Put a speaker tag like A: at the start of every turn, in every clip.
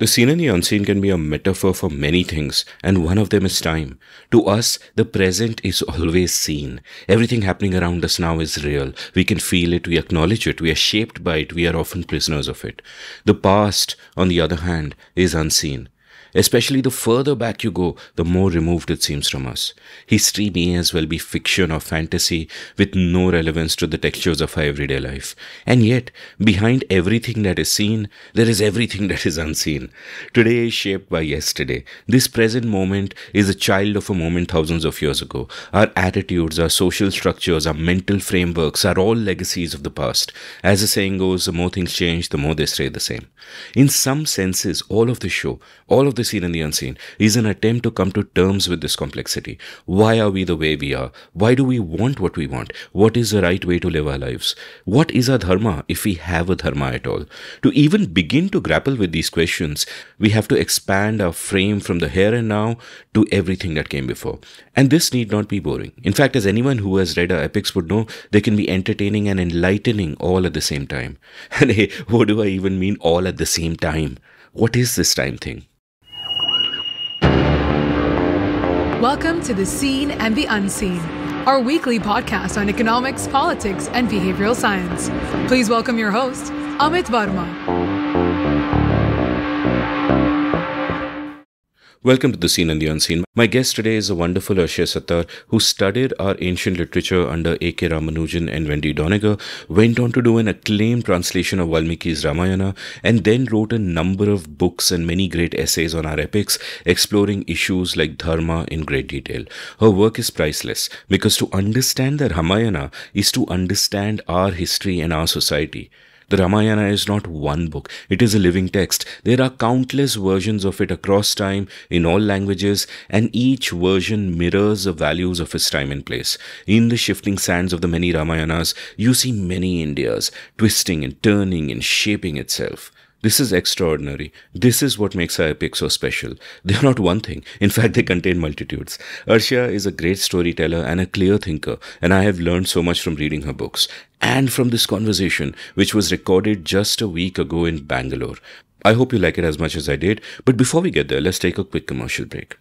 A: The seen and the unseen can be a metaphor for many things, and one of them is time. To us, the present is always seen. Everything happening around us now is real. We can feel it, we acknowledge it, we are shaped by it, we are often prisoners of it. The past, on the other hand, is unseen. Especially the further back you go, the more removed it seems from us. History may as well be fiction or fantasy with no relevance to the textures of our everyday life. And yet, behind everything that is seen, there is everything that is unseen. Today is shaped by yesterday. This present moment is a child of a moment thousands of years ago. Our attitudes, our social structures, our mental frameworks are all legacies of the past. As the saying goes, the more things change, the more they stay the same. In some senses, all of the show, all of the seen and the unseen is an attempt to come to terms with this complexity. Why are we the way we are? Why do we want what we want? What is the right way to live our lives? What is our dharma, if we have a dharma at all? To even begin to grapple with these questions, we have to expand our frame from the here and now to everything that came before. And this need not be boring. In fact, as anyone who has read our epics would know, they can be entertaining and enlightening all at the same time. And hey, what do I even mean all at the same time? What is this time thing?
B: Welcome to The Seen and the Unseen, our weekly podcast on economics, politics, and behavioral science. Please welcome your host, Amit Verma.
A: Welcome to The Seen and the Unseen. My guest today is the wonderful Arshia Sattar, who studied our ancient literature under A.K. Ramanujan and Wendy Doniger, went on to do an acclaimed translation of Valmiki's Ramayana, and then wrote a number of books and many great essays on our epics, exploring issues like Dharma in great detail. Her work is priceless, because to understand the Ramayana is to understand our history and our society. The Ramayana is not one book. It is a living text. There are countless versions of it across time in all languages, and each version mirrors the values of its time and place. In the shifting sands of the many Ramayanas, you see many Indias twisting and turning and shaping itself. This is extraordinary. This is what makes our epic so special. They are not one thing. In fact, they contain multitudes. Arshia is a great storyteller and a clear thinker, and I have learned so much from reading her books and from this conversation, which was recorded just a week ago in Bangalore. I hope you like it as much as I did, but before we get there, let's take a quick commercial break.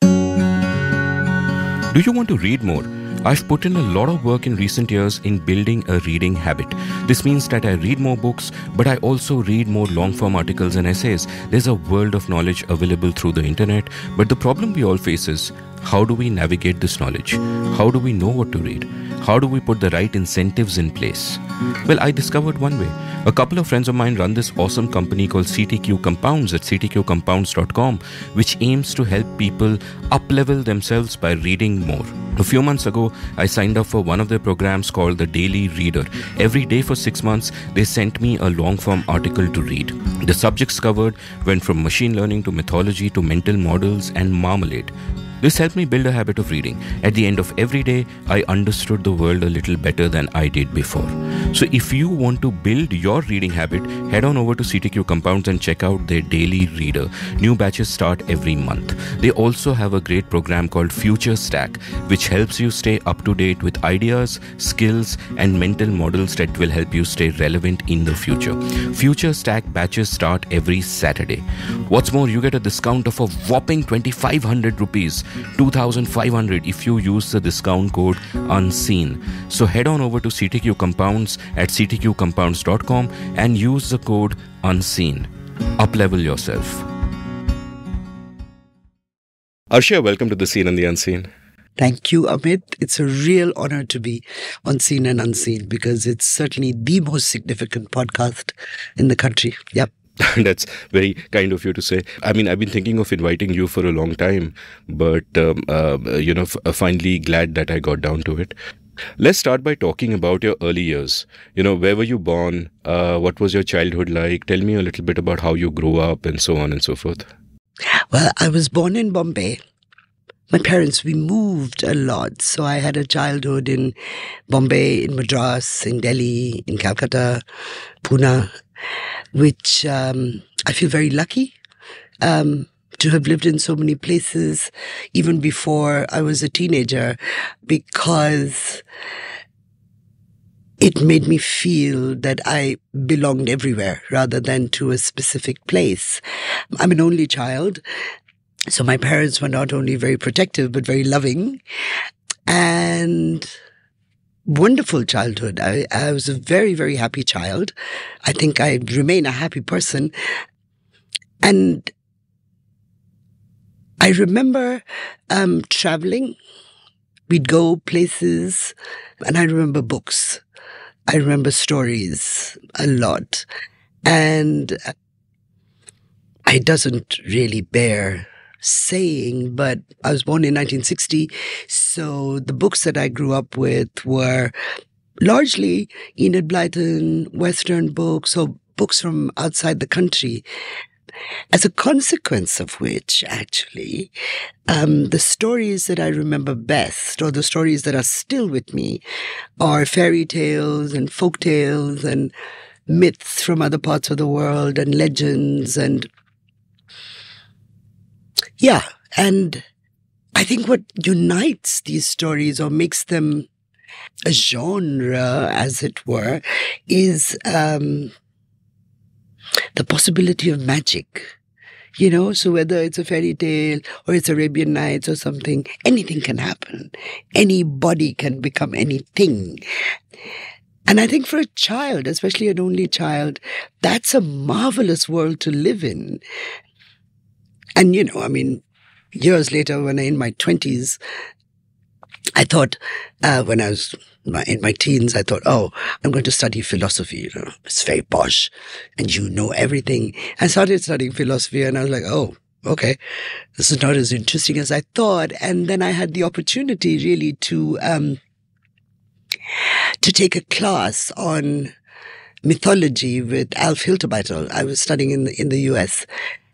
A: Do you want to read more? I've put in a lot of work in recent years in building a reading habit. This means that I read more books, but I also read more long-form articles and essays. There's a world of knowledge available through the internet, but the problem we all face is, how do we navigate this knowledge? How do we know what to read? How do we put the right incentives in place? Well, I discovered one way. A couple of friends of mine run this awesome company called CTQ Compounds at ctqcompounds.com, which aims to help people up-level themselves by reading more. A few months ago, I signed up for one of their programs called The Daily Reader. Every day for 6 months, they sent me a long-form article to read. The subjects covered went from machine learning to mythology to mental models and marmalade. This helped me build a habit of reading. At the end of every day, I understood the world a little better than I did before. So if you want to build your reading habit, head on over to CTQ Compounds and check out their Daily Reader. New batches start every month. They also have a great program called Future Stack, which helps you stay up to date with ideas, skills, and mental models that will help you stay relevant in the future. Future Stack batches start every Saturday. What's more, you get a discount of a whopping 2,500 rupees. 2,500 if you use the discount code UNSEEN. So head on over to CTQ Compounds at ctqcompounds.com and use the code UNSEEN. Uplevel yourself. Arshia, welcome to The Seen and the Unseen.
C: Thank you, Amit. It's a real honor to be on Seen and Unseen because it's certainly the most significant podcast in the country. Yep.
A: That's very kind of you to say. I mean, I've been thinking of inviting you for a long time, but, finally glad that I got down to it. Let's start by talking about your early years. Where were you born? What was your childhood like? Tell me a little bit about how you grew up and so on and so forth.
C: Well, I was born in Bombay. My parents, we moved a lot. So I had a childhood in Bombay, in Madras, in Delhi, in Calcutta, Pune, which I feel very lucky to have lived in so many places even before I was a teenager, because it made me feel that I belonged everywhere rather than to a specific place. I'm an only child, so my parents were not only very protective, but very loving and wonderful childhood. I was a very, very happy child. I think I remain a happy person. And I remember traveling. We'd go places, and I remember books. I remember stories a lot. And it doesn't really bear saying, but I was born in 1960, so the books that I grew up with were largely Enid Blyton, Western books, or books from outside the country. As a consequence of which, actually, the stories that I remember best, or the stories that are still with me, are fairy tales and folk tales and myths from other parts of the world and legends and yeah, and I think what unites these stories or makes them a genre, as it were, is the possibility of magic. You know, so whether it's a fairy tale or it's Arabian Nights or something, anything can happen. Anybody can become anything. And I think for a child, especially an only child, that's a marvelous world to live in. And, you know, I mean, years later, when I'm in my 20s, I thought, when I was in my teens, I thought, oh, I'm going to study philosophy. You know, it's very posh and you know everything. I started studying philosophy and I was like, oh, okay, this is not as interesting as I thought. And then I had the opportunity really to take a class on mythology with Alf Hilterbytel. I was studying in the US.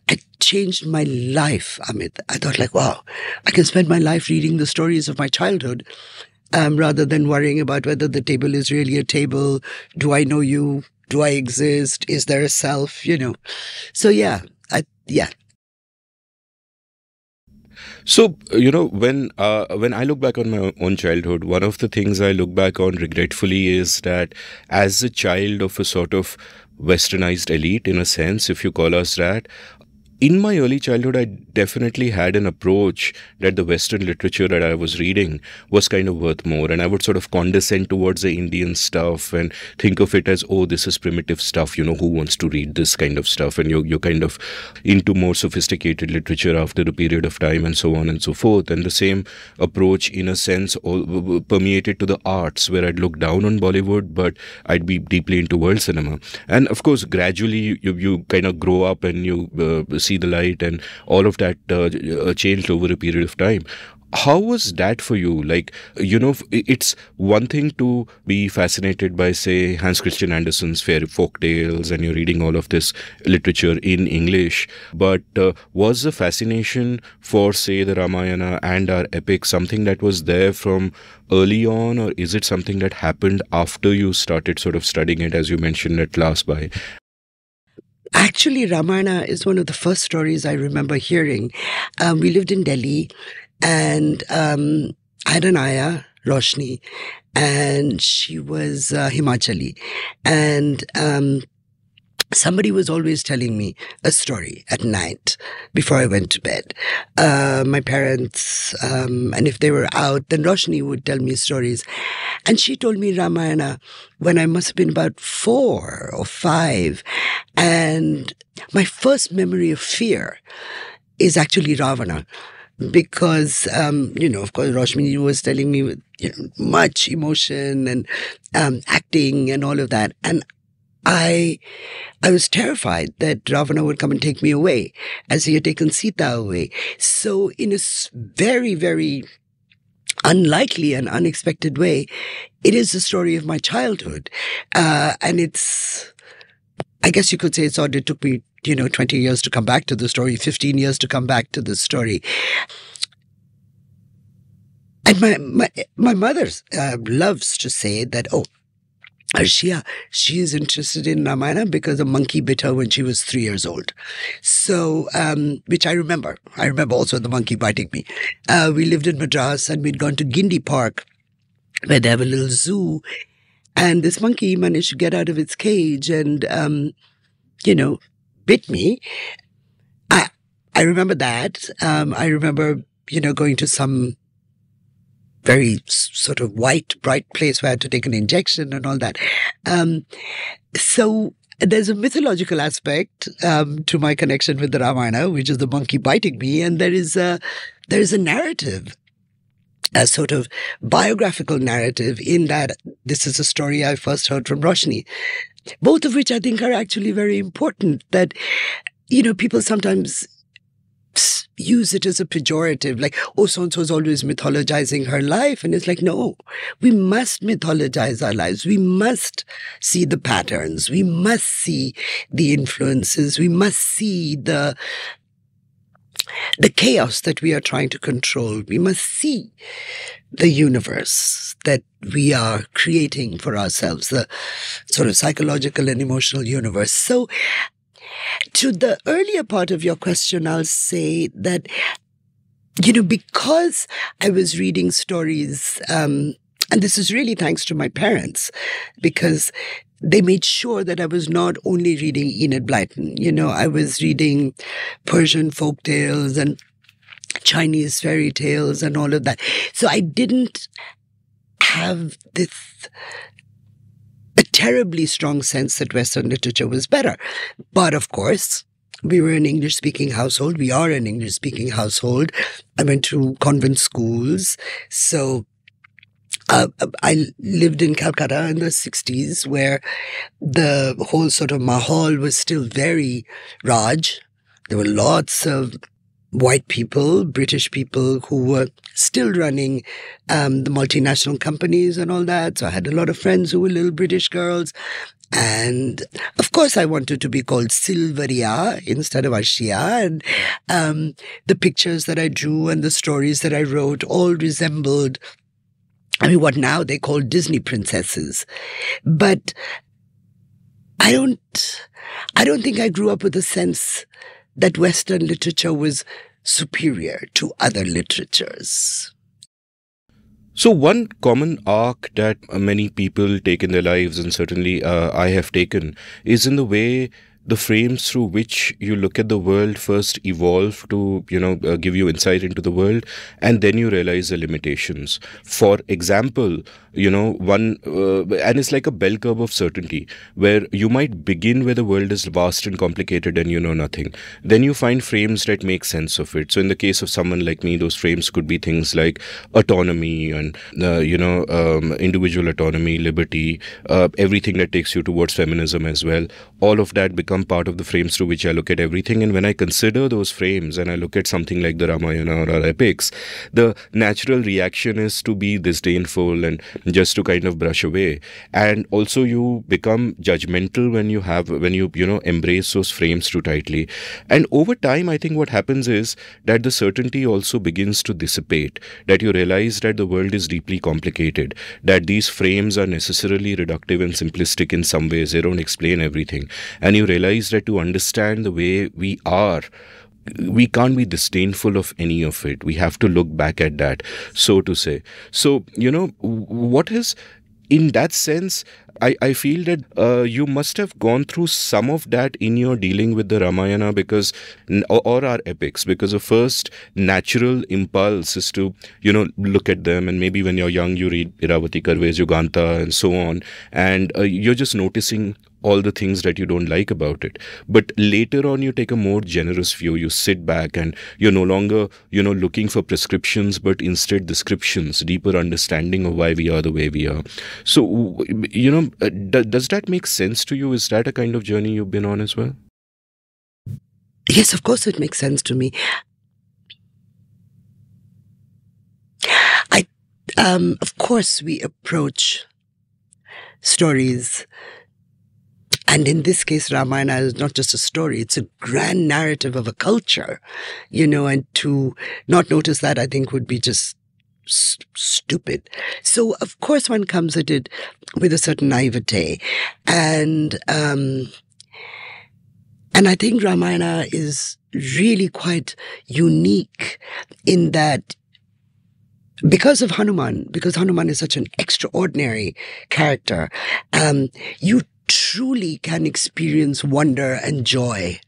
C: It changed my life, Amit. I thought like, wow, I can spend my life reading the stories of my childhood rather than worrying about whether the table is really a table. Do I know you? Do I exist? Is there a self? You know. So yeah.
A: So, you know, when I look back on my own childhood, one of the things I look back on regretfully is that as a child of a sort of westernized elite, in a sense, if you call us that, in my early childhood, I definitely had an approach that the Western literature that I was reading was kind of worth more. And I would sort of condescend towards the Indian stuff and think of it as, oh, this is primitive stuff. You know, who wants to read this kind of stuff? And you're kind of into more sophisticated literature after a period of time and so on and so forth. And the same approach, in a sense, permeated to the arts, where I'd look down on Bollywood, but I'd be deeply into world cinema. And of course, gradually you kind of grow up and you see the light, and all of that changed over a period of time. How was that for you? Like, you know, it's one thing to be fascinated by, say, Hans Christian Andersen's fairy folk tales, and you're reading all of this literature in English. But was the fascination for, say, the Ramayana and our epics something that was there from early on, or is it something that happened after you started sort of studying it, as you mentioned at last by?
C: Actually, Ramayana is one of the first stories I remember hearing. We lived in Delhi, and I had an ayah, Roshni, and she was Himachali. And somebody was always telling me a story at night before I went to bed. My parents, and if they were out, then Roshni would tell me stories. And she told me Ramayana when I must have been about 4 or 5. And my first memory of fear is actually Ravana. Because, you know, of course, Roshni was telling me with much emotion and acting and all of that. And I was terrified that Ravana would come and take me away, as he had taken Sita away. So in a very, very unlikely and unexpected way, it is the story of my childhood. And it's, I guess you could say it's odd. It took me, 20 years to come back to the story, 15 years to come back to the story. And my mother loves to say that, oh, Arshia, she is interested in Ramayana because a monkey bit her when she was 3 years old. So, which I remember. I remember also the monkey biting me. We lived in Madras and we'd gone to Guindy Park, where they have a little zoo. And this monkey managed to get out of its cage and, bit me. I remember that. I remember, going to some very sort of white, bright place where I had to take an injection and all that. So there's a mythological aspect to my connection with the Ramayana, which is the monkey biting me, and there is a narrative, a sort of biographical narrative in that this is a story I first heard from Roshni, both of which I think are actually very important, that, people sometimes use it as a pejorative, like, oh, so-and-so is always mythologizing her life. And it's like, no, we must mythologize our lives. We must see the patterns. We must see the influences. We must see the chaos that we are trying to control. We must see the universe that we are creating for ourselves, the sort of psychological and emotional universe. So to the earlier part of your question, I'll say that, because I was reading stories, and this is really thanks to my parents, because they made sure that I was not only reading Enid Blyton. I was reading Persian folk tales and Chinese fairy tales and all of that. So I didn't have a terribly strong sense that Western literature was better. But of course, we were an English-speaking household. We are an English-speaking household. I went to convent schools. So I lived in Calcutta in the 60s, where the whole sort of mahal was still very Raj. There were lots of white people, British people, who were still running the multinational companies and all that. So I had a lot of friends who were little British girls. And of course, I wanted to be called Silveria instead of Arshia. And the pictures that I drew and the stories that I wrote all resembled, what now they call Disney princesses. But I don't think I grew up with a sense that Western literature was superior to other literatures.
A: So one common arc that many people take in their lives, and certainly I have taken, is in the way the frames through which you look at the world first evolve to, give you insight into the world, and then you realize the limitations. For example, and it's like a bell curve of certainty, where you might begin where the world is vast and complicated and you know nothing. Then you find frames that make sense of it. So in the case of someone like me, those frames could be things like autonomy and, individual autonomy, liberty, everything that takes you towards feminism as well. All of that become part of the frames through which I look at everything. And when I consider those frames and I look at something like the Ramayana or our epics, the natural reaction is to be disdainful and just to kind of brush away. And also you become judgmental when you embrace those frames too tightly. And over time, I think what happens is that the certainty also begins to dissipate, that you realize that the world is deeply complicated, that these frames are necessarily reductive and simplistic in some ways. They don't explain everything. And you realize that to understand the way we are, we can't be disdainful of any of it. We have to look back at that, so to say. So, what is, in that sense, I feel that you must have gone through some of that in your dealing with the Ramayana or our epics, because the first natural impulse is to, look at them. And maybe when you're young, you read Iravati Karve's Yuganta and so on. And you're just noticing all the things that you don't like about it. But later on, you take a more generous view. You sit back and you're no longer, looking for prescriptions, but instead descriptions, deeper understanding of why we are the way we are. So, does that make sense to you? Is that a kind of journey you've been on as well?
C: Yes, of course it makes sense to me. Of course we approach stories, and in this case, Ramayana is not just a story, it's a grand narrative of a culture, and to not notice that, I think, would be just stupid. So, of course, one comes at it with a certain naivete. And I think Ramayana is really quite unique in that because of Hanuman, because Hanuman is such an extraordinary character, you truly can experience wonder and joy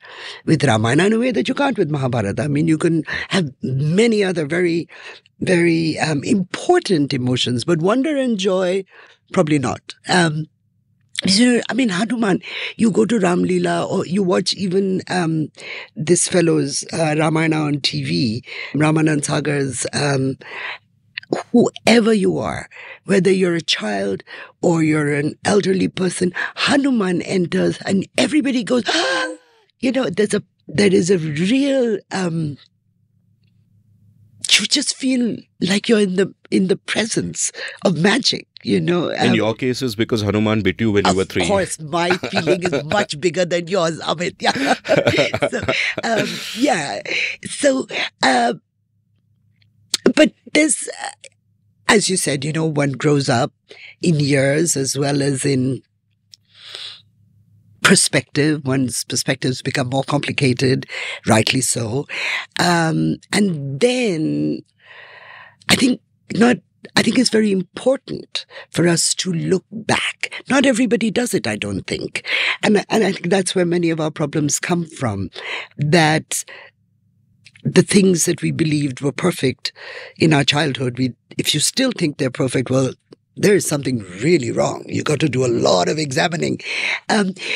C: with Ramayana in a way that you can't with Mahabharata. I mean, you can have many other very, very important emotions, but wonder and joy, probably not. I mean, Hanuman, you go to Ram Leela or you watch even this fellow's Ramayana on TV, Ramanand Sagar's, whoever you are, whether you're a child or you're an elderly person, Hanuman enters and everybody goes, ah! You know, there is a real, you just feel like you're in the presence of magic, you know.
A: In your case, is because Hanuman bit you when you were 3.
C: Of course, my feeling is much bigger than yours, Amit. Yeah. So, but there's, as you said, you know, one grows up in years as well as in perspective. One's perspectives become more complicated, rightly so. And then I think it's very important for us to look back. Not everybody does it, I don't think. And I think that's where many of our problems come from. That the things that we believed were perfect in our childhood, if you still think they're perfect, well, there is something really wrong. You got to do a lot of examining.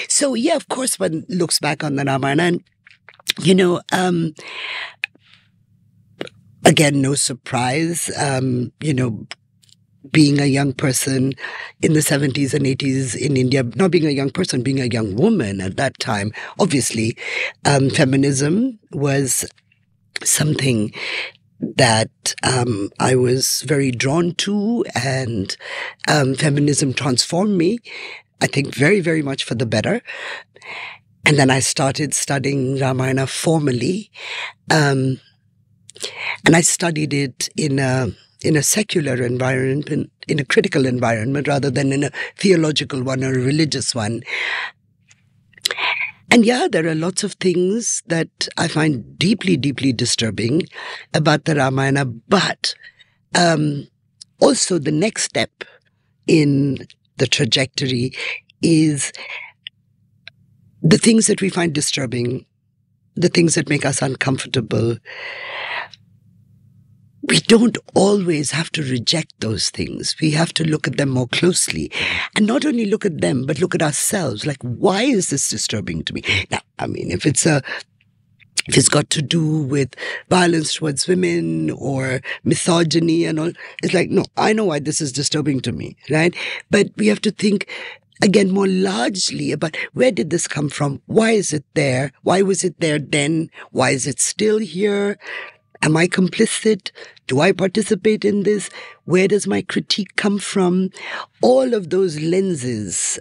C: So yeah, of course, one looks back on the Ramayana and, you know, again, no surprise, you know, being a young person in the 70s and 80s in India, not being a young person, being a young woman at that time, obviously, feminism was something that I was very drawn to, and feminism transformed me, I think, very, very much for the better. And then I started studying Ramayana formally, and I studied it in a secular environment, in a critical environment, rather than in a theological one or a religious one. And yeah, there are lots of things that I find deeply, deeply disturbing about the Ramayana, but also the next step in the trajectory is the things that we find disturbing, the things that make us uncomfortable. We don't always have to reject those things. We have to look at them more closely. And not only look at them, but look at ourselves. Like, why is this disturbing to me? Now, I mean, if it's got to do with violence towards women or misogyny and all, it's like, no, I know why this is disturbing to me, right? But we have to think, again, more largely about where did this come from? Why is it there? Why was it there then? Why is it still here? Am I complicit? Do I participate in this? Where does my critique come from? All of those lenses.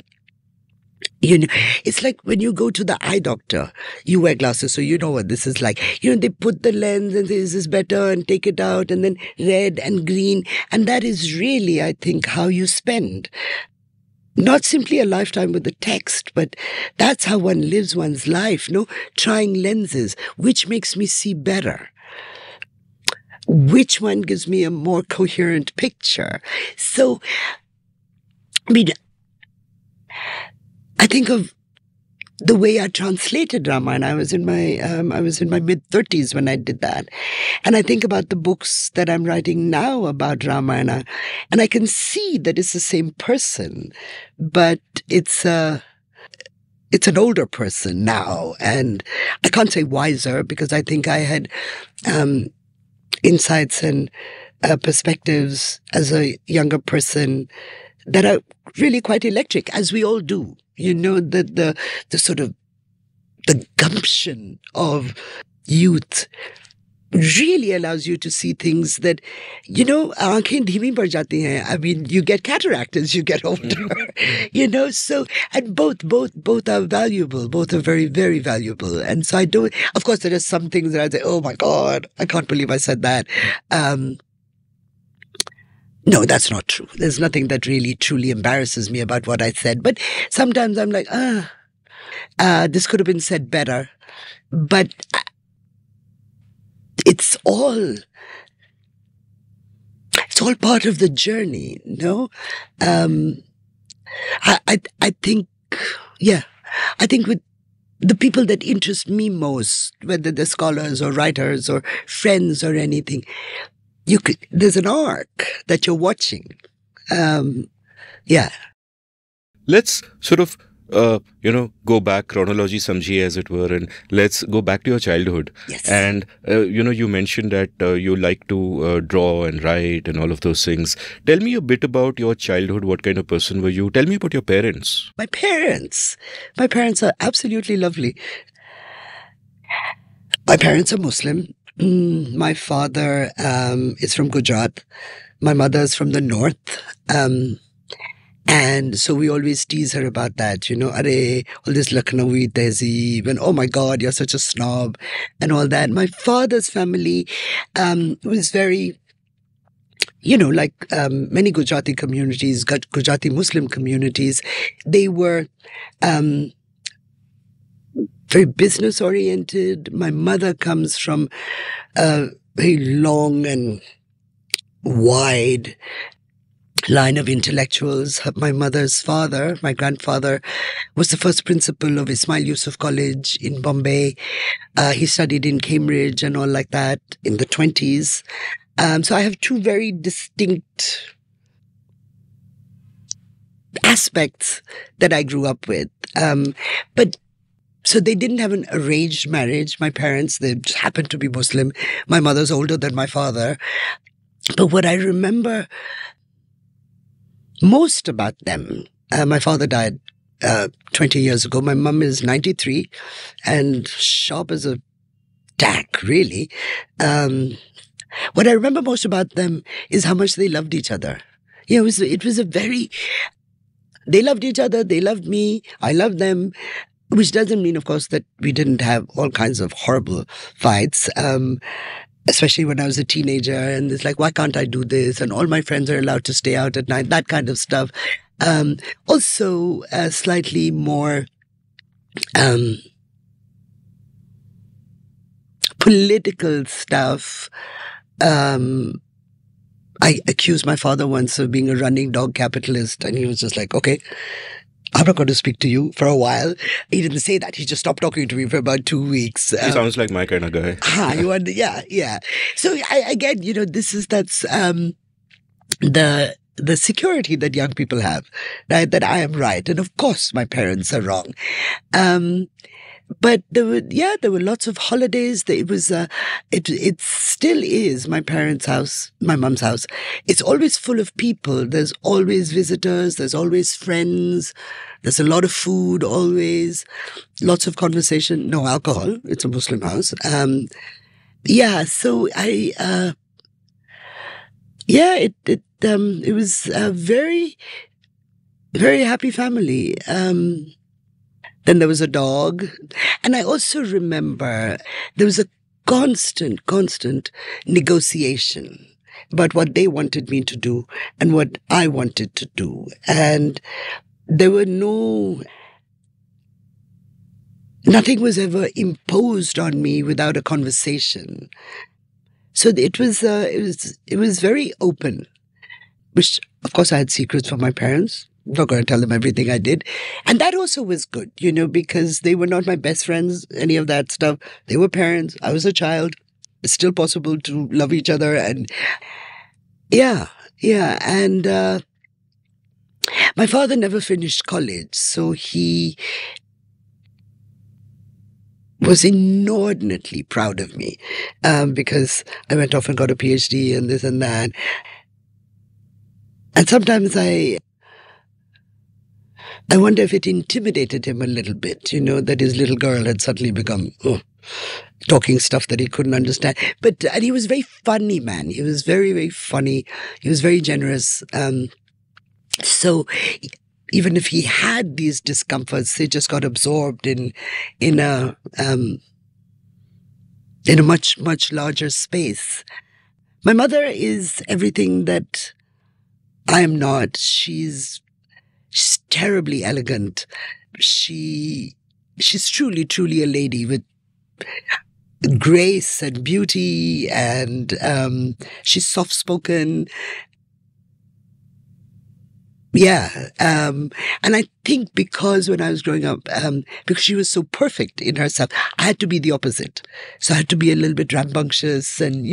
C: You know, it's like when you go to the eye doctor, you wear glasses, so you know what this is like. You know, they put the lens and say, is this better? And take it out, and then red and green. And that is really, I think, how you spend not simply a lifetime with the text, but that's how one lives one's life, no? Trying lenses. Which makes me see better? Which one gives me a more coherent picture? So, I mean, I think of the way I translated Ramayana. I was in my mid-30s when I did that. And I think about the books that I'm writing now about Ramayana, and I can see that it's the same person, but it's an older person now. And I can't say wiser, because I think I had insights and perspectives as a younger person that are really quite electric, as we all do. You know, the sort of the gumption of youth really allows you to see things that, you know, aankhein dheemi pad jati hain. I mean, you get cataract as you get older, you know, so, and both are valuable, both are very, very valuable. And so of course, there are some things that I say, oh my God, I can't believe I said that. No, that's not true. There's nothing that really truly embarrasses me about what I said. But sometimes I'm like, this could have been said better. But it's all all part of the journey, no? I think, yeah, I think with the people that interest me most, whether they're scholars or writers or friends or anything, there's an arc that you're watching. Yeah.
A: Let's sort of, go back, chronology samjhiye as it were, and let's go back to your childhood.
C: Yes.
A: And, you mentioned that you like to draw and write and all of those things. Tell me a bit about your childhood. What kind of person were you? Tell me about your parents.
C: My parents are absolutely lovely. My parents are Muslim. My father is from Gujarat. My mother's from the north. And so we always tease her about that, Arey, all this Lucknowi tehzeeb, and oh my God, you're such a snob, and all that. My father's family was very, like many Gujarati communities, Gujarati Muslim communities, they were very business oriented. My mother comes from a very long and wide line of intellectuals. My mother's father, my grandfather, was the first principal of Ismail Yusuf College in Bombay. He studied in Cambridge and all like that in the 1920s. So I have two very distinct aspects that I grew up with. But so they didn't have an arranged marriage. My parents, they just happened to be Muslim. My mother's older than my father. But what I remember most about them, my father died 20 years ago. My mum is 93 and sharp as a tack, really. What I remember most about them is how much they loved each other. It was a very, they loved each other, they loved me, I loved them, which doesn't mean, of course, that we didn't have all kinds of horrible fights. Especially when I was a teenager, and it's like, why can't I do this? And all my friends are allowed to stay out at night, that kind of stuff. Also, slightly more political stuff. I accused my father once of being a running dog capitalist, and he was just like, okay, I'm not going to speak to you for a while. He didn't say that. He just stopped talking to me for about 2 weeks.
A: He sounds like my kind of guy.
C: Yeah. So I get, that's the security that young people have, right? That I am right. And of course my parents are wrong. But there were lots of holidays. It still is my parents' house, my mum's house. It's always full of people. There's always visitors. There's always friends. There's a lot of food, always. Lots of conversation. No alcohol. It's a Muslim house. So it was a very, very happy family. Then there was a dog. And I also remember there was a constant negotiation about what they wanted me to do and what I wanted to do. And there were nothing was ever imposed on me without a conversation. So it was very open, which of course I had secrets from my parents. I'm not going to tell them everything I did. And that also was good, because they were not my best friends, any of that stuff. They were parents. I was a child. It's still possible to love each other. And yeah. And my father never finished college. So he was inordinately proud of me because I went off and got a PhD and this and that. And sometimes I wonder if it intimidated him a little bit, that his little girl had suddenly become talking stuff that he couldn't understand. And he was a very funny man. He was very, very funny. He was very generous. So even if he had these discomforts, they just got absorbed in a much, much larger space. My mother is everything that I am not. She's terribly elegant. She's truly, truly a lady with grace and beauty, and she's soft-spoken. Yeah. And I think because when I was growing up, because she was so perfect in herself, I had to be the opposite. So I had to be a little bit rambunctious and,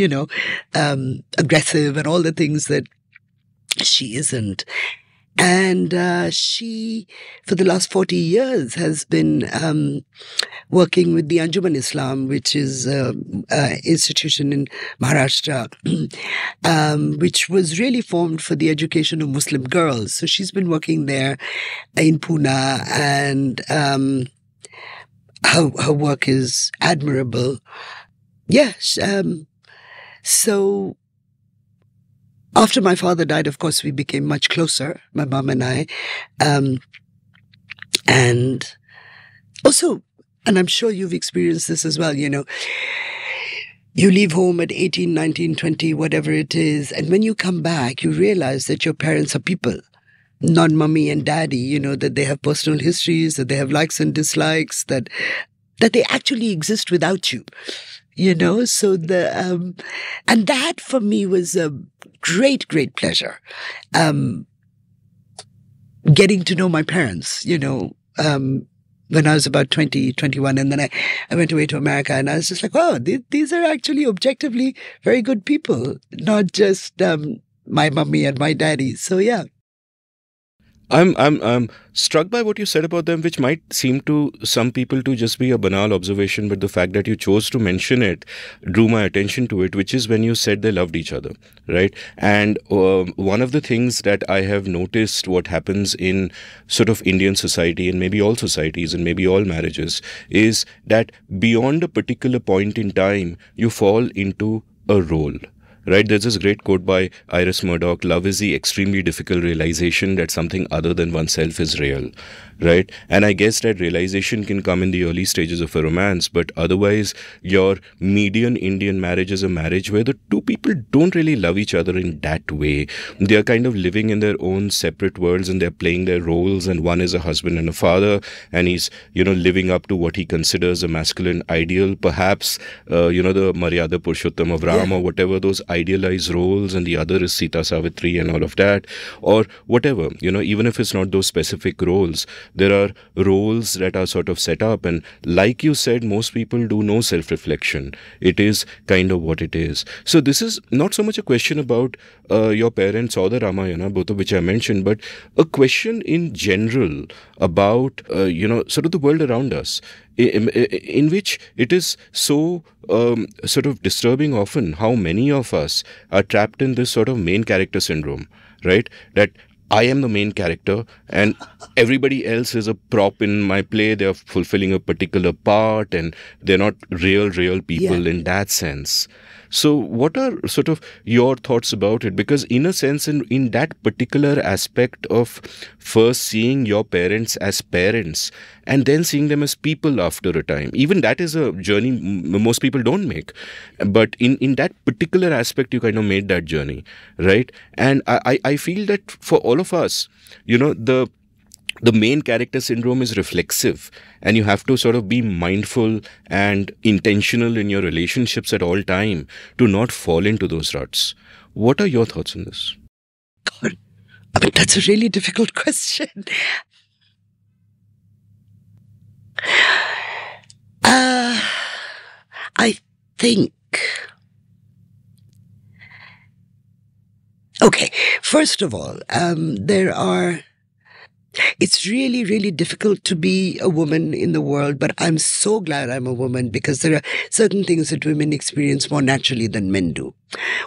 C: aggressive and all the things that she isn't. And she, for the last 40 years, has been working with the Anjuman Islam, which is an institution in Maharashtra, which was really formed for the education of Muslim girls. So she's been working there in Pune, and her work is admirable. Yes. So after my father died, of course, we became much closer, my mom and I. And also, and I'm sure you've experienced this as well, you leave home at 18, 19, 20, whatever it is. And when you come back, you realize that your parents are people, not mommy and daddy, that they have personal histories, that they have likes and dislikes, that they actually exist without you. So and that for me was a great, great pleasure. Getting to know my parents, when I was about 20, 21, and then I went away to America, and I was just like, oh, these are actually objectively very good people, not just my mommy and my daddy. So yeah.
A: I'm struck by what you said about them, which might seem to some people to just be a banal observation, but the fact that you chose to mention it drew my attention to it, which is when you said they loved each other, right? And one of the things that I have noticed what happens in sort of Indian society, and maybe all societies and maybe all marriages, is that beyond a particular point in time, you fall into a role. Right, there's this great quote by Iris Murdoch: love is the extremely difficult realization that something other than oneself is real. Right? And I guess that realization can come in the early stages of a romance, but otherwise your median Indian marriage is a marriage where the two people don't really love each other in that way. They are kind of living in their own separate worlds, and they're playing their roles, and one is a husband and a father, and he's, living up to what he considers a masculine ideal, perhaps, the Maryada Purushottam of Ram, or whatever those idealized roles, and the other is Sita Savitri and all of that, or whatever, even if it's not those specific roles, there are roles that are sort of set up, and like you said, most people do no self-reflection. It is kind of what it is. So this is not so much a question about your parents or the Ramayana, both of which I mentioned, but a question in general about, sort of the world around us, in which it is so sort of disturbing often how many of us are trapped in this sort of main character syndrome, right? That I am the main character and everybody else is a prop in my play. They're fulfilling a particular part and they're not real people in that sense. So what are sort of your thoughts about it? Because in a sense, in that particular aspect of first seeing your parents as parents and then seeing them as people after a time, even that is a journey most people don't make. But in that particular aspect, you kind of made that journey, right? And I feel that for all of us, the main character syndrome is reflexive, and you have to sort of be mindful and intentional in your relationships at all time to not fall into those ruts. What are your thoughts on this?
C: God, I mean, that's a really difficult question. I think... Okay, first of all, it's really, really difficult to be a woman in the world, but I'm so glad I'm a woman because there are certain things that women experience more naturally than men do.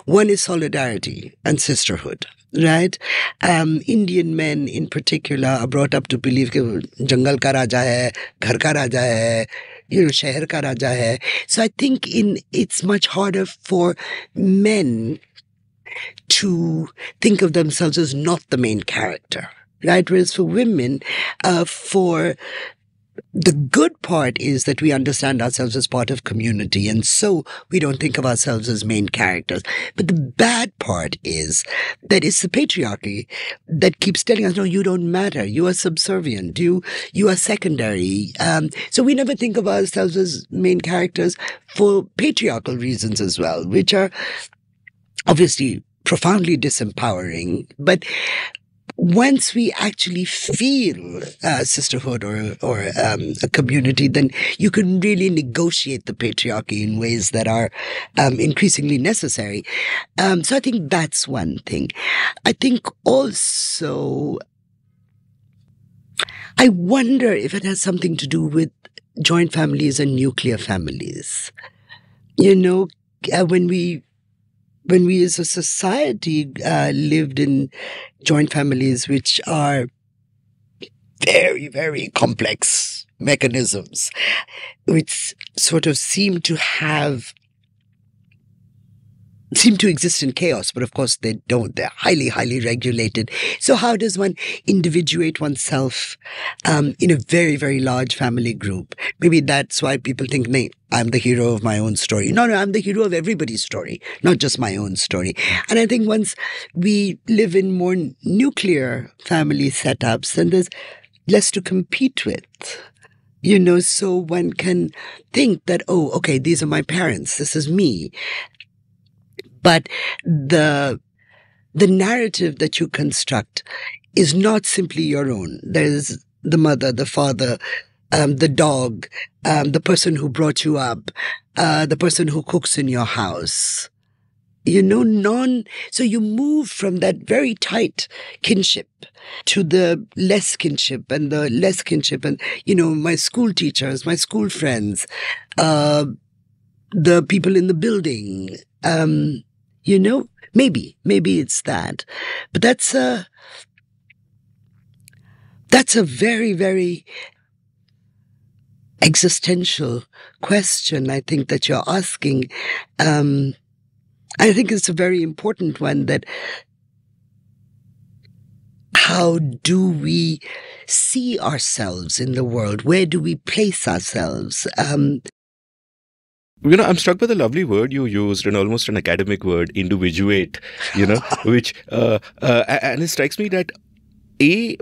C: One is solidarity and sisterhood, right? Indian men in particular are brought up to believe that jungle ka raja hai, ghar ka raja hai, sheher ka raja hai. So I think it's much harder for men to think of themselves as not the main character. Right? Whereas for women, for the good part is that we understand ourselves as part of community, and so we don't think of ourselves as main characters. But the bad part is that it's the patriarchy that keeps telling us, no, you don't matter. You are subservient. You are secondary. So we never think of ourselves as main characters for patriarchal reasons as well, which are obviously profoundly disempowering. But once we actually feel sisterhood or a community, then you can really negotiate the patriarchy in ways that are increasingly necessary. So I think that's one thing. I think also, I wonder if it has something to do with joint families and nuclear families. You know, when we as a society lived in joint families, which are very, very complex mechanisms, which sort of seem to exist in chaos, but of course they don't. They're highly, highly regulated. So how does one individuate oneself in a very, very large family group? Maybe that's why people think, "Nee, I'm the hero of my own story." No, I'm the hero of everybody's story, not just my own story. And I think once we live in more nuclear family setups, then there's less to compete with. So one can think that, oh, okay, these are my parents. This is me. But the narrative that you construct is not simply your own. There's the mother, the father, the dog, the person who brought you up, the person who cooks in your house. So you move from that very tight kinship to the less kinship and the less kinship and, my school teachers, my school friends, the people in the building, maybe it's that, but that's a very, very existential question, I think, that you're asking. I think it's a very important one, that how do we see ourselves in the world? Where do we place ourselves?
A: I'm struck by the lovely word you used, and almost an academic word, individuate, which, and it strikes me that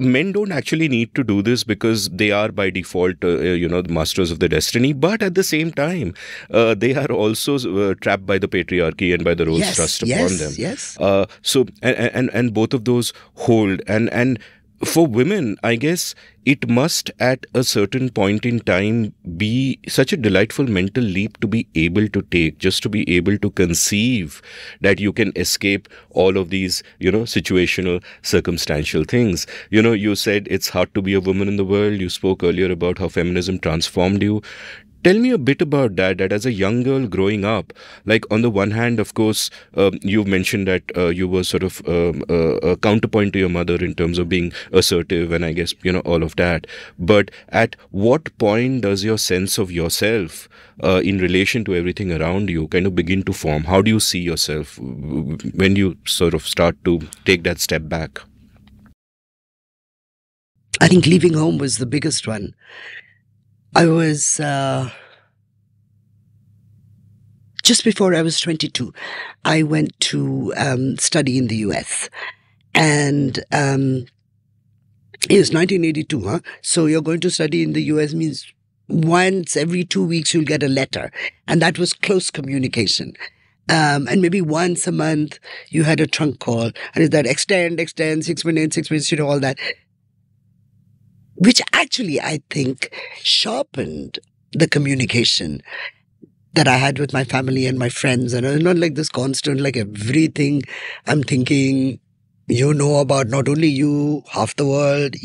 A: men don't actually need to do this because they are by default, the masters of their destiny. But at the same time, they are also trapped by the patriarchy and by the roles thrust upon them.
C: Yes.
A: So, and both of those hold. And for women, I guess it must at a certain point in time be such a delightful mental leap to be able to take, just to be able to conceive that you can escape all of these, situational, circumstantial things. You said it's hard to be a woman in the world. You spoke earlier about how feminism transformed you. Tell me a bit about that as a young girl growing up. Like, on the one hand, of course, you've mentioned that you were sort of a counterpoint to your mother in terms of being assertive and I guess, all of that. But at what point does your sense of yourself in relation to everything around you kind of begin to form? How do you see yourself when you sort of start to take that step back?
C: I think leaving home was the biggest one. I was, just before I was 22, I went to study in the US. And it was 1982, huh? So you're going to study in the US means once every 2 weeks you'll get a letter. And that was close communication. And maybe once a month you had a trunk call. And it's that extend, 6 minutes, all that. Which actually, I think, sharpened the communication that I had with my family and my friends. And it's not like this constant, like everything I'm thinking, about not only you, half the world,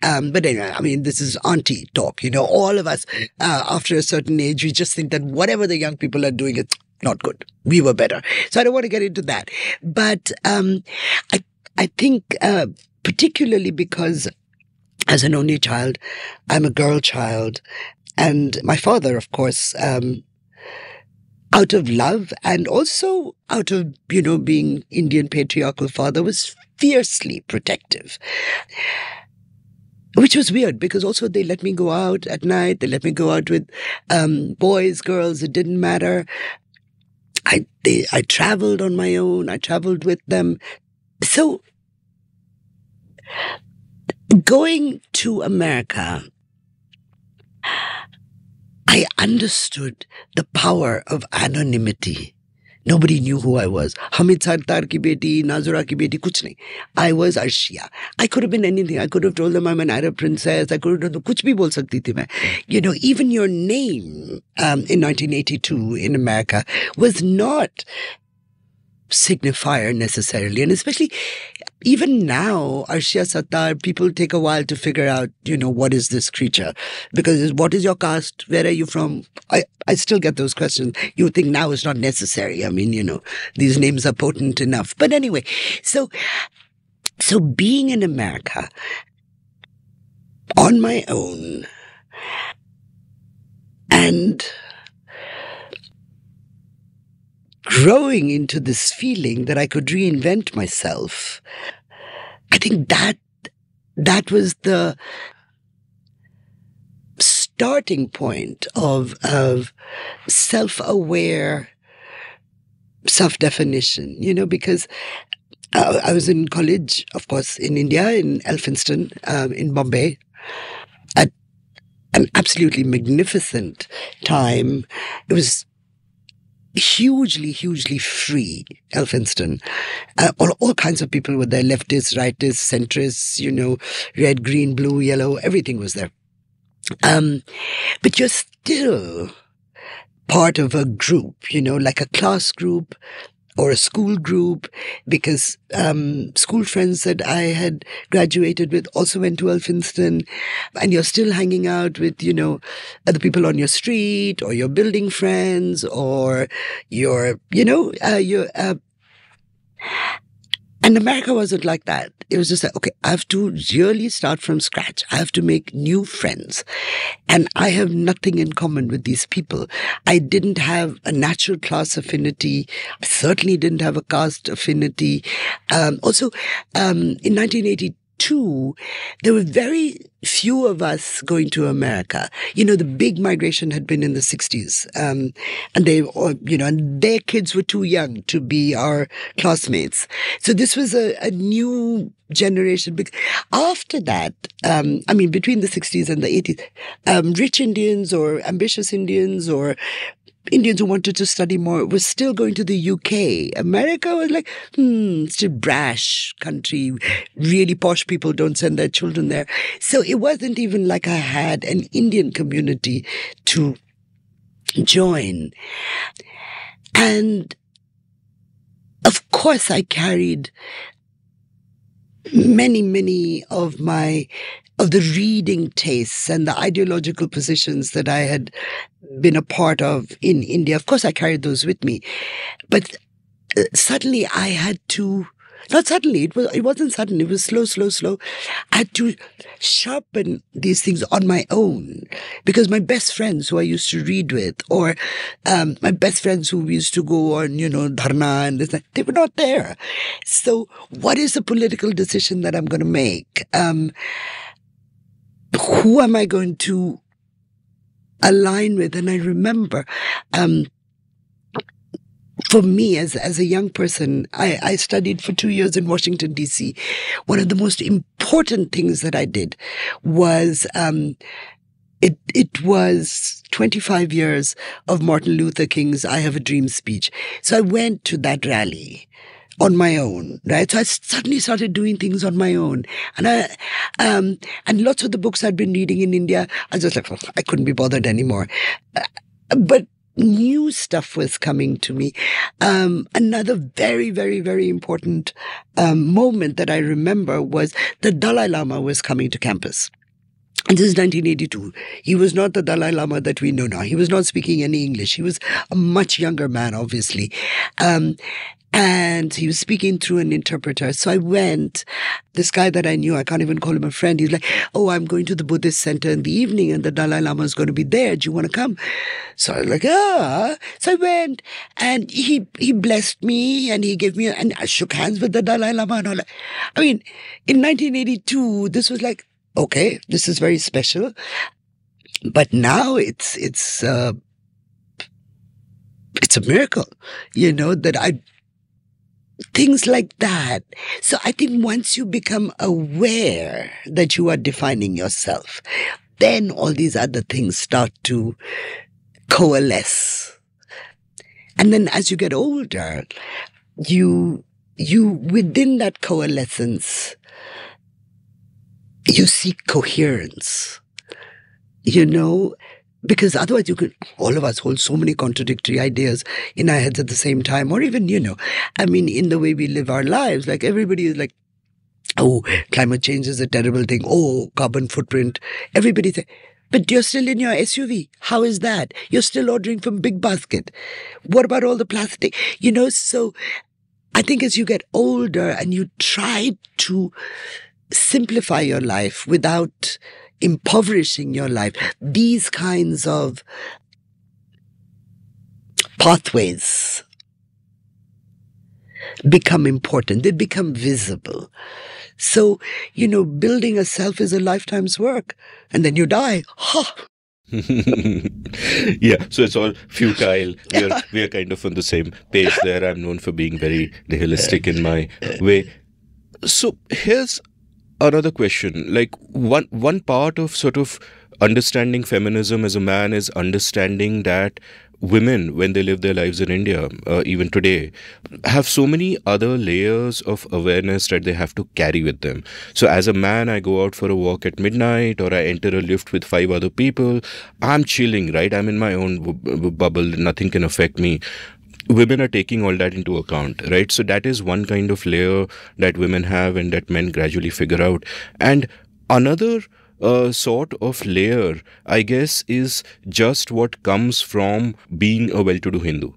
C: But anyway, this is auntie talk, all of us, after a certain age, we just think that whatever the young people are doing, it's not good. We were better. So I don't want to get into that. But I think particularly because as an only child, I'm a girl child. And my father, of course, out of love and also out of, being Indian patriarchal father, was fiercely protective. Which was weird because also they let me go out at night. They let me go out with boys, girls. It didn't matter. I traveled on my own. I traveled with them. So going to America, I understood the power of anonymity. Nobody knew who I was. Hamid Sattar ki beti, Nazura ki beti, kuch nahi. I was Arshia. I could have been anything. I could have told them I'm an Arab princess. I could have done kuch bhi bol sakti thi main. Even your name in 1982 in America was not signifier necessarily. And especially even now, Arshia Sattar, people take a while to figure out, what is this creature? Because what is your caste? Where are you from? I still get those questions. You think now is not necessary. I mean, these names are potent enough. But anyway, so being in America on my own and growing into this feeling that I could reinvent myself, I think that was the starting point of self-aware self-definition, because I was in college, of course, in India, in Elphinstone, in Bombay, at an absolutely magnificent time. It was hugely, hugely free, Elphinstone. All kinds of people were there, leftists, rightists, centrists, red, green, blue, yellow, everything was there. But you're still part of a group, like a class group or a school group, because school friends that I had graduated with also went to Elphinstone, and you're still hanging out with, other people on your street, or your building friends, or and America wasn't like that. It was just like, okay, I have to really start from scratch. I have to make new friends. And I have nothing in common with these people. I didn't have a natural class affinity. I certainly didn't have a caste affinity. Also, in 1982, there were very few of us going to America. The big migration had been in the 60s. And they, and their kids were too young to be our classmates. So this was a new generation. After that, between the 60s and the 80s, rich Indians or ambitious Indians or Indians who wanted to study more was still going to the UK. America was like, it's a brash country. Really posh people don't send their children there. So it wasn't even like I had an Indian community to join. And of course I carried many of the reading tastes and the ideological positions that I had been a part of in India. Of course, I carried those with me. But suddenly I had to, not suddenly, it wasn't sudden, it was slow. I had to sharpen these things on my own, because my best friends who I used to read with, or my best friends who used to go on, Dharma and this, they were not there. So what is the political decision that I'm going to make? Who am I going to align with? And I remember, for me, as a young person, I studied for 2 years in Washington, D.C. One of the most important things that I did was, it was 25 years of Martin Luther King's I Have a Dream speech. So I went to that rally on my own, right? So I suddenly started doing things on my own. And and lots of the books I'd been reading in India, I was just like, I couldn't be bothered anymore. But new stuff was coming to me. Another very, very, very important moment that I remember was the Dalai Lama was coming to campus. And this is 1982. He was not the Dalai Lama that we know now. He was not speaking any English. He was a much younger man, obviously. And he was speaking through an interpreter. So I went, this guy that I knew, I can't even call him a friend. He's like, oh, I'm going to the Buddhist center in the evening and the Dalai Lama is going to be there. Do you want to come? So I was like, So I went and he blessed me and he gave me, and I shook hands with the Dalai Lama and all that. I mean, in 1982, this was like, okay, this is very special. But now it's a miracle, that things like that. So I think once you become aware that you are defining yourself, then all these other things start to coalesce. And then as you get older, you within that coalescence, you seek coherence, because otherwise all of us hold so many contradictory ideas in our heads at the same time, or even, in the way we live our lives, like everybody is like, oh, climate change is a terrible thing. Oh, carbon footprint. Everybody say, but you're still in your SUV. How is that? You're still ordering from Big Basket. What about all the plastic? So I think as you get older and you try to simplify your life without impoverishing your life, these kinds of pathways become important. They become visible. So, building a self is a lifetime's work. And then you die. Ha!
A: Yeah, so it's all futile. We are kind of on the same page there. I'm known for being very nihilistic in my way. So here's another question. Like one part of sort of understanding feminism as a man is understanding that women, when they live their lives in India, even today, have so many other layers of awareness that they have to carry with them. So as a man, I go out for a walk at midnight, or I enter a lift with 5 other people. I'm chilling, right? I'm in my own bubble. Nothing can affect me. Women are taking all that into account, right? So that is one kind of layer that women have and that men gradually figure out. And another sort of layer, I guess, is just what comes from being a well-to-do Hindu.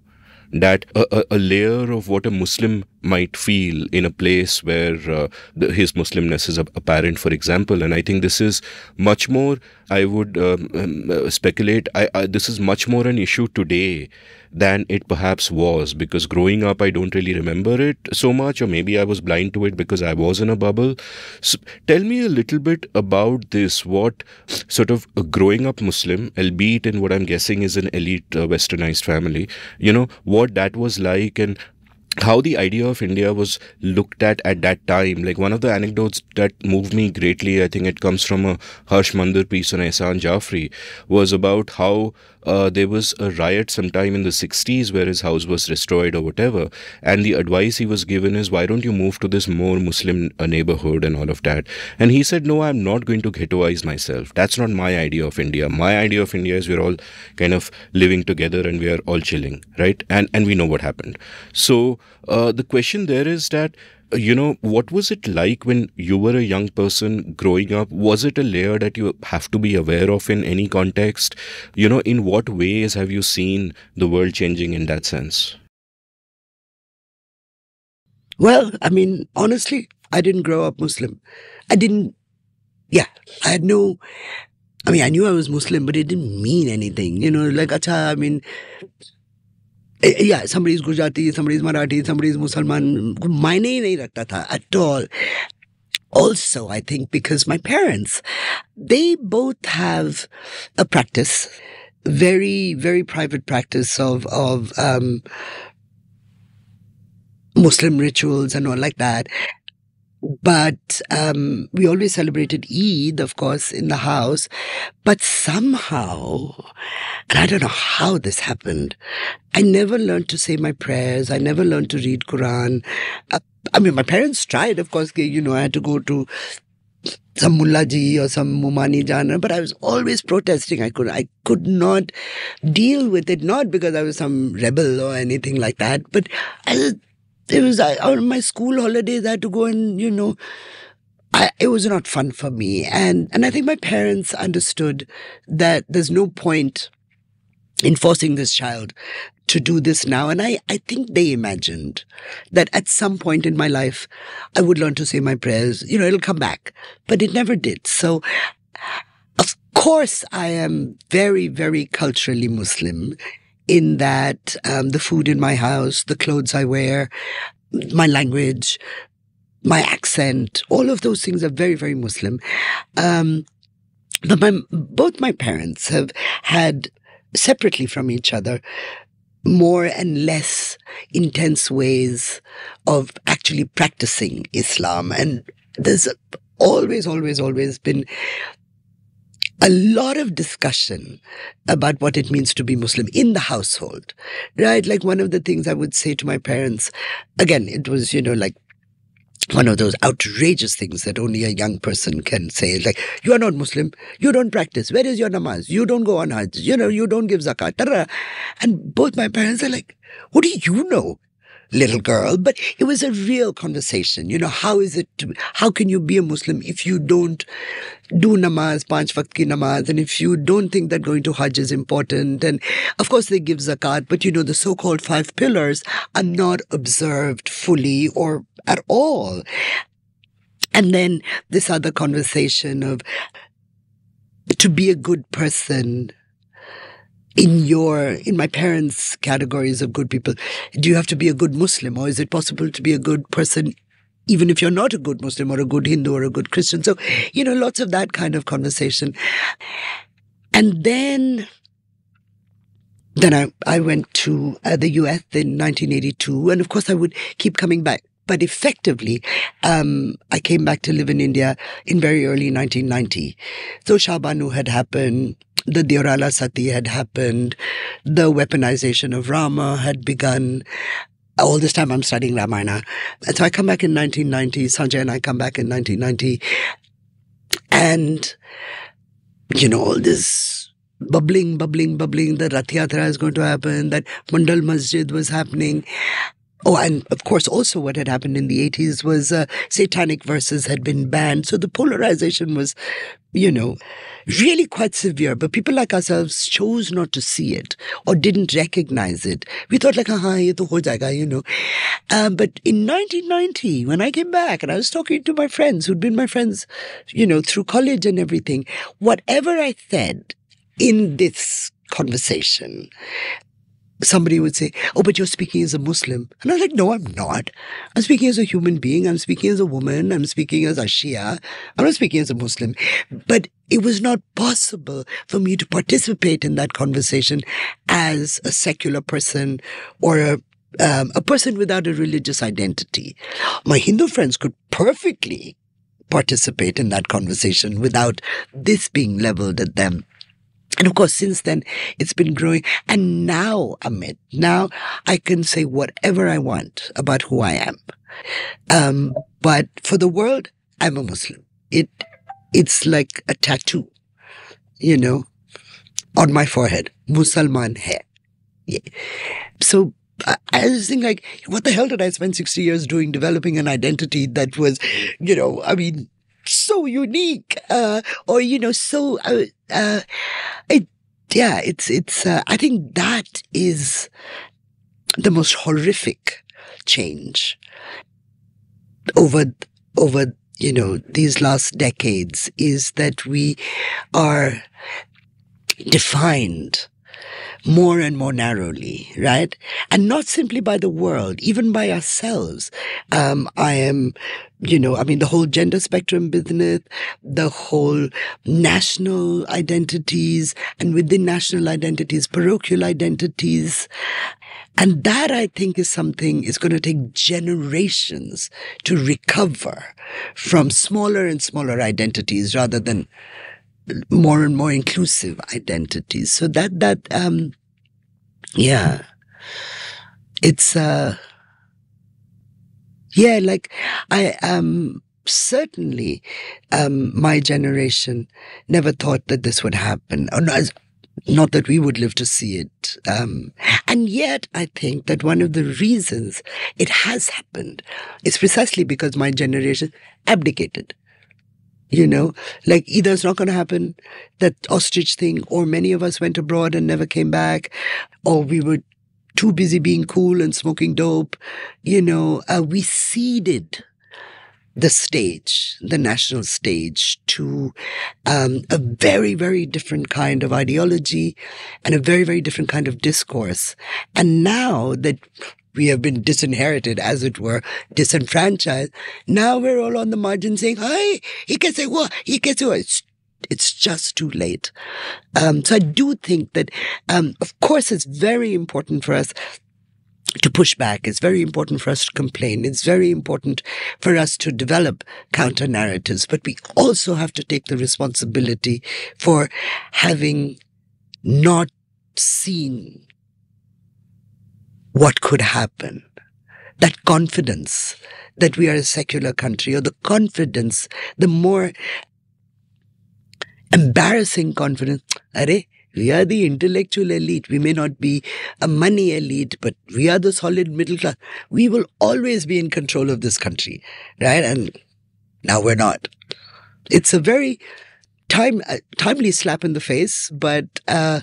A: That a layer of what a Muslim might feel in a place where his Muslimness is apparent, for example. And I think this is much more, I would speculate, this is much more an issue today than it perhaps was, because growing up I don't really remember it so much, or maybe I was blind to it because I was in a bubble. So tell me a little bit about this, what sort of growing up Muslim, albeit in what I'm guessing is an elite westernized family, what that was like, and how the idea of India was looked at that time. Like one of the anecdotes that moved me greatly, I think it comes from a Harsh Mandir piece on Ehsan Jafri, was about how there was a riot sometime in the 60s where his house was destroyed or whatever. And the advice he was given is, why don't you move to this more Muslim neighborhood and all of that? And he said, no, I'm not going to ghettoize myself. That's not my idea of India. My idea of India is we're all kind of living together and we are all chilling, right? And we know what happened. So the question there is that, what was it like when you were a young person growing up? Was it a layer that you have to be aware of in any context? In what ways have you seen the world changing in that sense?
C: Well, honestly, I didn't grow up Muslim. I knew I was Muslim, but it didn't mean anything. Somebody's Gujarati, somebody's Marathi, somebody's Musalman. Maine hi nahi rakhta tha at all. Also, I think because my parents, they both have a practice, very, very private practice of Muslim rituals and all like that. But we always celebrated Eid, of course, in the house. But somehow, and I don't know how this happened, I never learned to say my prayers. I never learned to read Quran. My parents tried, of course. I had to go to some Mullaji or some Mumani Jana, but I was always protesting. I could not deal with it, not because I was some rebel or anything like that, but it was on my school holidays. I had to go and, it was not fun for me. And I think my parents understood that there's no point in forcing this child to do this now. And I think they imagined that at some point in my life, I would learn to say my prayers. It'll come back. But it never did. So, of course, I am very, very culturally Muslim, in that the food in my house, the clothes I wear, my language, my accent, all of those things are very, very Muslim. But both my parents have had, separately from each other, more and less intense ways of actually practicing Islam. And there's always, always, always been a lot of discussion about what it means to be Muslim in the household, right? Like one of the things I would say to my parents, again, it was, like one of those outrageous things that only a young person can say, like, you are not Muslim, you don't practice, where is your namaz, you don't go on Hajj, you don't give zakat, tarara. And both my parents are like, what do you know, little girl? But it was a real conversation. How can you be a Muslim if you don't do namaz, 5 waqt ki namaz, and if you don't think that going to Hajj is important? And of course they give zakat, but the so-called 5 pillars are not observed fully or at all. And then this other conversation of to be a good person in my parents' categories of good people, do you have to be a good Muslim, or is it possible to be a good person even if you're not a good Muslim or a good Hindu or a good Christian? So, lots of that kind of conversation. And then I went to the US in 1982, and of course I would keep coming back. But effectively, I came back to live in India in very early 1990. So Shah Banu had happened, the Diorala Sati had happened, the weaponization of Rama had begun. All this time I'm studying Ramayana. And so I come back in 1990, Sanjay and I come back in 1990. And, all this bubbling, the Rath Yatra is going to happen, that Mandal Masjid was happening. Oh, and of course, also what had happened in the 80s was satanic verses had been banned. So the polarization was, really quite severe. But people like ourselves chose not to see it or didn't recognize it. We thought like, ye to ho jayega, But in 1990, when I came back and I was talking to my friends who'd been my friends, through college and everything, whatever I said in this conversation, somebody would say, oh, but you're speaking as a Muslim. And I was like, no, I'm not. I'm speaking as a human being. I'm speaking as a woman. I'm speaking as Arshia. I'm not speaking as a Muslim. But it was not possible for me to participate in that conversation as a secular person or a person without a religious identity. My Hindu friends could perfectly participate in that conversation without this being leveled at them. And of course, since then, it's been growing. And now, Amit, I can say whatever I want about who I am. But for the world, I'm a Muslim. It's like a tattoo, on my forehead. Musalman hai. Yeah. So I was thinking, like, what the hell did I spend 60 years doing, developing an identity that was, so unique, so, I think that is the most horrific change over, these last decades, is that we are defined more and more narrowly, right? And not simply by the world, even by ourselves. I am, the whole gender spectrum business, the whole national identities, and within national identities, parochial identities. And that, I think, is something is going to take generations to recover from smaller and smaller identities rather than more and more inclusive identities. So it's, certainly, my generation never thought that this would happen. Or not that we would live to see it. And yet, I think that one of the reasons it has happened is precisely because my generation abdicated. Like either it's not going to happen, that ostrich thing, or many of us went abroad and never came back, or we were too busy being cool and smoking dope. We ceded the stage, the national stage, to a very, very different kind of ideology and a very, very different kind of discourse. And now that we have been disinherited, as it were, disenfranchised, now we're all on the margin saying, hey, he can say what? He can say what? It's just too late. So I do think that, of course, it's very important for us to push back. It's very important for us to complain. It's very important for us to develop counter narratives. But we also have to take the responsibility for having not seen what could happen. That confidence that we are a secular country, or the confidence, the more embarrassing confidence, Arey, we are the intellectual elite. We may not be a money elite, but we are the solid middle class. We will always be in control of this country, right? And now we're not. It's a very timely slap in the face, but yeah.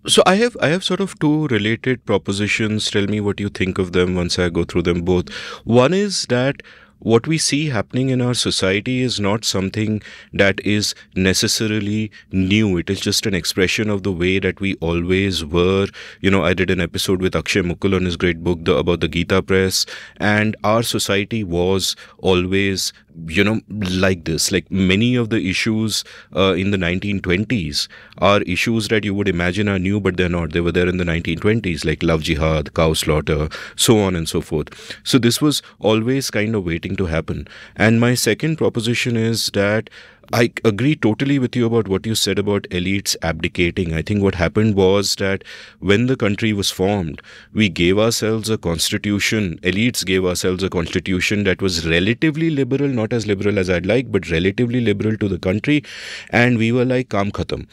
A: So I have sort of two related propositions. Tell me what you think of them once I go through them both. One is that what we see happening in our society is not something that is necessarily new. It is just an expression of the way that we always were. I did an episode with Akshay Mukul on his great book about the Gita Press, and our society was always like this. Like many of the issues in the 1920s are issues that you would imagine are new, but they're not. They were there in the 1920s, like love jihad, cow slaughter, so on and so forth. So this was always kind of waiting to happen. And my second proposition is that I agree totally with you about what you said about elites abdicating. I think what happened was that when the country was formed, we gave ourselves a constitution, elites gave ourselves a constitution that was relatively liberal, not as liberal as I'd like, but relatively liberal to the country. And we were like, kaam khatam.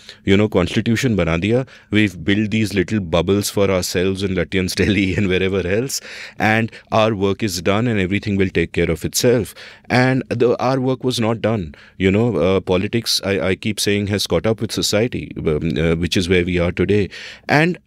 A: Constitution bana diya. We've built these little bubbles for ourselves in Lutyens, Delhi and wherever else. And our work is done and everything will take care of itself. And our work was not done. Politics, I keep saying, has caught up with society, which is where we are today. And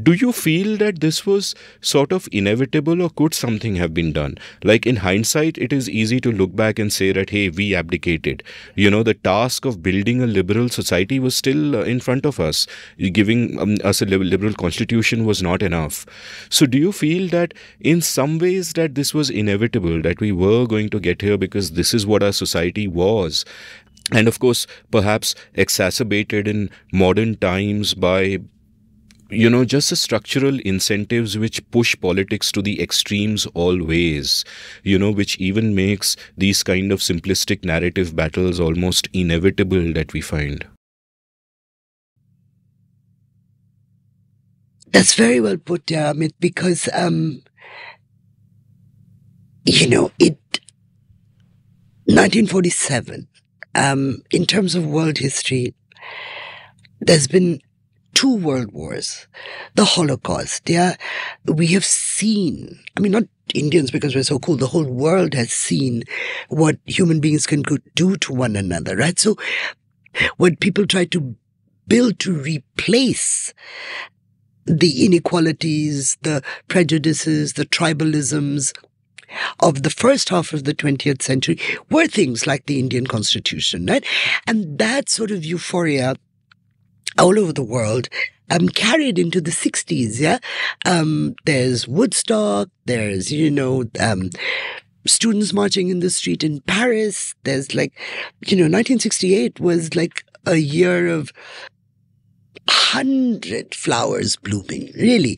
A: do you feel that this was sort of inevitable, or could something have been done? Like in hindsight, it is easy to look back and say that, hey, we abdicated. The task of building a liberal society was still in front of us. Giving us a liberal constitution was not enough. So do you feel that in some ways that this was inevitable, that we were going to get here because this is what our society was? And of course, perhaps exacerbated in modern times by just the structural incentives which push politics to the extremes always, which even makes these kind of simplistic narrative battles almost inevitable that we find.
C: That's very well put, Amit, because, 1947, in terms of world history, there's been 2 world wars, the Holocaust. Yeah, we have seen, not Indians because we're so cool, the whole world has seen what human beings can do to one another, right? So what people try to build to replace the inequalities, the prejudices, the tribalisms of the first half of the 20th century were things like the Indian Constitution, right? And that sort of euphoria all over the world carried into the 60s, yeah? There's Woodstock, there's, students marching in the street in Paris. There's 1968 was like a year of 100 flowers blooming, really.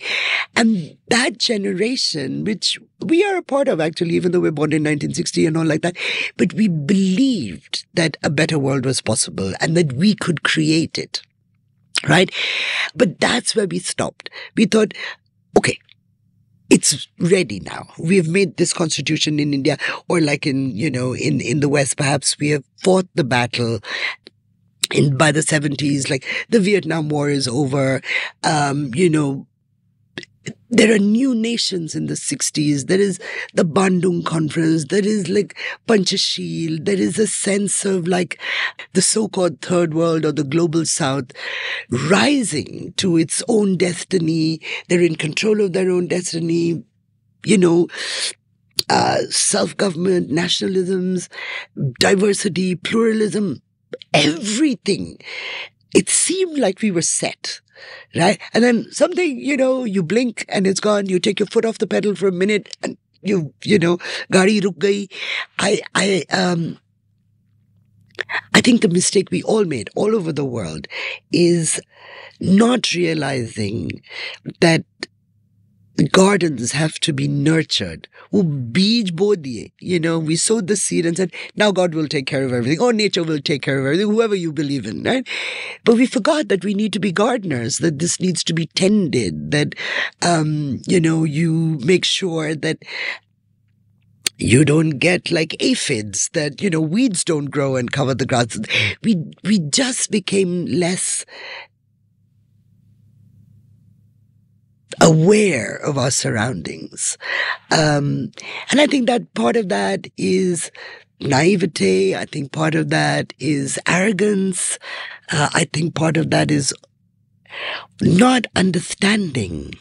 C: And that generation, which we are a part of actually, even though we're born in 1960 and all like that, but we believed that a better world was possible and that we could create it. Right? But that's where we stopped. We thought, okay, it's ready now. We have made this constitution in India, or like in the West, perhaps we have fought the battle. By the 70s, like the Vietnam War is over. There are new nations in the 60s. There is the Bandung Conference. There is like Panchashil. There is a sense of like the so-called third world or the global south rising to its own destiny. They're in control of their own destiny. Self-government, nationalisms, diversity, pluralism, everything. It seemed like we were set. Right? And then something, you blink and it's gone. You take your foot off the pedal for a minute and gadi ruk gayi. I think the mistake we all made all over the world is not realizing that gardens have to be nurtured. We sowed the seed and said, now God will take care of everything. Or nature will take care of everything, whoever you believe in, right? But we forgot that we need to be gardeners, that this needs to be tended, that, you make sure that you don't get like aphids, that, weeds don't grow and cover the grass. We just became less aware of our surroundings. And I think that part of that is naivete. I think part of that is arrogance. I think part of that is not understanding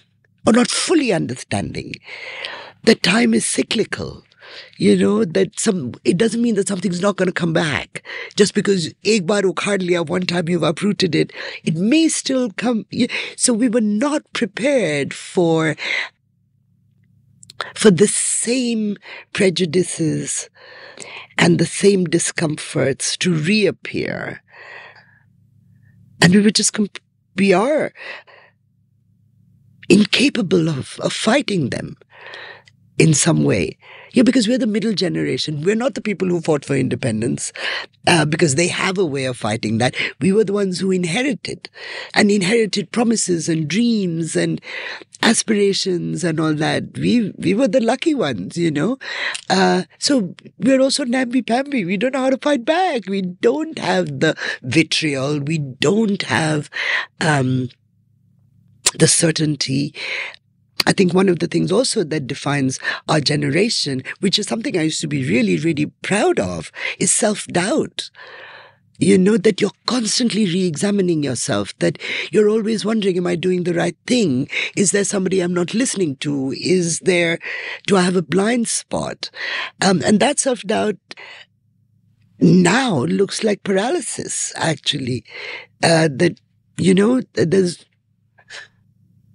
C: or not fully understanding that time is cyclical. That it doesn't mean that something's not going to come back. Just because ek baar ukhad liya, one time you've uprooted it, it may still come. So we were not prepared for the same prejudices and the same discomforts to reappear. And we are incapable of fighting them in some way. Yeah, because we're the middle generation. We're not the people who fought for independence because they have a way of fighting that. We were the ones who inherited promises and dreams and aspirations and all that. We were the lucky ones, So we're also namby-pamby. We don't know how to fight back. We don't have the vitriol. We don't have the certainty. I think one of the things also that defines our generation, which is something I used to be really, really proud of, is self-doubt. That you're constantly re-examining yourself, that you're always wondering, am I doing the right thing? Is there somebody I'm not listening to? Do I have a blind spot? And that self-doubt now looks like paralysis, actually.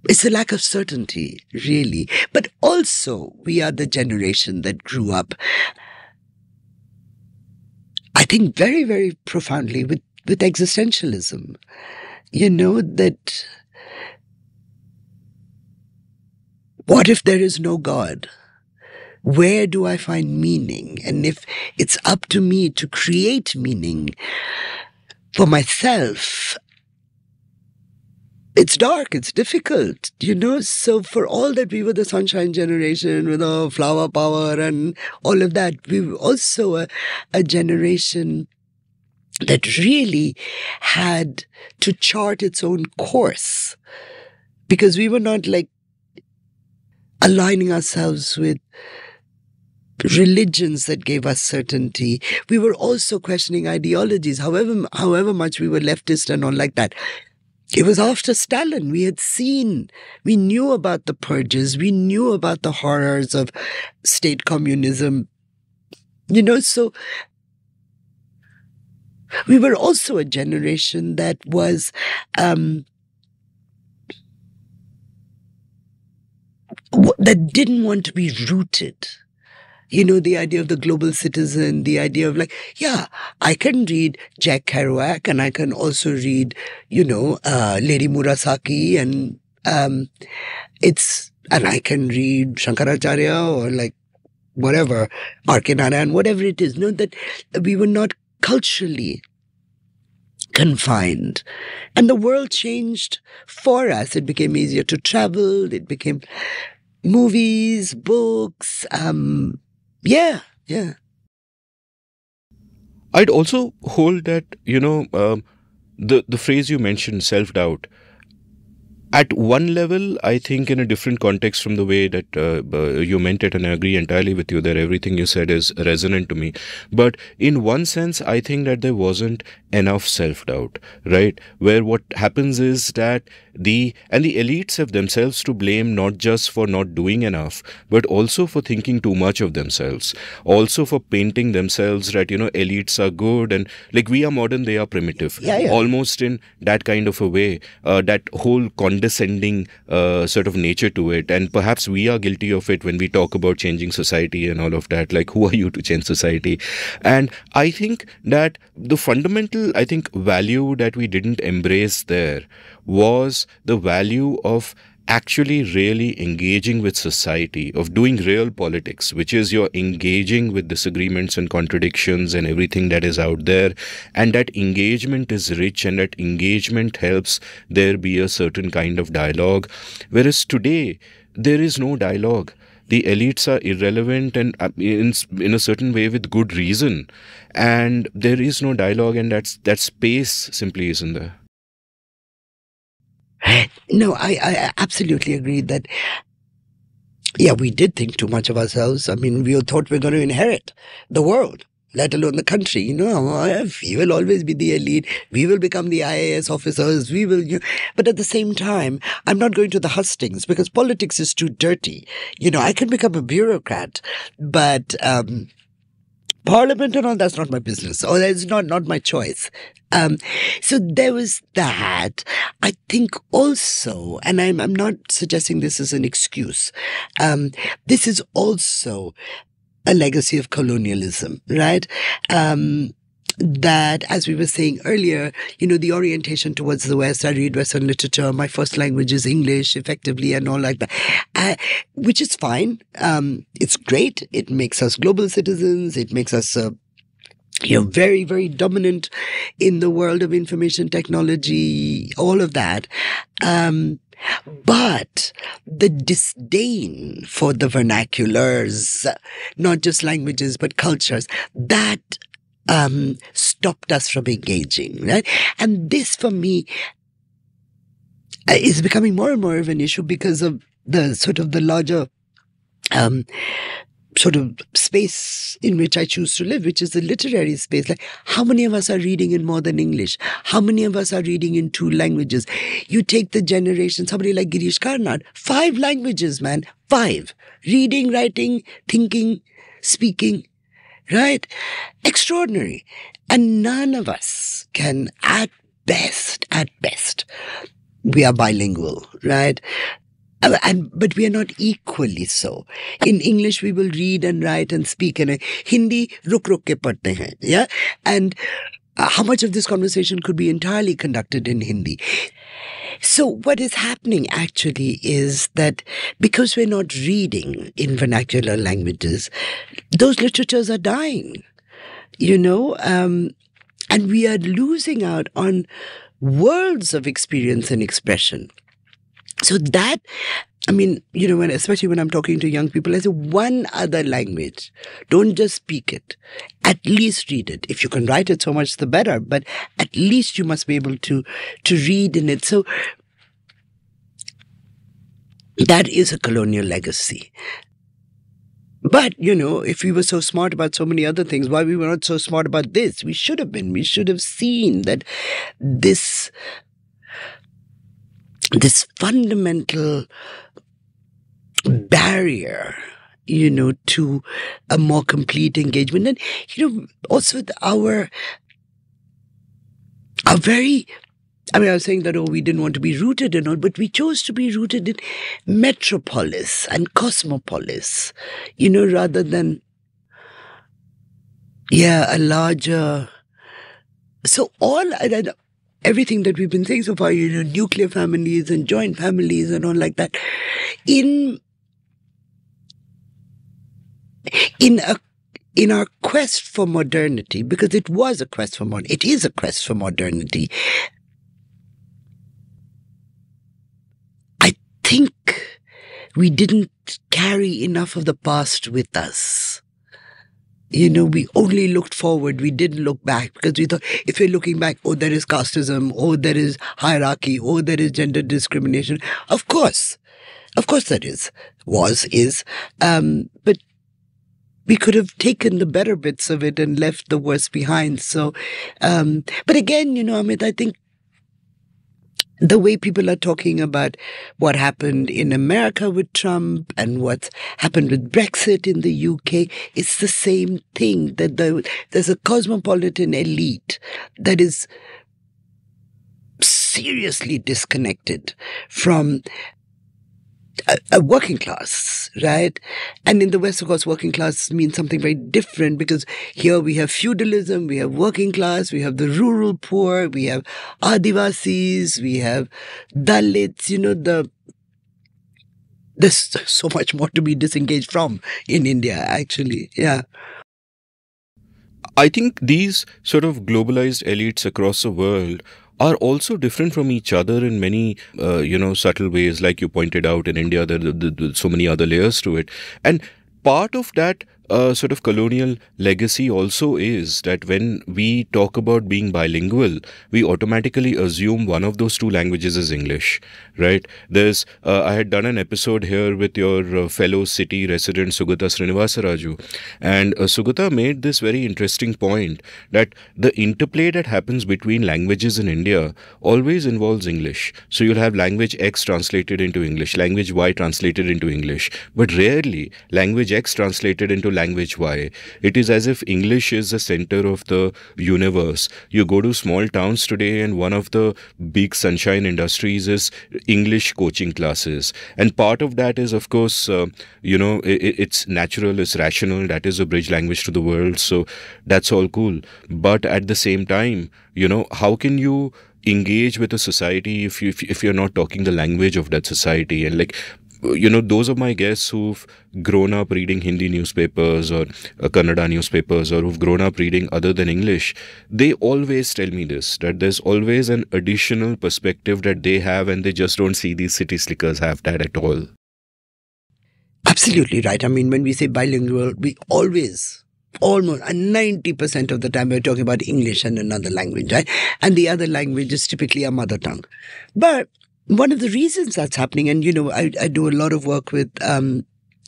C: It's a lack of certainty, really. But also, we are the generation that grew up, I think, very, very profoundly with existentialism. That what if there is no God? Where do I find meaning? And if it's up to me to create meaning for myself, it's dark, it's difficult, So for all that we were the sunshine generation with our flower power and all of that, we were also a generation that really had to chart its own course, because we were not like aligning ourselves with religions that gave us certainty. We were also questioning ideologies, however much we were leftist and all like that. It was after Stalin. We knew about the purges. We knew about the horrors of state communism. So we were also a generation that was that didn't want to be rooted. The idea of the global citizen, the idea of I can read Jack Kerouac and I can also read, Lady Murasaki and I can read Shankaracharya or whatever, R.K. Narayan, whatever it is. That we were not culturally confined. And the world changed for us. It became easier to travel. It became movies, books, Yeah.
A: I'd also hold that, the phrase you mentioned, self-doubt, at one level, I think in a different context from the way that you meant it, and I agree entirely with you that everything you said is resonant to me. But in one sense, I think that there wasn't enough self-doubt, right? Where what happens is that the elites have themselves to blame, not just for not doing enough, but also for thinking too much of themselves, also for painting themselves that, elites are good and we are modern, they are primitive, almost in that kind of a way. That whole concept condescending sort of nature to it. And perhaps we are guilty of it when we talk about changing society and all of that. Like, who are you to change society? And I think that the fundamental, value that we didn't embrace there was the value of actually really engaging with society, of doing real politics, which is you're engaging with disagreements and contradictions and everything that is out there. And that engagement is rich, and that engagement helps there be a certain kind of dialogue. Whereas today, there is no dialogue. The elites are irrelevant, and in a certain way with good reason. And there is no dialogue, and that space simply isn't there.
C: No, I absolutely agree that, yeah, we did think too much of ourselves. I mean, we thought we were going to inherit the world, let alone the country. We will always be the elite. We will become the IAS officers. We will, but at the same time, I'm not going to the hustings because politics is too dirty. I can become a bureaucrat, but Parliament and all, that's not my business, or that's not my choice. So there was that. I think also, and I'm not suggesting this is an excuse, this is also a legacy of colonialism, right? That, as we were saying earlier, the orientation towards the West, I read Western literature, my first language is English effectively and all like that, which is fine. It's great. It makes us global citizens. It makes us, very, very dominant in the world of information technology, all of that. But the disdain for the vernaculars, not just languages, but cultures, that stopped us from engaging, right? And this, for me, is becoming more and more of an issue because of the sort of the larger sort of space in which I choose to live, which is the literary space. Like, how many of us are reading in more than English? How many of us are reading in 2 languages? You take the generation, somebody like Girish Karnad, 5 languages, man. 5. Reading, writing, thinking, speaking. Right? Extraordinary. And none of us can, at best, we are bilingual, right? But we are not equally so. In English, we will read and write and speak. And Hindi, ruk ke padhte hain. Yeah? And how much of this conversation could be entirely conducted in Hindi? So what is happening actually is that because we're not reading in vernacular languages, those literatures are dying, and we are losing out on worlds of experience and expression. So that, especially when I'm talking to young people, I say one other language. Don't just speak it. At least read it. If you can write it, so much the better. But at least you must be able to read in it. So that is a colonial legacy. But, if we were so smart about so many other things, why we were not so smart about this? We should have been. We should have seen that this fundamental barrier, to a more complete engagement. And, also our very, I was saying that, we didn't want to be rooted in all, but we chose to be rooted in metropolis and cosmopolis, rather than, a larger, so everything that we've been saying so far, nuclear families and joint families and all like that, in our quest for modernity, because it is a quest for modernity, I think we didn't carry enough of the past with us. We only looked forward. We didn't look back because we thought if we're looking back, there is casteism, there is hierarchy, there is gender discrimination. Of course there is, is. But we could have taken the better bits of it and left the worst behind. So, but again, Amit, I think the way people are talking about what happened in America with Trump and what's happened with Brexit in the UK, it's the same thing, that there's a cosmopolitan elite that is seriously disconnected from a working class, right? And in the West, of course, working class means something very different, because here we have feudalism, we have working class, we have the rural poor, we have Adivasis, we have Dalits, there's so much more to be disengaged from in India, actually. Yeah.
A: I think these sort of globalized elites across the world are also different from each other in many, subtle ways. Like you pointed out, in India, there are so many other layers to it. And part of that sort of colonial legacy also is that when we talk about being bilingual, we automatically assume one of those two languages is English, right? I had done an episode here with your fellow city resident Sugata Srinivasaraju, and Sugata made this very interesting point that the interplay that happens between languages in India always involves English. So you'll have language X translated into English, language Y translated into English, but rarely language X translated into language Y. It is as if English is the center of the universe. You go to small towns today and one of the big sunshine industries is English coaching classes. And part of that is, of course, it's natural, it's rational. That is a bridge language to the world. So that's all cool. But at the same time, how can you engage with a society if you're not talking the language of that society? And those of my guests who've grown up reading Hindi newspapers or Kannada newspapers, or who've grown up reading other than English, they always tell me this, that there's always an additional perspective that they have, and they just don't see these city slickers have that at all.
C: Absolutely right. I mean, when we say bilingual, we almost 90% of the time we're talking about English and another language, right? And the other language is typically our mother tongue. But one of the reasons that's happening, and I do a lot of work with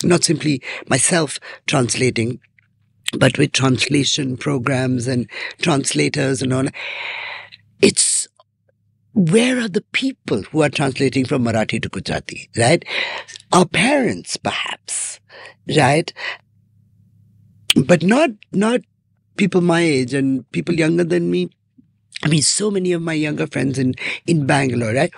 C: not simply myself translating, but with translation programs and translators and all. It's where are the people who are translating from Marathi to Gujarati, right? Our parents, perhaps, right? But not people my age and people younger than me. I mean, so many of my younger friends in Bangalore, right?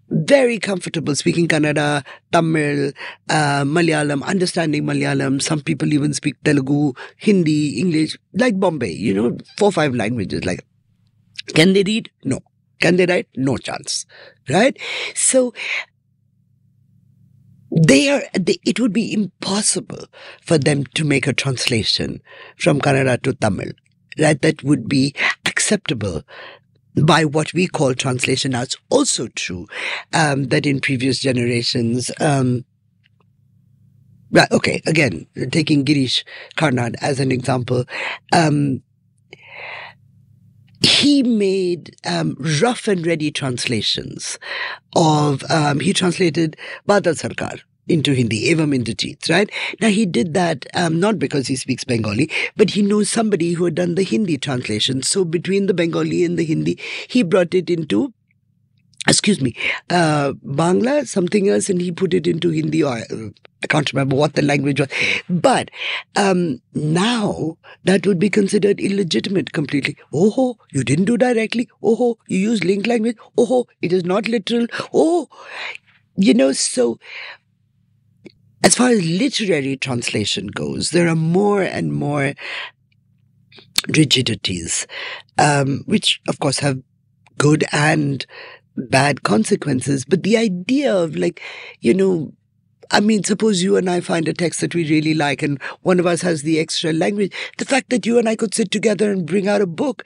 C: Very comfortable speaking Kannada, Tamil, Malayalam, understanding Malayalam. Some people even speak Telugu, Hindi, English, like Bombay, 4 or 5 languages. Like, can they read? No. Can they write? No chance. Right? So, it would be impossible for them to make a translation from Kannada to Tamil. Right? That would be acceptable by what we call translation. Now, it's also true that in previous generations, again, taking Girish Karnad as an example, he made rough and ready translations of, he translated Badal Sarkar into Hindi, Evam into Cheats, right? Now, he did that not because he speaks Bengali, but he knows somebody who had done the Hindi translation. So between the Bengali and the Hindi, he brought it into, Bangla, something else, and he put it into Hindi, or I can't remember what the language was. But now that would be considered illegitimate completely. Oh, you didn't do directly. Oh, you use linked language. Oh, it is not literal. Oh, so as far as literary translation goes, there are more and more rigidities, which of course have good and bad consequences. But the idea of suppose you and I find a text that we really like and one of us has the extra language, the fact that you and I could sit together and bring out a book,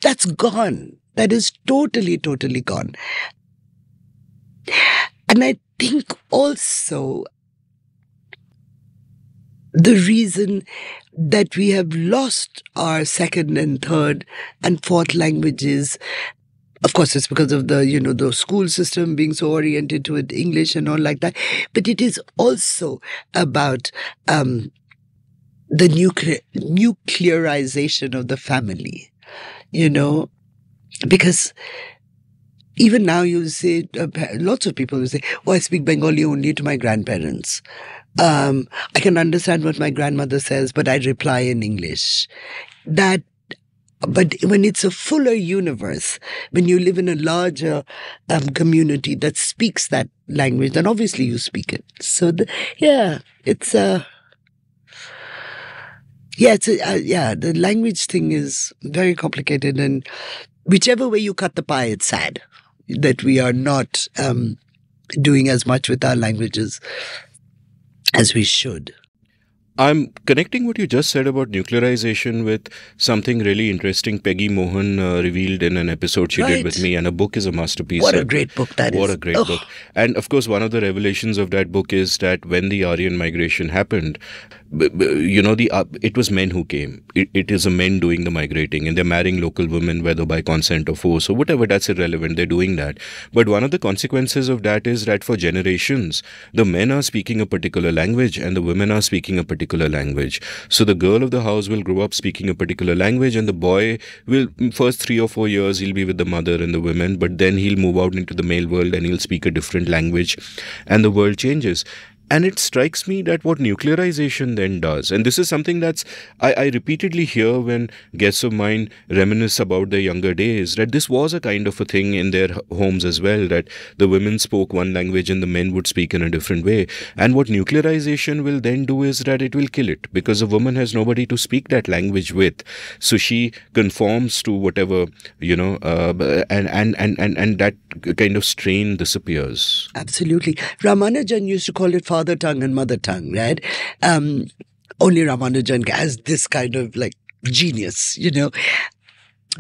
C: that's gone. That is totally, totally gone. And I think also the reason that we have lost our second and third and fourth languages, of course, it's because of the school system being so oriented toward English and all like that. But it is also about the nuclearization of the family, because even now you say, lots of people will say, I speak Bengali only to my grandparents. I can understand what my grandmother says, but I reply in English. That But when it's a fuller universe, when you live in a larger community that speaks that language, then obviously you speak it. So, it's the language thing is very complicated, and whichever way you cut the pie, it's sad that we are not doing as much with our languages as we should.
A: I'm connecting what you just said about nuclearization with something really interesting Peggy Mohan revealed in an episode she did with me, and a book is a masterpiece.
C: What a great book that is.
A: What a great book. And of course, one of the revelations of that book is that when the Aryan migration happened, it was men who came. It is the men doing the migrating, and they're marrying local women, whether by consent or force or whatever. That's irrelevant. They're doing that. But one of the consequences of that is that for generations, the men are speaking a particular language and the women are speaking a particular language. So the girl of the house will grow up speaking a particular language, and the boy will, first 3 or 4 years, he'll be with the mother and the women, but then he'll move out into the male world and he'll speak a different language, and the world changes. And it strikes me that what nuclearization then does, and this is something that's, I repeatedly hear when guests of mine reminisce about their younger days, that this was a kind of a thing in their homes as well, that the women spoke one language and the men would speak in a different way. And what nuclearization will then do is that it will kill it, because a woman has nobody to speak that language with. So she conforms to whatever, and that kind of strain disappears.
C: Absolutely. Ramanujan used to call it father tongue and mother tongue, right? Only Ramanujan has this kind of like genius,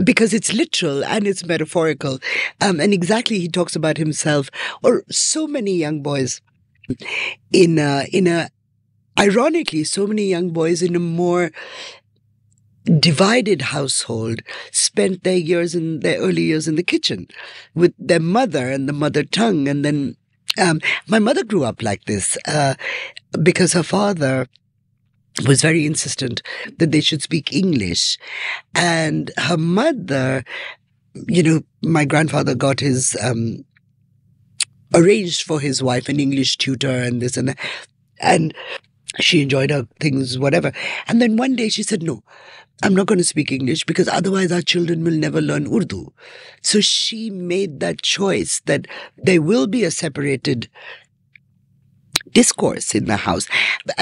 C: because it's literal and it's metaphorical. And exactly, he talks about himself, or so many young boys ironically, so many young boys in a more divided household spent their early years in the kitchen with their mother and the mother tongue. And then my mother grew up like this because her father was very insistent that they should speak English. And her mother, my grandfather got his arranged for his wife an English tutor and this and that. And she enjoyed her things, whatever. And then one day she said, no, I'm not going to speak English because otherwise our children will never learn Urdu. So she made that choice that there will be a separated discourse in the house.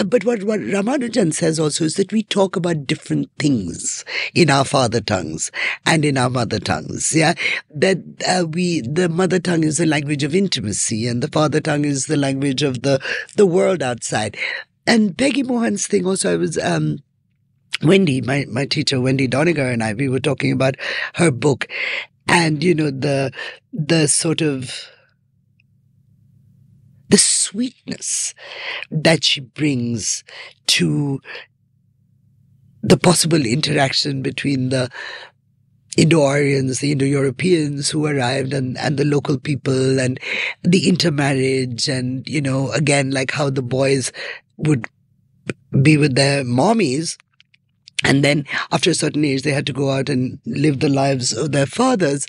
C: But what Ramanujan says also is that we talk about different things in our father tongues and in our mother tongues. Yeah, that the mother tongue is the language of intimacy and the father tongue is the language of the world outside. And Peggy Mohan's thing also, I was Wendy, my teacher, Wendy Doniger, and we were talking about her book, and the sort of the sweetness that she brings to the possible interaction between the Indo-Aryans, the Indo-Europeans who arrived and the local people, and the intermarriage, and, again, like how the boys would be with their mommies. And then after a certain age, they had to go out and live the lives of their fathers.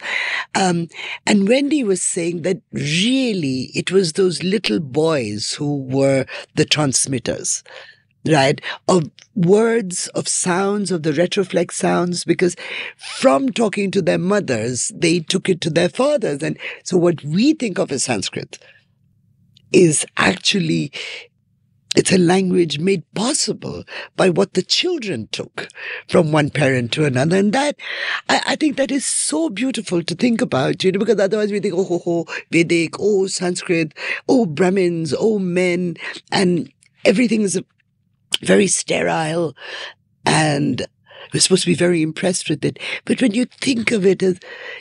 C: And Wendy was saying that really it was those little boys who were the transmitters, right? Of words, of sounds, of the retroflex sounds, because from talking to their mothers, they took it to their fathers. And so what we think of as Sanskrit is actually, it's a language made possible by what the children took from one parent to another. And that, I think that is so beautiful to think about, because otherwise we think, oh, Vedic, oh, Sanskrit, oh, Brahmins, oh, men, and everything is very sterile, and we're supposed to be very impressed with it. But when you think of it as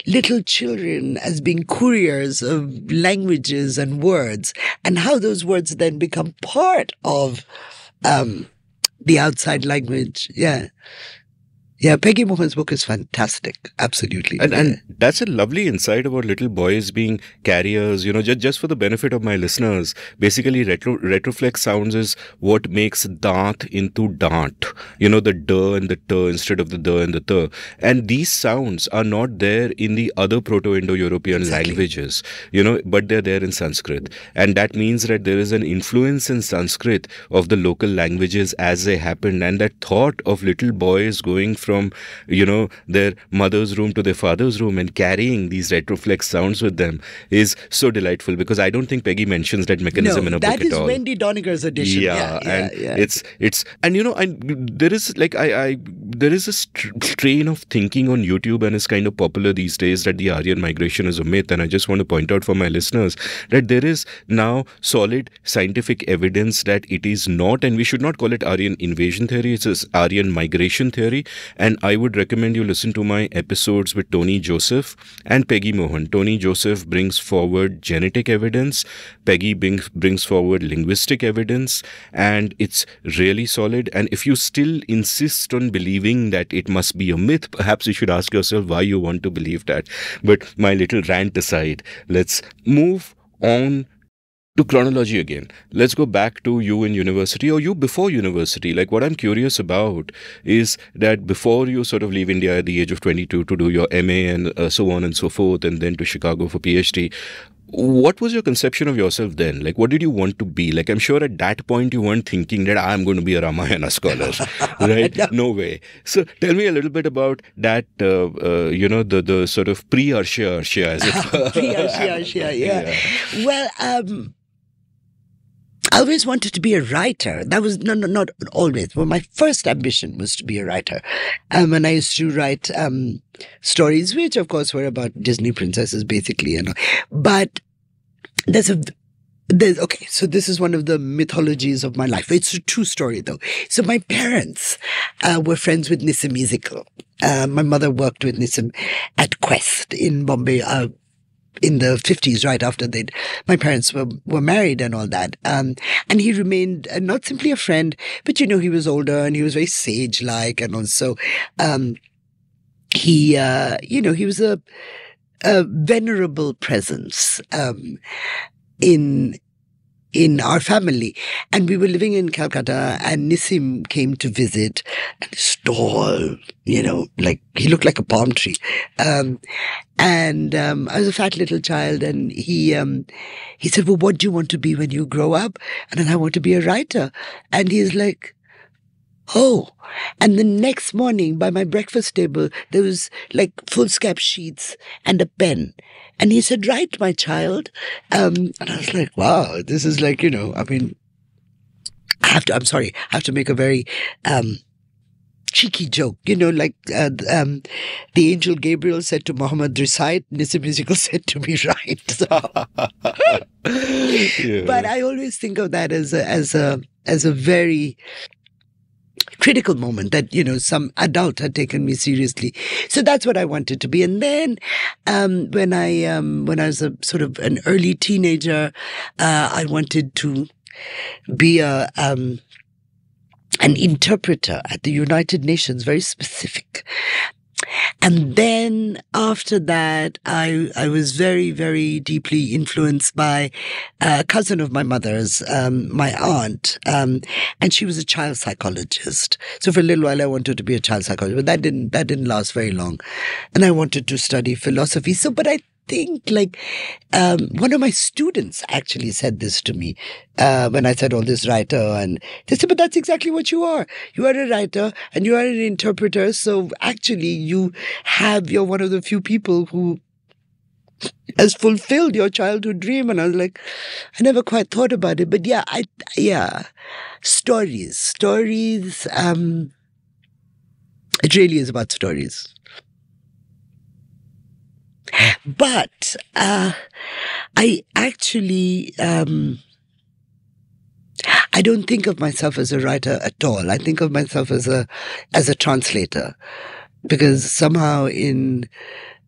C: little children, as being couriers of languages and words, and how those words then become part of the outside language, Yeah, Peggy Mohan's book is fantastic. Absolutely.
A: And that's a lovely insight about little boys being carriers, just for the benefit of my listeners. Basically, retroflex sounds is what makes daat into dant. The d and the t instead of the d and the t. And these sounds are not there in the other Proto-Indo-European languages, but they're there in Sanskrit. And that means that there is an influence in Sanskrit of the local languages as they happened. And that thought of little boys going from from, their mother's room to their father's room and carrying these retroflex sounds with them is so delightful, because I don't think Peggy mentions that mechanism in a book at all.
C: That is Wendy Doniger's edition.
A: It's and there is there is a strain of thinking on YouTube, and it's kind of popular these days, that the Aryan migration is a myth. And I just want to point out for my listeners that there is now solid scientific evidence that it is not, and we should not call it Aryan invasion theory, it's Aryan migration theory. And I would recommend you listen to my episodes with Tony Joseph and Peggy Mohan. Tony Joseph brings forward genetic evidence, Peggy brings forward linguistic evidence, and it's really solid. And if you still insist on believing that it must be a myth, perhaps you should ask yourself why you want to believe that. But my little rant aside, let's move on to chronology again. Let's go back to you in university, or you before university. Like, what I'm curious about is that before you sort of leave India at the age of 22 to do your MA and so on and so forth, and then to Chicago for PhD, what was your conception of yourself then? Like, what did you want to be? Like, I'm sure at that point you weren't thinking that I'm going to be a Ramayana scholar, right? No way. So tell me a little bit about that, the sort of pre-Arshia, as it were.
C: Pre-Arshia, yeah. Well, I always wanted to be a writer. That was not always. Well, my first ambition was to be a writer. And I used to write stories, which of course were about Disney princesses, basically, But okay, so this is one of the mythologies of my life. It's a true story, though. So my parents were friends with Nissim Ezekiel. My mother worked with Nissim at Quest in Bombay, in the 50s, right after my parents were married and all that. And he remained not simply a friend, but, he was older and he was very sage-like. And also, he was a venerable presence, in our family. And we were living in Calcutta, and Nissim came to visit, and he's tall, like he looked like a palm tree. I was a fat little child, and he said, well, what do you want to be when you grow up? And then I want to be a writer. And he's like, oh. And the next morning by my breakfast table, there was like foolscap sheets and a pen. And he said, write, my child. And I was like, wow, this is like, I have to make a very cheeky joke, like the angel Gabriel said to Muhammad, recite, Nissim Ezekiel said to me, write. So.
A: Yeah.
C: But I always think of that as a very critical moment that, some adult had taken me seriously. So that's what I wanted to be. And then, when I was a sort of an early teenager, I wanted to be an interpreter at the United Nations, very specific. And then after that, I was very, very deeply influenced by a cousin of my mother's, my aunt, and she was a child psychologist. So for a little while, I wanted to be a child psychologist, but that didn't last very long. And I wanted to study philosophy. So, but I think one of my students actually said this to me when I said, this writer, and they said, but that's exactly what you are. You are a writer and you are an interpreter. So actually you're one of the few people who has fulfilled your childhood dream. And I was like, I never quite thought about it, but stories, it really is about stories. But I actually, I don't think of myself as a writer at all. I think of myself as a translator, because somehow in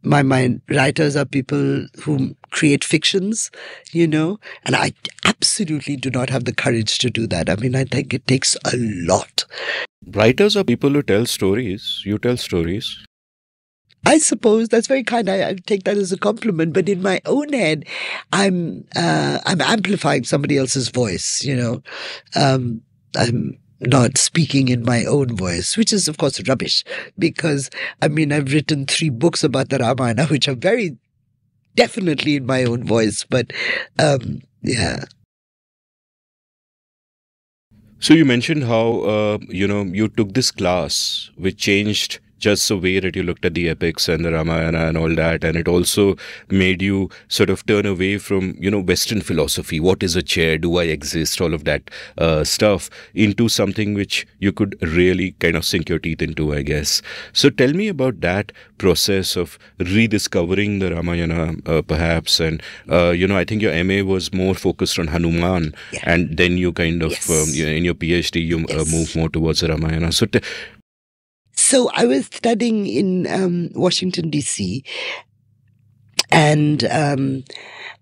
C: my mind, writers are people who create fictions, and I absolutely do not have the courage to do that. I mean, I think it takes a lot.
A: Writers are people who tell stories. You tell stories.
C: I suppose that's very kind. I take that as a compliment. But in my own head, I'm amplifying somebody else's voice. I'm not speaking in my own voice, which is of course rubbish. Because I've written 3 books about the Ramayana, which are very definitely in my own voice. But yeah. So
A: you mentioned how you took this class which changed just the way that you looked at the epics and the Ramayana and all that, and it also made you sort of turn away from, Western philosophy. What is a chair? Do I exist? All of that stuff into something which you could really kind of sink your teeth into, I guess. So tell me about that process of rediscovering the Ramayana, perhaps. And, I think your MA was more focused on Hanuman, and then you kind of, in your PhD, you move more towards the Ramayana.
C: So I was studying in Washington, D.C., and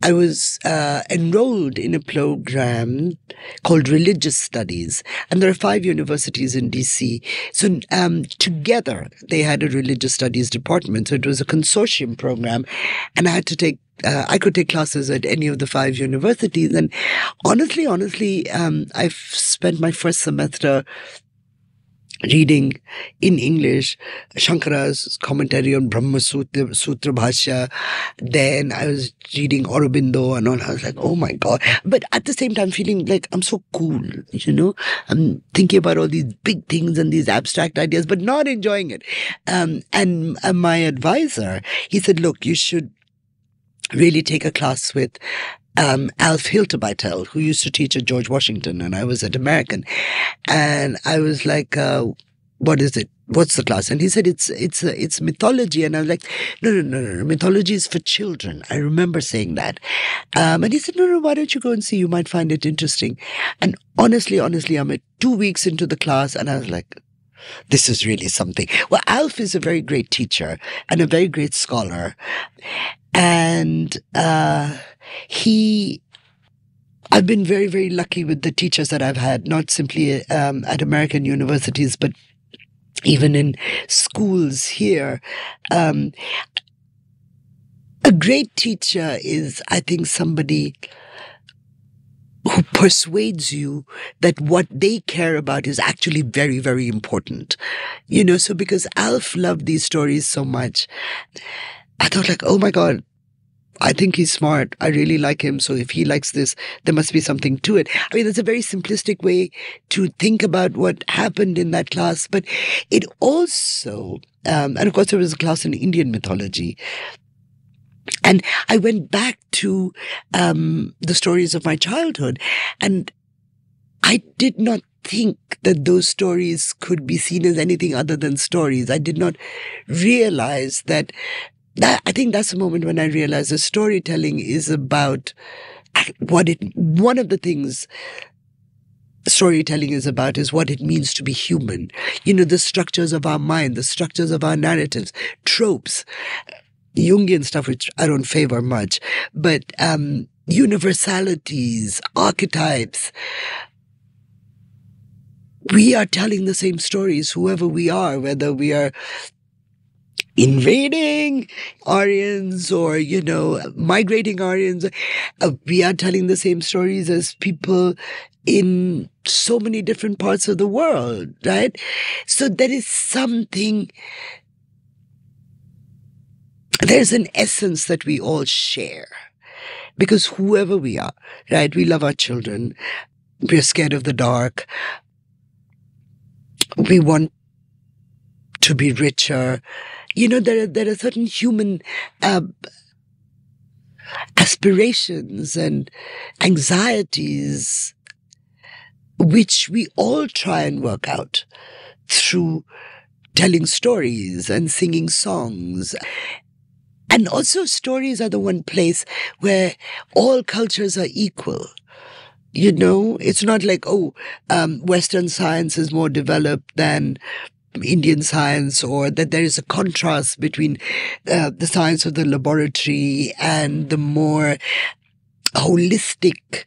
C: I was enrolled in a program called Religious Studies. And there are 5 universities in D.C. So together they had a Religious Studies department. So it was a consortium program. And I had to take I could take classes at any of the 5 universities. And honestly, I've spent my first semester reading in English Shankara's commentary on Brahma Sutra Bhashya. Then I was reading Aurobindo and all. I was like, oh my God. But at the same time, feeling like I'm so cool, I'm thinking about all these big things and these abstract ideas, but not enjoying it. And my advisor, he said, look, you should really take a class with Alf Hilterbytel, who used to teach at George Washington, and I was at American. And I was like, what is it? What's the class? And he said, it's mythology. And I was like, no, mythology is for children. I remember saying that. And he said, no, why don't you go and see? You might find it interesting. And honestly, I'm at 2 weeks into the class, and I was like, this is really something. Well, Alf is a very great teacher and a very great scholar. And I've been very, very lucky with the teachers that I've had, not simply at American universities, but even in schools here. A great teacher is, I think, somebody who persuades you that what they care about is actually very, very important. So because Alf loved these stories so much, I thought like, oh my God, I think he's smart. I really like him. So if he likes this, there must be something to it. I mean, it's a very simplistic way to think about what happened in that class, but it also, and of course there was a class in Indian mythology. And I went back to the stories of my childhood, and I did not think that those stories could be seen as anything other than stories. I did not realize that. I think that's the moment when I realized that storytelling is about one of the things storytelling is about is what it means to be human. The structures of our mind, the structures of our narratives, tropes, Jungian stuff, which I don't favor much, but universalities, archetypes. We are telling the same stories, whoever we are, whether we are invading Aryans or, migrating Aryans. We are telling the same stories as people in so many different parts of the world, right? So there is something, there's an essence that we all share. Because whoever we are, right? We love our children. We're scared of the dark. We want to be richer. There are certain human aspirations and anxieties which we all try and work out through telling stories and singing songs. And also stories are the one place where all cultures are equal. It's not like, Western science is more developed than Indian science, or that there is a contrast between the science of the laboratory and the more holistic,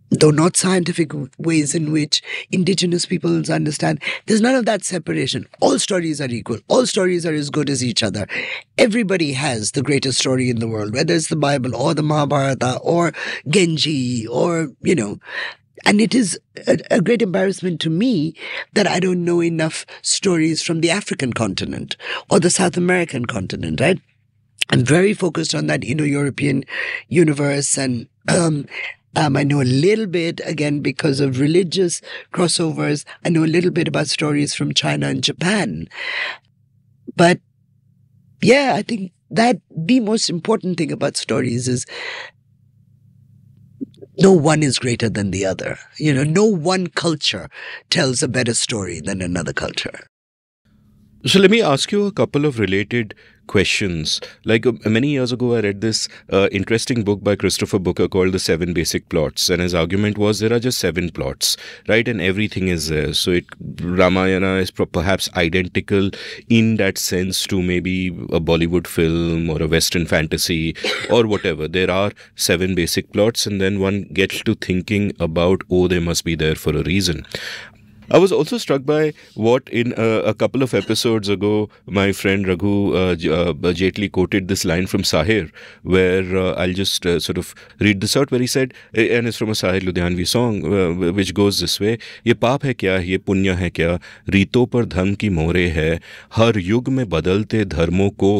C: though not scientific, ways in which indigenous peoples understand. There's none of that separation. All stories are equal. All stories are as good as each other. Everybody has the greatest story in the world, whether it's the Bible or the Mahabharata or Genji or, And it is a great embarrassment to me that I don't know enough stories from the African continent or the South American continent, right? I'm very focused on that Indo-European universe, and I know a little bit, again, because of religious crossovers. I know a little bit about stories from China and Japan. But yeah, I think that the most important thing about stories is no one is greater than the other. No one culture tells a better story than another culture.
A: So let me ask you a couple of related questions. Like many years ago, I read this interesting book by Christopher Booker called The Seven Basic Plots. And his argument was there are just 7 plots, right? And everything is there. So Ramayana is perhaps identical in that sense to maybe a Bollywood film or a Western fantasy or whatever. There are 7 basic plots, and then one gets to thinking about, oh, they must be there for a reason. I was also struck by what in a couple of episodes ago, my friend Raghu Jaitley quoted this line from Sahir, where I'll just sort of read this out, where he said, and it's from a Sahir Ludhianvi song, which goes this way, ये पाप है क्या, ये पुण्य है क्या, रीतों पर धर्म की मोहरे है, हर युग में बदलते धर्मों को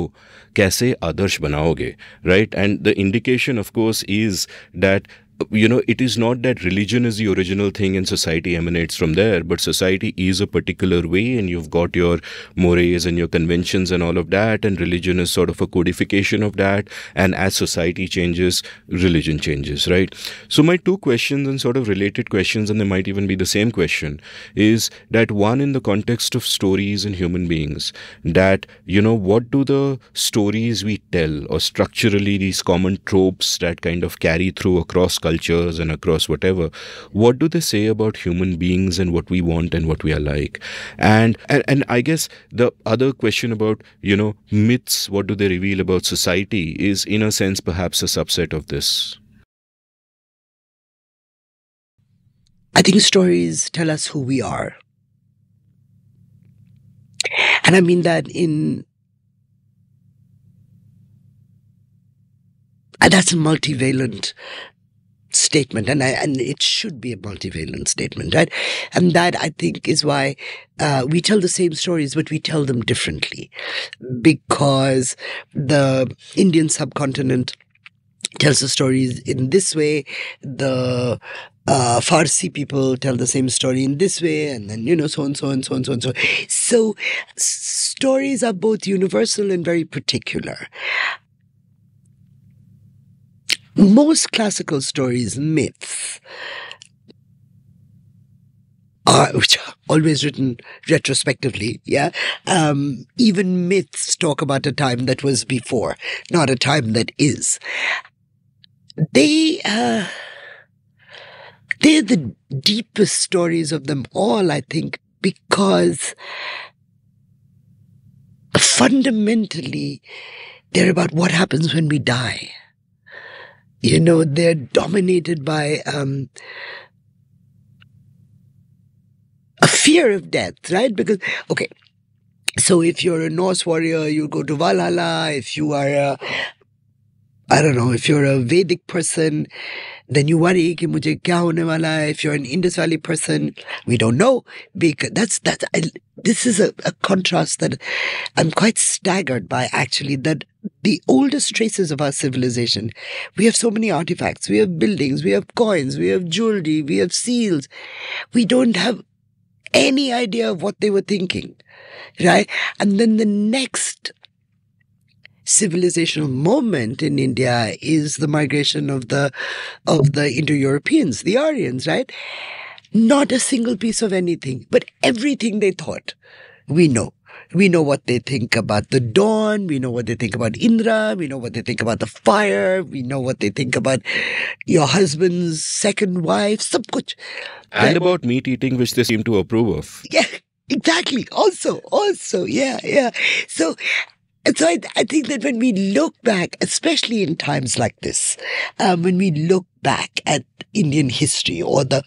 A: कैसे आदर्श बनाओगे, right? And the indication, of course, is that it is not that religion is the original thing and society emanates from there, but society is a particular way, and you've got your mores and your conventions and all of that, and religion is sort of a codification of that, and as society changes, religion changes, right? So my 2 questions, and sort of related questions, and they might even be the same question, is that one, in the context of stories and human beings, that, what do the stories we tell, or structurally these common tropes that kind of carry through across cultures and across whatever, what do they say about human beings and what we want and what we are like? And I guess the other question about, myths, what do they reveal about society, is in a sense perhaps a subset of this.
C: I think stories tell us who we are. And I mean that that's a multivalent statement, and it should be a multivalent statement, right? And that, I think, is why we tell the same stories, but we tell them differently, because the Indian subcontinent tells the stories in this way, the Farsi people tell the same story in this way, and then, so and so and so and so and so. So stories are both universal and very particular. Most classical stories, myths, which are always written retrospectively, yeah? Even myths talk about a time that was before, not a time that is. They're the deepest stories of them all, I think, because fundamentally they're about what happens when we die. They're dominated by a fear of death, right? Because, okay, so if you're a Norse warrior, you go to Valhalla. If you are if you're a Vedic person, then you worry कि मुझे क्या होने वाला है. If you're an Indus Valley person, we don't know. Because this is a contrast that I'm quite staggered by, actually, that the oldest traces of our civilization, we have so many artifacts, we have buildings, we have coins, we have jewelry, we have seals. We don't have any idea of what they were thinking, right? And then the next civilizational moment in India is the migration of the Indo-Europeans, the Aryans, right? Not a single piece of anything, but everything they thought, we know. We know what they think about the dawn. We know what they think about Indra. We know what they think about the fire. We know what they think about your husband's second wife. Sab kuch.
A: And about meat eating, which they seem to approve of.
C: Yeah, exactly. Also, yeah. So I think that when we look back, especially in times like this, when we look back at Indian history, or the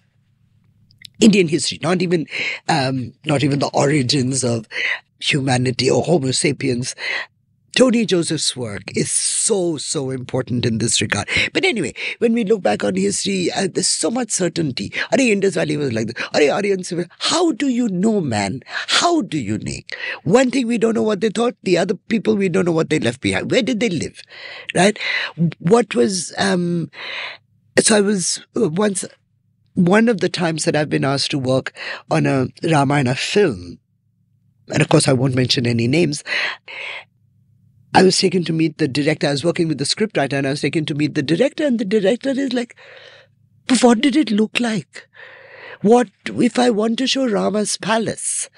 C: Indian history, not even the origins of humanity or Homo sapiens, Tony Joseph's work is so important in this regard. But anyway, when we look back on history, there's so much certainty. Indus Valley was like this. Aryan civil. How do you know, man? How do you know? One thing, we don't know what they thought. The other people, we don't know what they left behind. Where did they live? Right? What was... So I was once... One of the times that I've been asked to work on a Ramayana film, and of course I won't mention any names, I was taken to meet the director. I was working with the scriptwriter and I was taken to meet the director, and the director is like, "But what did it look like? What if I want to show Rama's palace?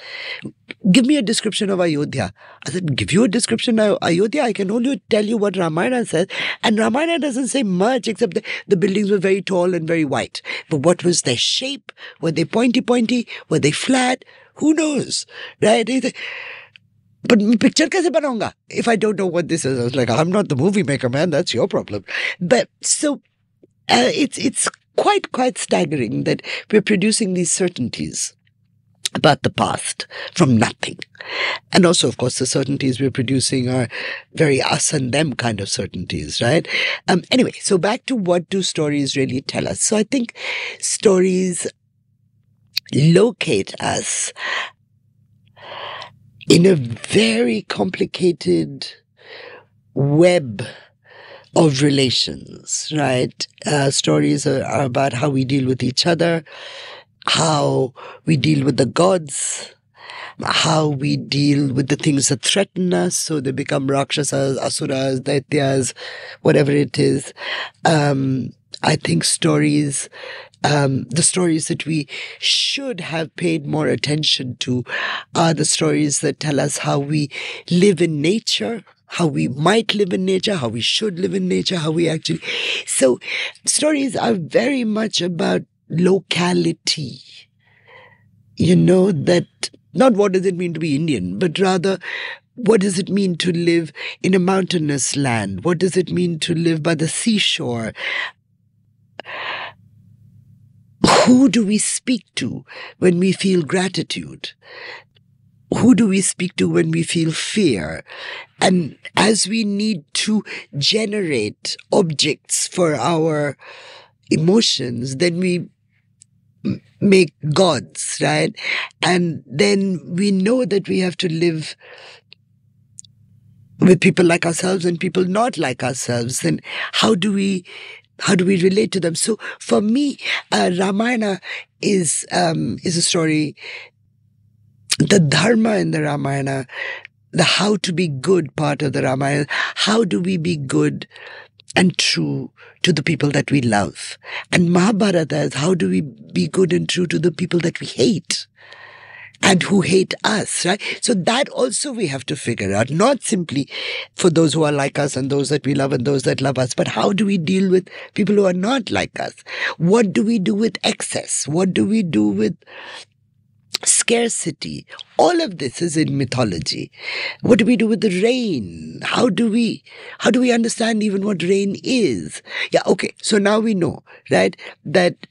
C: Give me a description of Ayodhya." I said, "Give you a description of Ayodhya? I can only tell you what Ramayana says." And Ramayana doesn't say much except the buildings were very tall and very white. But what was their shape? Were they pointy? Were they flat? Who knows? Right? But picture kaise banaunga if I don't know what this is? I was like, I'm not the movie maker, man. That's your problem. But so it's quite staggering that we're producing these certainties about the past from nothing. And also, of course, the certainties we're producing are very us and them kind of certainties, right? Anyway, so back to what do stories really tell us? So I think stories locate us in a very complicated web of relations, right? Stories are about how we deal with each other, how we deal with the gods, how we deal with the things that threaten us, so they become Rakshasas, Asuras, Daityas, whatever it is. I think stories, the stories that we should have paid more attention to are the stories that tell us how we live in nature, how we might live in nature, how we should live in nature, how we actually... So stories are very much about locality. You know, that not what does it mean to be Indian, but rather what does it mean to live in a mountainous land? What does it mean to live by the seashore? Who do we speak to when we feel gratitude? Who do we speak to when we feel fear? And as we need to generate objects for our emotions, then we make gods, right? And then we know that we have to live with people like ourselves and people not like ourselves. Then how do we relate to them? So for me, Ramayana is a story. The Dharma in the Ramayana, the how to be good part of the Ramayana, how do we be good and true to the people that we love? And Mahabharata is how do we be good and true to the people that we hate and who hate us, right? So that also we have to figure out, not simply for those who are like us and those that we love and those that love us, but how do we deal with people who are not like us? What do we do with excess? What do we do with scarcity? All of this is in mythology. What do we do with the rain? How do we understand even what rain is? Yeah, okay. So now we know, right, that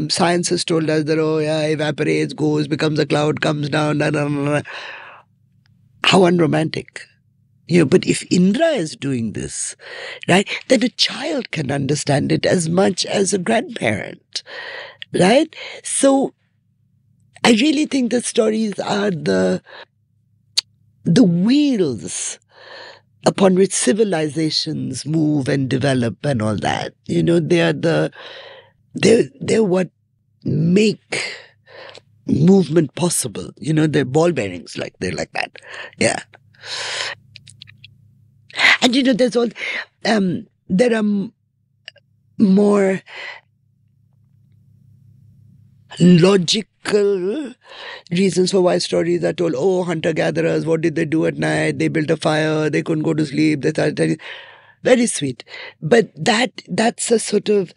C: science has told us that, oh yeah, evaporates, goes, becomes a cloud, comes down, How unromantic. You know, but if Indra is doing this, right, then a child can understand it as much as a grandparent, right? So I really think that stories are the wheels upon which civilizations move and develop and all that. You know, they're what make movement possible. You know, they're ball bearings, they're like that. Yeah. And you know, there's all there are more logical reasons for why stories are told. Oh, hunter-gatherers, what did they do at night? They built a fire, they couldn't go to sleep, they started telling. Very sweet. But that's a sort of,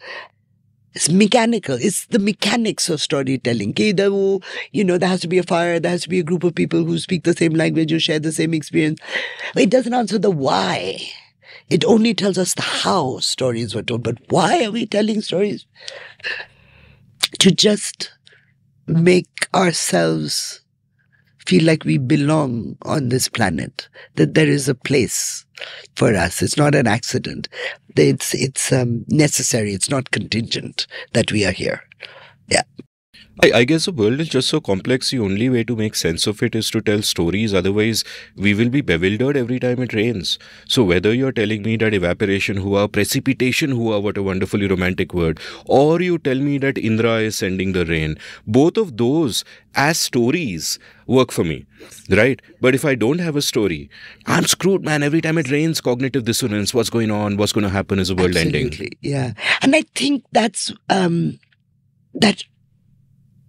C: it's mechanical. It's the mechanics of storytelling. You know, there has to be a fire, there has to be a group of people who speak the same language, who share the same experience. It doesn't answer the why. It only tells us the how stories were told. But why are we telling stories? To just make ourselves feel like we belong on this planet, that there is a place for us. It's not an accident. It's necessary. It's not contingent that we are here. Yeah.
A: I guess the world is just so complex. The only way to make sense of it is to tell stories. Otherwise, we will be bewildered every time it rains. So, whether you're telling me that evaporation hua, precipitation hua, what a wonderfully romantic word, or you tell me that Indra is sending the rain, both of those as stories work for me, right? But if I don't have a story, I'm screwed, man. Every time it rains, cognitive dissonance. What's going on? What's going to happen? Is the world ending?
C: Absolutely, yeah. And I think that's that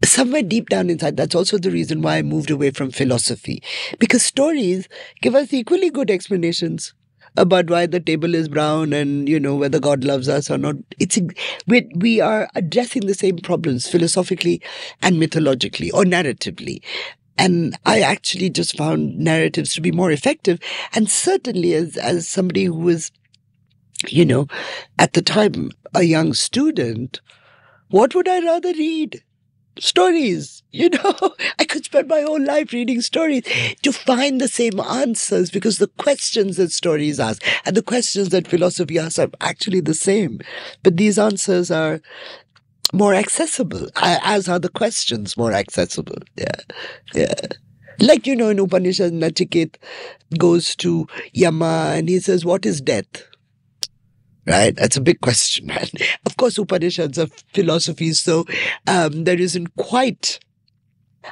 C: somewhere deep down inside, that's also the reason why I moved away from philosophy. Because stories give us equally good explanations about why the table is brown and, whether God loves us or not. We are addressing the same problems philosophically and mythologically or narratively. And I actually just found narratives to be more effective. And certainly as somebody who was, at the time a young student, what would I rather read? Stories, I could spend my whole life reading stories to find the same answers, because the questions that stories ask and the questions that philosophy asks are actually the same. But these answers are more accessible, as are the questions more accessible. Yeah. Like, in Upanishad, Nachiket goes to Yama and he says, what is death? Right? That's a big question, right? Of course, Upanishads are philosophies, so there isn't quite...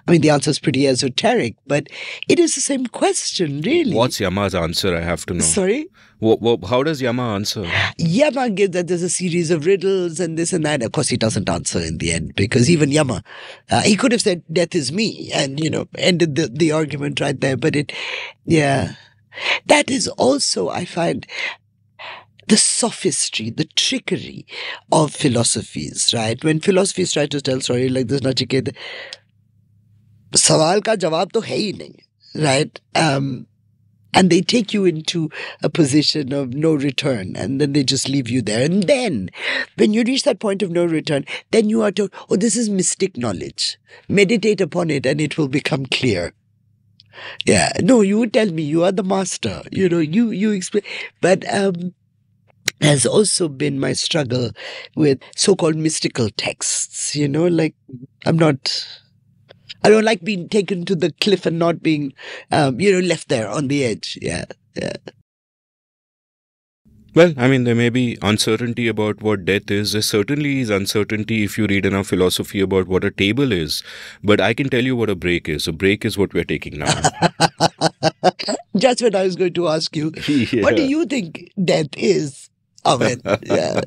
C: the answer is pretty esoteric, but it is the same question, really.
A: What's Yama's answer? I have to know.
C: Sorry?
A: How does Yama answer?
C: Yama gives that there's a series of riddles and this and that. Of course, he doesn't answer in the end, because even Yama, he could have said, death is me, and, ended the argument right there. But that is also, I find, the sophistry, the trickery of philosophies, right? When philosophies try to tell story like this, Nachiket, sawal ka jawab to hai hi nahi, right? And they take you into a position of no return, and then they just leave you there. And then, when you reach that point of no return, then you are told, oh, this is mystic knowledge. Meditate upon it and it will become clear. Yeah, no, you would tell me, you are the master. You explain. But has also been my struggle with so-called mystical texts, like I don't like being taken to the cliff and not being, left there on the edge. Yeah.
A: Well, there may be uncertainty about what death is. There certainly is uncertainty if you read enough philosophy about what a table is. But I can tell you what a break is. A break is what we're taking now.
C: Just when I was going to ask you, What do you think death is? Yeah.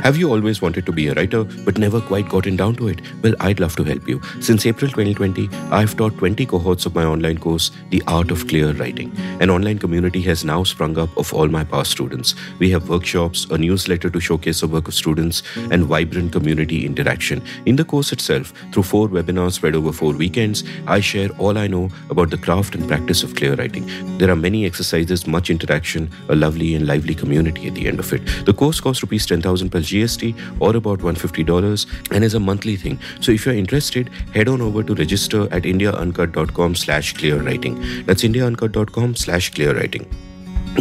A: Have you always wanted to be a writer but never quite gotten down to it? Well, I'd love to help you. Since April 2020, I've taught 20 cohorts of my online course, The Art of Clear Writing. An online community has now sprung up of all my past students. We have workshops, a newsletter to showcase the work of students, and vibrant community interaction. In the course itself, through 4 webinars spread over 4 weekends, I share all I know about the craft and practice of clear writing. There are many exercises, much interaction, a lovely and lively community at the end of it. The course costs rupees 10,000 plus GST, or about $150, and is a monthly thing. So if you're interested, head on over to register at indiauncut.com/clearwriting. That's indiauncut.com/clearwriting.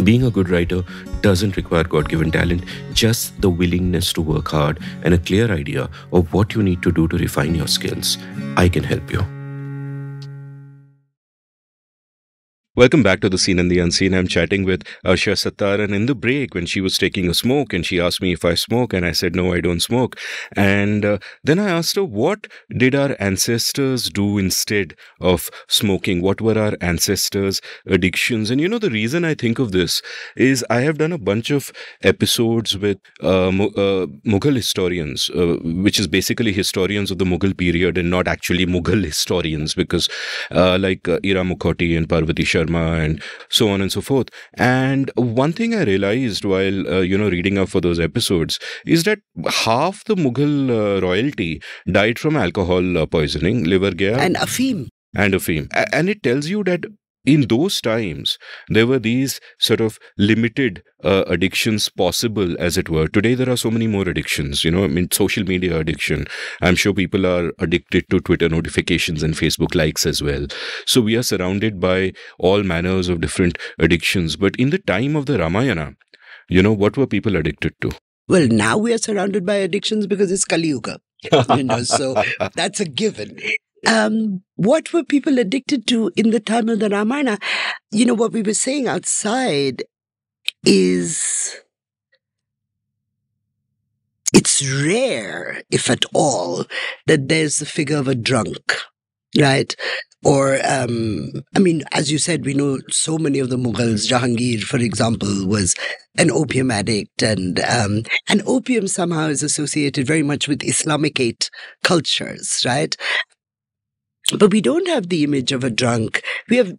A: Being a good writer doesn't require God-given talent, just the willingness to work hard and a clear idea of what you need to do to refine your skills. I can help you. Welcome back to The Seen and the Unseen. I'm chatting with Arshia Sattar, and in the break, when she was taking a smoke and she asked me if I smoke, and I said, no, I don't smoke. And then I asked her, what did our ancestors do instead of smoking? What were our ancestors' addictions? And the reason I think of this is I have done a bunch of episodes with Mughal historians, which is basically historians of the Mughal period and not actually Mughal historians, because like Ira Mukhoti and Parvati Sharma and so on and so forth. And one thing I realized while, reading up for those episodes is that half the Mughal royalty died from alcohol poisoning, liver gaya.
C: And Afim.
A: And it tells you that in those times, there were these sort of limited addictions possible, as it were. Today, there are so many more addictions, social media addiction. I'm sure people are addicted to Twitter notifications and Facebook likes as well. So we are surrounded by all manners of different addictions. But in the time of the Ramayana, what were people addicted to?
C: Well, now we are surrounded by addictions because it's Kali Yuga, so that's a given. What were people addicted to in the time of the Ramayana? What we were saying outside is it's rare, if at all, that there's the figure of a drunk, right? Or, as you said, we know so many of the Mughals. Jahangir, for example, was an opium addict, and opium somehow is associated very much with Islamicate cultures, right? But we don't have the image of a drunk. We have,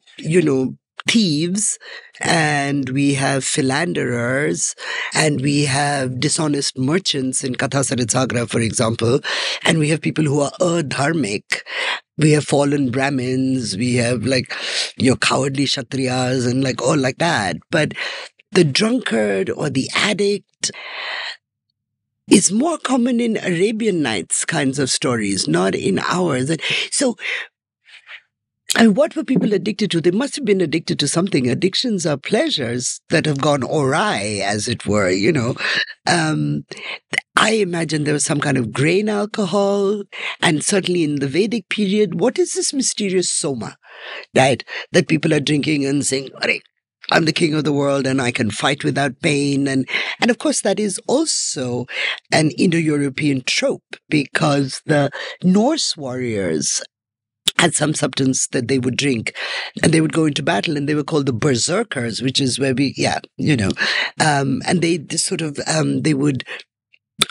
C: thieves, and we have philanderers, and we have dishonest merchants in Katha Saritsagra, for example, and we have people who are adharmic. We have fallen Brahmins, we have cowardly Kshatriyas and all like that. But the drunkard or the addict is more common in Arabian Nights kinds of stories, not in ours. And what were people addicted to? They must have been addicted to something. Addictions are pleasures that have gone awry, as it were, I imagine there was some kind of grain alcohol, and certainly in the Vedic period, what is this mysterious soma, right? That people are drinking and saying, "Arey, I'm the king of the world and I can fight without pain." And of course, that is also an Indo-European trope, because the Norse warriors had some substance that they would drink, and they would go into battle, and they were called the berserkers, which is where and they just sort of, they would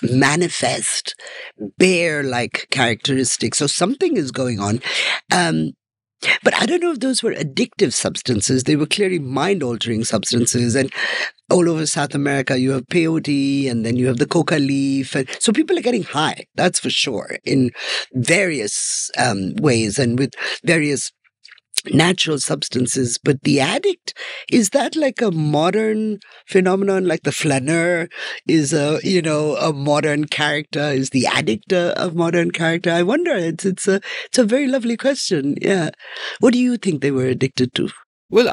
C: manifest bear-like characteristics. So something is going on. But I don't know if those were addictive substances. They were clearly mind-altering substances. And all over South America, you have peyote, and then you have the coca leaf. And so people are getting high, that's for sure, in various ways and with various natural substances. But the addict, is that like a modern phenomenon? Like the flaneur is a modern character? Is the addict a modern character? I wonder. It's a very lovely question. Yeah. What do you think they were addicted to?
A: Well,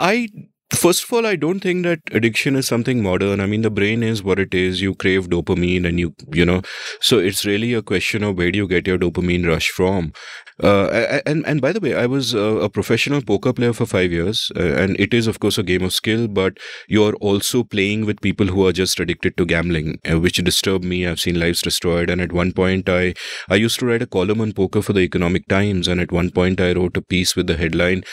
A: first of all, I don't think that addiction is something modern. I mean, the brain is what it is. You crave dopamine, and so it's really a question of where do you get your dopamine rush from. And by the way, I was a professional poker player for 5 years, and it is, of course, a game of skill, but you're also playing with people who are just addicted to gambling, which disturbed me. I've seen lives destroyed. And at one point, I used to write a column on poker for the Economic Times, and at one point, I wrote a piece with the headline,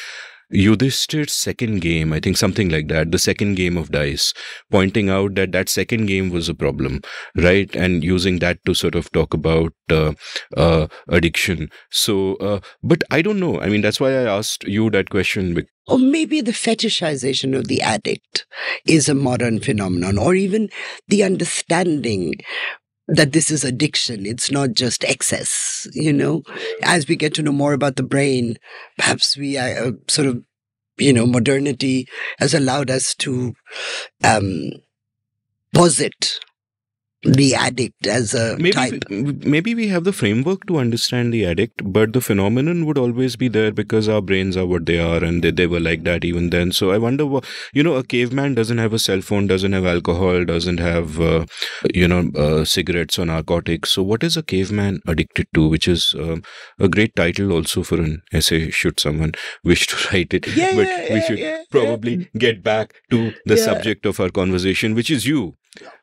A: Yudhishthir's second game, I think something like that, the second game of dice, pointing out that second game was a problem, right? And using that to sort of talk about addiction. So, but I don't know. I mean, that's why I asked you that question.
C: Or maybe the fetishization of the addict is a modern phenomenon, or even the understanding that this is addiction. It's not just excess, As we get to know more about the brain, perhaps we sort of, modernity has allowed us to posit the addict as a type.
A: Maybe we have the framework to understand the addict, but the phenomenon would always be there because our brains are what they are, and they were like that even then. So I wonder, a caveman doesn't have a cell phone, doesn't have alcohol, doesn't have, cigarettes or narcotics. So what is a caveman addicted to? Which is a great title also for an essay, should someone wish to write it. We should probably get back to the subject of our conversation, which is you.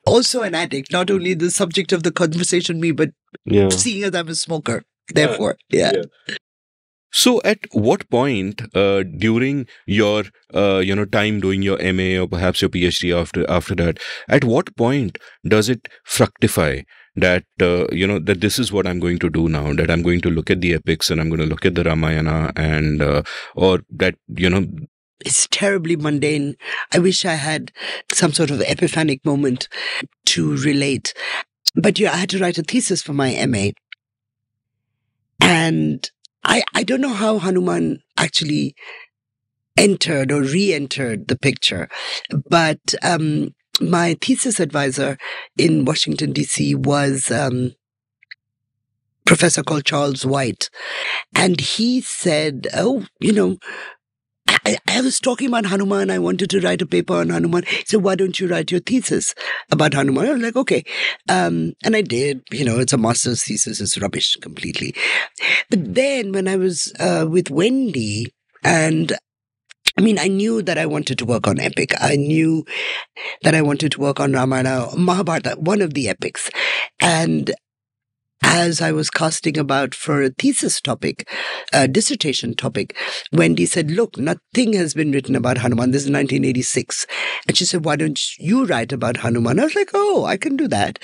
C: Also an addict, not only the subject of the conversation, me, but seeing as I'm a smoker. Therefore,
A: So at what point during your time doing your MA or perhaps your PhD after that, at what point does it fructify that that this is what I'm going to do now, that I'm going to look at the epics and I'm going to look at the Ramayana, and or that
C: it's terribly mundane. I wish I had some sort of epiphanic moment to relate. But I had to write a thesis for my MA. And I don't know how Hanuman actually entered or re-entered the picture. But my thesis advisor in Washington, D.C. was professor called Charles White. And he said, I was talking about Hanuman. I wanted to write a paper on Hanuman. He said, why don't you write your thesis about Hanuman? I was like, okay. And I did. It's a master's thesis. It's rubbish completely. But then when I was with Wendy, and I knew that I wanted to work on epic. I knew that I wanted to work on Ramayana, Mahabharata, one of the epics. And as I was casting about for a thesis topic, a dissertation topic, Wendy said, look, nothing has been written about Hanuman. This is 1986. And she said, why don't you write about Hanuman? I was like, oh, I can do that.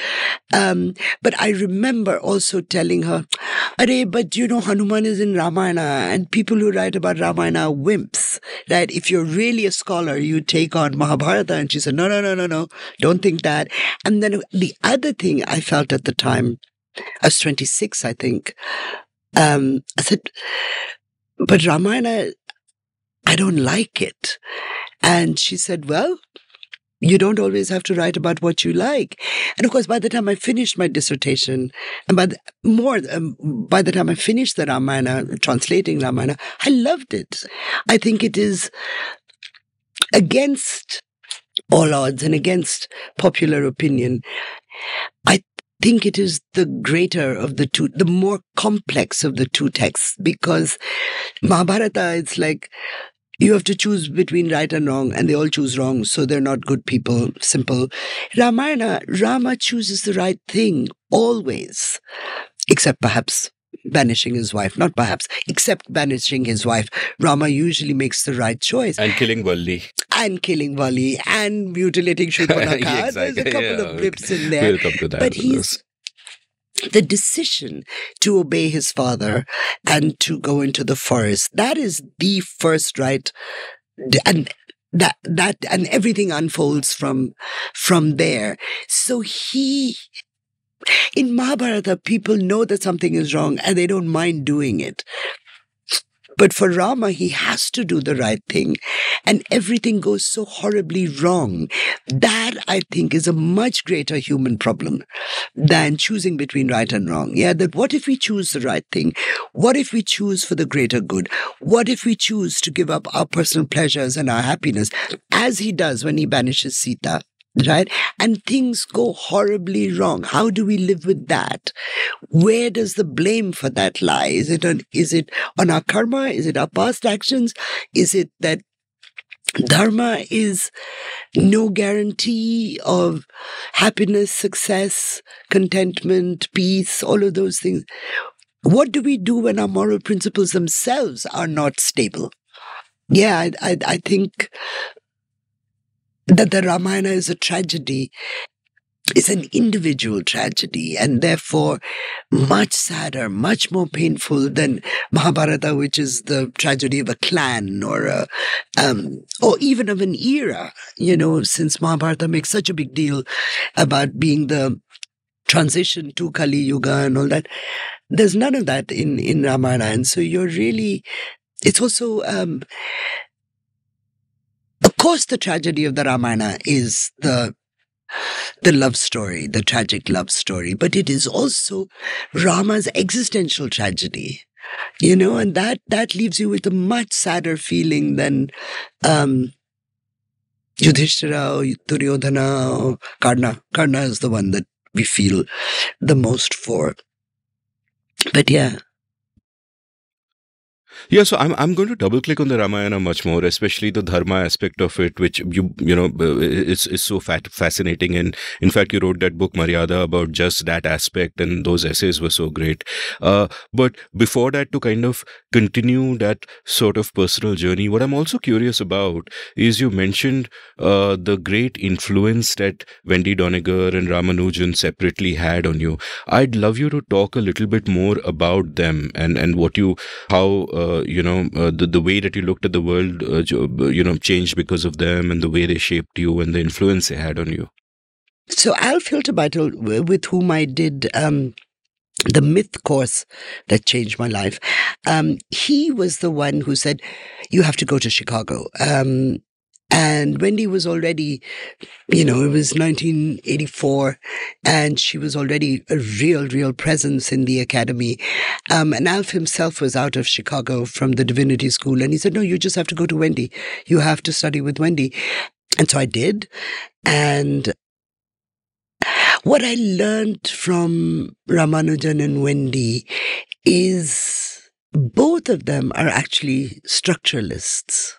C: But I remember also telling her, but Hanuman is in Ramayana, and people who write about Ramayana are wimps, right? If you're really a scholar, you take on Mahabharata. And she said, no, don't think that. And then the other thing I felt at the time, I was 26, I think. I said, but Ramayana, I don't like it. And she said, well, you don't always have to write about what you like. And of course, by the time I finished my dissertation, and by the time I finished the Ramayana, translating Ramayana, I loved it. I think it is against all odds and against popular opinion. I think it is the greater of the two, the more complex of the two texts, because Mahabharata, it's like you have to choose between right and wrong, and they all choose wrong, so they're not good people. Simple. Ramayana, Rama chooses the right thing always, except perhaps banishing his wife. Not perhaps, except banishing his wife. Rama usually makes the right choice.
A: And killing Valli.
C: And mutilating Shurpanakha.
A: Yeah, exactly.
C: There's a couple of blips in there.
A: We'll come to that.
C: But the decision to obey his father and to go into the forest, that is the first right. And and everything unfolds from there. So in Mahabharata, people know that something is wrong and they don't mind doing it. But for Rama, he has to do the right thing, and everything goes so horribly wrong. That, I think, is a much greater human problem than choosing between right and wrong. Yeah, that what if we choose the right thing? What if we choose for the greater good? What if we choose to give up our personal pleasures and our happiness, as he does when he banishes Sita? Right? And things go horribly wrong. How do we live with that? Where does the blame for that lie? Is it on our karma? Is it our past actions? Is it that Dharma is no guarantee of happiness, success, contentment, peace, all of those things? What do we do when our moral principles themselves are not stable? Yeah, I think that the Ramayana is a tragedy. It's an individual tragedy, and therefore much sadder, much more painful than Mahabharata, which is the tragedy of a clan or even of an era. Since Mahabharata makes such a big deal about being the transition to Kali Yuga and all that, there's none of that in Ramayana, and so it's also. Of course, the tragedy of the Ramayana is the love story, the tragic love story, but it is also Rama's existential tragedy, and that leaves you with a much sadder feeling than Yudhishthira or Duryodhana or Karna. Karna is the one that we feel the most for. But yeah.
A: Yeah, so I'm going to double click on the Ramayana much more, especially the Dharma aspect of it, which is so fascinating. And in fact, you wrote that book Maryada about just that aspect, and those essays were so great. But before that, to kind of continue that sort of personal journey, what I'm also curious about is you mentioned the great influence that Wendy Doniger and Ramanujan separately had on you. I'd love you to talk a little bit more about them and how the way that you looked at the world, changed because of them, and the way they shaped you and the influence they had on you.
C: So Al Filterbeitel, with whom I did the myth course that changed my life, he was the one who said, you have to go to Chicago. And Wendy was already, it was 1984, and she was already a real presence in the academy. And Alf himself was out of Chicago from the Divinity School, and he said, no, you just have to go to Wendy. You have to study with Wendy. And so I did. And what I learned from Ramanujan and Wendy is both of them are actually structuralists.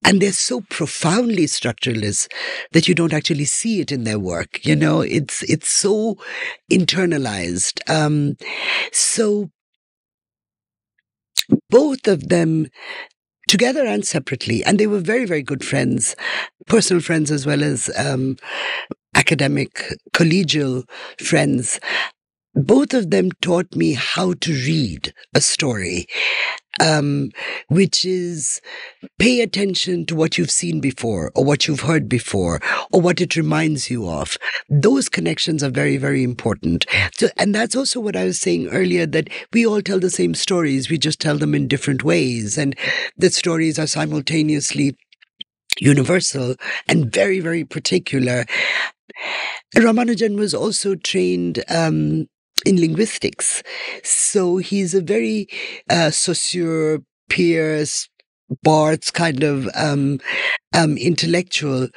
C: And they're so profoundly structuralist that you don't actually see it in their work. It's so internalized. So both of them, together and separately, and they were very, very good friends, personal friends as well as academic, collegial friends. Both of them taught me how to read a story, which is pay attention to what you've seen before or what you've heard before or what it reminds you of. Those connections are very, very important. So, and that's also what I was saying earlier, that we all tell the same stories. We just tell them in different ways, and the stories are simultaneously universal and very, very particular. Ramanujan was also trained in linguistics. So he's a very Saussure, Peirce, Barthes kind of intellectual.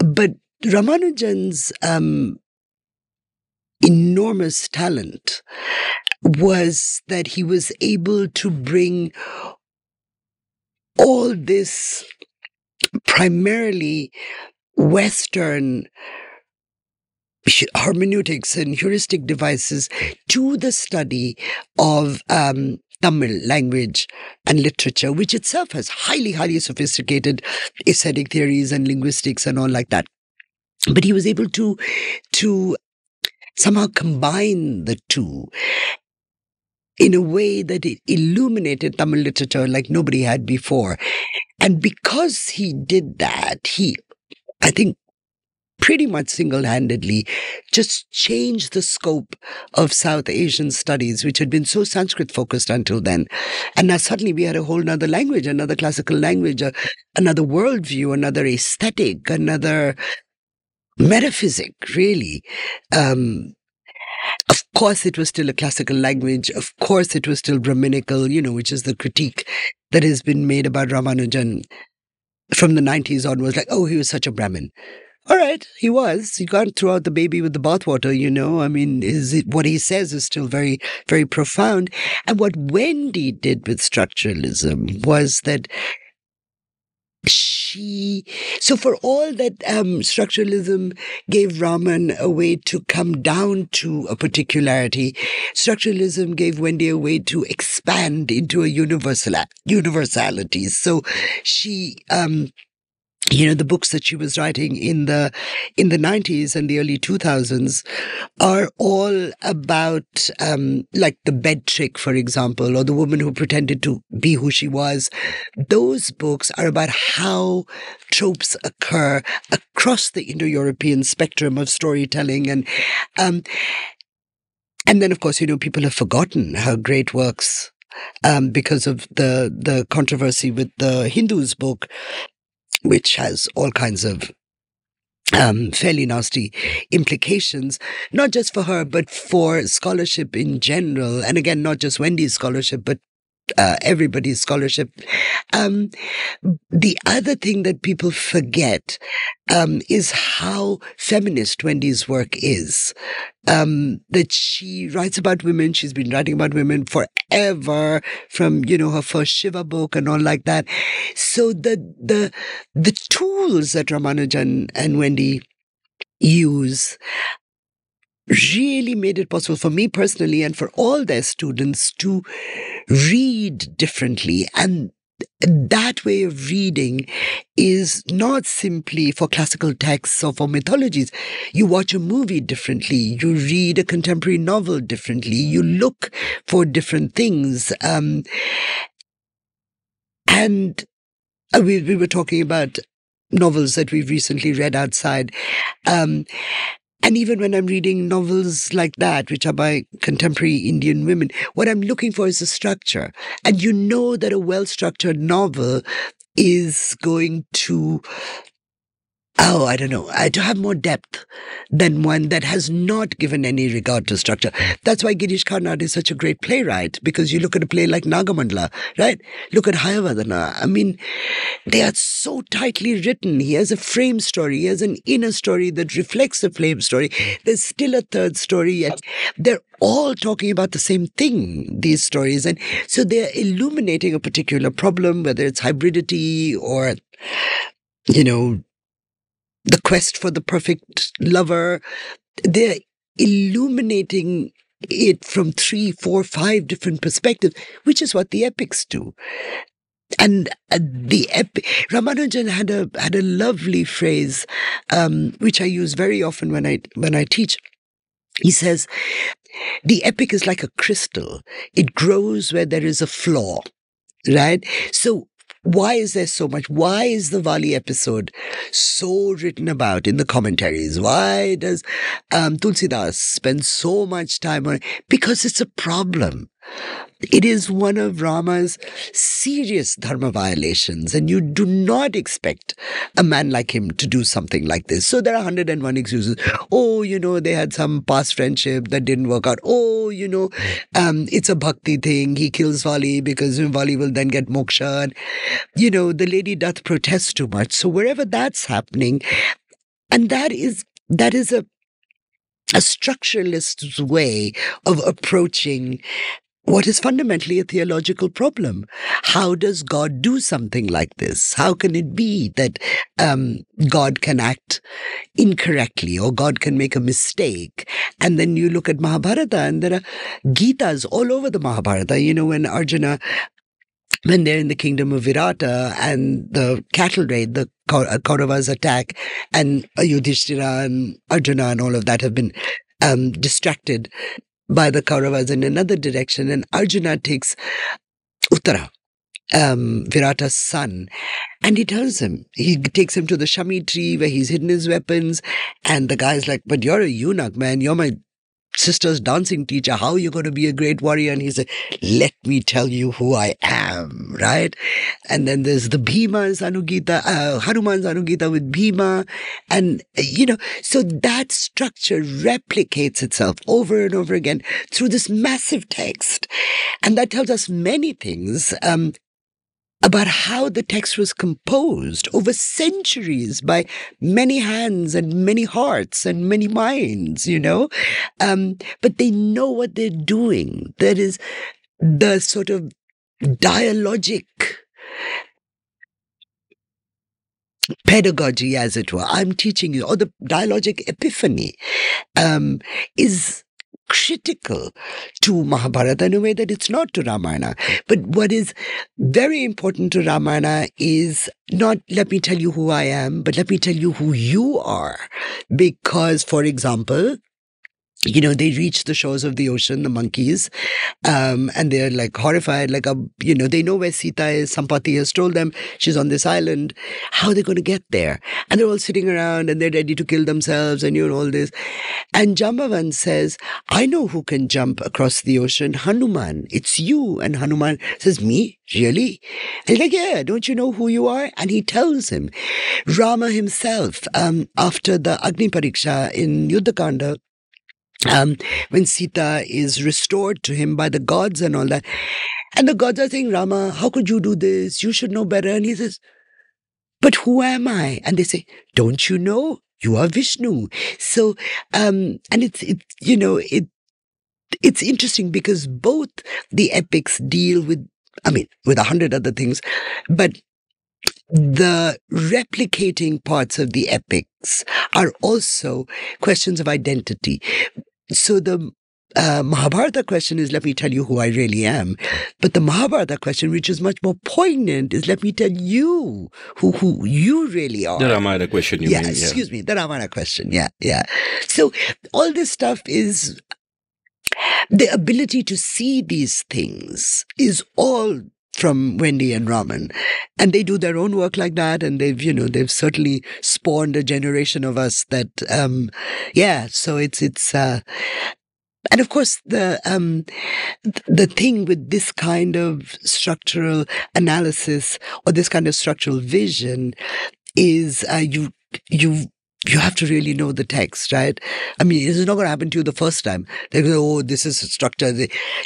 C: But Ramanujan's enormous talent was that he was able to bring all this primarily Western hermeneutics and heuristic devices to the study of Tamil language and literature, which itself has highly, highly sophisticated aesthetic theories and linguistics and all like that. But he was able to somehow combine the two in a way that it illuminated Tamil literature like nobody had before. And because he did that, I think, pretty much single-handedly just changed the scope of South Asian studies, which had been so Sanskrit-focused until then. And now suddenly we had a whole other language, another classical language, another worldview, another aesthetic, another metaphysic, really. Of course, it was still a classical language. Of course, it was still Brahminical, which is the critique that has been made about Ramanujan from the 90s onwards. Like, oh, he was such a Brahmin. All right, he was. You can't throw out the baby with the bathwater, I mean, what he says is still very, very profound. And what Wendy did with structuralism was that so for all that structuralism gave Raman a way to come down to a particularity, structuralism gave Wendy a way to expand into a universality. So she... the books that she was writing in the 90s and the early 2000s are all about, like The Bed Trick, for example, or The Woman Who Pretended to Be Who She Was. Those books are about how tropes occur across the Indo-European spectrum of storytelling. And then, of course, people have forgotten her great works because of the controversy with the Hindus book, which has all kinds of fairly nasty implications, not just for her, but for scholarship in general. And again, not just Wendy's scholarship, but everybody's scholarship. The other thing that people forget is how feminist Wendy's work is. That she writes about women. She's been writing about women forever, from her first Shiva book and all like that. So the tools that Ramanujan and Wendy use really made it possible for me personally and for all their students to read differently. And that way of reading is not simply for classical texts or for mythologies. You watch a movie differently. You read a contemporary novel differently. You look for different things. And we were talking about novels that we've recently read outside. And even when I'm reading novels like that, which are by contemporary Indian women, what I'm looking for is a structure. And that a well-structured novel is going to Oh, I don't know. To have more depth than one that has not given any regard to structure. That's why Girish Karnad is such a great playwright, because you look at a play like Nagamandla, right? Look at Hayavadana. I mean, they are so tightly written. He has a frame story. He has an inner story that reflects the frame story. There's still a third story, yet they're all talking about the same thing, these stories. And so they're illuminating a particular problem, whether it's hybridity or, the quest for the perfect lover. They're illuminating it from 3, 4, 5 different perspectives, which is what the epics do. And Ramanujan had a lovely phrase, which I use very often when I teach. He says, the epic is like a crystal. It grows where there is a flaw, right? So why is there so much? Why is the Vali episode so written about in the commentaries? Why does Tulsidas spend so much time on it? Because it's a problem. It is one of Rama's serious dharma violations, and you do not expect a man like him to do something like this. So there are 101 excuses. Oh, they had some past friendship that didn't work out. Oh, it's a bhakti thing. He kills Vali because Vali will then get moksha. And, the lady doth protest too much. So wherever that's happening, and that is a structuralist's way of approaching what is fundamentally a theological problem. How does God do something like this? How can it be that God can act incorrectly, or God can make a mistake? And then you look at Mahabharata, and there are Gitas all over the Mahabharata. When Arjuna, when they're in the kingdom of Virata and the cattle raid, the Kauravas attack, and Yudhishthira and Arjuna and all of that have been distracted by the Kauravas in another direction, and Arjuna takes Uttara, Virata's son, and he takes him to the Shami tree where he's hidden his weapons, and the guy's like, but you're a eunuch, man, you're my sister's dancing teacher, how are you going to be a great warrior? And he said, let me tell you who I am, right? And then there's the Hanuman's Anugita with Bhima, and so that structure replicates itself over and over again through this massive text, and that tells us many things about how the text was composed over centuries by many hands and many hearts and many minds, but they know what they're doing. That is the sort of dialogic pedagogy, as it were. I'm teaching you, or the dialogic epiphany is critical to Mahabharata in a way that it's not to Ramayana. But what is very important to Ramayana is not, let me tell you who I am, but let me tell you who you are. Because, for example, they reach the shores of the ocean, the monkeys, and they're like horrified, like, they know where Sita is. Sampati has told them she's on this island. How are they going to get there? And they're all sitting around and they're ready to kill themselves and all this. And Jambavan says, I know who can jump across the ocean. Hanuman. It's you. And Hanuman says, me? Really? And he's like, yeah, don't you know who you are? And he tells him. Rama himself, after the Agni Pariksha in Yuddhakanda, when Sita is restored to him by the gods and all that. And the gods are saying, Rama, how could you do this? You should know better. And he says, but who am I? And they say, don't you know? You are Vishnu. So, and it's interesting because both the epics deal with 100 other things, but the replicating parts of the epics are also questions of identity. So the Mahabharata question is, let me tell you who I really am. But the Mahabharata question, which is much more poignant, is, let me tell you who you really are.
A: The Ramayana question, you mean?
C: Excuse me, the Ramayana question. Yeah. So all this stuff is, the ability to see these things is all from Wendy and Raman. And they do their own work like that. And they've certainly spawned a generation of us that, so it's, and of course the thing with this kind of structural analysis or this kind of structural vision is, you you have to really know the text, right? I mean, it's not going to happen to you the first time. They go, oh, this is a structure.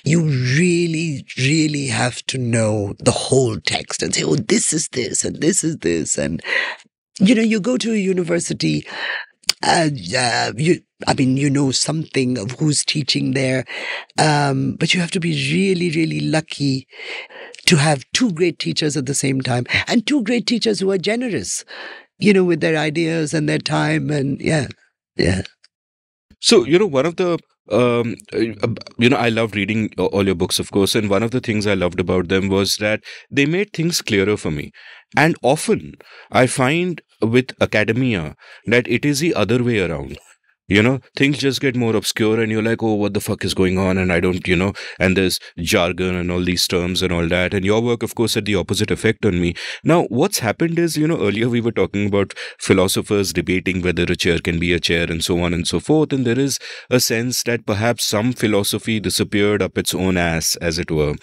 C: You really, really have to know the whole text and say, oh, this is this and this is this. And, you go to a university, you know something of who's teaching there. But you have to be really, really lucky to have two great teachers at the same time, and two great teachers who are generous, with their ideas and their time. And yeah.
A: So, one of the, I love reading all your books, of course. And one of the things I loved about them was that they made things clearer for me. And often I find with academia that it is the other way around. Things just get more obscure and you're like, oh, what the fuck is going on? And I don't, and there's jargon and all these terms and all that. And your work, of course, had the opposite effect on me. Now, what's happened is, earlier we were talking about philosophers debating whether a chair can be a chair and so on and so forth. And there is a sense that perhaps some philosophy disappeared up its own ass, as it were.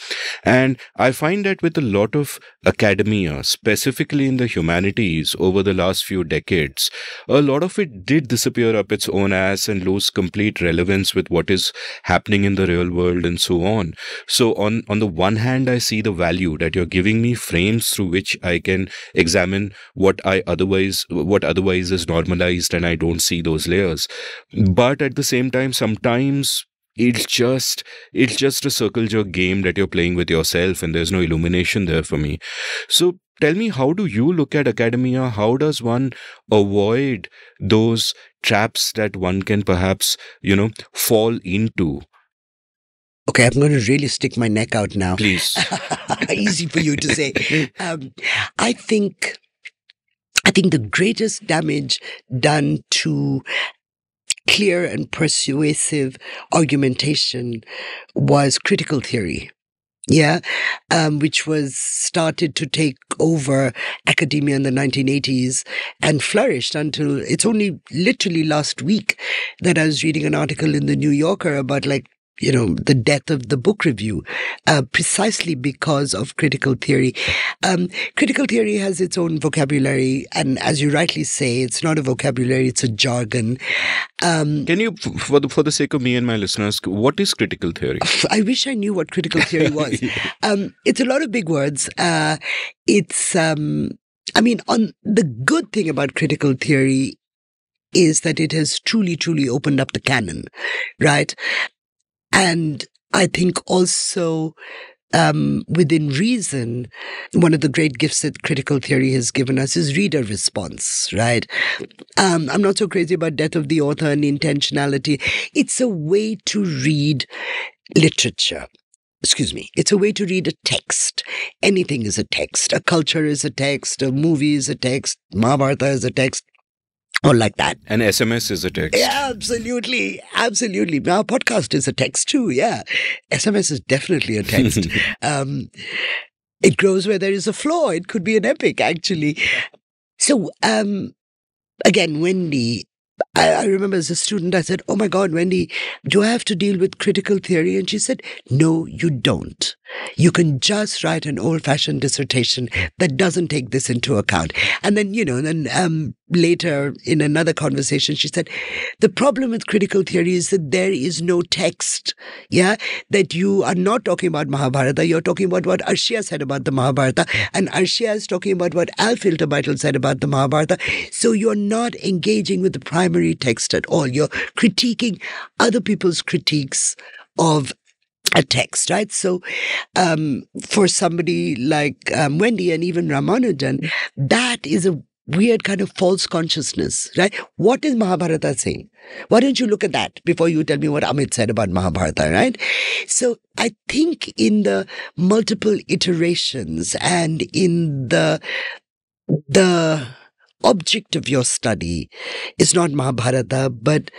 A: And I find that with a lot of academia, specifically in the humanities over the last few decades, a lot of it did disappear up its own ass and lose complete relevance with what is happening in the real world and so on. So on the one hand, I see the value that you're giving me frames through which I can examine what otherwise is normalized, and I don't see those layers. But at the same time, sometimes it's just a circle jerk game that you're playing with yourself, and there's no illumination there for me. So tell me, how do you look at academia? How does one avoid those traps that one can perhaps, fall into?
C: Okay, I'm going to really stick my neck out now.
A: Please.
C: Easy for you to say. I think the greatest damage done to clear and persuasive argumentation was critical theory. Which was started to take over academia in the 1980s and flourished until it's only literally last week that I was reading an article in the New Yorker about the death of the book review, precisely because of critical theory. Critical theory has its own vocabulary, and as you rightly say, it's not a vocabulary, it's a jargon.
A: Can you, for the sake of me and my listeners, what is critical theory?
C: I wish I knew what critical theory was. It's a lot of big words. It's, on the good thing about critical theory is that it has truly, truly opened up the canon, right? And I think also within reason, one of the great gifts that critical theory has given us is reader response, right? I'm not so crazy about death of the author and intentionality. It's a way to read literature. It's a way to read a text. Anything is a text. A culture is a text. A movie is a text. Mahabharata is a text. Or like that.
A: And SMS is a text.
C: Yeah, absolutely. Absolutely. Our podcast is a text too. Yeah. SMS is definitely a text. It grows where there is a flaw. It could be an epic, actually. So, again, Wendy, I remember as a student, I said, oh my God, Wendy, do I have to deal with critical theory? And she said, no, you don't. You can just write an old-fashioned dissertation that doesn't take this into account. And then, later in another conversation, she said, the problem with critical theory is that there is no text, that you are not talking about Mahabharata, you're talking about what Arshia said about the Mahabharata, and Arshia is talking about what Alf Hilterbeitl said about the Mahabharata. So you're not engaging with the primary text at all. You're critiquing other people's critiques of a text, right? So for somebody like Wendy and even Ramanujan, that is a weird kind of false consciousness, right? What is Mahabharata saying? Why don't you look at that before you tell me what Amit said about Mahabharata, right? So I think in the multiple iterations and in the object of your study is not Mahabharata, but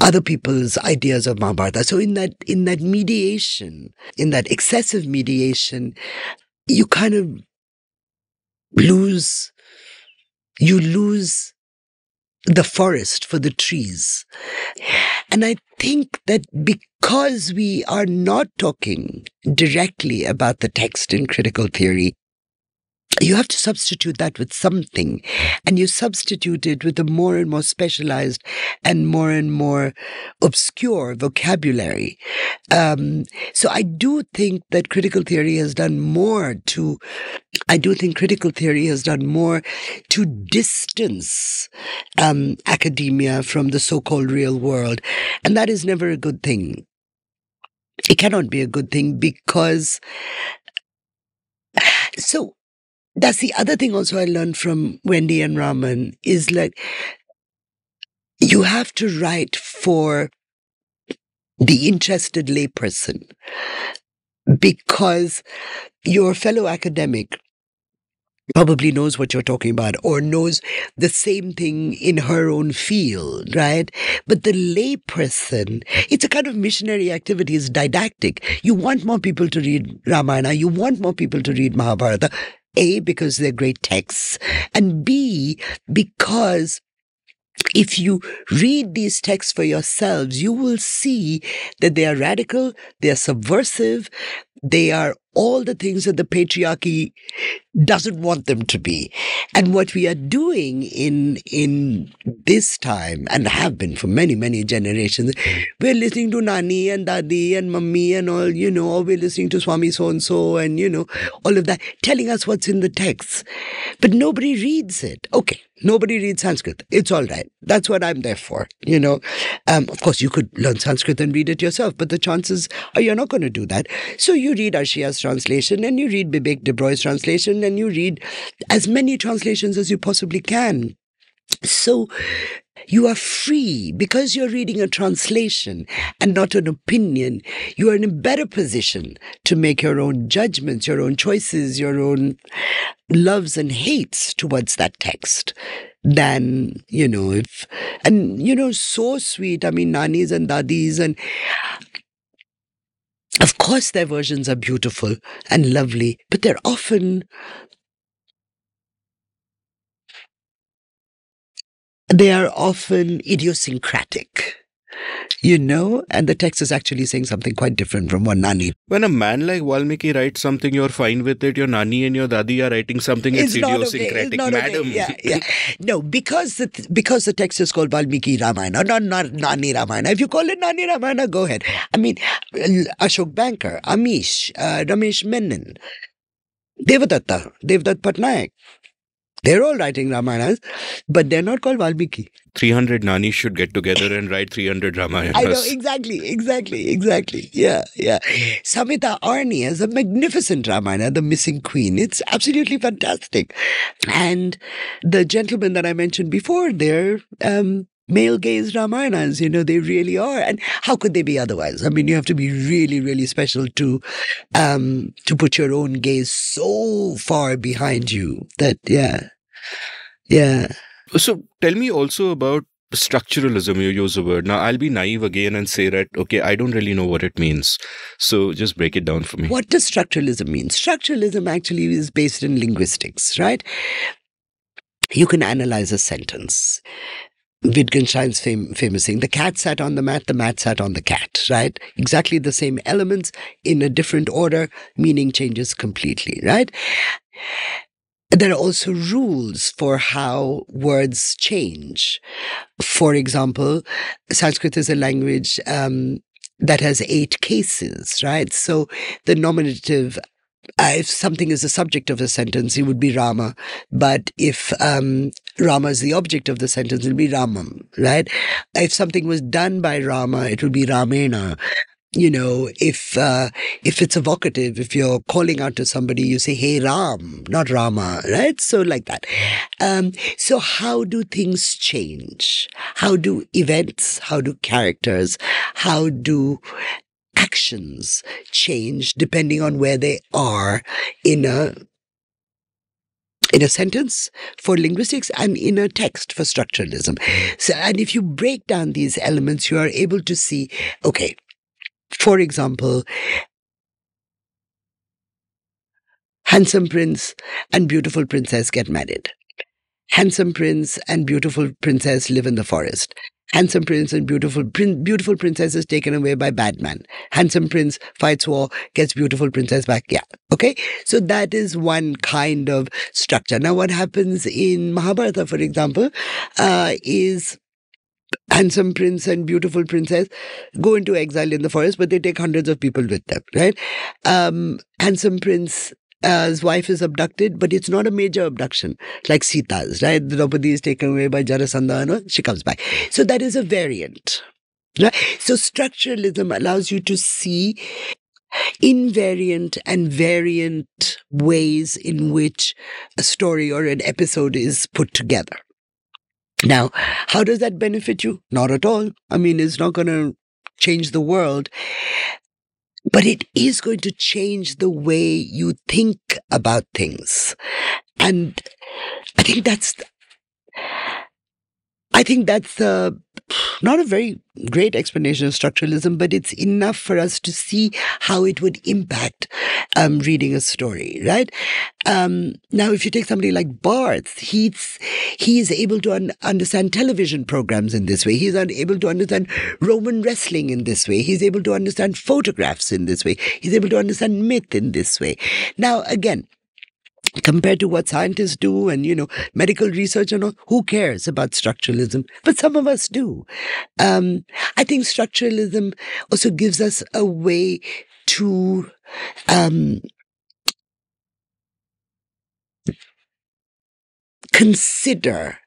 C: other people's ideas of Mahabharata. So in that mediation, in that excessive mediation, you kind of lose the forest for the trees. And I think that because we are not talking directly about the text in critical theory, you have to substitute that with something, and you substitute it with a more and more specialized and more obscure vocabulary. So I do think that critical theory has done more to distance academia from the so-called real world, and that is never a good thing. It cannot be a good thing, because so that's the other thing also I learned from Wendy and Raman, is like, you have to write for the interested layperson, because your fellow academic probably knows what you're talking about, or knows the same thing in her own field, right? But the layperson, it's a kind of missionary activity, it's didactic. You want more people to read Ramayana, you want more people to read Mahabharata, A, because they're great texts, and B, because if you read these texts for yourselves, you will see that they are radical, they are subversive, they are all the things that the patriarchy doesn't want them to be. And what we are doing in this time, and have been for many, many generations, we're listening to Nani and Dadi and Mummy and all, or we're listening to Swami so-and-so and, all of that, telling us what's in the texts. But nobody reads it. Okay, nobody reads Sanskrit. It's all right. That's what I'm there for, Of course, you could learn Sanskrit and read it yourself, but the chances are you're not going to do that. So you read Arshia's translation, and you read Bibek de Broy's translation, and you read as many translations as you possibly can. So you are free, because you're reading a translation and not an opinion. You are in a better position to make your own judgments, your own choices, your own loves and hates towards that text than, so sweet. I mean, nanis and dadis, and of course their versions are beautiful and lovely, but they're often idiosyncratic, and the text is actually saying something quite different from what Nani.
A: When a man like Valmiki writes something, you're fine with it. Your Nani and your Dadi are writing something, it's idiosyncratic.
C: It's not
A: Madam.
C: Okay. Yeah. No, because the text is called Valmiki Ramayana, not Nani Ramayana. If you call it Nani Ramayana, go ahead. I mean, Ashok Banker, Amish, Ramesh Menon, Devdutt Patnaik, they're all writing Ramayanas, but they're not called Valmiki.
A: 300 Nanis should get together and write 300 Ramayanas.
C: I know, exactly. Yeah. Samita Arni has a magnificent Ramayana, The Missing Queen. It's absolutely fantastic. And the gentlemen that I mentioned before, they're male gaze Ramayanas, they really are. And how could they be otherwise? I mean, you have to be really, really special to put your own gaze so far behind you that, yeah.
A: So tell me also about structuralism. You use the word. Now, I'll be naive again and say that, okay, I don't really know what it means. So just break it down for me.
C: What does structuralism mean? Structuralism actually is based in linguistics, right? You can analyze a sentence. Wittgenstein's famous saying, the cat sat on the mat sat on the cat, right? Exactly the same elements in a different order, meaning changes completely, right? There are also rules for how words change. For example, Sanskrit is a language that has 8 cases, right? So the nominative, if something is the subject of a sentence, it would be Rama. But if Rama is the object of the sentence, it will be Ramam, right? If something was done by Rama, it will be Ramena. If it's evocative, if you're calling out to somebody, you say, hey Ram, not Rama, right? So like that. So how do things change? How do events, how do characters, how do actions change depending on where they are in a sentence for linguistics and in a text for structuralism? So, and if you break down these elements, you are able to see, okay, for example, handsome prince and beautiful princess get married. Handsome prince and beautiful princess live in the forest. Handsome prince and beautiful princess is taken away by bad man. Handsome prince fights war, gets beautiful princess back. Yeah. Okay. So that is one kind of structure. Now, what happens in Mahabharata, for example, is handsome prince and beautiful princess go into exile in the forest, but they take hundreds of people with them, right? Handsome prince, his wife is abducted, but it's not a major abduction like Sita's, right? Draupadi is taken away by Jarasandha, she comes back. So that is a variant, right? So structuralism allows you to see invariant and variant ways in which a story or an episode is put together. Now, how does that benefit you? Not at all. I mean, it's not going to change the world. But it is going to change the way you think about things. And I think that's not a very great explanation of structuralism, but it's enough for us to see how it would impact reading a story, right? Now, if you take somebody like Barth, he is able to understand television programs in this way. He's able to understand Roman wrestling in this way. He's able to understand photographs in this way. He's able to understand myth in this way. Now, again, compared to what scientists do and, medical research and all, who cares about structuralism? But some of us do. I think structuralism also gives us a way to consider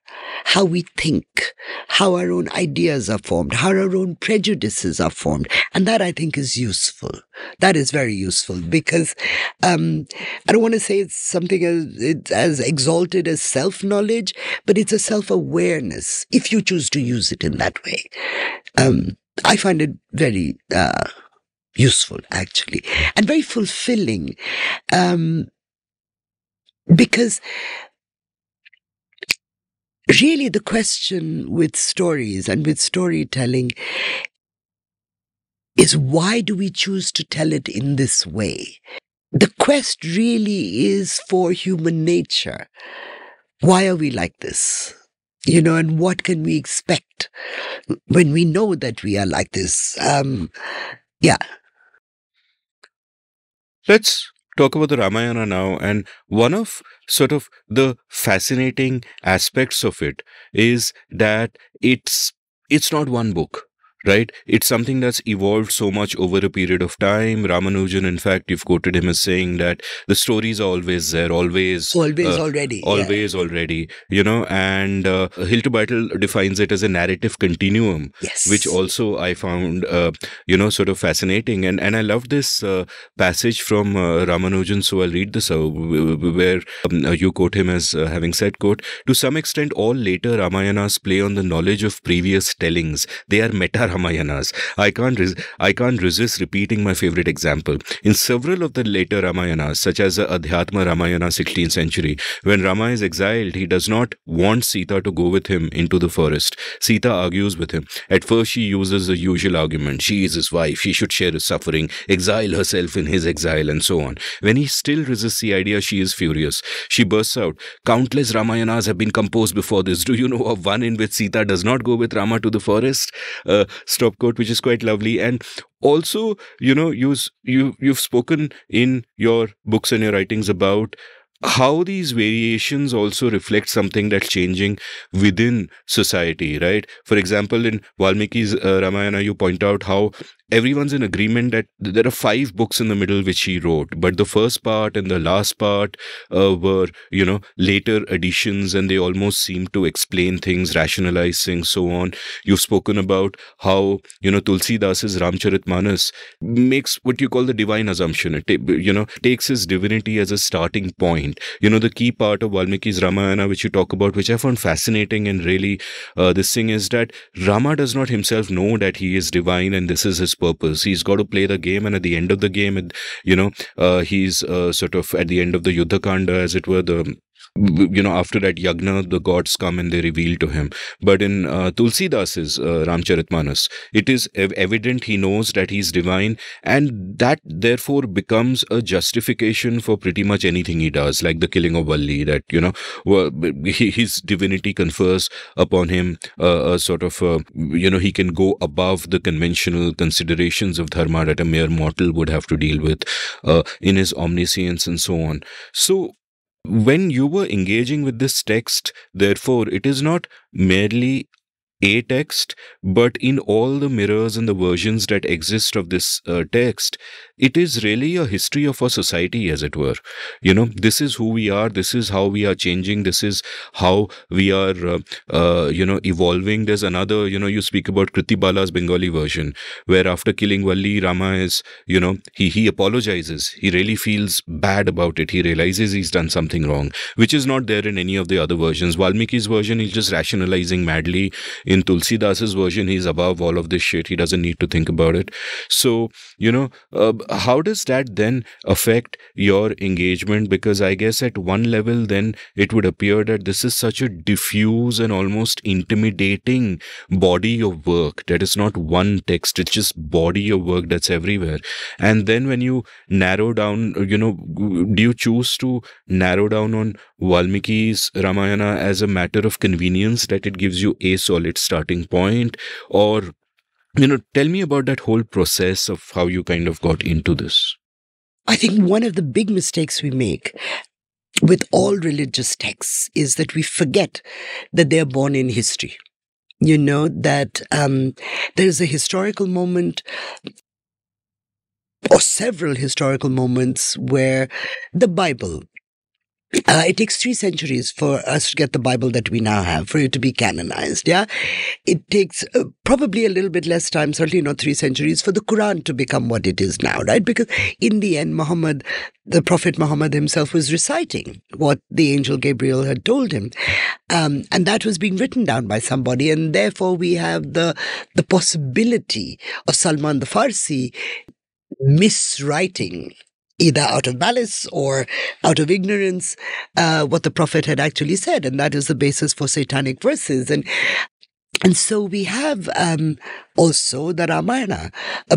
C: how we think, how our own ideas are formed, how our own prejudices are formed. And that, I think, is useful. That is very useful because I don't want to say it's something as exalted as self-knowledge, but it's a self-awareness if you choose to use it in that way. I find it very useful, actually, and very fulfilling because really, the question with stories and with storytelling is why do we choose to tell it in this way? The quest really is for human nature. Why are we like this? And what can we expect when we know that we are like this? Yeah.
A: Let's talk about the Ramayana now, and one of sort of the fascinating aspects of it is that it's not one book, right? It's something that's evolved so much over a period of time. Ramanujan, in fact, you've quoted him as saying that the stories are always there, always
C: already,
A: and Hiltebeitel defines it as a narrative continuum,
C: yes,
A: which also I found, sort of fascinating. And I love this passage from Ramanujan, so I'll read this where you quote him as having said, quote, "To some extent, all later Ramayanas play on the knowledge of previous tellings. They are meta Ramayanas. I can't resist repeating my favorite example. In several of the later Ramayanas, such as the Adhyatma Ramayana, 16th century, when Rama is exiled, he does not want Sita to go with him into the forest. Sita argues with him. At first, she uses the usual argument. She is his wife. She should share his suffering, exile herself in his exile, and so on. When he still resists the idea, she is furious. She bursts out, 'Countless Ramayanas have been composed before this. Do you know of one in which Sita does not go with Rama to the forest?' Stop quote, which is quite lovely. And also, you've spoken in your books and your writings about how these variations also reflect something that's changing within society, right? For example, in Valmiki's Ramayana, you point out how everyone's in agreement that there are 5 books in the middle which he wrote, but the first part and the last part were, later additions, and they almost seem to explain things, rationalize things, so on. You've spoken about how, Tulsidas's Ramcharitmanas makes what you call the divine assumption. It, takes his divinity as a starting point. The key part of Valmiki's Ramayana, which you talk about, which I found fascinating and really this thing is that Rama does not himself know that he is divine and this is his purpose. He's got to play the game, and at the end of the game, he's sort of at the end of the Yuddha Kanda, as it were, the after that yagna, the gods come and they reveal to him. But in Tulsidas's Ramcharitmanas, it is evident he knows that he's divine, and that therefore becomes a justification for pretty much anything he does, like the killing of Valli, that, his divinity confers upon him a sort of, he can go above the conventional considerations of dharma that a mere mortal would have to deal with in his omniscience and so on. So, when you were engaging with this text, therefore, it is not merely a text, but in all the mirrors and the versions that exist of this text, it is really a history of our society, as it were. This is who we are, this is how we are changing, this is how we are, evolving. There's another, you speak about Kriti Bala's Bengali version, where after killing Valli, Rama is, he apologizes. He really feels bad about it. He realizes he's done something wrong, which is not there in any of the other versions. Valmiki's version, he's just rationalizing madly. In Tulsidas's version, he's above all of this shit. He doesn't need to think about it. So, how does that then affect your engagement? Because I guess at one level, then it would appear that this is such a diffuse and almost intimidating body of work. That is not one text. It's just body of work that's everywhere. And then when you narrow down, do you choose to narrow down on Valmiki's Ramayana as a matter of convenience, that it gives you a solid starting point? Or, tell me about that whole process of how you kind of got into this.
C: I think one of the big mistakes we make with all religious texts is that we forget that they are born in history. That there's a historical moment or several historical moments where the Bible, it takes 3 centuries for us to get the Bible that we now have, for it to be canonized. Yeah, it takes probably a little bit less time, certainly not 3 centuries, for the Quran to become what it is now, right? Because in the end, the Prophet Muhammad himself was reciting what the angel Gabriel had told him, and that was being written down by somebody, and therefore we have the possibility of Salman the Farsi miswriting, either out of malice or out of ignorance, what the Prophet had actually said. And that is the basis for satanic verses. And so we have also the Ramayana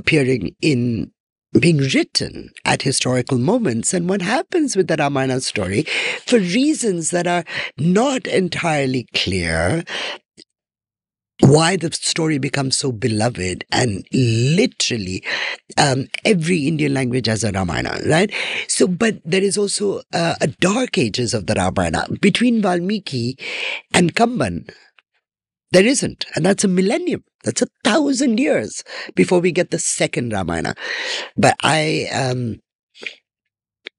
C: being written at historical moments. And what happens with the Ramayana story, for reasons that are not entirely clear, why the story becomes so beloved, and literally every Indian language has a Ramayana, right? So, but there is also a dark ages of the Ramayana. Between Valmiki and Kamban, there isn't. And that's a millennium. That's 1,000 years before we get the second Ramayana. But I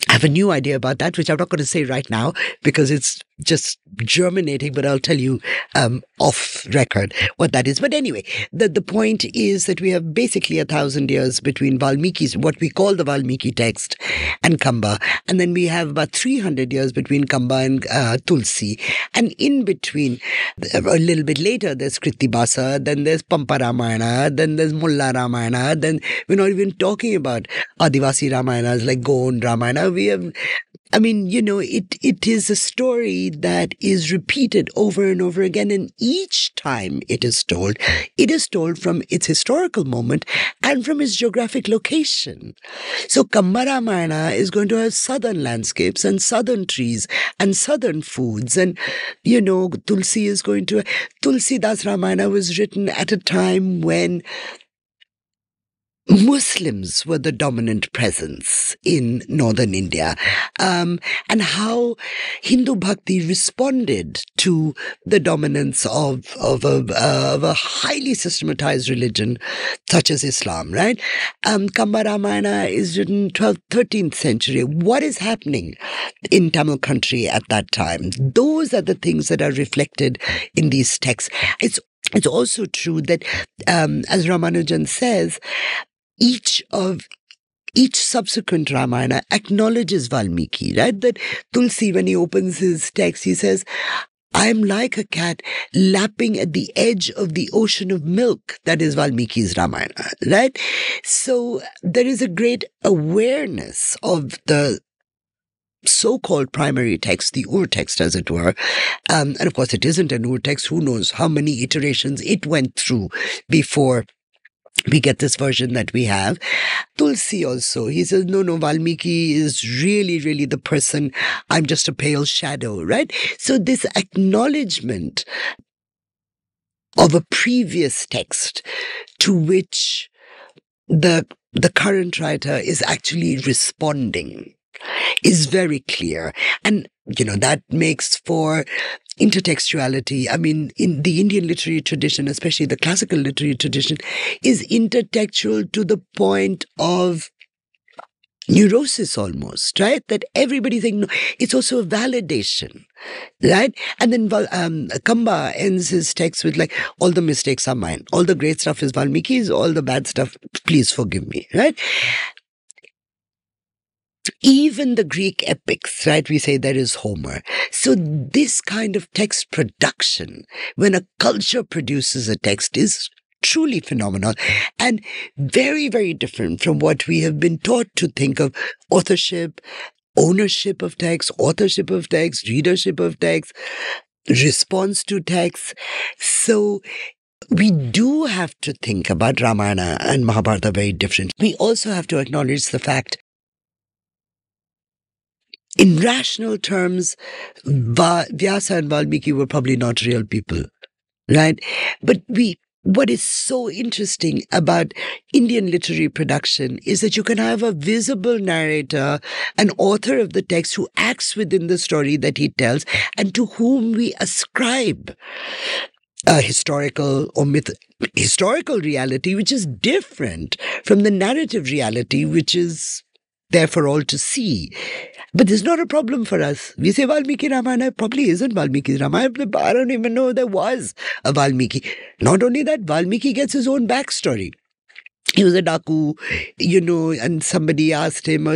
C: have a new idea about that, which I'm not going to say right now because it's just germinating, but I'll tell you off record what that is. But anyway, the point is that we have basically 1,000 years between Valmiki's, what we call the Valmiki text, and Kamba. And then we have about 300 years between Kamba and Tulsi. And in between, a little bit later, there's Kriti Basa, then there's Pampa Ramayana, then there's Mulla Ramayana, then we're not even talking about Adivasi Ramayanas like Gond Ramayana. We have, it is a story that is repeated over and over again, and each time it is told from its historical moment and from its geographic location. So Kamba Ramayana is going to have southern landscapes and southern trees and southern foods, and Tulsidas Ramayana was written at a time when Muslims were the dominant presence in northern India, and how Hindu Bhakti responded to the dominance of a highly systematized religion such as Islam, right? Kamba Ramayana is written 12th, 13th century. What is happening in Tamil country at that time? Those are the things that are reflected in these texts. It's also true that, as Ramanujan says, each subsequent Ramayana acknowledges Valmiki, right? That Tulsi, when he opens his text, he says, I'm like a cat lapping at the edge of the ocean of milk. That is Valmiki's Ramayana, right? So there is a great awareness of the so-called primary text, the Ur text, as it were. And of course, it isn't an Ur text. Who knows how many iterations it went through before we get this version that we have. Tulsi also, he says, no, Valmiki is really, really the person. I'm just a pale shadow, right? So this acknowledgement of a previous text to which the current writer is actually responding is very clear. And, that makes for intertextuality. I mean, in the Indian literary tradition, especially the classical literary tradition, is intertextual to the point of neurosis almost, right? That everybody thinks, no, it's also a validation, right? And then Kamba ends his text with like, all the mistakes are mine. All the great stuff is Valmiki's, all the bad stuff, please forgive me, right? Even the Greek epics, right? We say there is Homer. So this kind of text production, when a culture produces a text, is truly phenomenal and very, very different from what we have been taught to think of authorship, ownership of text, readership of text, response to text. So we do have to think about Ramayana and Mahabharata very different. We also have to acknowledge the fact, in rational terms, Vyasa and Valmiki were probably not real people, right? But what is so interesting about Indian literary production is that you can have a visible narrator, an author of the text who acts within the story that he tells and to whom we ascribe a historical or historical reality, which is different from the narrative reality, which is there for all to see. But there's not a problem for us. We say Valmiki Ramayana, probably isn't Valmiki Ramayana. I don't even know there was a Valmiki. Not only that, Valmiki gets his own backstory. He was a daku, and somebody asked him,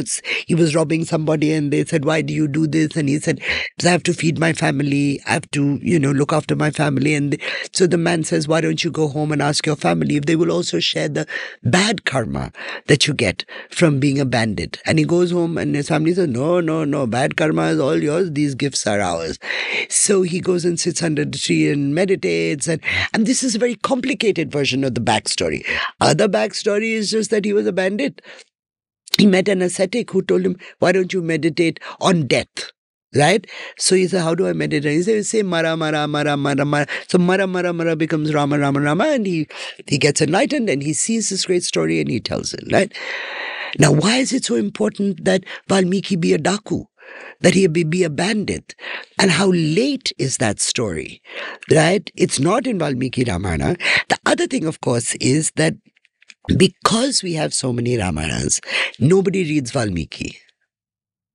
C: he was robbing somebody, and they said, why do you do this? And he said, because I have to feed my family. I have to, look after my family. And so the man says, why don't you go home and ask your family if they will also share the bad karma that you get from being a bandit? And he goes home and his family says, no, bad karma is all yours. These gifts are ours. So he goes and sits under the tree and meditates. And this is a very complicated version of the backstory. Other backstory is just that he was a bandit. He met an ascetic who told him, why don't you meditate on death? Right? So he said, how do I meditate? He said, say Mara, Mara, Mara, Mara, Mara. So Mara, Mara, Mara becomes Rama, Rama, Rama. And he gets enlightened and he sees this great story and he tells it. Right? Now, why is it so important that Valmiki be a daku? That he be a bandit? And how late is that story? Right? It's not in Valmiki Ramayana. The other thing, of course, is that because we have so many Ramayanas, nobody reads Valmiki.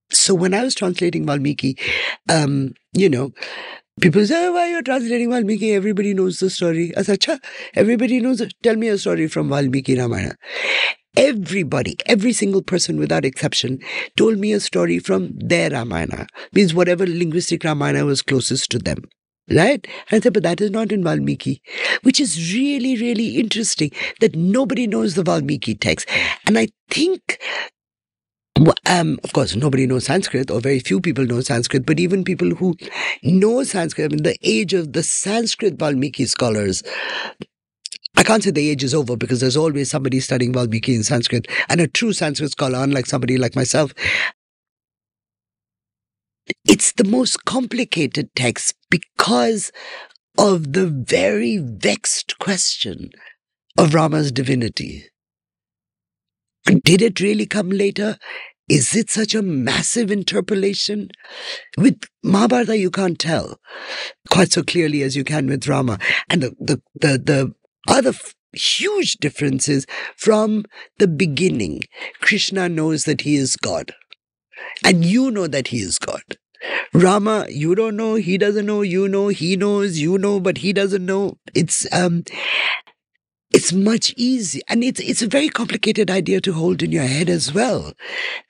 C: So when I was translating Valmiki, people say, why are you translating Valmiki? Everybody knows the story. I said, everybody knows it. Tell me a story from Valmiki Ramayana. Everybody, every single person without exception, told me a story from their Ramayana. Means whatever linguistic Ramayana was closest to them. Right? And I said, but that is not in Valmiki, which is really, really interesting that nobody knows the Valmiki text. And I think, of course, nobody knows Sanskrit, or very few people know Sanskrit, but even people who know Sanskrit, the age of the Sanskrit Valmiki scholars, I can't say the age is over because there's always somebody studying Valmiki in Sanskrit, and a true Sanskrit scholar, unlike somebody like myself. It's the most complicated text because of the very vexed question of Rama's divinity. Did it really come later? Is it such a massive interpolation? With Mahabharata, you can't tell quite so clearly as you can with Rama. And the other huge difference is from the beginning, Krishna knows that he is God. And you know that he is God. Rama, you don't know, he doesn't know, you know, he knows, you know, but he doesn't know. It's much easier. And it's a very complicated idea to hold in your head as well.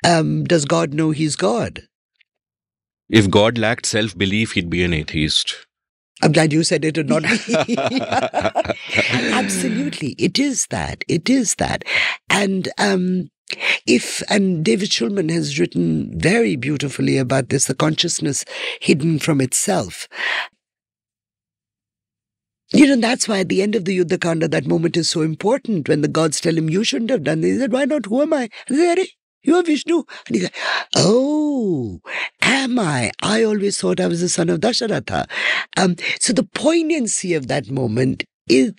C: Does God know he's God?
A: If God lacked self-belief, he'd be an atheist.
C: I'm glad you said it and not me. Absolutely. It is that. It is that. And And David Schulman has written very beautifully about this, the consciousness hidden from itself. That's why at the end of the Yuddha Kanda, that moment is so important when the gods tell him, you shouldn't have done this. He said, why not? Who am I? And they said, you are Vishnu. And he said, oh, am I? I always thought I was the son of Dasharatha. So the poignancy of that moment is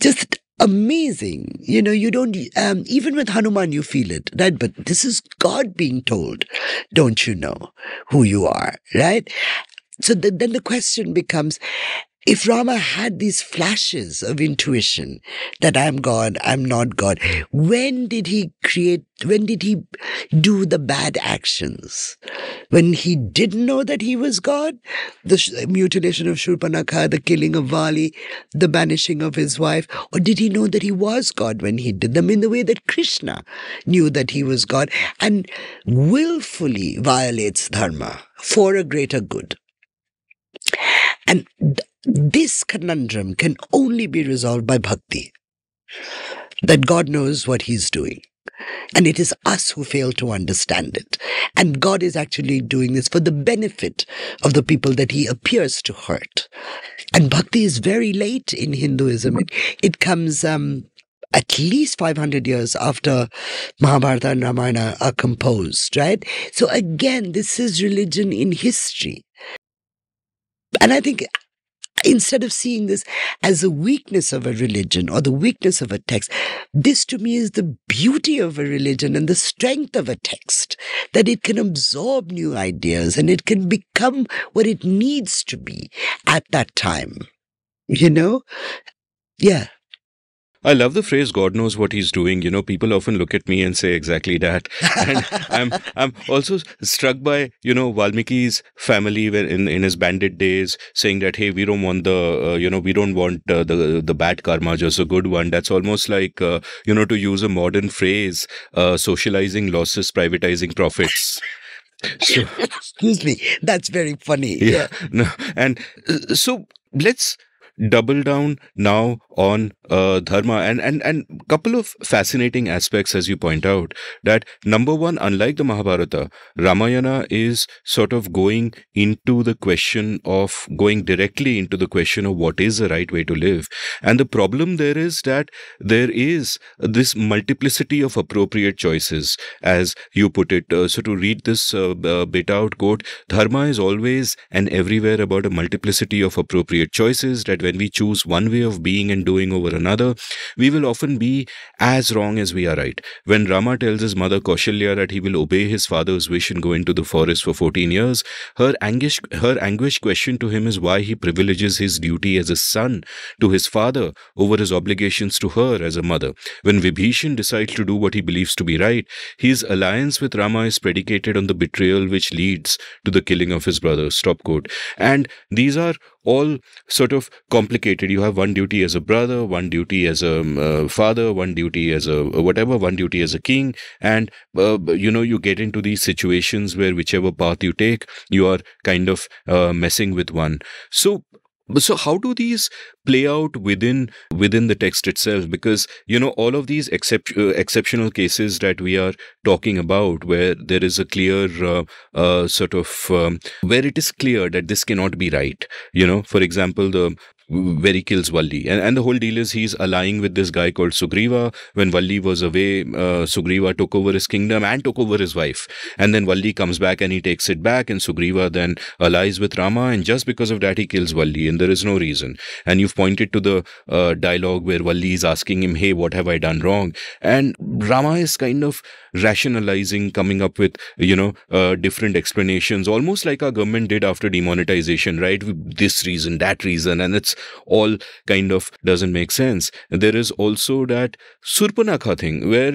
C: just amazing. You don't, even with Hanuman, you feel it, right? But this is God being told, don't you know who you are, right? So then the question becomes, if Rama had these flashes of intuition that I'm God, I'm not God, when did he do the bad actions? When he didn't know that he was God? The mutilation of Shurpanakha, the killing of Vali, the banishing of his wife? Or did he know that he was God when he did them in the way that Krishna knew that he was God and willfully violates Dharma for a greater good? And this conundrum can only be resolved by bhakti, that God knows what he's doing. And it is us who fail to understand it. And God is actually doing this for the benefit of the people that he appears to hurt. And bhakti is very late in Hinduism. It comes at least 500 years after Mahabharata and Ramayana are composed, right? So again, this is religion in history. And I think instead of seeing this as a weakness of a religion or the weakness of a text, this to me is the beauty of a religion and the strength of a text, that it can absorb new ideas and it can become what it needs to be at that time. Yeah.
A: I love the phrase "God knows what He's doing." People often look at me and say exactly that, and I'm also struck by Valmiki's family when in his bandit days saying that, hey, we don't want the bad karma, just a good one. That's almost like to use a modern phrase, socializing losses, privatizing profits. So,
C: excuse me, that's very funny.
A: Yeah. No, and so let's double down now on Dharma and couple of fascinating aspects, as you point out, that number one, unlike the Mahabharata, Ramayana is sort of going directly into the question of what is the right way to live. And the problem there is that there is this multiplicity of appropriate choices, as you put it. So to read this bit out, quote, Dharma is always and everywhere about a multiplicity of appropriate choices, that when we choose one way of being and doing over another, we will often be as wrong as we are right. When Rama tells his mother Kaushalya that he will obey his father's wish and go into the forest for 14 years, her anguished question to him is why he privileges his duty as a son to his father over his obligations to her as a mother. When Vibhishan decides to do what he believes to be right, his alliance with Rama is predicated on the betrayal which leads to the killing of his brother. Stop quote. And these are all sort of complicated. You have one duty as a brother, one duty as a father, one duty as a whatever, one duty as a king, and you get into these situations where whichever path you take, you are kind of messing with one. So how do these play out within the text itself? Because all of these exceptional cases that we are talking about, where there is a clear where it is clear that this cannot be right. For example, where he kills Valli. And the whole deal is he's allying with this guy called Sugriva. When Valli was away, Sugriva took over his kingdom and took over his wife. And then Valli comes back and he takes it back, and Sugriva then allies with Rama, and just because of that he kills Valli, and there is no reason. And you've pointed to the dialogue where Valli is asking him, hey, what have I done wrong? And Rama is kind of rationalizing, coming up with different explanations, almost like our government did after demonetization, right? This reason, that reason, and it's all kind of doesn't make sense. There is also that Surpanakha thing where,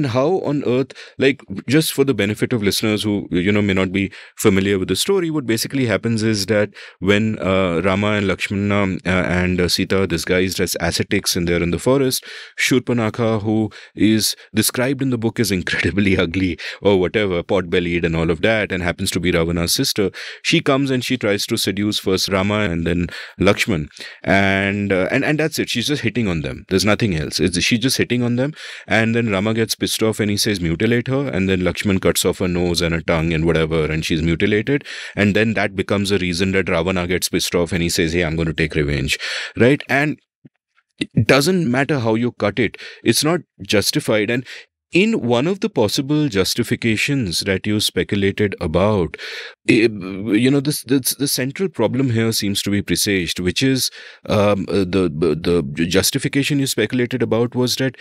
A: how on earth, like, just for the benefit of listeners who, may not be familiar with the story, what basically happens is that when Rama and Lakshmana and Sita disguised as ascetics and they're in the forest, Shurpanakha, who is described in the book as incredibly ugly or whatever, pot-bellied and all of that, and happens to be Ravana's sister, she comes and she tries to seduce first Rama and then Lakshman, and that's it. She's just hitting on them. There's nothing else. She's just hitting on them, and then Rama gets pissed off and he says mutilate her, and then Lakshman cuts off her nose and her tongue and whatever, and she's mutilated, and then that becomes a reason that Ravana gets pissed off and he says, hey, I'm going to take revenge, right? And it doesn't matter how you cut it, it's not justified. And in one of the possible justifications that you speculated about, the central problem here seems to be presaged, which is the justification you speculated about was that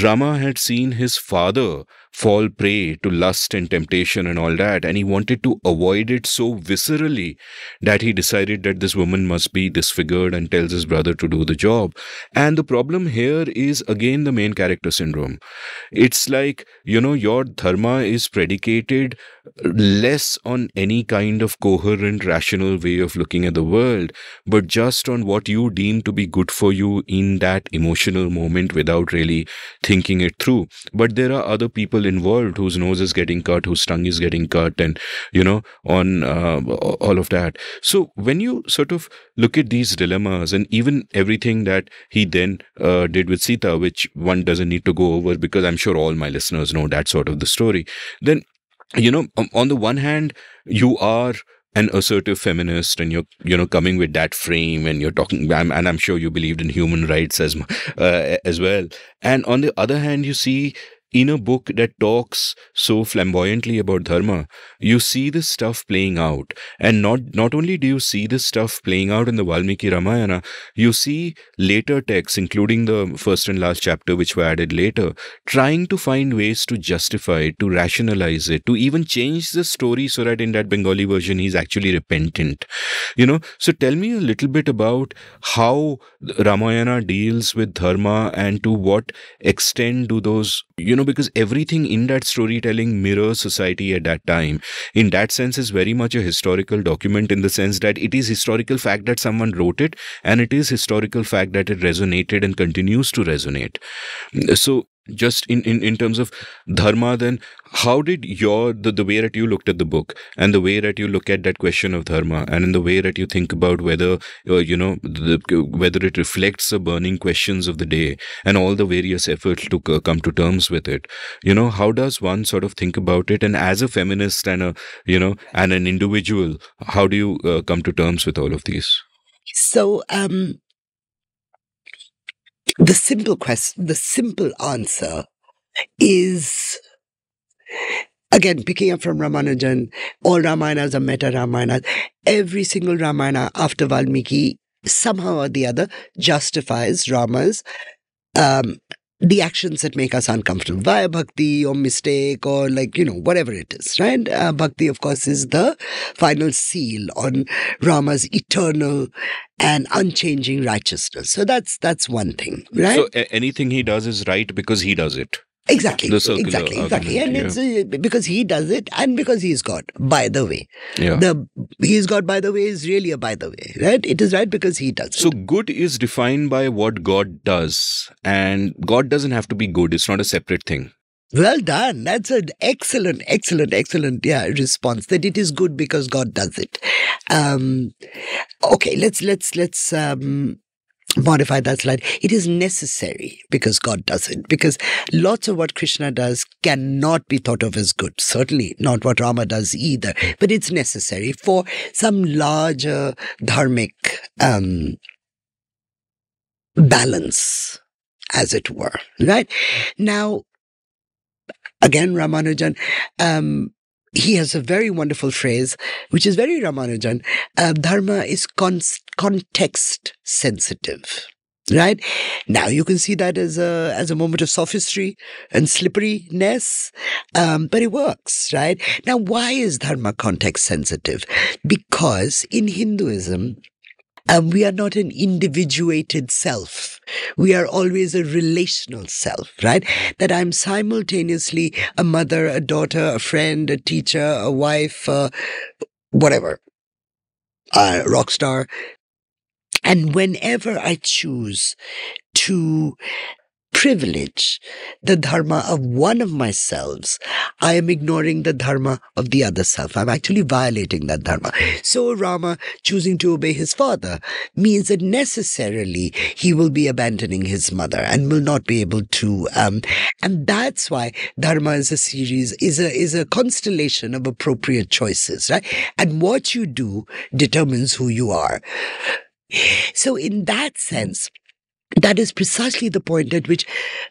A: Rama had seen his father fall prey to lust and temptation and all that, and he wanted to avoid it so viscerally that he decided that this woman must be disfigured and tells his brother to do the job. And the problem here is again the main character syndrome. It's like, your dharma is predicated less on any kind of coherent, rational way of looking at the world, but just on what you deem to be good for you in that emotional moment without really thinking it through. But there are other people involved whose nose is getting cut, whose tongue is getting cut, and on all of that. So when you sort of look at these dilemmas and even everything that he then did with Sita, which one doesn't need to go over because I'm sure all my listeners know that sort of the story, then on the one hand, you are an assertive feminist, and you're coming with that frame, and you're talking, and I'm sure you believed in human rights as well. And on the other hand, you see, in a book that talks so flamboyantly about dharma, you see this stuff playing out. And not only do you see this stuff playing out in the Valmiki Ramayana, you see later texts, including the first and last chapter, which were added later, trying to find ways to justify it, to rationalize it, to even change the story so that in that Bengali version, he's actually repentant. So tell me a little bit about how Ramayana deals with dharma, and to what extent do those, because everything in that storytelling mirrors society at that time. In that sense, is very much a historical document, in the sense that it is historical fact that someone wrote it, and it is historical fact that it resonated and continues to resonate. So just in terms of dharma, then how did the way that you looked at the book, and the way that you look at that question of dharma, and in the way that you think about whether whether it reflects the burning questions of the day and all the various efforts to come to terms with it, how does one sort of think about it? And as a feminist and and an individual, how do you come to terms with all of these?
C: So the simple answer is, again, picking up from Ramanujan, all Ramayanas are meta Ramayanas. Every single Ramayana after Valmiki, somehow or the other, justifies Rama's the actions that make us uncomfortable, via bhakti or mistake or whatever it is, right? Bhakti, of course, is the final seal on Rama's eternal and unchanging righteousness. So that's one thing, right?
A: So anything he does is right because he does it.
C: Exactly.
A: Exactly.
C: And it's because he does it, and because he's God, by the way.
A: Yeah.
C: He's God, by the way, is really a by the way, right? It is right because he does it.
A: So good is defined by what God does, and God doesn't have to be good. It's not a separate thing.
C: Well done. That's an excellent response, that it is good because God does it. Okay, let's modify that slide. It is necessary because God does it. Because lots of what Krishna does cannot be thought of as good. Certainly not what Rama does either. But it's necessary for some larger dharmic balance, as it were. Right? Now, again, Ramanujan, he has a very wonderful phrase, which is very Ramanujan. Dharma is context sensitive, right? Now you can see that as a moment of sophistry and slipperiness, but it works, right? Now, why is dharma context sensitive? Because in Hinduism, we are not an individuated self. We are always a relational self, right? That I'm simultaneously a mother, a daughter, a friend, a teacher, a wife, whatever, a rock star. And whenever I choose to privilege the dharma of one of my selves, I am ignoring the dharma of the other self. I'm actually violating that dharma. So Rama choosing to obey his father means that necessarily he will be abandoning his mother and will not be able to. And that's why Dharma is a series, is a constellation of appropriate choices, right? And what you do determines who you are. So in that sense, that is precisely the point at which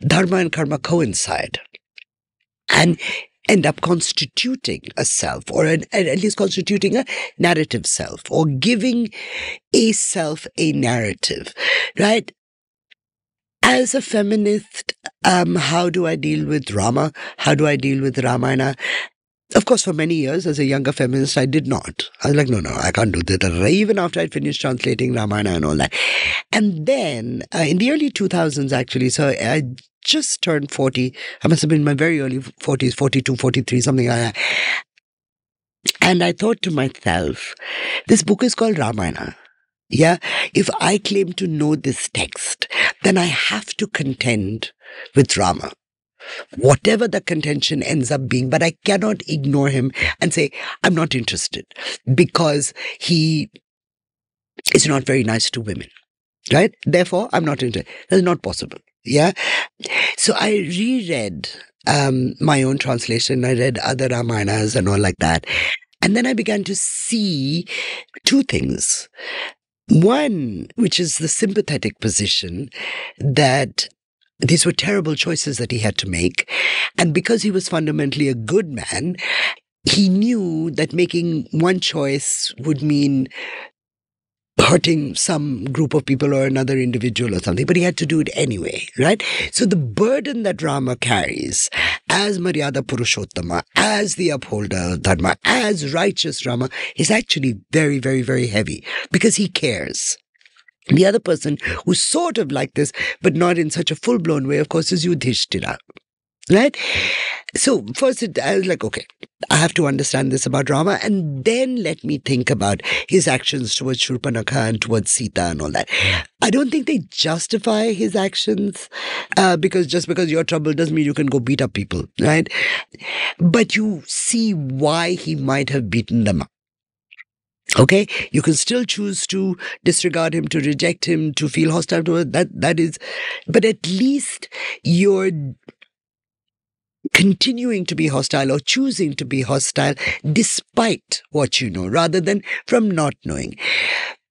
C: dharma and karma coincide and end up constituting a self, or at least constituting a narrative self, or giving a self a narrative, right? As a feminist, how do I deal with Rama? How do I deal with Ramayana? Of course, for many years, as a younger feminist, I did not. I was like, no, I can't do that. Even after I'd finished translating Ramayana and all that. And then, in the early 2000s, actually, so I just turned 40. I must have been in my very early 40s, 42, 43, something like that. And I thought to myself, this book is called Ramayana. Yeah, if I claim to know this text, then I have to contend with Rama, whatever the contention ends up being. But I cannot ignore him and say, I'm not interested, because he is not very nice to women, right? Therefore, I'm not interested. That's not possible. Yeah. So I reread my own translation. I read other Ramayanas and all like that. And then I began to see two things. One, which is the sympathetic position that these were terrible choices that he had to make. And because he was fundamentally a good man, he knew that making one choice would mean hurting some group of people or another individual or something, but he had to do it anyway, right? So the burden that Rama carries as Maryada Purushottama, as the upholder of Dharma, as righteous Rama, is actually very, very, very heavy, because he cares. The other person who's sort of like this, but not in such a full-blown way, of course, is Yudhishthira, right? So first I was like, okay, I have to understand this about Rama, and then let me think about his actions towards Shurpanakha and towards Sita and all that. I don't think they justify his actions, because just because you're troubled doesn't mean you can go beat up people, right? But you see why he might have beaten them up. Okay, you can still choose to disregard him, to reject him, to feel hostile to him. That is, but at least you're continuing to be hostile or choosing to be hostile despite what you know, rather than from not knowing.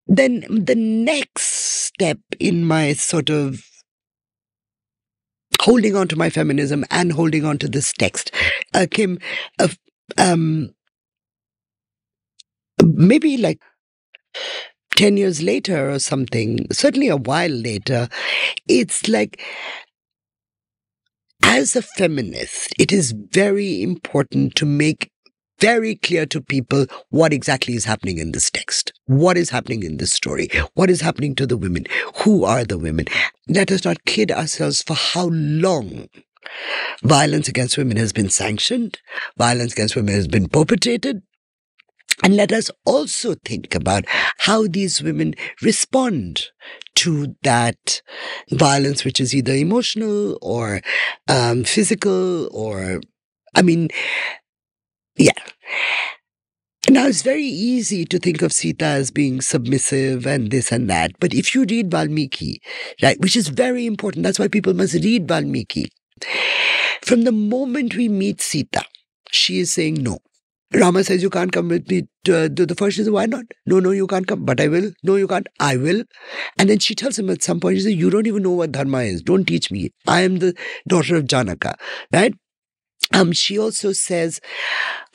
C: Then the next step in my sort of holding on to my feminism and holding on to this text came maybe like 10 years later or something, certainly a while later. It's like, as a feminist, it is very important to make very clear to people what exactly is happening in this text, what is happening in this story, what is happening to the women, who are the women. Let us not kid ourselves for how long violence against women has been sanctioned, violence against women has been perpetrated. And let us also think about how these women respond to that violence, which is either emotional or physical, or, yeah. Now, it's very easy to think of Sita as being submissive and this and that. But if you read Valmiki, right, which is very important, that's why people must read Valmiki. From the moment we meet Sita, she is saying no. Rama says, you can't come with me to the forest. She says, why not? No, you can't come. But I will. No, you can't. I will. And then she tells him at some point, she says, you don't even know what Dharma is. Don't teach me. I am the daughter of Janaka. Right? She also says,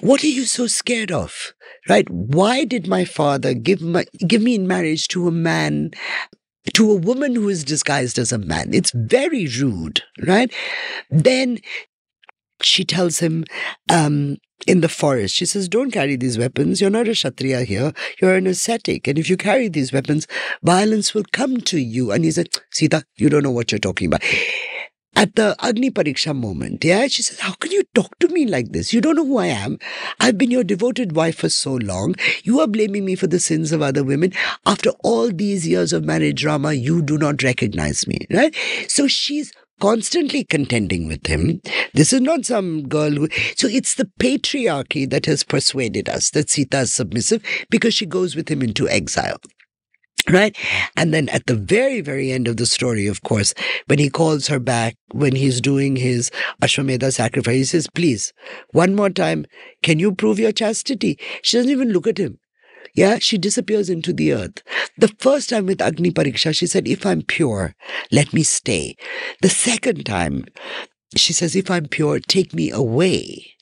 C: what are you so scared of? Right? Why did my father give me in marriage to a man, to a woman who is disguised as a man? It's very rude. Right? Then she tells him, in the forest, she says, don't carry these weapons. You're not a Kshatriya here. You're an ascetic. And if you carry these weapons, violence will come to you. And he said, Sita, you don't know what you're talking about. At the Agni Pariksha moment, yeah, she says, how can you talk to me like this? You don't know who I am. I've been your devoted wife for so long. You are blaming me for the sins of other women. After all these years of marriage, Rama, you do not recognize me, right? So she's constantly contending with him. This is not some girl who... So it's the patriarchy that has persuaded us that Sita is submissive because she goes with him into exile. Right? And then at the very, very end of the story, of course, when he calls her back, when he's doing his Ashwamedha sacrifice, he says, please, one more time, can you prove your chastity? She doesn't even look at him. Yeah, she disappears into the earth. The first time with Agni Pariksha, she said, if I'm pure, let me stay. The second time, she says, if I'm pure, take me away.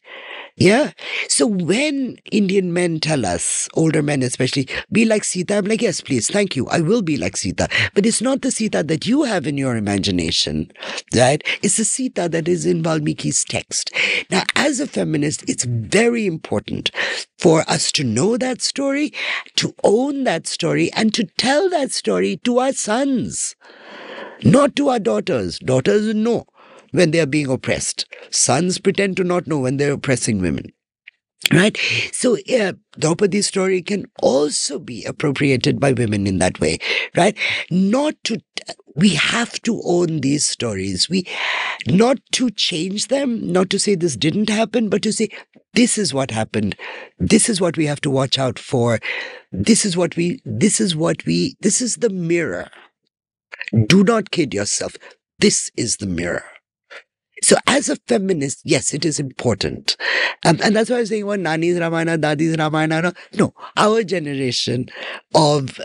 C: Yeah. So when Indian men tell us, older men especially, be like Sita, I'm like, yes, please, thank you. I will be like Sita. But it's not the Sita that you have in your imagination, right? It's the Sita that is in Valmiki's text. Now, as a feminist, it's very important for us to know that story, to own that story, and to tell that story to our sons, not to our daughters. Daughters know when they are being oppressed. Sons pretend to not know when they're oppressing women. Right? So Draupadi's story can also be appropriated by women in that way. Right? We have to own these stories. Not to change them, not to say this didn't happen, but to say this is what happened. This is what we have to watch out for. This is the mirror. Do not kid yourself. This is the mirror. So as a feminist, yes, it is important. And that's why I was saying, well, Nani's Ramayana, Dadi's Ramayana. No, our generation of...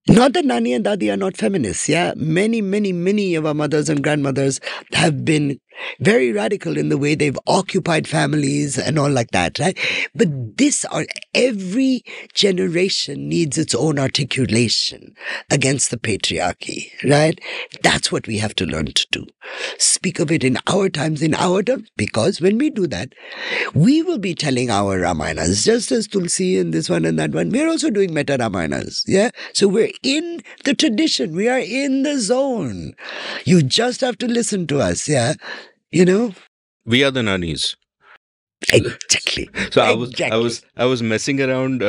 C: Not that Nani and Dadi are not feminists, yeah. Many, many, many of our mothers and grandmothers have been very radical in the way they've occupied families and all like that, right? But every generation needs its own articulation against the patriarchy, right? That's what we have to learn to do. Speak of it in our times, in our terms, because when we do that, we will be telling our Ramayanas, just as Tulsi and this one and that one. We're also doing meta Ramayanas, yeah? So we're in the tradition. We are in the zone. You just have to listen to us, yeah? You know?
A: We are the nannies.
C: Exactly.
A: So I was messing around,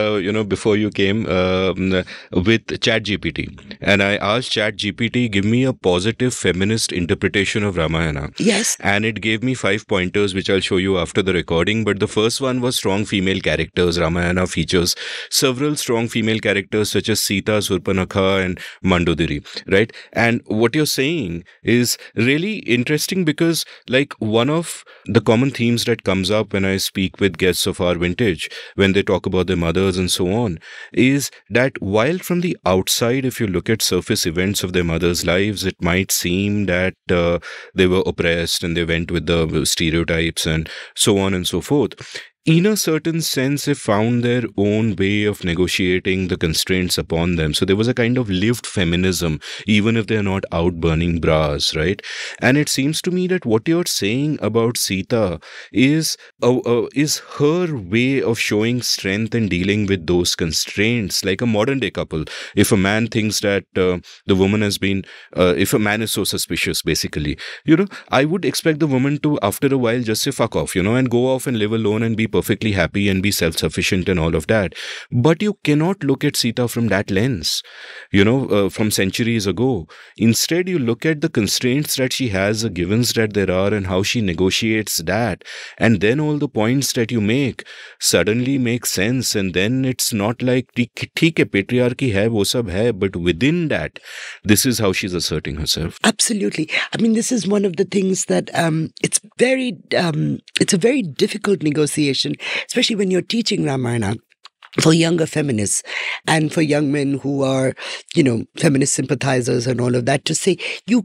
A: before you came with ChatGPT, and I asked ChatGPT, give me a positive feminist interpretation of Ramayana.
C: Yes.
A: And it gave me 5 pointers, which I'll show you after the recording. But the first one was strong female characters. Ramayana features several strong female characters such as Sita, Surpanakha, and Mandodari. Right? And what you're saying is really interesting because, like, one of the common themes that comes up when I speak with guests of our vintage, when they talk about their mothers and so on, is that while from the outside, if you look at surface events of their mothers' lives, it might seem that they were oppressed and they went with the stereotypes and so on and so forth. In a certain sense, they found their own way of negotiating the constraints upon them. So there was a kind of lived feminism, even if they're not out burning bras, right? And it seems to me that what you're saying about Sita is her way of showing strength and dealing with those constraints, like a modern day couple. If a man thinks that the woman has been, if a man is so suspicious, basically, I would expect the woman to, after a while, just say fuck off, and go off and live alone and be perfectly happy and be self-sufficient and all of that. But you cannot look at Sita from that lens, from centuries ago. Instead, you look at the constraints that she has, the givens that there are, and how she negotiates that. And then all the points that you make suddenly make sense. And then it's not like, theek hai, patriarchy hai, wo sab hai, but within that, this is how she's asserting herself.
C: Absolutely. I mean, this is one of the things that it's a very difficult negotiation, especially when you're teaching Ramayana for younger feminists and for young men who are, feminist sympathizers and all of that, to say your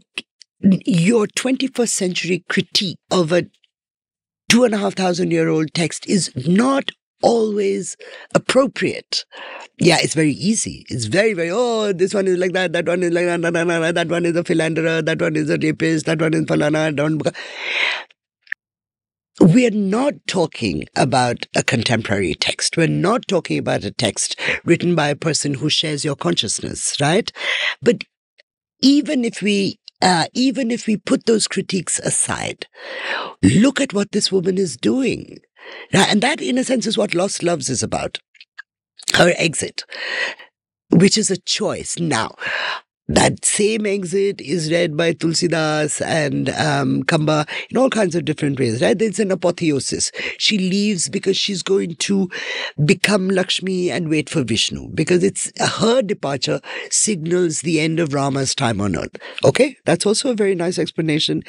C: 21st century critique of a 2,500-year-old text is not always appropriate. Yeah, it's very easy. It's very, very, this one is like that one is like that, that one is a philanderer, that one is a rapist, that one is falana, We're not talking about a contemporary text. We're not talking about a text written by a person who shares your consciousness, right? But even if we put those critiques aside, look at what this woman is doing. And that, in a sense, is what Lost Loves is about. Her exit, which is a choice. Now, That same exit is read by Tulsidas and Kamba in all kinds of different ways, right? It's an apotheosis. She leaves because she's going to become Lakshmi and wait for Vishnu, because it's her departure signals the end of Rama's time on earth. Okay, that's also a very nice explanation.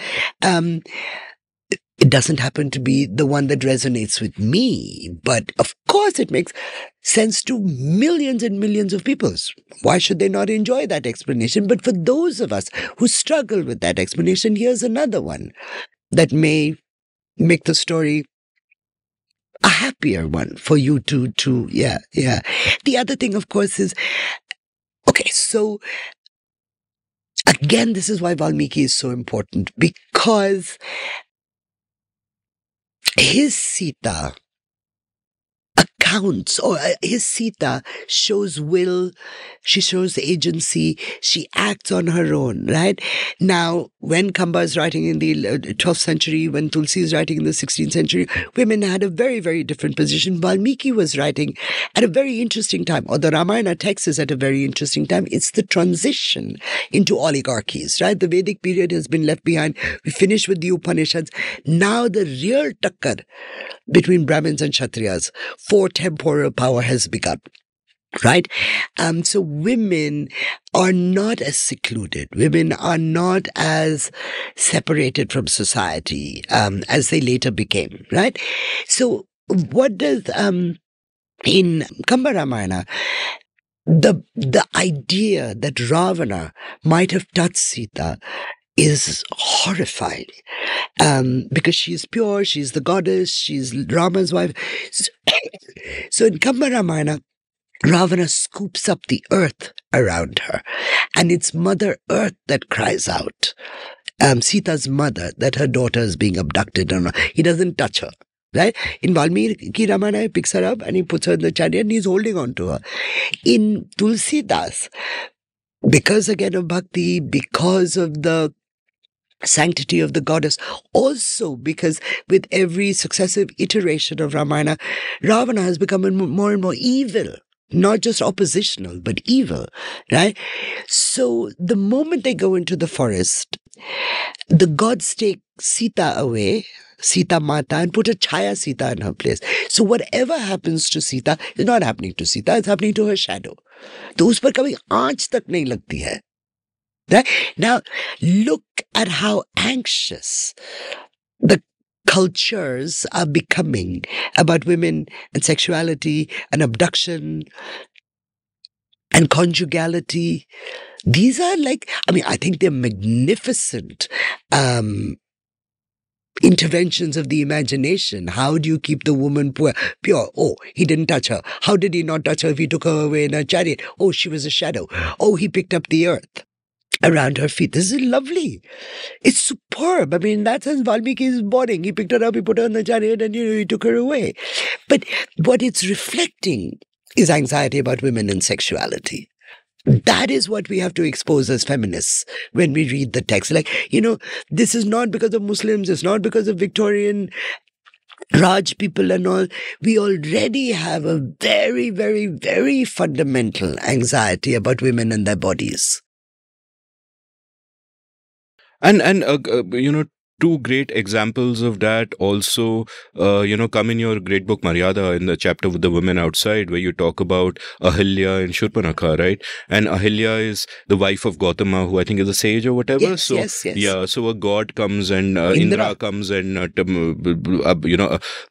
C: It doesn't happen to be the one that resonates with me, but of course it makes sense to millions and millions of people. Why should they not enjoy that explanation? But for those of us who struggle with that explanation, here's another one that may make the story a happier one for you to yeah. The other thing, of course, is, okay, so again, this is why Valmiki is so important, because his Sita accounts, or his Sita shows will, she shows agency, she acts on her own, right? Now, when Kamba is writing in the 12th century, when Tulsi is writing in the 16th century, women had a very, very different position. Valmiki was writing at a very interesting time, or the Ramayana text is at a very interesting time. It's the transition into oligarchies, right? The Vedic period has been left behind. We finished with the Upanishads. Now the real takkar between Brahmins and Kshatriyas for temporal power has begun. Right? So women are not as secluded. Women are not as separated from society as they later became. Right? So what does, in Kamba Ramayana, the idea that Ravana might have touched Sita is horrifying, because she's pure, she's the goddess, she's Rama's wife. So in Kamba Ramayana, Ravana scoops up the earth around her, and it's Mother Earth that cries out, Sita's mother, that her daughter is being abducted. And he doesn't touch her. Right? In Valmiki Ramayana, he picks her up and he puts her in the chariot and he's holding on to her. In Tulsidas, because again of bhakti, because of the sanctity of the goddess, also because with every successive iteration of Ramayana, Ravana has become more and more evil. Not just oppositional, but evil, right? So the moment they go into the forest, the gods take Sita away, Sita Mata, and put a Chaya Sita in her place. So whatever happens to Sita is not happening to Sita, it's happening to her shadow. तो उस पर कभी आंच तक नहीं लगती है. Right? Now, look at how anxious the cultures are becoming about women and sexuality and abduction and conjugality. These are I think they're magnificent interventions of the imagination. How do you keep the woman pure? Oh, he didn't touch her. How did he not touch her if he took her away in a chariot? Oh, she was a shadow. Oh, he picked up the earth around her feet. This is lovely. It's superb. In that sense, Valmiki is boring. He picked her up, he put her in the chariot, and he took her away. But what it's reflecting is anxiety about women and sexuality. That is what we have to expose as feminists when we read the text. This is not because of Muslims, it's not because of Victorian Raj people and all. We already have a very, very, very fundamental anxiety about women and their bodies.
A: And two great examples of that also, come in your great book Maryada, in the chapter with the women outside, where you talk about Ahilya and Shurpanakha, right? And Ahilya is the wife of Gautama, who I think is a sage or whatever.
C: Yes, yes.
A: Yeah, so a god comes and Indra comes and,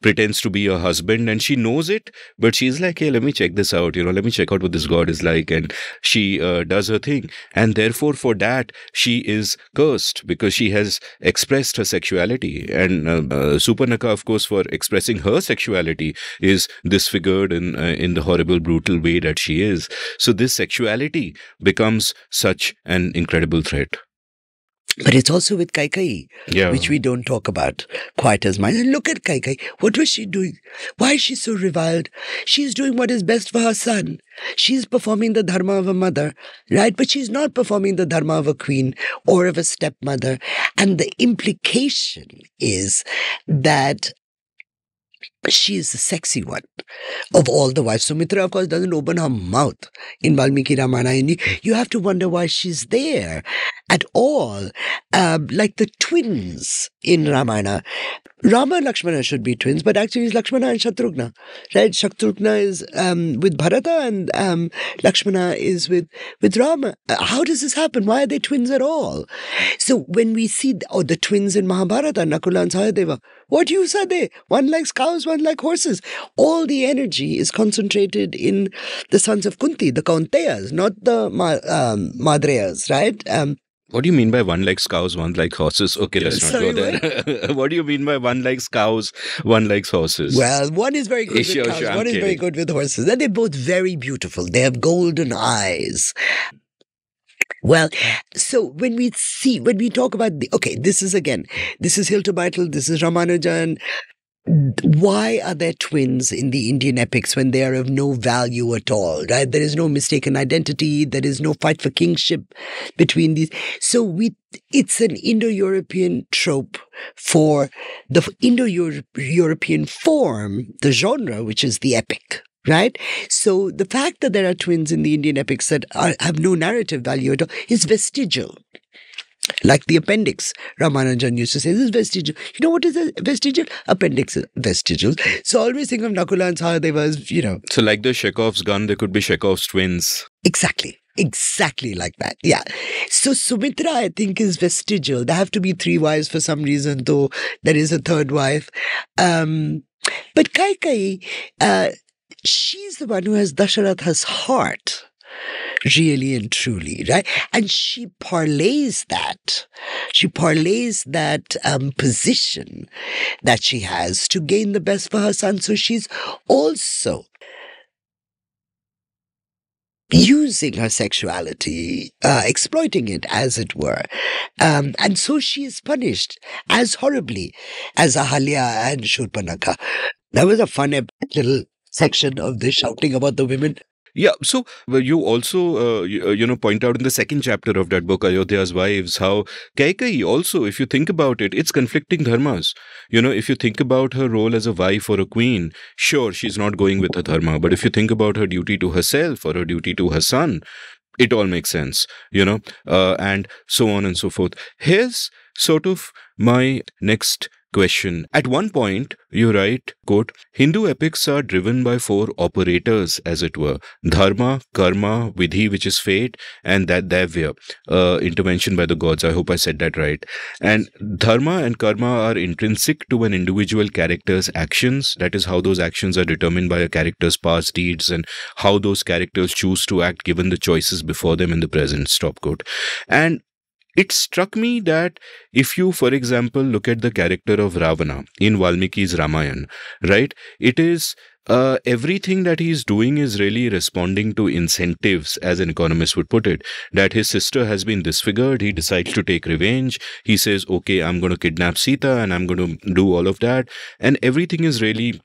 A: pretends to be her husband, and she knows it, but she's like, hey, let me check this out, let me check out what this god is like. And she does her thing. And therefore, for that, she is cursed because she has expressed her sexuality. And Supernaka, of course, for expressing her sexuality, is disfigured in the horrible, brutal way that she is. So this sexuality becomes such an incredible threat.
C: But it's also with Kaikeyi, which we don't talk about quite as much. And look at Kaikeyi. What was she doing? Why is she so reviled? She's doing what is best for her son. She's performing the dharma of a mother, right? But she's not performing the dharma of a queen or of a stepmother. And the implication is that she is the sexy one of all the wives. Sumitra, of course, doesn't open her mouth in Valmiki Ramayana. And you have to wonder why she's there at all. Like the twins in Ramayana. Rama and Lakshmana should be twins, but actually it's Lakshmana and Shatrughna. Right? Shatrughna is with Bharata and Lakshmana is with Rama. How does this happen? Why are they twins at all? So when we see the twins in Mahabharata, Nakula and Sahadeva, what you said there? One likes cows, one likes horses. All the energy is concentrated in the sons of Kunti, the Kaunteyas, not the Madreyas, right?
A: What do you mean by one likes cows, one likes horses? Okay, let's not go there. What do you mean by one likes cows, one likes horses?
C: Well, one is very good with cows, one is very good with horses. And they're both very beautiful. They have golden eyes. Well, so when we talk about this is Hilton Beitel, this is Ramanujan. Why are there twins in the Indian epics when they are of no value at all, right? There is no mistaken identity. There is no fight for kingship between these. So it's an Indo-European trope for the Indo-European form, the genre, which is the epic. Right? So the fact that there are twins in the Indian epics that have no narrative value at all is vestigial. Like the appendix, Ramanujan used to say, this is vestigial. You know what is a vestigial? Appendix is vestigial. So always think of Nakula and Sahadeva as,
A: So like the Chekhov's gun, there could be Chekhov's twins.
C: Exactly like that. Yeah. So Sumitra, I think, is vestigial. There have to be 3 wives for some reason, though there is a 3rd wife. But Kaikeyi, she's the one who has Dasharatha's heart, really and truly, right? And she parlays that position that she has to gain the best for her son. So she's also using her sexuality, exploiting it, as it were. And so she is punished as horribly as Ahalya and Shurpanakha. That was a fun little section of this shouting about the women.
A: Yeah, so you also, point out in the 2nd chapter of that book, Ayodhya's Wives, how Kaikeyi also, if you think about it, it's conflicting dharmas. If you think about her role as a wife or a queen, sure, she's not going with her dharma. But if you think about her duty to herself or her duty to her son, it all makes sense, and so on and so forth. Here's sort of my next question. At one point, you write, quote, Hindu epics are driven by 4 operators, as it were. Dharma, karma, vidhi, which is fate, and that davya, intervention by the gods. I hope I said that right. And dharma and karma are intrinsic to an individual character's actions. That is how those actions are determined by a character's past deeds and how those characters choose to act given the choices before them in the present. Stop quote. And it struck me that if you, for example, look at the character of Ravana in Valmiki's Ramayana, right, it is everything that he's doing is really responding to incentives, as an economist would put it, that his sister has been disfigured. He decides to take revenge. He says, okay, I'm going to kidnap Sita and I'm going to do all of that. And everything is really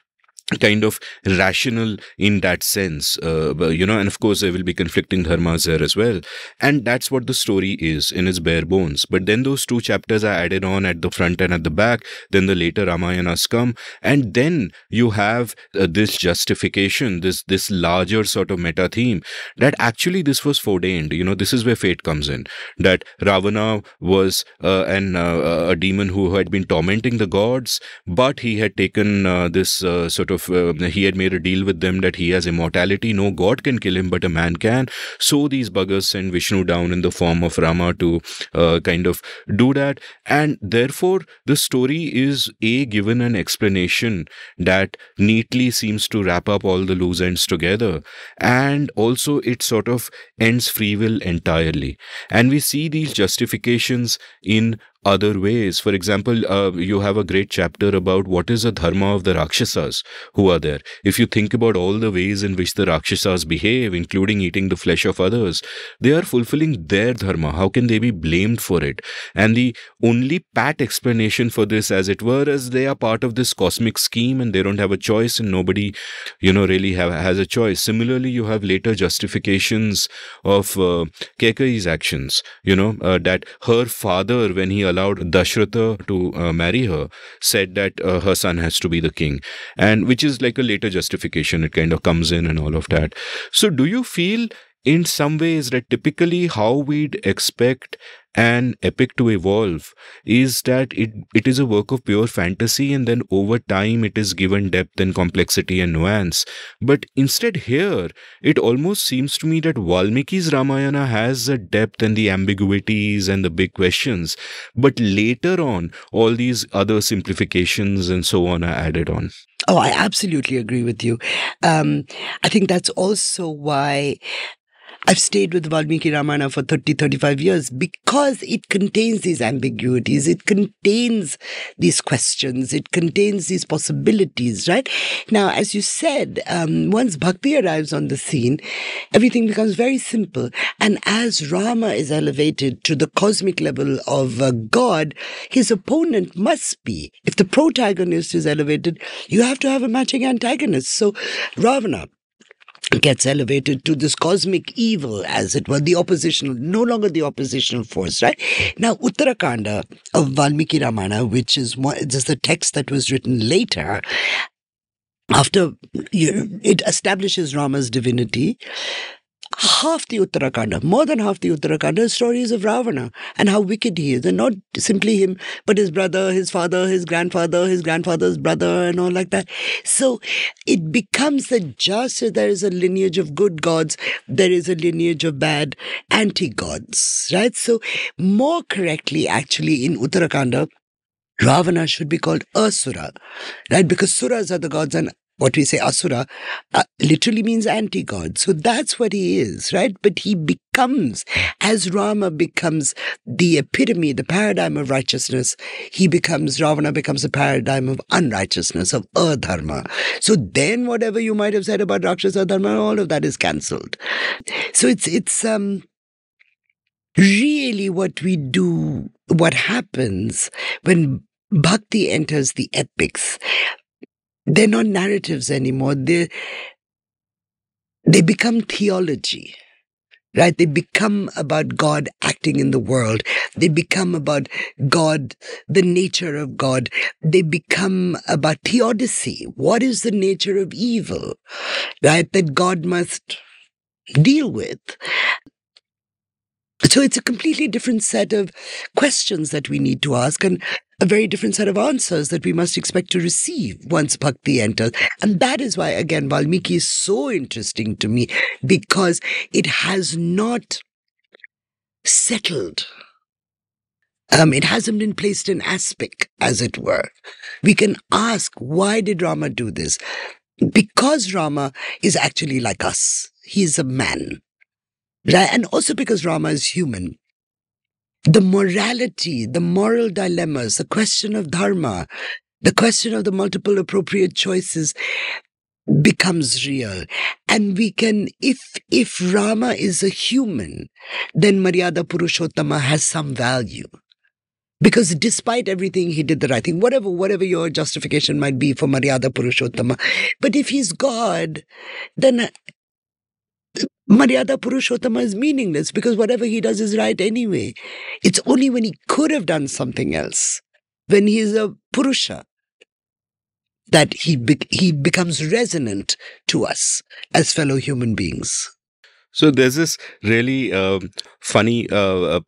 A: kind of rational in that sense, and of course there will be conflicting dharmas there as well. And that's what the story is in its bare bones. But then those 2 chapters are added on at the front and at the back. Then the later Ramayanas come. And then you have this justification, this larger sort of meta theme that actually this was foreordained. This is where fate comes in. That Ravana was a demon who had been tormenting the gods, but he had taken this he had made a deal with them that he has immortality. No god can kill him, but a man can. So these buggers send Vishnu down in the form of Rama to kind of do that. And therefore, the story is given an explanation that neatly seems to wrap up all the loose ends together. And also it sort of ends free will entirely. And we see these justifications in other ways. For example, you have a great chapter about what is the dharma of the Rakshasas who are there. If you think about all the ways in which the Rakshasas behave, including eating the flesh of others, they are fulfilling their dharma. How can they be blamed for it? And the only pat explanation for this, as it were, is they are part of this cosmic scheme and they don't have a choice, and nobody, really has a choice. Similarly, you have later justifications of Kaikeyi's actions, that her father, when he allowed Dashratha to marry her, said that her son has to be the king, and which is like a later justification. It kind of comes in and all of that. So do you feel in some ways that typically how we'd expect an epic to evolve is that it is a work of pure fantasy, and then over time it is given depth and complexity and nuance? But instead here, it almost seems to me that Valmiki's Ramayana has the depth and the ambiguities and the big questions, but later on, all these other simplifications and so on are added on.
C: Oh, I absolutely agree with you. I think that's also why I've stayed with Valmiki Ramayana for 30, 35 years, because it contains these ambiguities, it contains these questions, it contains these possibilities, right? Now, as you said, once Bhakti arrives on the scene, everything becomes very simple. And as Rama is elevated to the cosmic level of God, his opponent must be. If the protagonist is elevated, you have to have a matching antagonist. So Ravana gets elevated to this cosmic evil, as it were, the oppositional, no longer the oppositional force, right? Now, Uttarakanda of Valmiki Ramayana, which is just the text that was written later, after it establishes Rama's divinity, half the Uttarakanda, more than half the Uttarakanda, is stories of Ravana and how wicked he is. And not simply him, but his brother, his father, his grandfather, his grandfather's brother, and all like that. So it becomes that just as there is a lineage of good gods, there is a lineage of bad anti-gods, right? So more correctly, actually, in Uttarakanda, Ravana should be called Asura, right? Because Suras are the gods, and what we say Asura literally means anti-god. So that's what he is, right? But he becomes, as Rama becomes the epitome, the paradigm of righteousness, Ravana becomes a paradigm of unrighteousness, of adharma. So then whatever you might have said about Rakshasa Dharma, all of that is cancelled. So it's really what we do, what happens when Bhakti enters the epics. They're not narratives anymore. They become theology, right? They become about God acting in the world. They become about God, the nature of God. They become about theodicy. What is the nature of evil, right? That God must deal with. So it's a completely different set of questions that we need to ask, and a very different set of answers that we must expect to receive once Bhakti enters. And that is why, again, Valmiki is so interesting to me, because it has not settled. It hasn't been placed in aspic, as it were. We can ask, why did Rama do this? Because Rama is actually like us. He's a man. Right? And also because Rama is human. The morality, the moral dilemmas, the question of dharma, the question of the multiple appropriate choices becomes real. And we can, if Rama is a human, then Maryada Purushottama has some value. Because despite everything, he did the right thing, whatever your justification might be for Maryada Purushottama. But if he's God, then Maryada Purushottama is meaningless, because whatever he does is right anyway. It's only when he could have done something else, when he is a Purusha, that he becomes resonant to us as fellow human beings.
A: So there's this really funny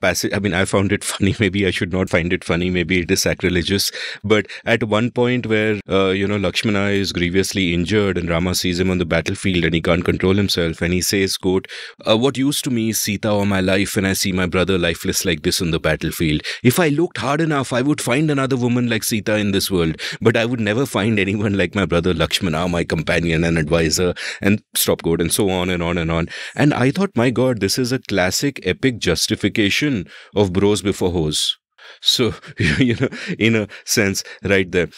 A: passage. I mean, I found it funny. Maybe I should not find it funny. Maybe it is sacrilegious. But at one point where, Lakshmana is grievously injured and Rama sees him on the battlefield and he can't control himself. And he says, quote, "What use to me is Sita or my life when I see my brother lifeless like this on the battlefield? If I looked hard enough, I would find another woman like Sita in this world. But I would never find anyone like my brother Lakshmana, my companion and advisor," and stop quote, and so on and on and on. And I thought, my God, this is a classic epic justification of bros before hoes. So, in a sense, right there.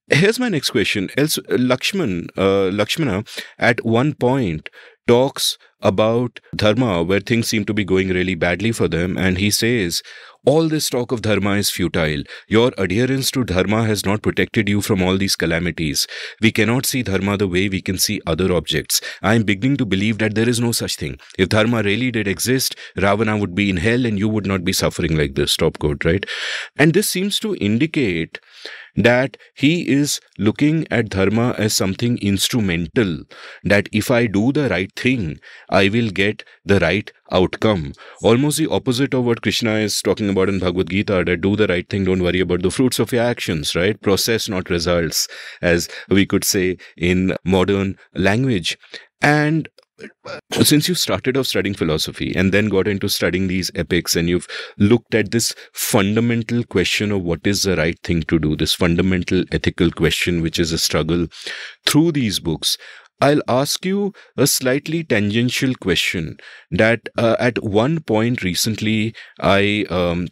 A: Here's my next question. Lakshmana, at one point, talks about Dharma, where things seem to be going really badly for them, and he says, all this talk of Dharma is futile. Your adherence to Dharma has not protected you from all these calamities. We cannot see Dharma the way we can see other objects. I am beginning to believe that there is no such thing. If Dharma really did exist, Ravana would be in hell and you would not be suffering like this. Top quote, right? And this seems to indicate that he is looking at Dharma as something instrumental, that if I do the right thing, I will get the right outcome. Almost the opposite of what Krishna is talking about in Bhagavad Gita, that do the right thing, don't worry about the fruits of your actions, right? Process, not results, as we could say in modern language. And since you started off studying philosophy and then got into studying these epics, and you've looked at this fundamental question of what is the right thing to do, this fundamental ethical question, which is a struggle through these books, I'll ask you a slightly tangential question that at one point recently I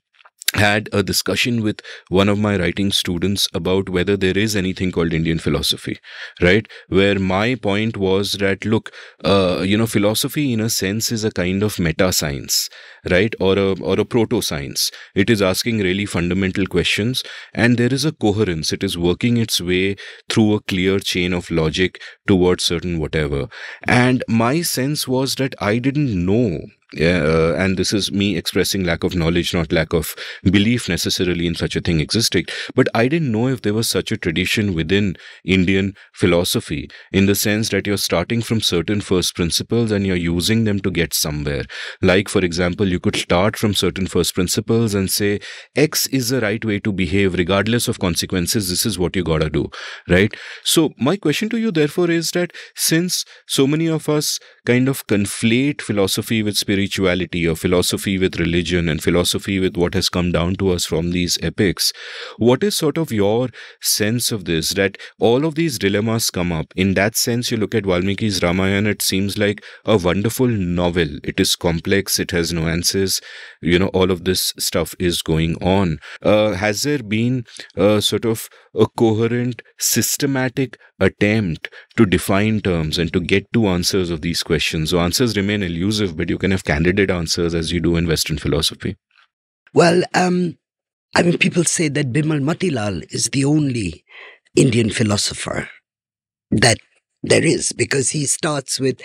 A: had a discussion with one of my writing students about whether there is anything called Indian philosophy, right? Where my point was that, look, philosophy in a sense is a kind of meta science, right? Or a proto science. It is asking really fundamental questions, and there is a coherence. It is working its way through a clear chain of logic towards certain whatever. And my sense was that I didn't know. And this is me expressing lack of knowledge, not lack of belief necessarily in such a thing existing. But I didn't know if there was such a tradition within Indian philosophy, in the sense that you're starting from certain first principles and you're using them to get somewhere. Like, for example, you could start from certain first principles and say, X is the right way to behave regardless of consequences. This is what you gotta do, right? So my question to you, therefore, is that since so many of us kind of conflate philosophy with spirituality, or philosophy with religion, and philosophy with what has come down to us from these epics, what is sort of your sense of this, that all of these dilemmas come up? In that sense, you look at Valmiki's Ramayana, it seems like a wonderful novel. It is complex, it has nuances, all of this stuff is going on. Has there been sort of a coherent, systematic attempt to define terms and to get to answers of these questions? So answers remain elusive, but you can have candidate answers as you do in Western philosophy.
C: Well, people say that Bimal Motilal is the only Indian philosopher that there is, because he starts with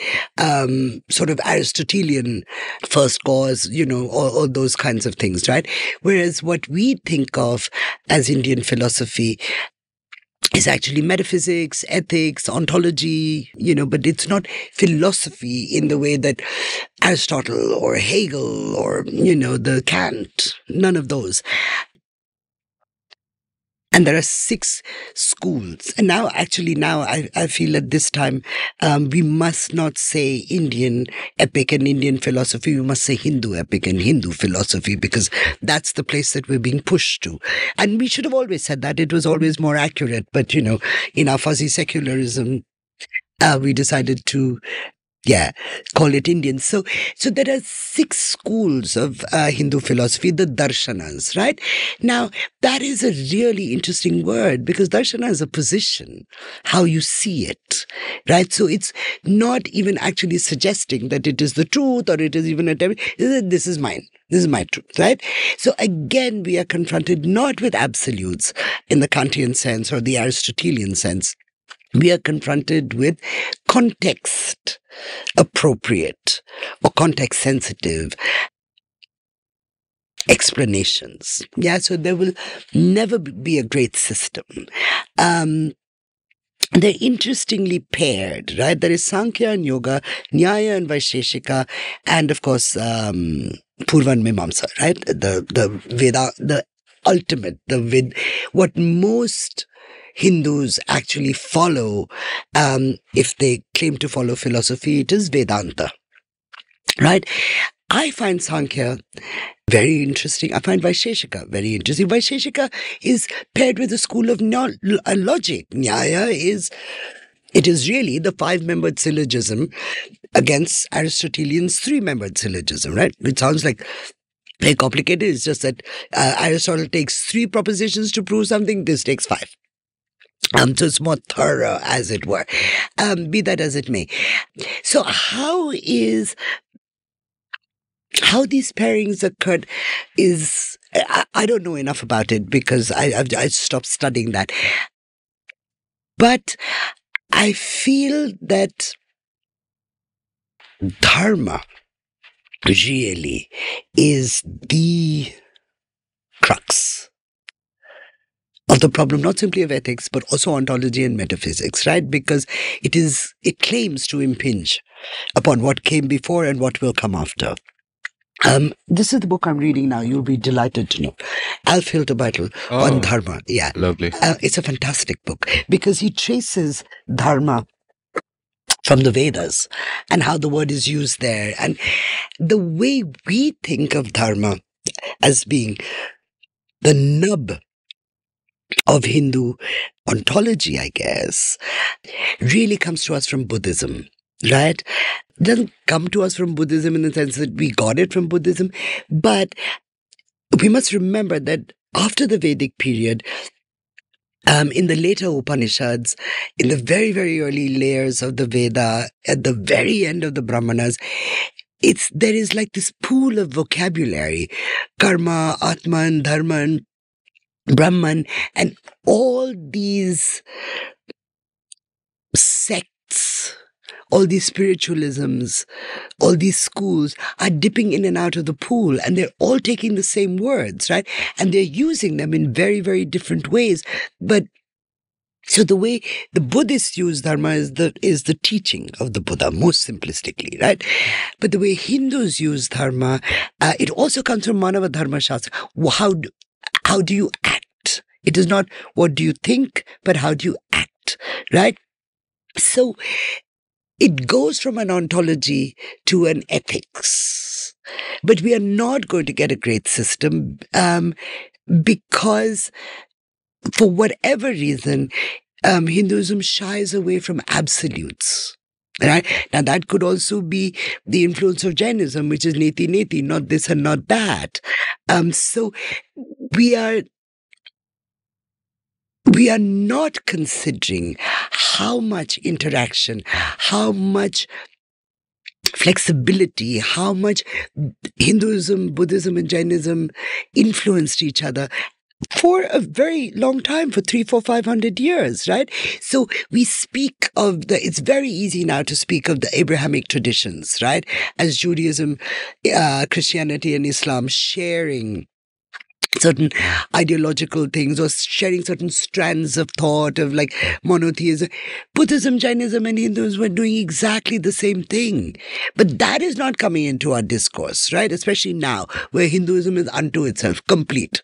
C: sort of Aristotelian first cause, all those kinds of things, right? Whereas what we think of as Indian philosophy is actually metaphysics, ethics, ontology, but it's not philosophy in the way that Aristotle or Hegel or, the Kant, none of those. And there are 6 schools. And now I feel at this time, we must not say Indian epic and Indian philosophy. We must say Hindu epic and Hindu philosophy, because that's the place that we're being pushed to. And we should have always said that. It was always more accurate. But, in our fuzzy secularism, we decided to call it Indian. So there are 6 schools of Hindu philosophy, the darshanas, right? Now, that is a really interesting word, because darshana is a position, how you see it, right? So it's not even actually suggesting that it is the truth, or it is even this is mine. This is my truth, right? So again, we are confronted not with absolutes in the Kantian sense or the Aristotelian sense. We are confronted with context appropriate or context sensitive explanations. Yeah, so there will never be a great system. They're interestingly paired, right? There is Sankhya and Yoga, Nyaya and Vaisheshika, and of course, Purva and Mimamsa, right? The Veda, the ultimate, what most Hindus actually follow, if they claim to follow philosophy, it is Vedanta, right? I find Sankhya very interesting. I find Vaisheshika very interesting. Vaisheshika is paired with the school of logic. Nyaya it is really the 5-membered syllogism against Aristotelian's 3-membered syllogism, right? It sounds like very complicated. It's just that Aristotle takes 3 propositions to prove something. This takes 5. So it's more thorough, as it were. Be that as it may. So how these pairings occurred is, I don't know enough about it because I stopped studying that. But I feel that Dharma really is the crux of the problem, not simply of ethics, but also ontology and metaphysics, right? Because it claims to impinge upon what came before and what will come after. This is the book I'm reading now. You'll be delighted to know. Alf Hilterbitel on Dharma. Yeah.
A: Lovely.
C: It's a fantastic book because he traces Dharma from the Vedas and how the word is used there. And the way we think of Dharma as being the nub of Hindu ontology, I guess, really comes to us from Buddhism, right? It doesn't come to us from Buddhism in the sense that we got it from Buddhism, but we must remember that after the Vedic period, in the later Upanishads, in the very, very early layers of the Veda, at the very end of the Brahmanas, there is like this pool of vocabulary, karma, atman, dharman, Brahman, and all these sects, all these spiritualisms, all these schools are dipping in and out of the pool, and they're all taking the same words, right? And they're using them in very, very different ways. But so the way the Buddhists use Dharma is the teaching of the Buddha, most simplistically, right? But the way Hindus use Dharma, it also comes from Manava Dharma Shastra. How do you act? It is not what do you think, but how do you act, right? So it goes from an ontology to an ethics. But we are not going to get a great system because for whatever reason, Hinduism shies away from absolutes. Right? Now that could also be the influence of Jainism, which is neti neti, not this and not that. So we are not considering how much interaction, how much flexibility, how much Hinduism, Buddhism, and Jainism influenced each other for a very long time, for 300, 400, 500 years, right? So we speak of it's very easy now to speak of the Abrahamic traditions, right? As Judaism, Christianity, and Islam sharing certain ideological things or sharing certain strands of thought of like monotheism. Buddhism, Jainism, and Hindus were doing exactly the same thing. But that is not coming into our discourse, right? Especially now, where Hinduism is unto itself, complete,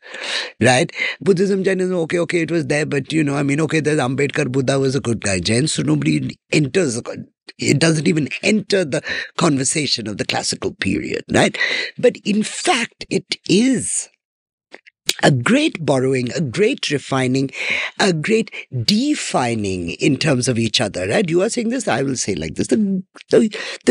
C: right? Buddhism, Jainism, okay, it was there, but there's Ambedkar, Buddha was a good guy. Jain, so nobody enters it doesn't even enter the conversation of the classical period, right? But in fact, it is a great borrowing, a great refining, a great defining in terms of each other, right? You are saying this, I will say like this. The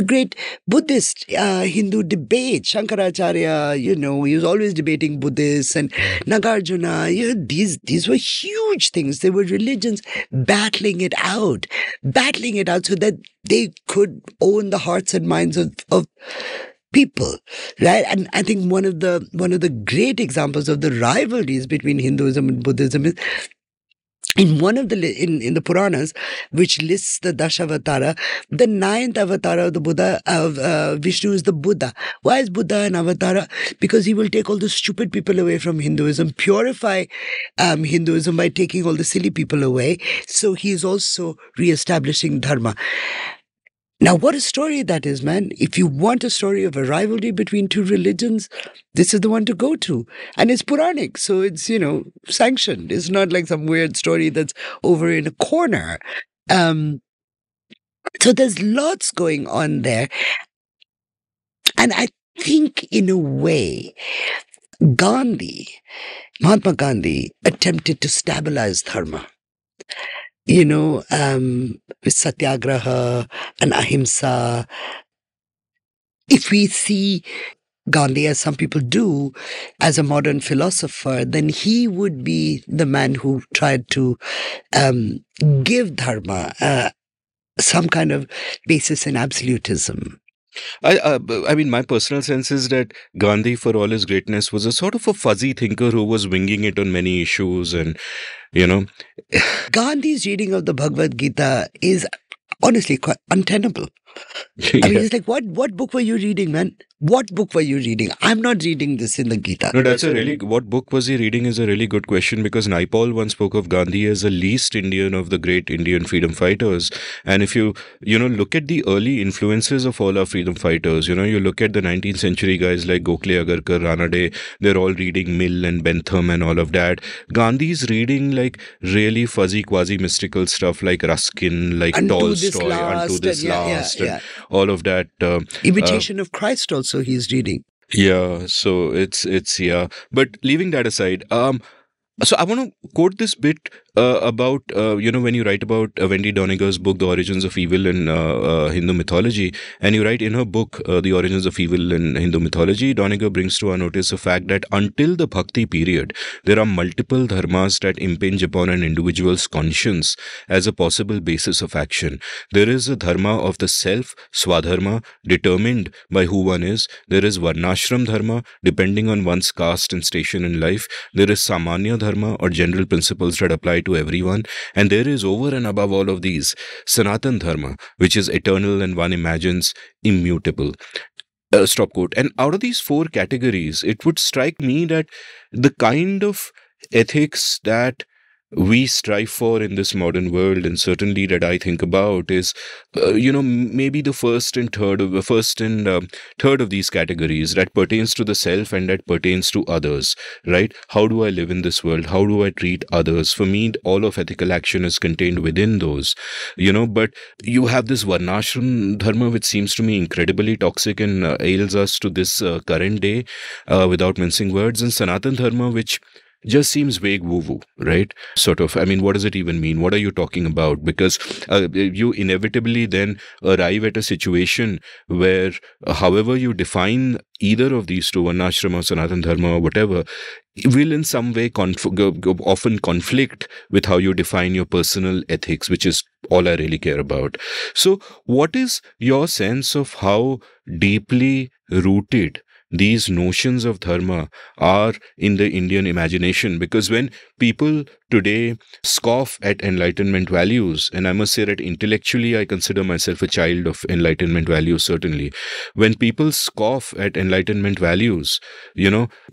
C: great Buddhist Hindu debate, Shankaracharya, he was always debating Buddhists, and Nagarjuna, these were huge things. They were religions battling it out so that they could own the hearts and minds of people, right? And I think one of the great examples of the rivalries between Hinduism and Buddhism is in one of in the Puranas, which lists the Dashavatara, the ninth avatar of the Buddha of Vishnu is the Buddha. Why is Buddha an avatar? Because he will take all the stupid people away from Hinduism, purify Hinduism by taking all the silly people away. So he is also re-establishing Dharma. Now, what a story that is, man. If you want a story of a rivalry between two religions, this is the one to go to. And it's Puranic, so it's, sanctioned. It's not like some weird story that's over in a corner. So there's lots going on there. And I think, in a way, Mahatma Gandhi attempted to stabilize Dharma. With satyagraha and ahimsa. If we see Gandhi, as some people do, as a modern philosopher, then he would be the man who tried to give Dharma some kind of basis in absolutism.
A: I mean, my personal sense is that Gandhi, for all his greatness, was a sort of a fuzzy thinker who was winging it on many issues, and you know,
C: Gandhi's reading of the Bhagavad Gita is honestly quite untenable. I mean, it's like, what book were you reading, man? What book were you reading? I'm not reading this in the Gita.
A: No, that's a really. What book was he reading is a really good question, because Naipaul once spoke of Gandhi as the least Indian of the great Indian freedom fighters. And if you look at the early influences of all our freedom fighters, you look at the 19th century guys like Gokhale, Agarkar, Ranade, they're all reading Mill and Bentham and all of that. Gandhi's reading like really fuzzy, quasi-mystical stuff like Ruskin, like Tolstoy, Unto This Last, and all of that.
C: Imitation of Christ also he's reading.
A: Yeah, so it's yeah. But leaving that aside, so I want to quote this bit about when you write about Wendy Doniger's book, The Origins of Evil in Hindu Mythology, and you write in her book, The Origins of Evil in Hindu Mythology, Doniger brings to our notice the fact that until the Bhakti period, there are multiple dharmas that impinge upon an individual's conscience as a possible basis of action. There is a dharma of the self, swadharma, determined by who one is. There is varnashram dharma, depending on one's caste and station in life. There is samanya dharma, or general principles that apply to everyone. And there is, over and above all of these, Sanatan Dharma, which is eternal and one imagines immutable. Stop quote. And out of these four categories, it would strike me that the kind of ethics that we strive for in this modern world, and certainly that I think about, is maybe the first and third of these categories, that pertains to the self and that pertains to others, right? How do I live in this world? How do I treat others? For me, all of ethical action is contained within those, but you have this varnashram dharma, which seems to me incredibly toxic and ails us to this current day, without mincing words, and Sanatan Dharma, which just seems vague woo-woo, right? Sort of, I mean, what does it even mean? What are you talking about? Because you inevitably then arrive at a situation where, however you define either of these two, Varnashram or Sanatan Dharma or whatever, will in some way often conflict with how you define your personal ethics, which is all I really care about. So what is your sense of how deeply rooted these notions of dharma are in the Indian imagination? Because when people today scoff at enlightenment values, and I must say that intellectually I consider myself a child of enlightenment values, certainly. When people scoff at enlightenment values,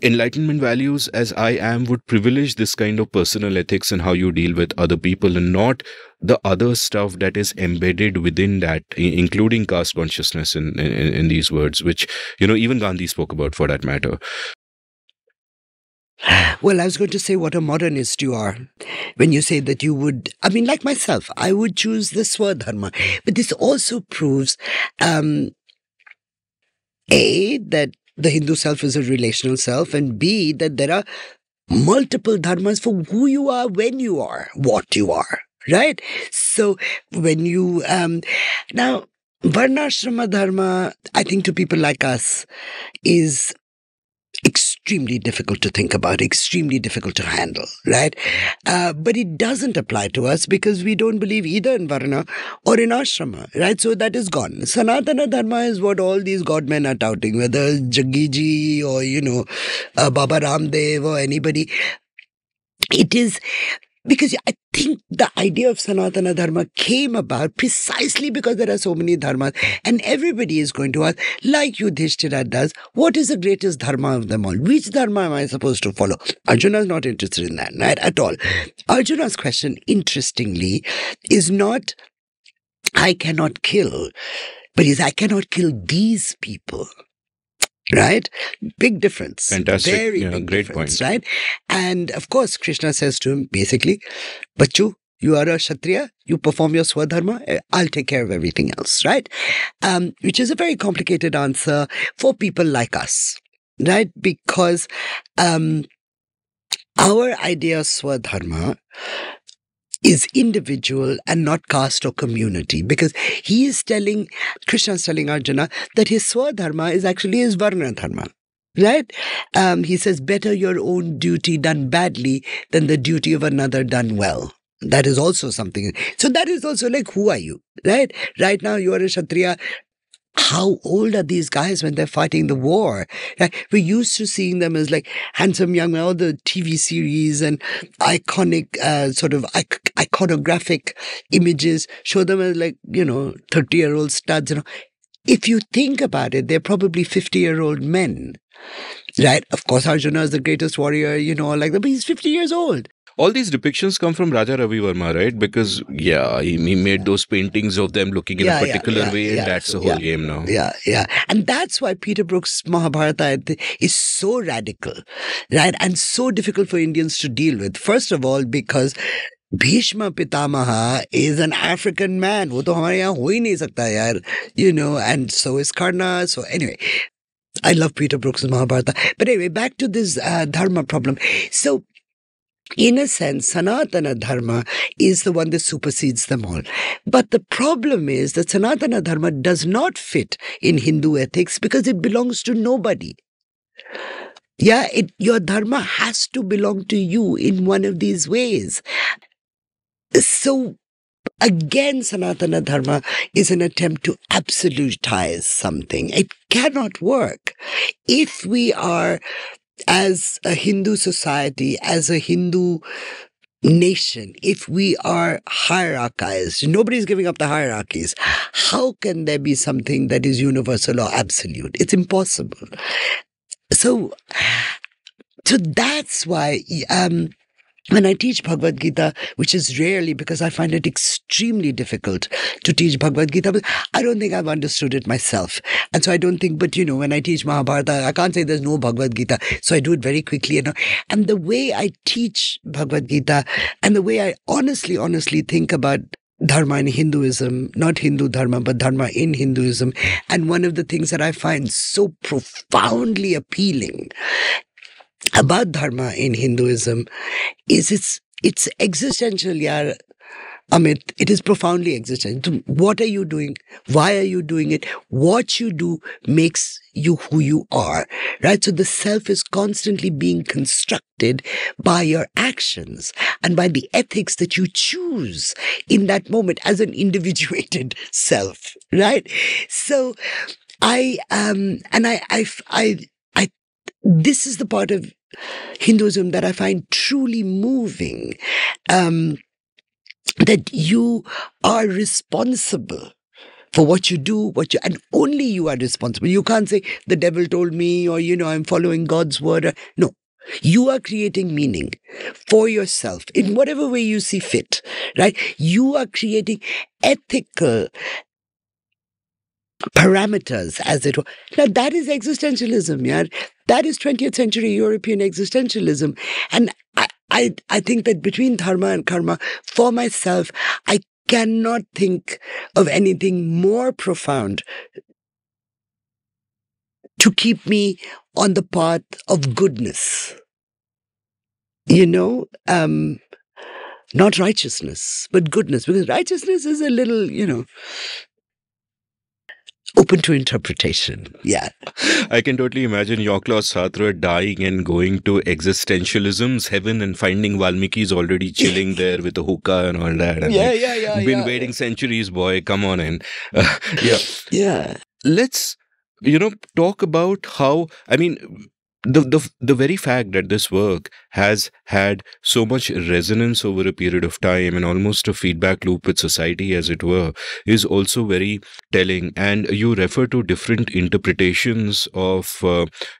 A: enlightenment values as I am would privilege this kind of personal ethics and how you deal with other people, and not the other stuff that is embedded within that, including caste consciousness in these words, which, even Gandhi spoke about, for that matter.
C: Well, I was going to say what a modernist you are when you say that you would, I mean, like myself, I would choose the Swadharma. But this also proves, A, that the Hindu self is a relational self, and B, that there are multiple dharmas for who you are, when you are, what you are. Right? So when you, now, Varnashrama Dharma, I think to people like us, is extremely difficult to think about, extremely difficult to handle, right? But it doesn't apply to us because we don't believe either in Varna or in Ashrama, right? So that is gone. Sanatana Dharma is what all these godmen are touting, whether Jagiji or, Baba Ramdev or anybody. It is because I think the idea of Sanatana Dharma came about precisely because there are so many dharmas, and everybody is going to ask, like Yudhishthira does, what is the greatest dharma of them all? Which dharma am I supposed to follow? Arjuna is not interested in that, right, at all. Arjuna's question, interestingly, is not, I cannot kill, but is, I cannot kill these people. Right? Big difference.
A: Fantastic.
C: Very big
A: great
C: difference,
A: point.
C: right? And of course, Krishna says to him, basically, Bachu, you are a Kshatriya, you perform your Swadharma, I'll take care of everything else, right? Which is a very complicated answer for people like us, right? Because our idea of Swadharma is individual and not caste or community, because Krishna is telling Arjuna that his Swadharma is actually his Varna Dharma. Right? He says, better your own duty done badly than the duty of another done well. That is also something. So that is also like, who are you? Right? Right now, you are a Kshatriya. How old are these guys when they're fighting the war? Right? We're used to seeing them as like handsome young men, all the TV series and iconic, iconographic images show them as like, 30-year-old studs. If you think about it, they're probably 50-year-old men. Right? Of course, Arjuna is the greatest warrior, like that, but he's 50 years old.
A: All these depictions come from Raja Ravi Verma, right? Because, he made those paintings of them looking in a particular way, and that's the whole game now.
C: Yeah. And that's why Peter Brook's Mahabharata is so radical, right? And so difficult for Indians to deal with. First of all, because Bhishma Pitamaha is an African man. वो तो हमारे यहाँ हो ही नहीं सकता यार, and so is Karna. So anyway, I love Peter Brook's Mahabharata. But anyway, back to this Dharma problem. So, in a sense, Sanatana Dharma is the one that supersedes them all. But the problem is that Sanatana Dharma does not fit in Hindu ethics because it belongs to nobody. Yeah, your Dharma has to belong to you in one of these ways. So, again, Sanatana Dharma is an attempt to absolutize something. It cannot work. If we are, as a Hindu society, as a Hindu nation, if we are hierarchized, nobody's giving up the hierarchies, how can there be something that is universal or absolute? It's impossible. So that's why when I teach Bhagavad Gita, which is rarely because I find it extremely difficult to teach Bhagavad Gita, but I don't think I've understood it myself. And so I don't think, but when I teach Mahabharata, I can't say there's no Bhagavad Gita. So I do it very quickly. And the way I teach Bhagavad Gita and the way I honestly think about Dharma in Hinduism, not Hindu Dharma, but Dharma in Hinduism. And one of the things that I find so profoundly appealing about Dharma in Hinduism is it's existential, yaar. Amit, it is profoundly existential. What are you doing? Why are you doing it? What you do makes you who you are, right? So the self is constantly being constructed by your actions and by the ethics that you choose in that moment as an individuated self, right? So this is the part of Hinduism that I find truly moving, that you are responsible for what you do, and only you are responsible. You can't say, the devil told me, or, I'm following God's word. No, you are creating meaning for yourself in whatever way you see fit, right? You are creating ethical parameters, as it were. Now, that is existentialism, yaar. That is 20th century European existentialism. And I think that between dharma and karma, for myself, I cannot think of anything more profound to keep me on the path of goodness. Not righteousness, but goodness. Because righteousness is a little, open to interpretation. Yeah.
A: I can totally imagine Yoklaw Sartre dying and going to existentialism's heaven and finding Valmiki's already chilling there with a hookah and all that. And been waiting centuries, boy. Come on in.
C: Yeah.
A: Let's, talk about how, the very fact that this work has had so much resonance over a period of time and almost a feedback loop with society, as it were, is also very telling. And you refer to different interpretations of,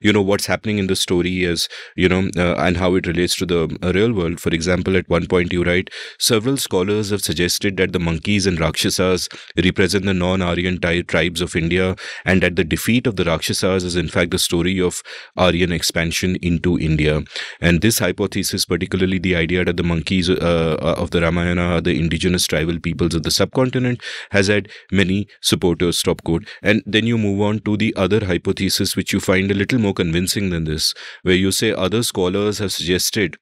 A: what's happening in the story as, and how it relates to the real world. For example, at one point you write, several scholars have suggested that the monkeys and Rakshasas represent the non-Aryan tribes of India, and that the defeat of the Rakshasas is in fact the story of Aryan expansion into India. And this hypothesis, particularly the idea that the monkeys of the Ramayana are the indigenous tribal peoples of the subcontinent, has had many supporters, stop quote. And then you move on to the other hypothesis, which you find a little more convincing than this, where you say other scholars have suggested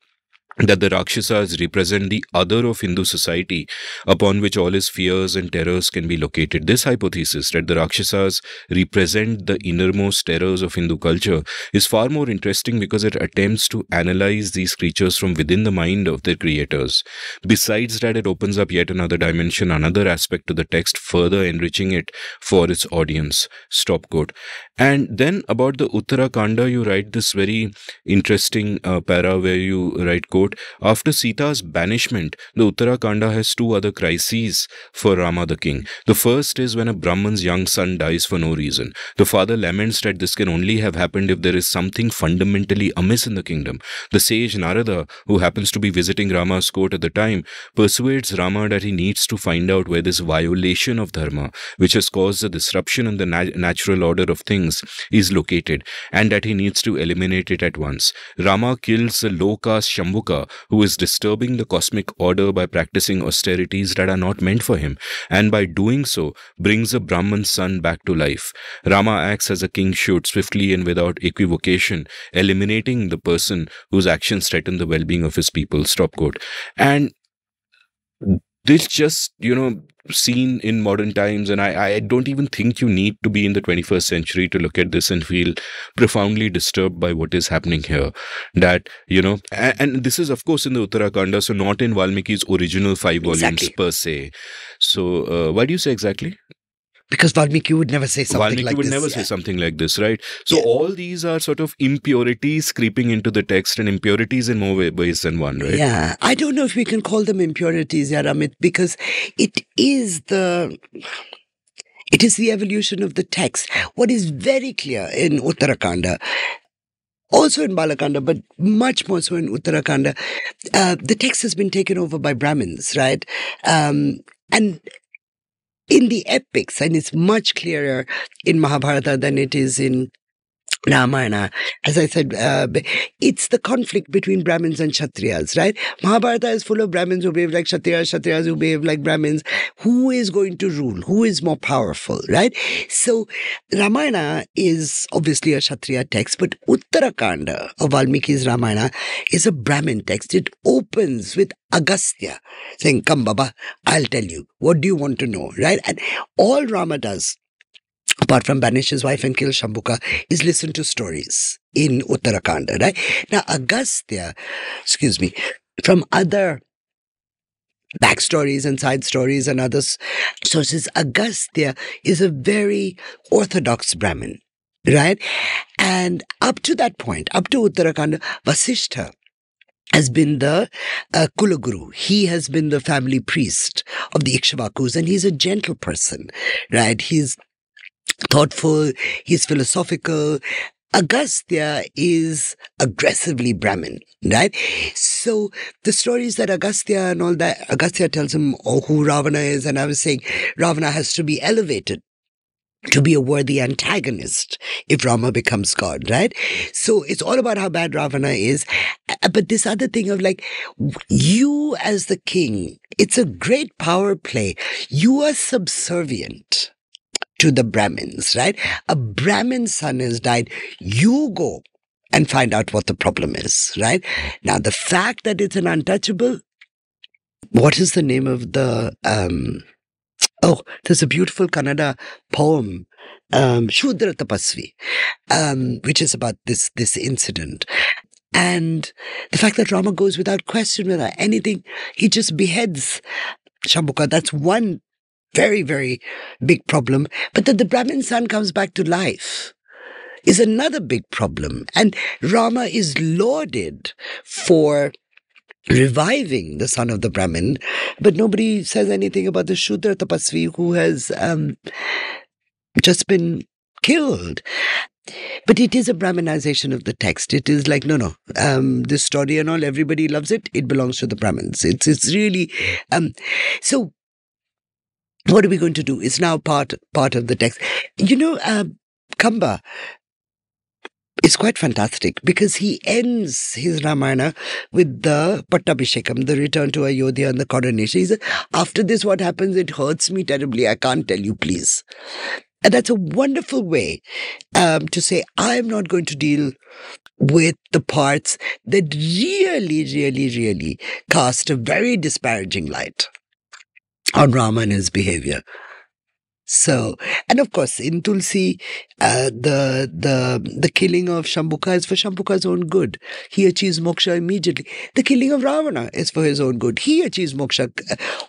A: that the Rakshasas represent the other of Hindu society upon which all his fears and terrors can be located. This hypothesis that the Rakshasas represent the innermost terrors of Hindu culture is far more interesting because it attempts to analyze these creatures from within the mind of their creators. Besides that, it opens up yet another dimension, another aspect to the text, further enriching it for its audience. Stop quote. And then about the Uttarakanda, you write this very interesting para where you write, quote, after Sita's banishment, the Uttarakanda has two other crises for Rama the king. The first is when a Brahman's young son dies for no reason. The father laments that this can only have happened if there is something fundamentally amiss in the kingdom. The sage Narada, who happens to be visiting Rama's court at the time, persuades Rama that he needs to find out where this violation of Dharma, which has caused a disruption in the natural order of things, is located, and that he needs to eliminate it at once. Rama kills the low-caste Shambhuka, who is disturbing the cosmic order by practicing austerities that are not meant for him, and by doing so, brings the Brahman's son back to life. Rama acts as a king should, swiftly and without equivocation, eliminating the person whose actions threaten the well-being of his people. Stop quote. And this just, seen in modern times, and I don't even think you need to be in the 21st century to look at this and feel profoundly disturbed by what is happening here. That, and this is of course in the Uttarakanda, so not in Valmiki's original 5 volumes per se. So why do you say exactly?
C: Because Valmiki would never say something like this.
A: Valmiki would never say something like this, right? So all these are sort of impurities creeping into the text, and impurities in more ways than one, right?
C: Yeah. I don't know if we can call them impurities, Amit, because it is the evolution of the text. What is very clear in Uttarakanda, also in Balakanda, but much more so in Uttarakanda, the text has been taken over by Brahmins, right? And in the epics, and it's much clearer in Mahabharata than it is in Ramayana. As I said, it's the conflict between Brahmins and Kshatriyas, right? Mahabharata is full of Brahmins who behave like Kshatriyas, Kshatriyas who behave like Brahmins. Who is going to rule? Who is more powerful, right? So Ramayana is obviously a Kshatriya text, but Uttarakanda of Valmiki's Ramayana is a Brahmin text. It opens with Agastya saying, "Come, Baba, I'll tell you. What do you want to know?" Right? And all Rama does, apart from banish his wife and kill Shambhuka, is listen to stories in Uttarakanda, right? Now, Agastya, from other backstories and side stories and other sources, Agastya is a very orthodox Brahmin, right? And up to that point, up to Uttarakanda, Vasishtha has been the Kulaguru. He has been the family priest of the Ikshvakus, and he's a gentle person, right? He's thoughtful, he's philosophical. Agastya is aggressively Brahmin, right? So the stories that Agastya and all that, Agastya tells him who Ravana is, and I was saying Ravana has to be elevated to be a worthy antagonist if Rama becomes God, right? So it's all about how bad Ravana is. But this other thing of like, you as the king, it's a great power play. You are subservient to the Brahmins, right? A Brahmin son has died. You go and find out what the problem is, right? Now, the fact that it's an untouchable, what is the name of the, there's a beautiful Kannada poem, Shudra Tapasvi, which is about this incident. And the fact that Rama goes without question, without anything, he just beheads Shambhuka. That's one very, very big problem. But that the Brahmin son comes back to life is another big problem. And Rama is lauded for reviving the son of the Brahmin, but nobody says anything about the Shudra Tapasvi who has just been killed. But it is a Brahminization of the text. It is like, no, this story and all, everybody loves it. It belongs to the Brahmins. It's really, so what are we going to do? It's now part of the text. Kamba is quite fantastic because he ends his Ramayana with the Pattabhishekam, the return to Ayodhya and the coronation. He says, after this, what happens? It hurts me terribly. I can't tell you, please. And that's a wonderful way to say, I'm not going to deal with the parts that really, really, really cast a very disparaging light on Rama and his behavior. So, and of course, in Tulsi, the killing of Shambhuka is for Shambhuka's own good. He achieves moksha immediately. The killing of Ravana is for his own good. He achieves moksha.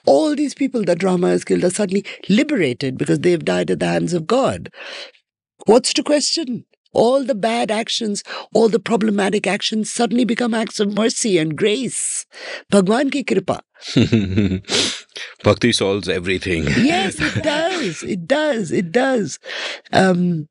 C: All these people that Rama has killed are suddenly liberated because they've died at the hands of God. What's to question? All the bad actions, all the problematic actions suddenly become acts of mercy and grace. Bhagwan ki kripa.
A: Bhakti solves everything.
C: Yes, it does. It does. It does.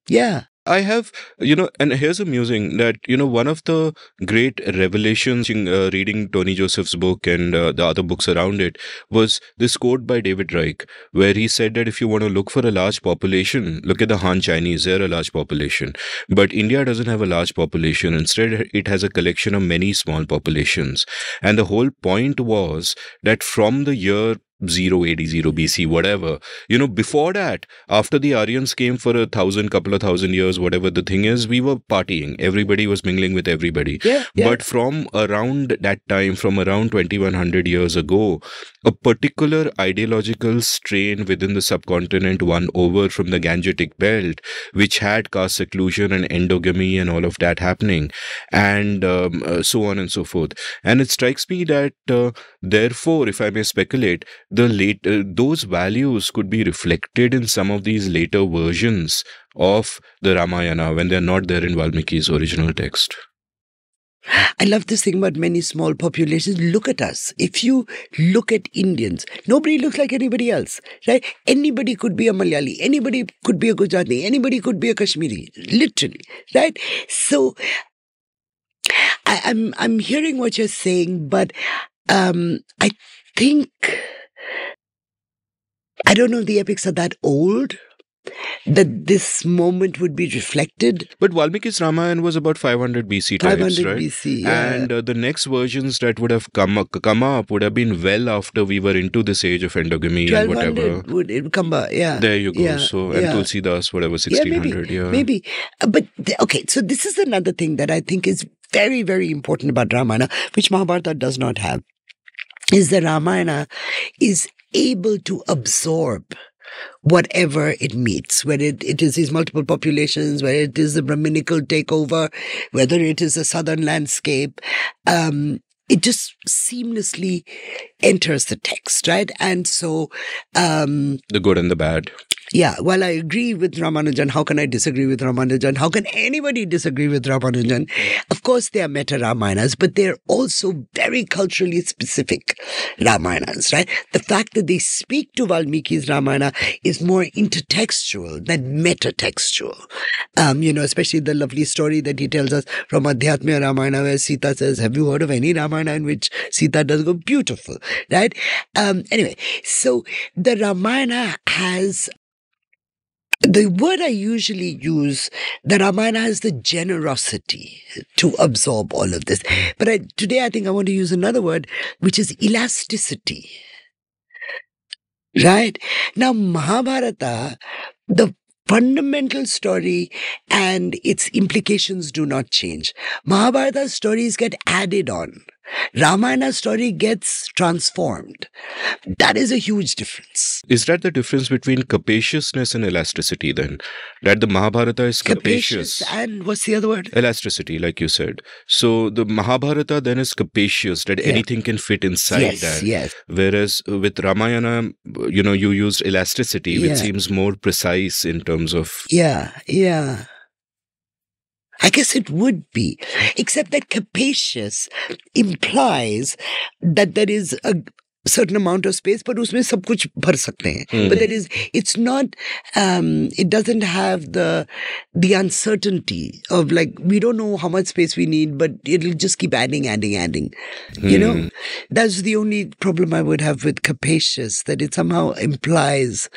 C: Yeah.
A: I have, and here's amusing that, one of the great revelations in reading Tony Joseph's book and the other books around it was this quote by David Reich, where he said that if you want to look for a large population, look at the Han Chinese, they're a large population. But India doesn't have a large population. Instead, it has a collection of many small populations. And the whole point was that from the year 080 BC, whatever, before that, after the Aryans came for couple of thousand years, whatever the thing is, we were partying. Everybody was mingling with everybody.
C: Yeah.
A: But from around that time, from around 2100 years ago, a particular ideological strain within the subcontinent won over from the Gangetic belt, which had caste seclusion and endogamy and all of that happening, and so on and so forth. And it strikes me that, therefore, if I may speculate, those values could be reflected in some of these later versions of the Ramayana when they're not there in Valmiki's original text.
C: I love this thing about many small populations. Look at us. If you look at Indians, nobody looks like anybody else, right? Anybody could be a Malayali. Anybody could be a Gujarati. Anybody could be a Kashmiri. Literally, right? So I'm hearing what you're saying, but I think, I don't know if the epics are that old that this moment would be reflected.
A: But Valmiki's Ramayana was about 500 BC types,
C: 500
A: right?
C: BC, yeah.
A: And the next versions that would have come up would have been well after we were into this age of endogamy and whatever.
C: Would come back, yeah.
A: There you go.
C: Yeah,
A: So, and Tulsidas, whatever, 1600,
C: maybe. But, okay, so this is another thing that I think is very, very important about Ramayana, which Mahabharata does not have, is that Ramayana is able to absorb whatever it meets, whether it is these multiple populations, whether it is the Brahminical takeover, whether it is a southern landscape. It just seamlessly enters the text, right? And so
A: the good and the bad.
C: Yeah, while I agree with Ramanujan, how can I disagree with Ramanujan? How can anybody disagree with Ramanujan? Of course, they are meta-Ramayanas, but they're also very culturally specific Ramayanas, right? The fact that they speak to Valmiki's Ramayana is more intertextual than metatextual. Especially the lovely story that he tells us from Adhyatmya Ramayana, where Sita says, have you heard of any Ramayana in which Sita does go beautiful, right? Anyway, so the Ramayana has... The word I usually use, the Ramayana has the generosity to absorb all of this. But today I think I want to use another word, which is elasticity. Right? Now, Mahabharata, the fundamental story and its implications do not change. Mahabharata stories get added on. Ramayana story gets transformed. That is a huge difference.
A: Is that the difference between capaciousness and elasticity then? That the Mahabharata is capacious.
C: And what's the other word?
A: Elasticity, like you said. So the Mahabharata then is capacious, that anything can fit inside that.
C: Yes.
A: Whereas with Ramayana, you used elasticity, which seems more precise in terms of...
C: Yeah. I guess it would be, except that capacious implies that there is a certain amount of space, but usme sab kuch bhar sakte hain. But it's not, it doesn't have the uncertainty of we don't know how much space we need, but it'll just keep adding. That's the only problem I would have with capacious, that it somehow implies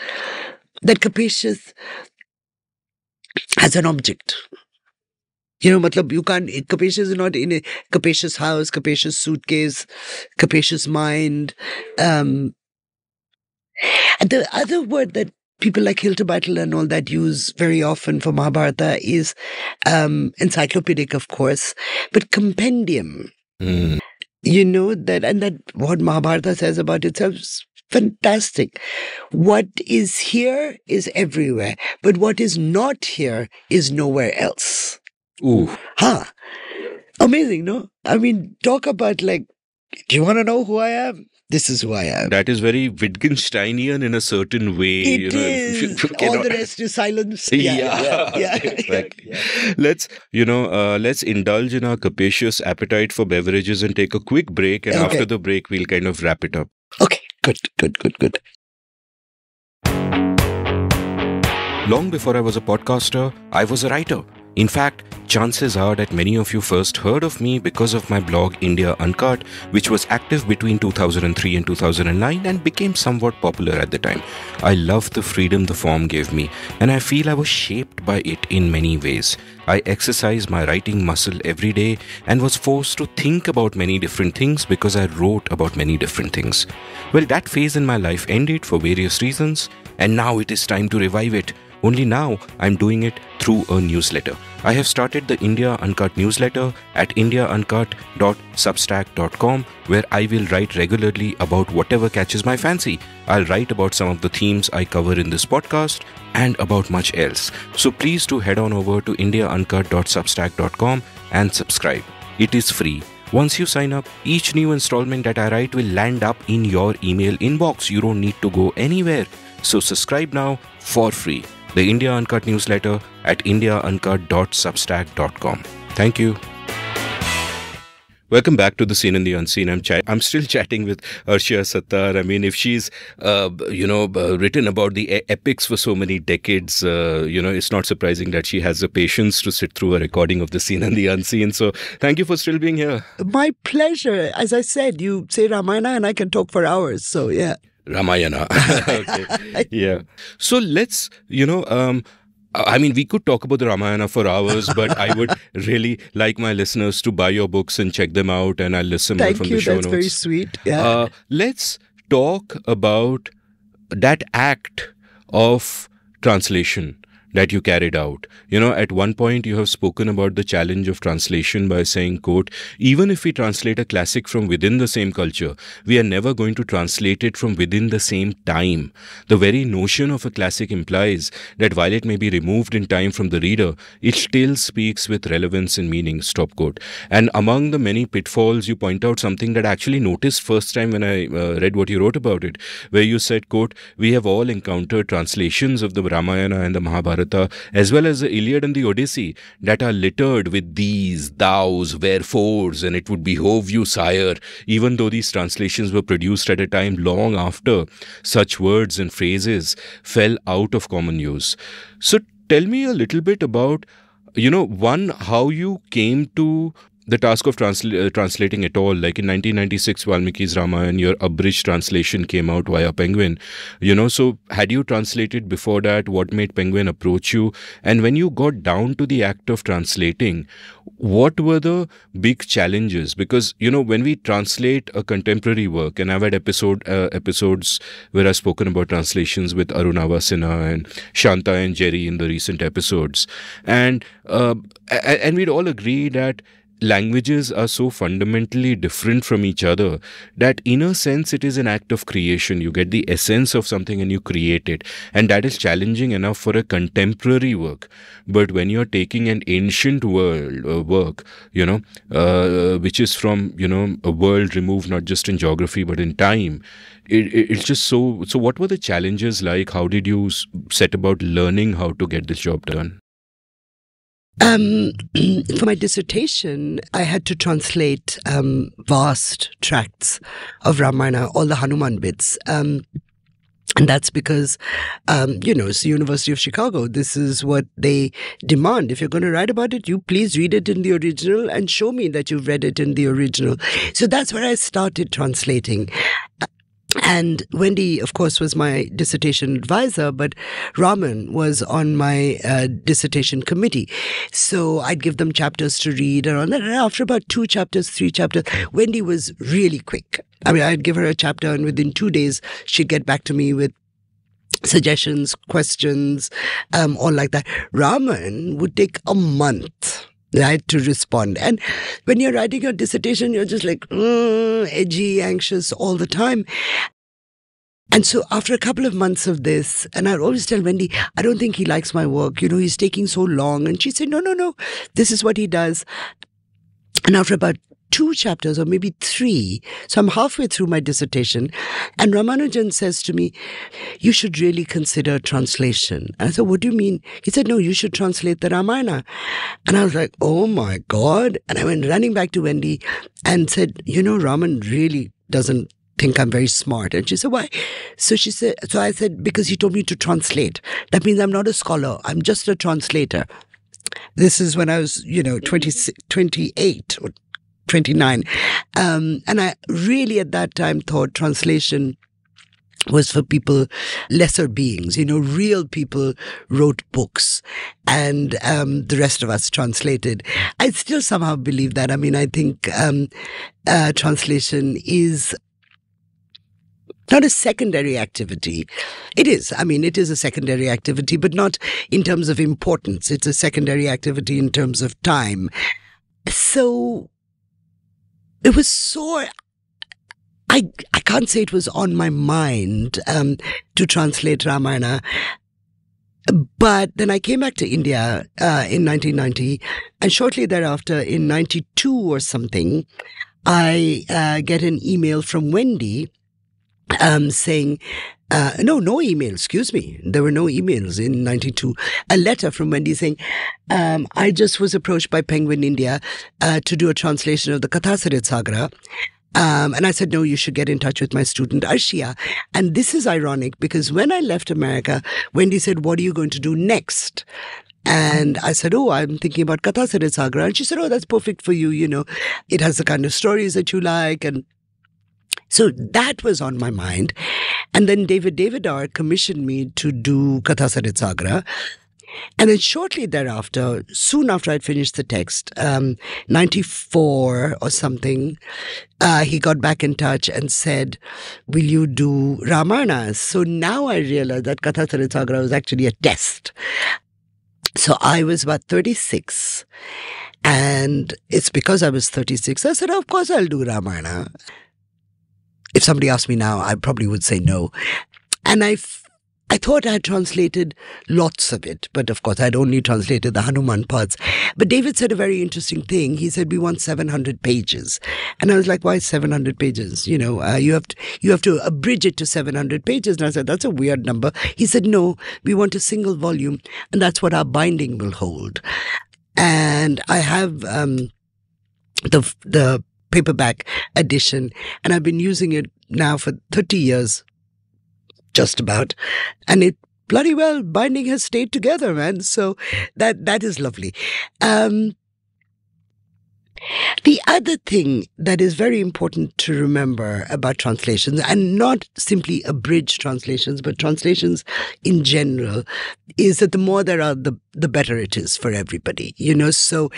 C: that capacious as an object. You can't, capacious is not in a capacious house, capacious suitcase, capacious mind. And the other word that people like Hiltebeitel and all that use very often for Mahabharata is encyclopedic, of course, but compendium. You know, that what Mahabharata says about itself is fantastic. What is here is everywhere, but what is not here is nowhere else.
A: Ooh.
C: Amazing, no? I mean, talk about like, do you want to know who I am? This is who I am.
A: That is very Wittgensteinian in a certain way.
C: It is. All the rest is silence. Yeah.
A: Exactly. Let's indulge in our capacious appetite for beverages and take a quick break. And after the break, we'll kind of wrap it up.
C: Okay, good.
A: Long before I was a podcaster, I was a writer. In fact, chances are that many of you first heard of me because of my blog India Uncut, which was active between 2003 and 2009 and became somewhat popular at the time. I loved the freedom the form gave me, and I feel I was shaped by it in many ways. I exercised my writing muscle every day and was forced to think about many different things because I wrote about many different things. Well, that phase in my life ended for various reasons, and now it is time to revive it. Only now I'm doing it through a newsletter. I have started the India Uncut newsletter at indiauncut.substack.com, where I will write regularly about whatever catches my fancy. I'll write about some of the themes I cover in this podcast and about much else. So please do head on over to indiauncut.substack.com and subscribe. It is free. Once you sign up, each new installment that I write will land up in your email inbox. You don't need to go anywhere. So subscribe now for free. The India Uncut newsletter at indiauncut.substack.com. Thank you. Welcome back to The Seen and the Unseen. I'm still chatting with Arshia Sattar. I mean, if she's, written about the epics for so many decades, it's not surprising that she has the patience to sit through a recording of The Seen and the Unseen. So thank you for still being here.
C: My pleasure. As I said, you say Ramayana and I can talk for hours. So, yeah.
A: Ramayana. Okay. Yeah. So let's, we could talk about the Ramayana for hours, but I would really like my listeners to buy your books and check them out, and I'll list them from the show notes.
C: Thank you. That's very sweet. Yeah.
A: Let's talk about that act of translation that you carried out. At one point you have spoken about the challenge of translation by saying, quote, even if we translate a classic from within the same culture, we are never going to translate it from within the same time. The very notion of a classic implies that while it may be removed in time from the reader, it still speaks with relevance and meaning, stop quote. And among the many pitfalls, you point out something that I actually noticed first time when I read what you wrote about it, where you said, quote, we have all encountered translations of the Ramayana and the Mahabharata, as well as the Iliad and the Odyssey, that are littered with these, thous, wherefores, and it would behove you, sire, even though these translations were produced at a time long after such words and phrases fell out of common use. So tell me a little bit about, one, how you came to the task of translating it all. Like in 1996, Valmiki's Ramayana, your abridged translation came out via Penguin. So had you translated before that? What made Penguin approach you? And when you got down to the act of translating, what were the big challenges? Because, when we translate a contemporary work, and I've had episodes where I've spoken about translations with Arunava Sinha and Shanta and Jerry in the recent episodes. And we'd all agree that languages are so fundamentally different from each other that in a sense it is an act of creation. You get the essence of something and you create it, and that is challenging enough for a contemporary work. But when you're taking an ancient work, which is from a world removed not just in geography but in time, it's just so what were the challenges like? How did you set about learning how to get this job done?
C: For my dissertation, I had to translate vast tracts of Ramayana, all the Hanuman bits. And that's because, it's the University of Chicago. This is what they demand. If you're going to write about it, you please read it in the original and show me that you've read it in the original. So that's where I started translating. And Wendy, of course, was my dissertation advisor, but Raman was on my dissertation committee. So I'd give them chapters to read and all that. And after about 2 chapters, 3 chapters, Wendy was really quick. I mean, I'd give her a chapter and within 2 days, she'd get back to me with suggestions, questions, all like that. Raman would take a month, right, to respond. And when you're writing your dissertation, you're just like edgy, anxious all the time. And so after a couple of months of this, and I'd always tell Wendy, I don't think he likes my work. He's taking so long. And she said, no, this is what he does. And after about 2 chapters or maybe 3, so I'm halfway through my dissertation, and Ramanujan says to me, you should really consider translation. And I said, what do you mean? He said, no, you should translate the Ramayana. And I was like, oh my God. And I went running back to Wendy and said, Raman really doesn't think I'm very smart. And she said, why? So I said, because he told me to translate. That means I'm not a scholar. I'm just a translator. This is when I was, 28 or 29. And I really at that time thought translation was for people, lesser beings, real people wrote books and the rest of us translated. I still somehow believe that. I mean, I think translation is not a secondary activity. It is. I mean, it is a secondary activity, but not in terms of importance. It's a secondary activity in terms of time. So it was so... I can't say it was on my mind to translate Ramayana. But then I came back to India in 1990, and shortly thereafter, in 92 or something, I get an email from Wendy saying, no email, excuse me. There were no emails in 92. A letter from Wendy saying, I just was approached by Penguin India to do a translation of the Kathasaritsagra. And I said, no, you should get in touch with my student, Arshia. And this is ironic because when I left America, Wendy said, what are you going to do next? And I said, I'm thinking about Kathasaritsagra. And she said, that's perfect for you. It has the kind of stories that you like. And so that was on my mind. And then David Davidar commissioned me to do Kathasaritsagra. And then shortly thereafter, soon after I'd finished the text, 94 or something, he got back in touch and said, will you do Ramayana? So now I realized that Kathasaritsagra was actually a test. So I was about 36. And it's because I was 36, I said, of course I'll do Ramayana. If somebody asked me now, I probably would say no. And I thought I had translated lots of it, but of course I'd only translated the Hanuman parts. But David said a very interesting thing. He said, we want 700 pages. And I was like, why 700 pages? You have to abridge it to 700 pages. And I said, that's a weird number. He said, no, we want a single volume, and that's what our binding will hold. And I have the paperback edition, and I've been using it now for 30 years, just about, and it bloody well, binding has stayed together, man. So that is lovely. The other thing that is very important to remember about translations, and not simply abridged translations, but translations in general, is that the more there are, the better it is for everybody, So,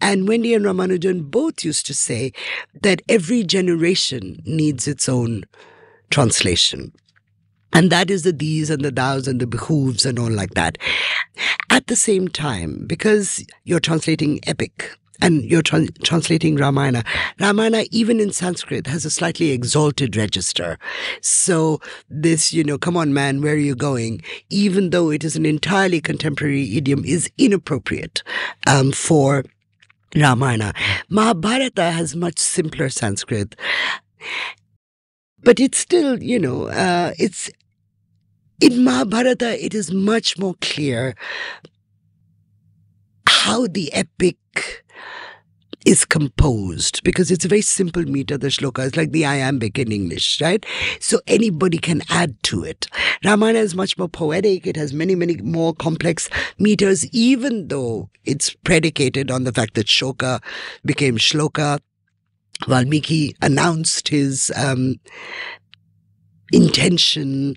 C: and Wendy and Ramanujan both used to say that every generation needs its own translation. And that is the these and the thous and the behooves and all like that. At the same time, because you're translating epic, and you're translating Ramayana. Ramayana, even in Sanskrit, has a slightly exalted register. So this, come on, man, where are you going? Even though it is an entirely contemporary idiom, is inappropriate for Ramayana. Mahabharata has much simpler Sanskrit. But it's still, it's in Mahabharata, it is much more clear how the epic is composed, because it's a very simple meter, the shloka. It's like the iambic in English, right? So anybody can add to it. Ramayana is much more poetic. It has many, many more complex meters, even though it's predicated on the fact that shoka became shloka. Valmiki announced his intention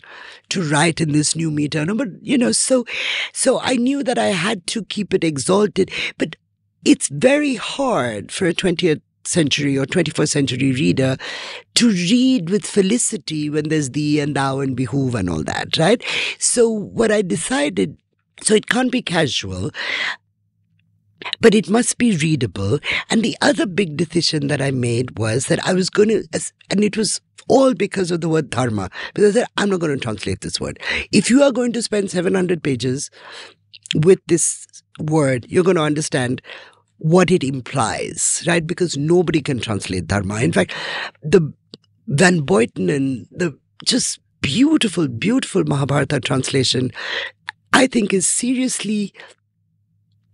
C: to write in this new meter. No, but, so I knew that I had to keep it exalted. But it's very hard for a 20th century or 21st century reader to read with felicity when there's thee and thou and behoove and all that, right? So what I decided, so it can't be casual, but it must be readable. And the other big decision that I made was that I was going to, and it was all because of the word dharma, because I said, I'm not going to translate this word. If you are going to spend 700 pages with this word, you're going to understand what it implies, right? Because nobody can translate dharma. In fact, the Van Buitenen, the just beautiful, beautiful Mahabharata translation, I think is seriously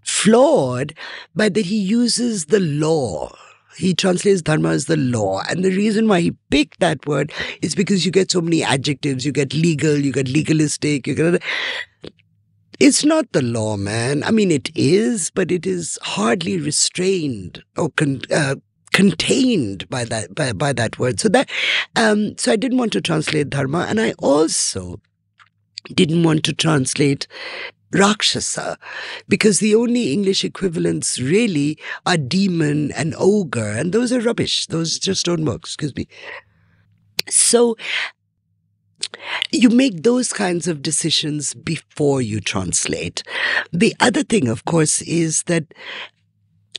C: flawed by that he uses the law. He translates dharma as the law. And the reason why he picked that word is because you get so many adjectives. You get legal, you get legalistic, you get... It's not the law, man. I mean, it is, but it is hardly restrained or contained by that word. So so I didn't want to translate dharma, and I also didn't want to translate Rakshasa, because the only English equivalents really are demon and ogre, and those are rubbish. Those just don't work. Excuse me. So you make those kinds of decisions before you translate. The other thing, of course, is that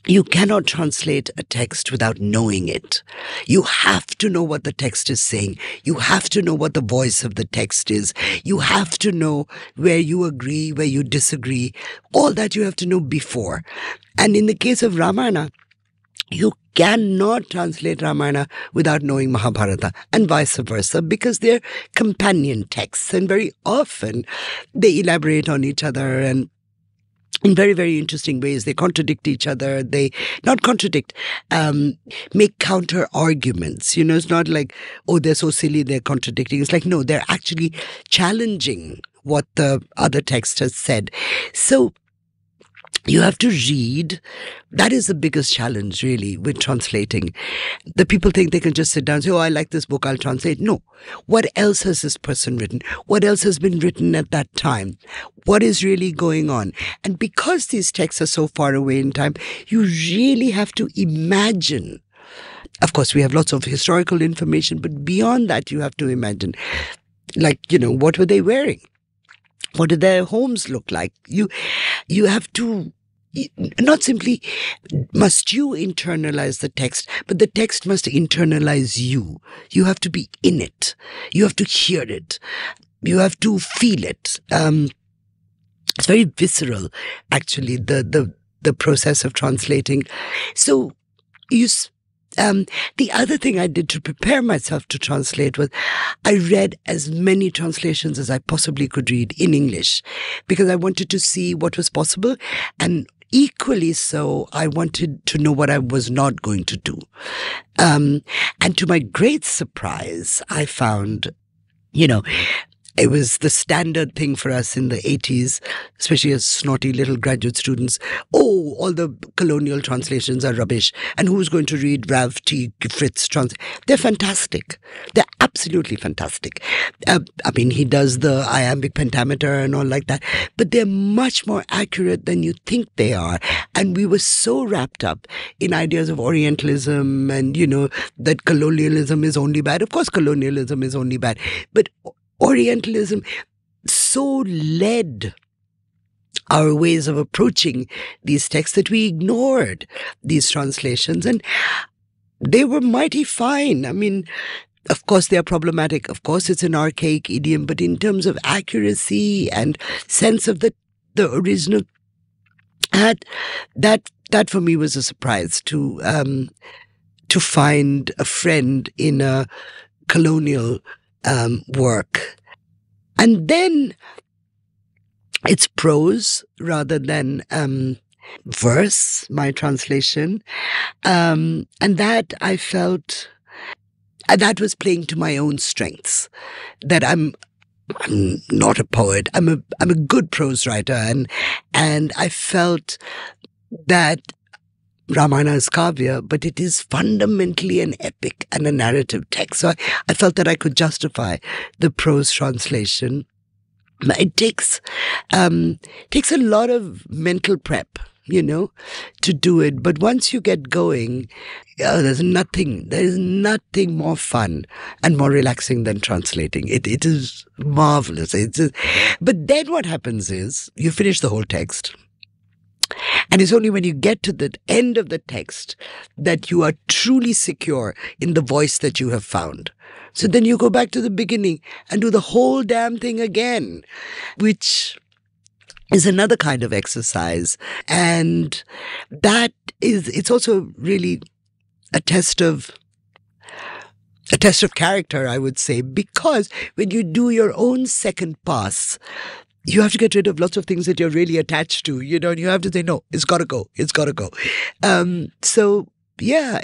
C: you cannot translate a text without knowing it. You have to know what the text is saying. You have to know what the voice of the text is. You have to know where you agree, where you disagree. All that you have to know before. And in the case of Ramayana, you cannot translate Ramayana without knowing Mahabharata, and vice versa, because they're companion texts, and very often they elaborate on each other, and in very, very interesting ways. They contradict each other. They not contradict, make counter arguments. You know, it's not like, oh, they're so silly, they're contradicting. It's like, no, they're actually challenging what the other text has said. So you have to read. That is the biggest challenge, really, with translating. The people think they can just sit down and say, oh, I like this book, I'll translate. No. What else has this person written? What else has been written at that time? What is really going on? And because these texts are so far away in time, you really have to imagine. Of course, we have lots of historical information, but beyond that, you have to imagine. Like, you know, what were they wearing? What did their homes look like? You have to, not simply must you internalize the text, but the text must internalize you. You have to be in it. You have to hear it. You have to feel it. It's very visceral, actually, the process of translating. So the other thing I did to prepare myself to translate was I read as many translations as I possibly could read in English, because I wanted to see what was possible, and equally so, I wanted to know what I was not going to do. And to my great surprise, I found, you know, it was the standard thing for us in the 80s, especially as snotty little graduate students. Oh, all the colonial translations are rubbish. And who's going to read Rav T. Fritz translation? They're fantastic. They're absolutely fantastic. I mean, he does the iambic pentameter and all like that. But they're much more accurate than you think they are. And we were so wrapped up in ideas of Orientalism and, you know, that colonialism is only bad. Of course, colonialism is only bad. But Orientalism so led our ways of approaching these texts that we ignored these translations, and they were mighty fine. I mean, of course they are problematic. Of course it's an archaic idiom, but in terms of accuracy and sense of the original, that for me was a surprise to find a friend in a colonial work. And then it's prose rather than verse, my translation. And that I felt, that was playing to my own strengths, that I'm not a poet. I'm a good prose writer. And I felt that Ramayana is kavya, but it is fundamentally an epic and a narrative text. So I felt that I could justify the prose translation. It takes a lot of mental prep, to do it. But once you get going, there's nothing more fun and more relaxing than translating. It is marvelous. But then what happens is you finish the whole text. And it's only when you get to the end of the text that you are truly secure in the voice that you have found. So then you go back to the beginning and do the whole damn thing again, which is another kind of exercise. And it's also really a test of character, I would say, because when you do your own second pass, you have to get rid of lots of things that you're really attached to, and you have to say, no, it's got to go. So yeah,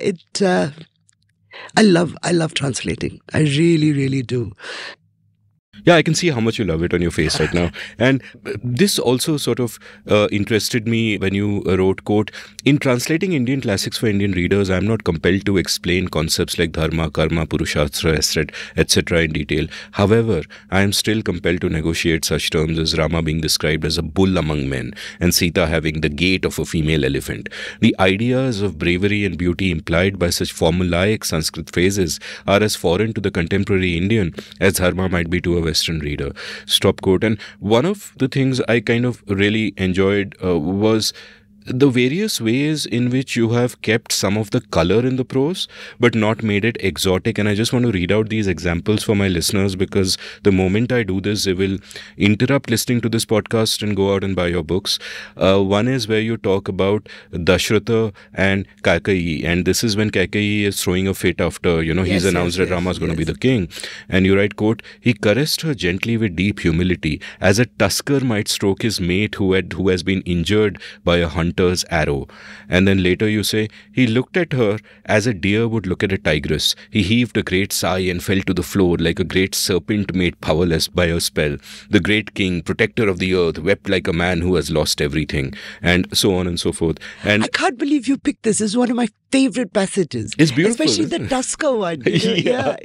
C: I love translating. I really, really do.
A: Yeah, I can see how much you love it on your face right now. And this also sort of interested me when you wrote, quote, in translating Indian classics for Indian readers, I'm not compelled to explain concepts like dharma, karma, purushastra, etc. in detail. However, I am still compelled to negotiate such terms as Rama being described as a bull among men and Sita having the gait of a female elephant. The ideas of bravery and beauty implied by such formulaic Sanskrit phrases are as foreign to the contemporary Indian as dharma might be to a Western reader. Stop quote. And one of the things I kind of really enjoyed was the various ways in which you have kept some of the color in the prose but not made it exotic. And I just want to read out these examples for my listeners, because the moment I do this, they will interrupt listening to this podcast and go out and buy your books. One is where you talk about Dashratha and Kaikeyi, and this is when Kaikeyi is throwing a fit after he's announced that Rama is going to be the king, and you write, quote, he caressed her gently with deep humility as a tusker might stroke his mate who has been injured by a hunter arrow. And then later you say, he looked at her as a deer would look at a tigress. He heaved a great sigh and fell to the floor like a great serpent made powerless by a spell. The great king, protector of the earth, wept like a man who has lost everything, and so on and so forth. And
C: I can't believe you picked this. It's one of my favorite passages.
A: It's beautiful.
C: Especially the Tusker one. Yeah.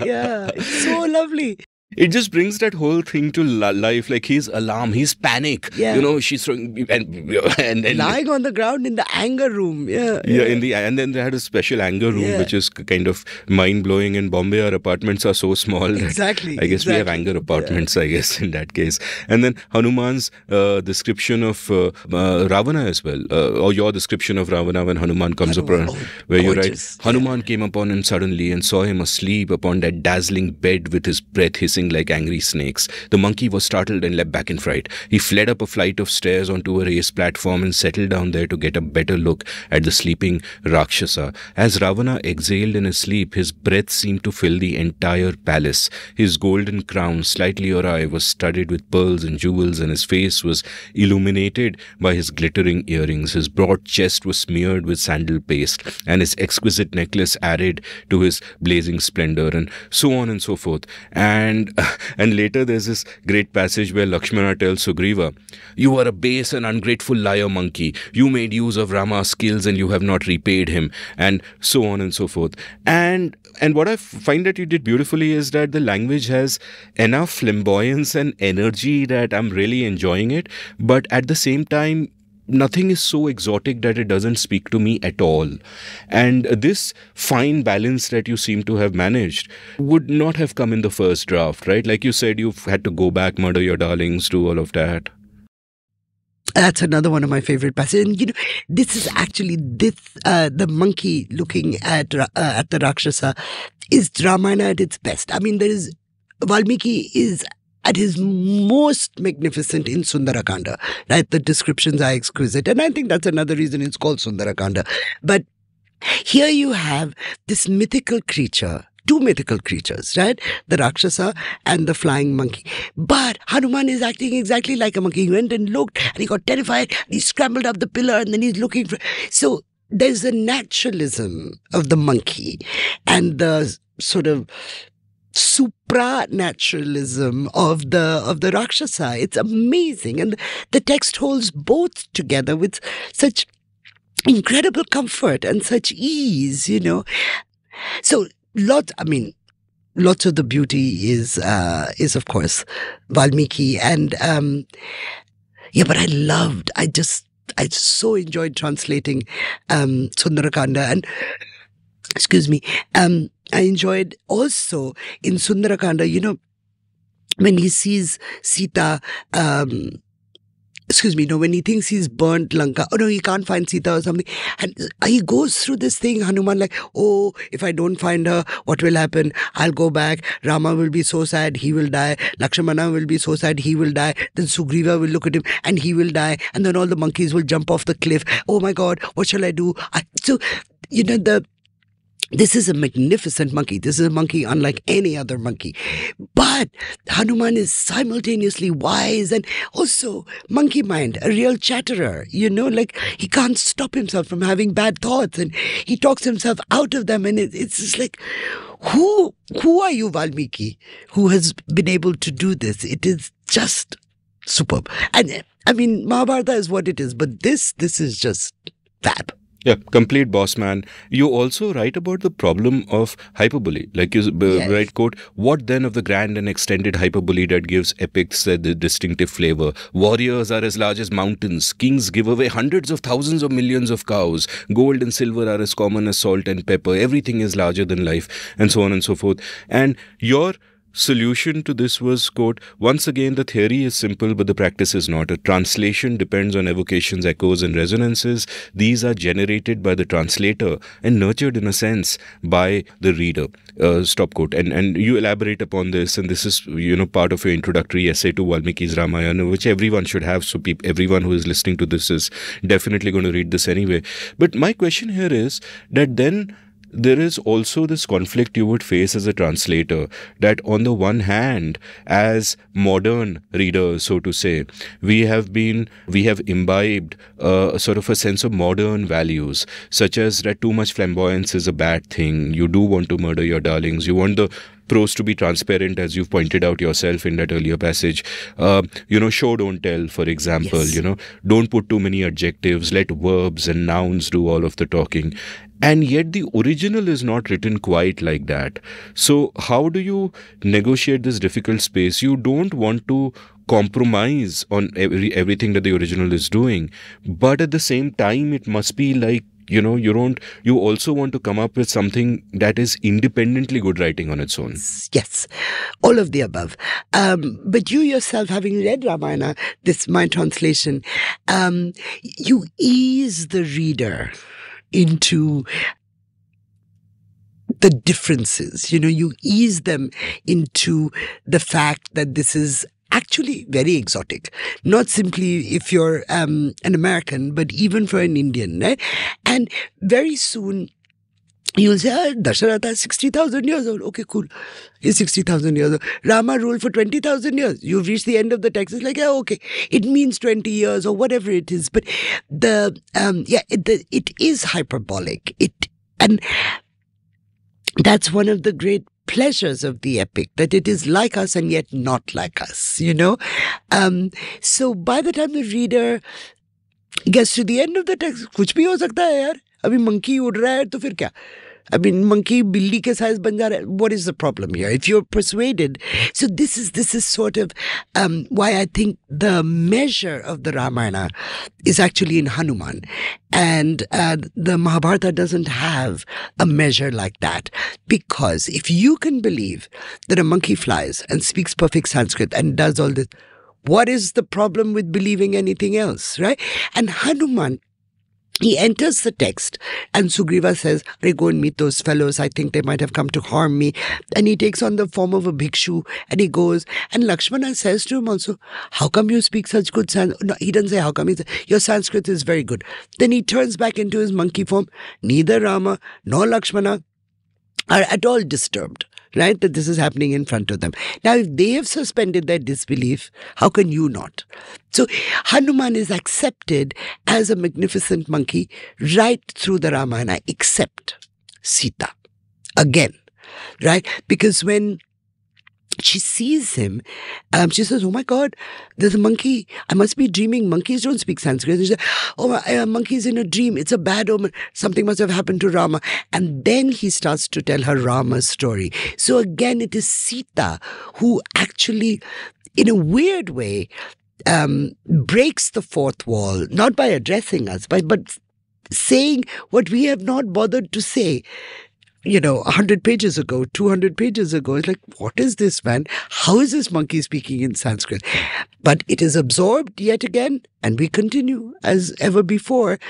C: It's so lovely.
A: It just brings that whole thing to life, like his alarm, his panic.
C: Yeah.
A: She's throwing and
C: lying on the ground in the anger room. Yeah.
A: And then they had a special anger room, which is kind of mind blowing. In Bombay, our apartments are so small.
C: Exactly.
A: I guess we have anger apartments. I guess in that case. And then Hanuman's description of Ravana as well, or your description of Ravana when Hanuman comes upon, where you write, Hanuman came upon him suddenly and saw him asleep upon that dazzling bed with his breath hissing like angry snakes. The monkey was startled and leapt back in fright. He fled up a flight of stairs onto a raised platform and settled down there to get a better look at the sleeping Rakshasa. As Ravana exhaled in his sleep, his breath seemed to fill the entire palace. His golden crown, slightly awry, was studded with pearls and jewels, and his face was illuminated by his glittering earrings. His broad chest was smeared with sandal paste, and his exquisite necklace added to his blazing splendor, and so on and so forth. And later there's this great passage where Lakshmana tells Sugriva, you are a base and ungrateful liar monkey. You made use of Rama's skills and you have not repaid him, and so on and so forth. And what I find that you did beautifully is that the language has enough flamboyance and energy that I'm really enjoying it, but at the same time, nothing is so exotic that it doesn't speak to me at all. And this fine balance that you seem to have managed would not have come in the first draft, right? Like you said, you've had to go back, murder your darlings, do all of that.
C: That's another one of my favorite passages. And this is actually the monkey looking at the Rakshasa is Ramayana at its best. I mean, Valmiki is at his most magnificent in Sundarakanda, right? The descriptions are exquisite. And I think that's another reason it's called Sundarakanda. But here you have this mythical creature, two mythical creatures, right? The Rakshasa and the flying monkey. But Hanuman is acting exactly like a monkey. He went and looked and he got terrified and he scrambled up the pillar and then he's looking for... So there's a naturalism of the monkey and the sort of supranaturalism of the Rakshasa. It's amazing. And the text holds both together with such incredible comfort and such ease, So lots of the beauty is of course Valmiki. And but I I so enjoyed translating Sundarakanda. And excuse me, I enjoyed also in Sundarakanda, when he sees Sita, when he thinks he's burnt Lanka, he can't find Sita or something. And he goes through this thing, Hanuman, like, if I don't find her, what will happen? I'll go back. Rama will be so sad, he will die. Lakshmana will be so sad, he will die. Then Sugriva will look at him and he will die. And then all the monkeys will jump off the cliff. Oh my God, what shall I do? This is a magnificent monkey. This is a monkey unlike any other monkey. But Hanuman is simultaneously wise and also monkey mind, a real chatterer. Like he can't stop himself from having bad thoughts and he talks himself out of them. And it's just like, who are you, Valmiki, who has been able to do this? It is just superb. And I mean, Mahabharata is what it is, but this is just fab.
A: Yeah, complete boss man. You also write about the problem of hyperbole. Like you write, quote, what then of the grand and extended hyperbole that gives epics the distinctive flavor? Warriors are as large as mountains. Kings give away hundreds of thousands of millions of cows. Gold and silver are as common as salt and pepper. Everything is larger than life, and so on and so forth. And your solution to this was, quote, once again, the theory is simple, but the practice is not. A translation depends on evocations, echoes, and resonances. These are generated by the translator and nurtured, in a sense, by the reader. Stop quote. And you elaborate upon this, and this is, part of your introductory essay to Valmiki's Ramayana, which everyone should have. So everyone who is listening to this is definitely going to read this anyway. But my question here is that then there is also this conflict you would face as a translator, that on the one hand, as modern readers, so to say, we have imbibed sort of a sense of modern values, such as that too much flamboyance is a bad thing. You do want to murder your darlings. You want the prose to be transparent, as you've pointed out yourself in that earlier passage. Show, don't tell, for example.
C: Yes.
A: Don't put too many adjectives. Let verbs and nouns do all of the talking. And yet the original is not written quite like that. So how do you negotiate this difficult space? You don't want to compromise on everything that the original is doing, but at the same time, it must be like, you also want to come up with something that is independently good writing on its own.
C: Yes, all of the above. But you yourself, having read Ramayana, my translation, you ease the reader into the differences. You ease them into the fact that this is actually very exotic. Not simply if you're an American, but even for an Indian, right? And very soon you'll say, Dasharatha is 60,000 years old. Okay, cool. He's 60,000 years old. Rama ruled for 20,000 years. You've reached the end of the text. It's like, okay, it means 20 years or whatever it is. But it is hyperbolic. And that's one of the great pleasures of the epic, that it is like us and yet not like us, So by the time the reader gets to the end of the text, कुछ भी हो सकता है यार. अभी monkey उड़ रहा है तो फिर क्या? I mean, monkey बिल्ली के size बन जा रहा है. What is the problem here? If you're persuaded. So this is sort of why I think the measure of the Ramayana is actually in Hanuman. And the Mahabharata doesn't have a measure like that. Because if you can believe that a monkey flies and speaks perfect Sanskrit and does all this, what is the problem with believing anything else, right? And Hanuman, he enters the text and Sugriva says, go and meet those fellows. I think they might have come to harm me. And he takes on the form of a bhikshu and he goes. And Lakshmana says to him also, how come you speak such good Sanskrit? No, he doesn't say how come. He says, your Sanskrit is very good. Then he turns back into his monkey form. Neither Rama nor Lakshmana are at all disturbed, right, that this is happening in front of them. Now, if they have suspended their disbelief, how can you not? So Hanuman is accepted as a magnificent monkey right through the Ramayana, except Sita. Again, right? Because when she sees him, she says, oh my God, there's a monkey. I must be dreaming. Monkeys don't speak Sanskrit. She says, a monkey's in a dream. It's a bad omen. Something must have happened to Rama. And then he starts to tell her Rama's story. So again, it is Sita who actually, in a weird way, breaks the fourth wall, not by addressing us, but saying what we have not bothered to say. 100 pages ago, 200 pages ago. It's like, what is this, man? How is this monkey speaking in Sanskrit? But it is absorbed yet again, and we continue as ever before.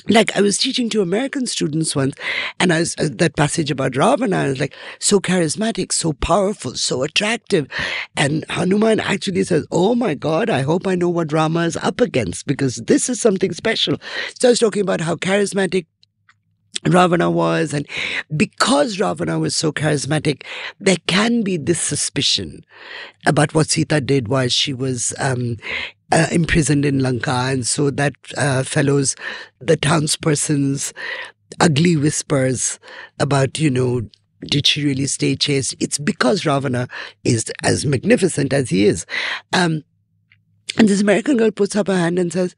C: Like I was teaching to American students once, and that passage about Ravana, I was like, so charismatic, so powerful, so attractive. And Hanuman actually says, oh my God, I hope I know what Rama is up against, because this is something special. So I was talking about how charismatic Ravana was, and because Ravana was so charismatic, there can be this suspicion about what Sita did while she was imprisoned in Lanka, and so that fellows, the townspersons, ugly whispers about, did she really stay chaste? It's because Ravana is as magnificent as he is. And this American girl puts up her hand and says,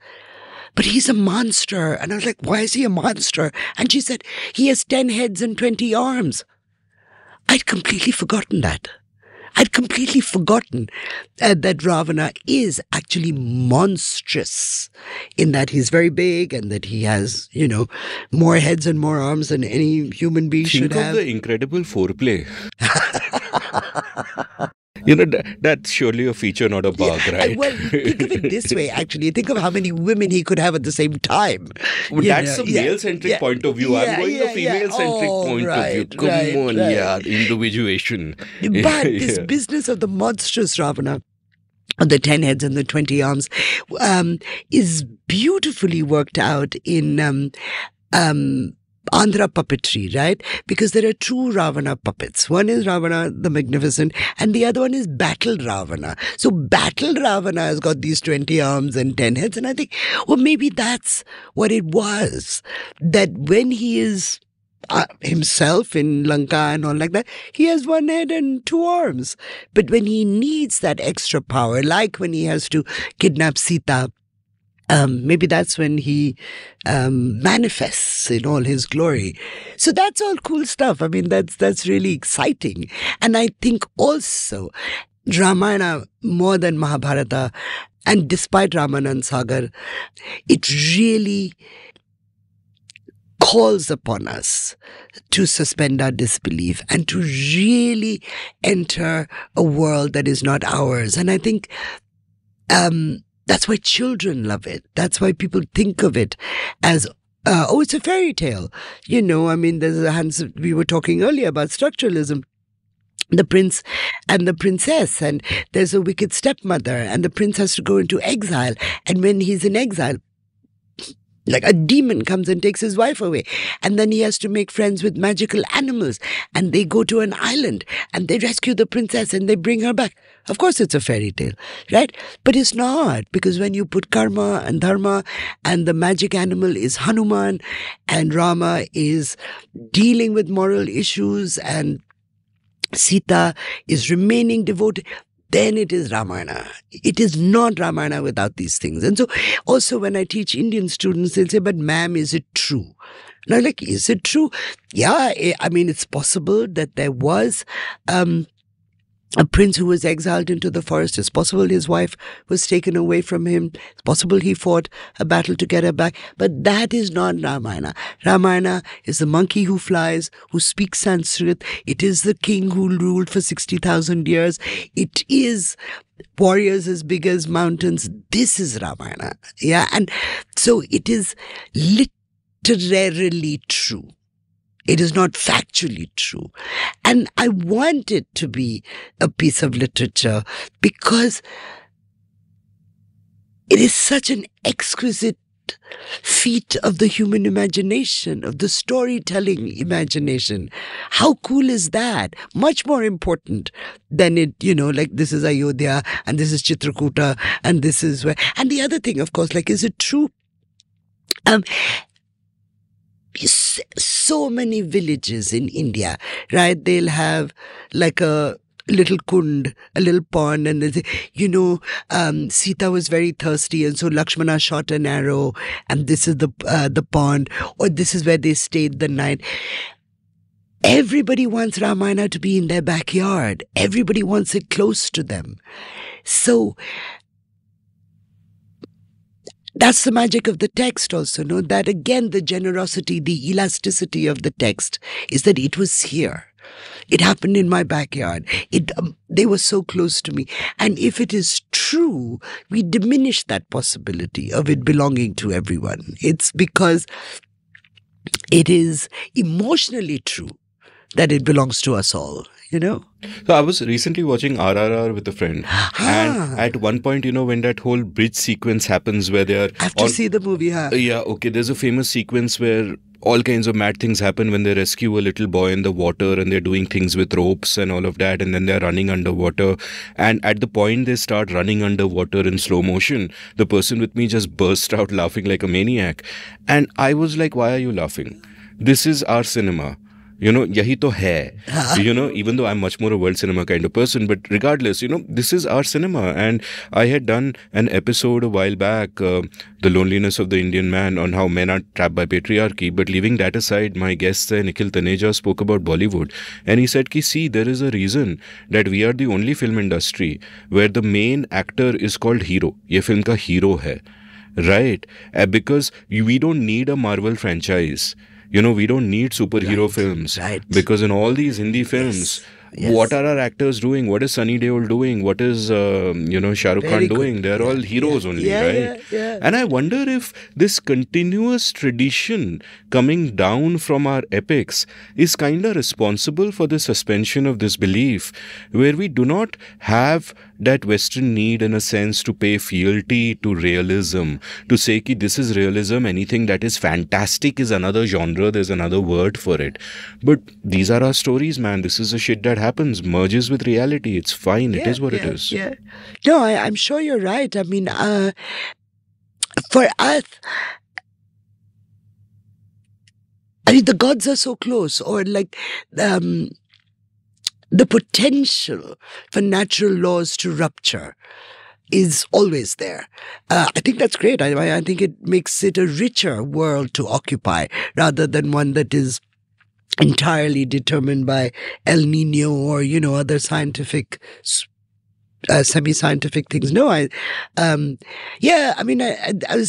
C: but he's a monster. And I was like, why is he a monster? And she said, he has 10 heads and 20 arms. I'd completely forgotten that. I'd completely forgotten that Ravana is actually monstrous in that he's very big and that he has, more heads and more arms than any human being should have.
A: Think of the incredible foreplay. That's surely a feature, not a bug, right?
C: Well, think of it this way, actually. Think of how many women he could have at the same time.
A: That's a male-centric point of view. I'm going a female-centric point of view. Come on, individuation.
C: But this business of the monstrous Ravana, of the 10 heads and the 20 arms, is beautifully worked out in Andhra puppetry, right? Because there are two Ravana puppets. One is Ravana the Magnificent, and the other one is Battle Ravana. So Battle Ravana has got these 20 arms and 10 heads, and I think, well, maybe that's what it was. That when he is himself in Lanka and all like that, he has one head and two arms. But when he needs that extra power, like when he has to kidnap Sita, maybe that's when he manifests in all his glory. So that's all cool stuff. I mean, that's really exciting. And I think also Ramayana, more than Mahabharata, and despite Ramanand Sagar, it really calls upon us to suspend our disbelief and to really enter a world that is not ours. And I think that's why children love it. That's why people think of it as, it's a fairy tale. There's we were talking earlier about structuralism. The prince and the princess, and there's a wicked stepmother, and the prince has to go into exile. And when he's in exile, like a demon comes and takes his wife away. And then he has to make friends with magical animals. And they go to an island and they rescue the princess and they bring her back. Of course, it's a fairy tale, right? But it's not, because when you put karma and dharma, and the magic animal is Hanuman, and Rama is dealing with moral issues, and Sita is remaining devoted, then it is Ramayana. It is not Ramayana without these things. And so also when I teach Indian students, they'll say, but ma'am, is it true? And I'm like, is it true? Yeah, I mean, it's possible that there was a prince who was exiled into the forest. It's possible his wife was taken away from him. It's possible he fought a battle to get her back. But that is not Ramayana. Ramayana is the monkey who flies, who speaks Sanskrit. It is the king who ruled for 60,000 years. It is warriors as big as mountains. This is Ramayana. Yeah. And so it is literally true. It is not factually true. And I want it to be a piece of literature because it is such an exquisite feat of the human imagination, of the storytelling imagination. How cool is that? Much more important than it, like this is Ayodhya and this is Chitrakuta and this is where. And the other thing, of course, like, is it true? So many villages in India, right? They'll have like a little kund, a little pond, and they'll say, Sita was very thirsty, and so Lakshmana shot an arrow, and this is the pond, or this is where they stayed the night. Everybody wants Ramayana to be in their backyard. Everybody wants it close to them. So that's the magic of the text also, no? That again, the generosity, the elasticity of the text is that it was here. It happened in my backyard. They were so close to me. And if it is true, we diminish that possibility of it belonging to everyone. It's because it is emotionally true that it belongs to us all, you know?
A: So I was recently watching RRR with a friend. And at one point, you know, when that whole bridge sequence happens where they are...
C: I have to see the movie, huh?
A: Yeah, okay. There's a famous sequence where all kinds of mad things happen when they rescue a little boy in the water and they're doing things with ropes and all of that, and then they're running underwater. And at the point they start running underwater in slow motion, the person with me just burst out laughing like a maniac. And I was like, why are you laughing? This is our cinema. You know, yahi to hai. You know, even though I'm much more a world cinema kind of person, but regardless, you know, this is our cinema. And I had done an episode a while back, The Loneliness of the Indian Man, on how men are trapped by patriarchy. But leaving that aside, my guest there, Nikhil Taneja, spoke about Bollywood. And he said, see, there is a reason that we are the only film industry where the main actor is called hero. Ye film ka hero hai. Right? Because we don't need a Marvel franchise. You know, we don't need superhero films.
C: Right.
A: Because in all these Hindi films, what are our actors doing? What is Sunny Deol doing? What is, Shah Rukh Khan doing? They're all heroes only, right?
C: Yeah.
A: And I wonder if this continuous tradition coming down from our epics is kind of responsible for the suspension of this belief, where we do not have that Western need, in a sense, to pay fealty to realism, to say ki this is realism, anything that is fantastic is another genre, there's another word for it. But these are our stories, man. This is the shit that happens, merges with reality. It's fine. It is what it is.
C: Yeah. No, I'm sure you're right. I mean, for us, I mean, the gods are so close, or like the potential for natural laws to rupture is always there. I think that's great. I think it makes it a richer world to occupy rather than one that is entirely determined by El Nino or, you know, other scientific, semi-scientific things. No, I was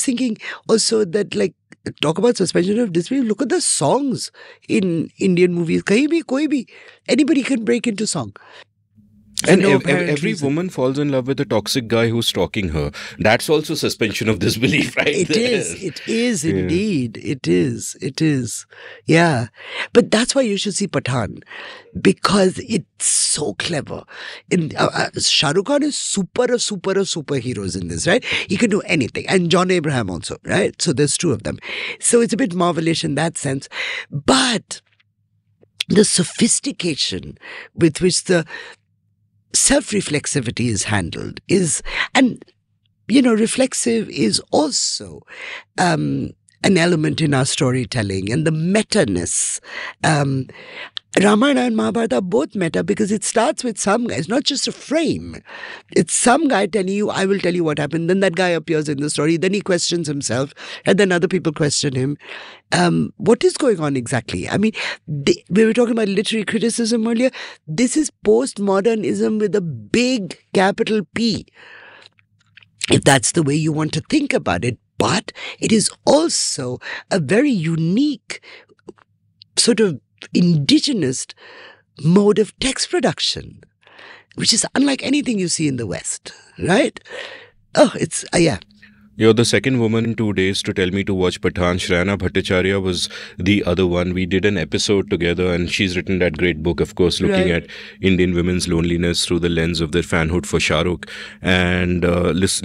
C: thinking also that, like, talk about suspension of disbelief. Look at the songs in Indian movies. Kahin bhi, koi bhi, anybody can break into song.
A: And every woman falls in love with a toxic guy who's stalking her. That's also suspension of disbelief, right?
C: It is indeed. It is. Yeah. But that's why you should see Pathan, because it's so clever. Shah Rukh Khan is superheroes in this, right? He can do anything. And John Abraham also, right? So there's two of them. So it's a bit marvelous in that sense. But the sophistication with which the self-reflexivity is handled and reflexive is also an element in our storytelling, and the meta-ness. Ramayana and Mahabharata are both meta because it starts with some guy. It's not just a frame. It's some guy telling you, I will tell you what happened. Then that guy appears in the story. Then he questions himself. And then other people question him. What is going on exactly? I mean, we were talking about literary criticism earlier. This is postmodernism with a big capital P, if that's the way you want to think about it. But it is also a very unique sort of indigenous mode of text production, which is unlike anything you see in the West, right? Oh, it's, yeah.
A: You're the second woman in 2 days to tell me to watch Pathan. Shreyana Bhattacharya was the other one. We did an episode together, and she's written that great book, of course, looking at Indian women's loneliness through the lens of their fanhood for Shah Rukh. And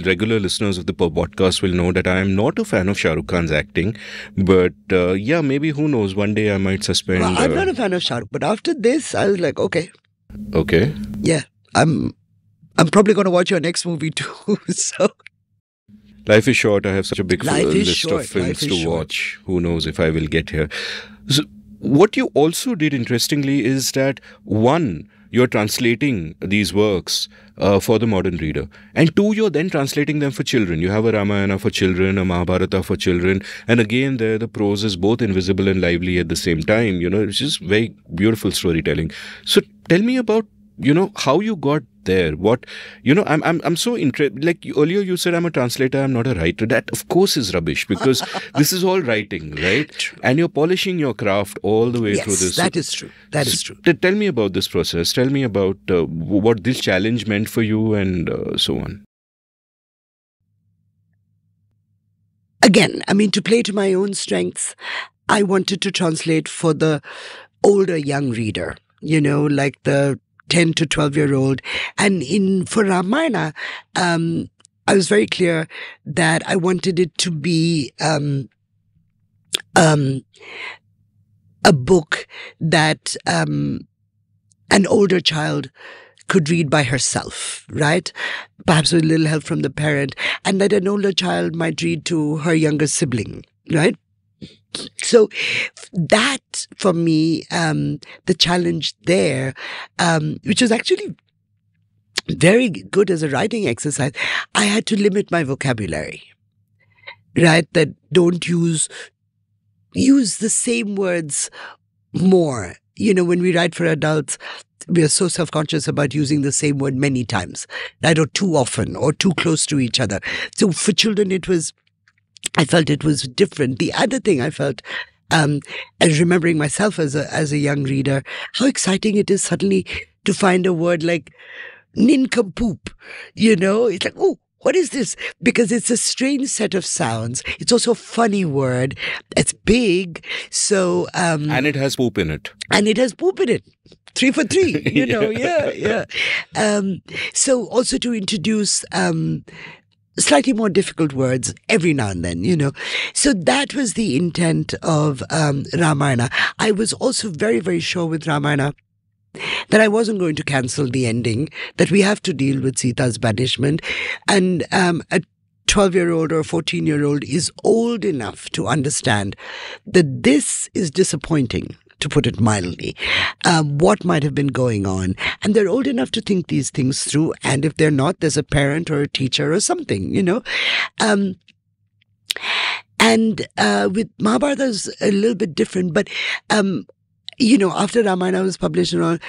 A: regular listeners of the podcast will know that I am not a fan of Shah Rukh Khan's acting. But maybe, who knows, one day I might suspend.
C: Well, I'm not a fan of Shah Rukh, but after this, I was like, okay.
A: Okay.
C: Yeah, I'm probably going to watch your next movie too, so...
A: Life is short. I have such a big list of films to watch. Who knows if I will get here. So, what you also did, interestingly, is that, one, you're translating these works for the modern reader. And two, you're then translating them for children. You have a Ramayana for children, a Mahabharata for children. And again, there the prose is both invisible and lively at the same time. You know, it's just very beautiful storytelling. So tell me about how you got there. What, I'm so interested. Like earlier you said, I'm a translator, I'm not a writer. That of course is rubbish, because this is all writing, right?
C: True.
A: And you're polishing your craft all the way through this.
C: That is true. That is true.
A: Tell me about this process. Tell me about what this challenge meant for you, and so on.
C: Again, I mean, to play to my own strengths, I wanted to translate for the older young reader, like the 10 to 12-year-old. And for Ramayana, I was very clear that I wanted it to be a book that an older child could read by herself, right? Perhaps with a little help from the parent, and that an older child might read to her younger sibling, right? So that, for me, the challenge there, which was actually very good as a writing exercise, I had to limit my vocabulary, right? That don't use the same words more. When we write for adults, we are so self-conscious about using the same word many times, right? Or too often, or too close to each other. So for children, I felt it was different. The other thing I felt, and remembering myself as a young reader, how exciting it is suddenly to find a word like nincompoop. It's like, oh, what is this? Because it's a strange set of sounds. It's also a funny word. It's big. So,
A: and it has poop in it.
C: 3 for 3, yeah. So also to introduce slightly more difficult words every now and then, So that was the intent of Ramayana. I was also very, very sure with Ramayana that I wasn't going to cancel the ending, that we have to deal with Sita's banishment. And a 12-year-old or a 14-year-old is old enough to understand that this is disappointing, to put it mildly, what might have been going on. And they're old enough to think these things through. And if they're not, there's a parent or a teacher or something, And with Mahabharata, it's a little bit different. But, after Ramayana was published and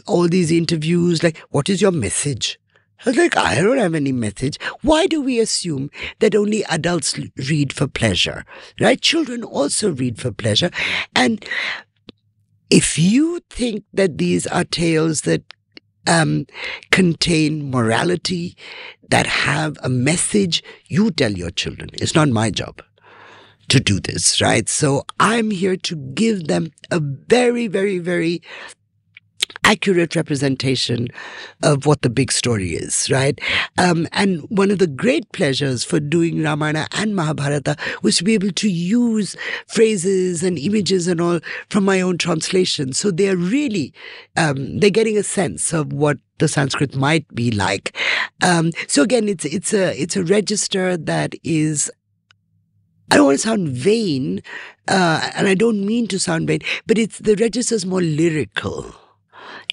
C: all these interviews, like, what is your message? I was like, I don't have any message. Why do we assume that only adults read for pleasure, right? Children also read for pleasure. And if you think that these are tales that contain morality, that have a message, you tell your children. It's not my job to do this, right? So I'm here to give them a very, very, very accurate representation of what the big story is, right? And one of the great pleasures for doing Ramayana and Mahabharata was to be able to use phrases and images and all from my own translation. So they're really, they're getting a sense of what the Sanskrit might be like. So again, it's a register that is, I don't want to sound vain, and I don't mean to sound vain, but the register's more lyrical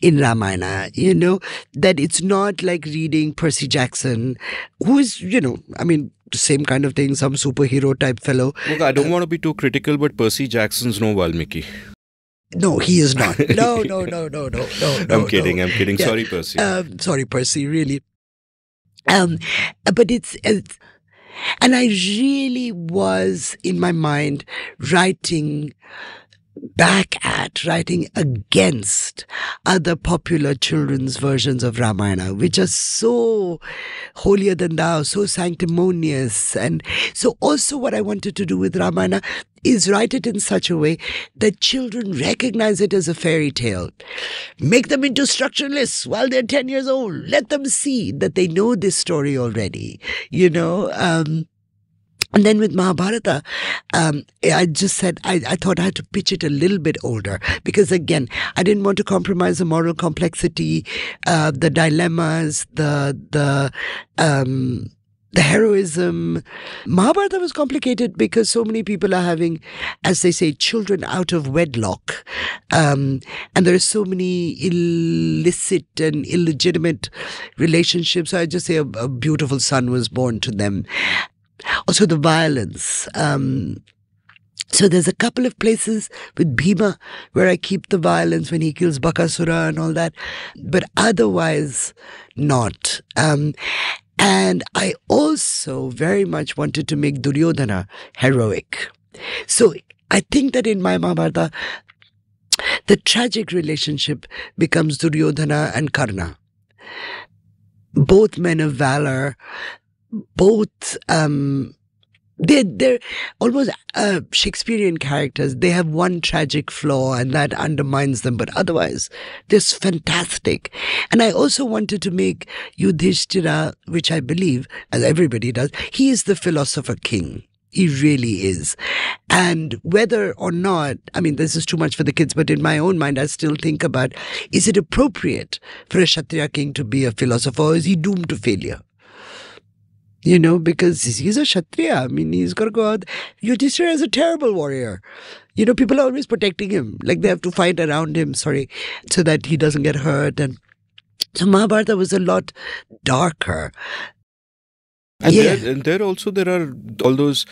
C: in Ramayana, that it's not like reading Percy Jackson, who is, the same kind of thing, some superhero type fellow.
A: Look, I don't want to be too critical, but Percy Jackson's no Valmiki.
C: No, he is not. No.
A: I'm kidding.
C: Yeah.
A: Sorry, Percy.
C: Sorry, Percy, really. But it's and I really was, in my mind, writing against other popular children's versions of Ramayana, which are so holier than thou, so sanctimonious. And so also what I wanted to do with Ramayana is write it in such a way that children recognize it as a fairy tale. Make them into structuralists while they're 10 years old. Let them see that they know this story already, And then with Mahabharata, I just said, I thought I had to pitch it a little bit older because, again, I didn't want to compromise the moral complexity, the dilemmas, the heroism. Mahabharata was complicated because so many people are having, as they say, children out of wedlock. And there are so many illicit and illegitimate relationships. So I just say a beautiful son was born to them. Also the violence. So there's a couple of places with Bhima where I keep the violence when he kills Bakasura and all that, but otherwise not. And I also very much wanted to make Duryodhana heroic. So I think that in my Mahabharata, the tragic relationship becomes Duryodhana and Karna. Both men of valor, both they're almost Shakespearean characters. They have one tragic flaw and that undermines them, but otherwise they're fantastic. And I also wanted to make Yudhishthira, which I believe, as everybody does, he is the philosopher king. He really is. And whether or not, I mean, this is too much for the kids, but in my own mind, I still think about, is it appropriate for a Kshatriya king to be a philosopher, or is he doomed to failure? You know, because he's a Kshatriya. I mean, he's got to go out. Yudhishthira is a terrible warrior. You know, people are always protecting him. Like they have to fight around him, so that he doesn't get hurt. And so Mahabharata was a lot darker.
A: And there also there are all those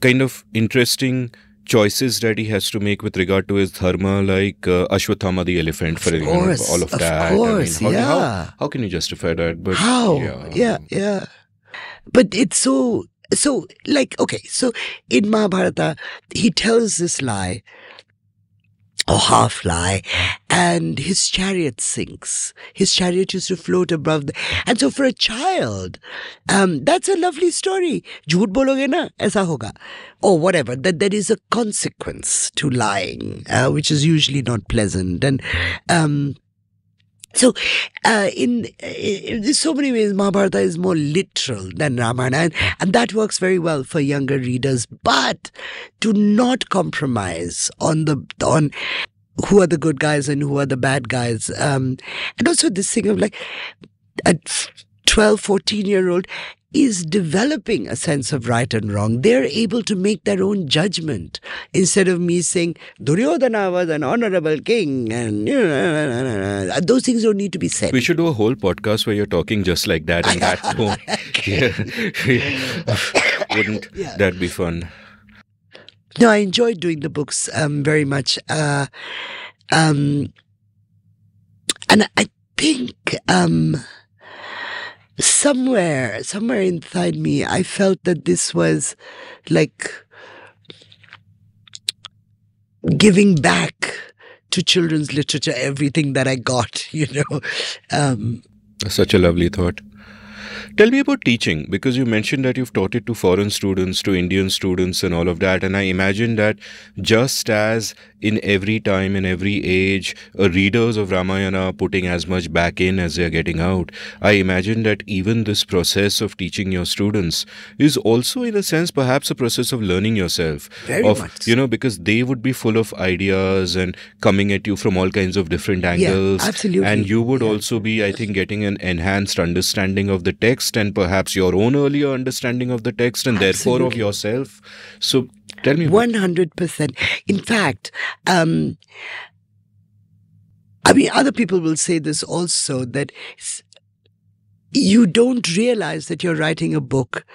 A: kind of interesting choices that he has to make with regard to his dharma, like Ashwathama the elephant, for example, all of that.
C: Of course,
A: I mean, how can you justify that? But
C: how? Yeah. But it's so like, okay, so in Mahabharata, he tells this lie, or half lie, and his chariot sinks. His chariot used to float above and so for a child, that's a lovely story. Jhoot bologe na, aisa hoga. Or whatever, that there is a consequence to lying, which is usually not pleasant. And so, in so many ways, Mahabharata is more literal than Ramayana, and that works very well for younger readers. But do not compromise on who are the good guys and who are the bad guys. And also this thing of like a 12, 14-year-old is developing a sense of right and wrong. They're able to make their own judgment instead of me saying Duryodhana was an honorable king, and those things don't need to be said.
A: We should do a whole podcast where you're talking just like that in that tone. Wouldn't that be fun?
C: No, I enjoyed doing the books very much, and I think somewhere inside me, I felt that this was like giving back to children's literature everything that I got, you know.
A: Such a lovely thought. Tell me about teaching, because you mentioned that you've taught it to foreign students, to Indian students and all of that. And I imagine that just as in every time, in every age, readers of Ramayana are putting as much back in as they're getting out, I imagine that even this process of teaching your students is also, in a sense, perhaps a process of learning yourself.
C: Very much.
A: You know, because they would be full of ideas and coming at you from all kinds of different angles.
C: Yeah, absolutely.
A: And you would also be, I think, getting an enhanced understanding of the text and perhaps your own earlier understanding of the text and therefore of yourself. So tell me.
C: 100%. In fact, I mean, other people will say this also, that you don't realize that you're writing a book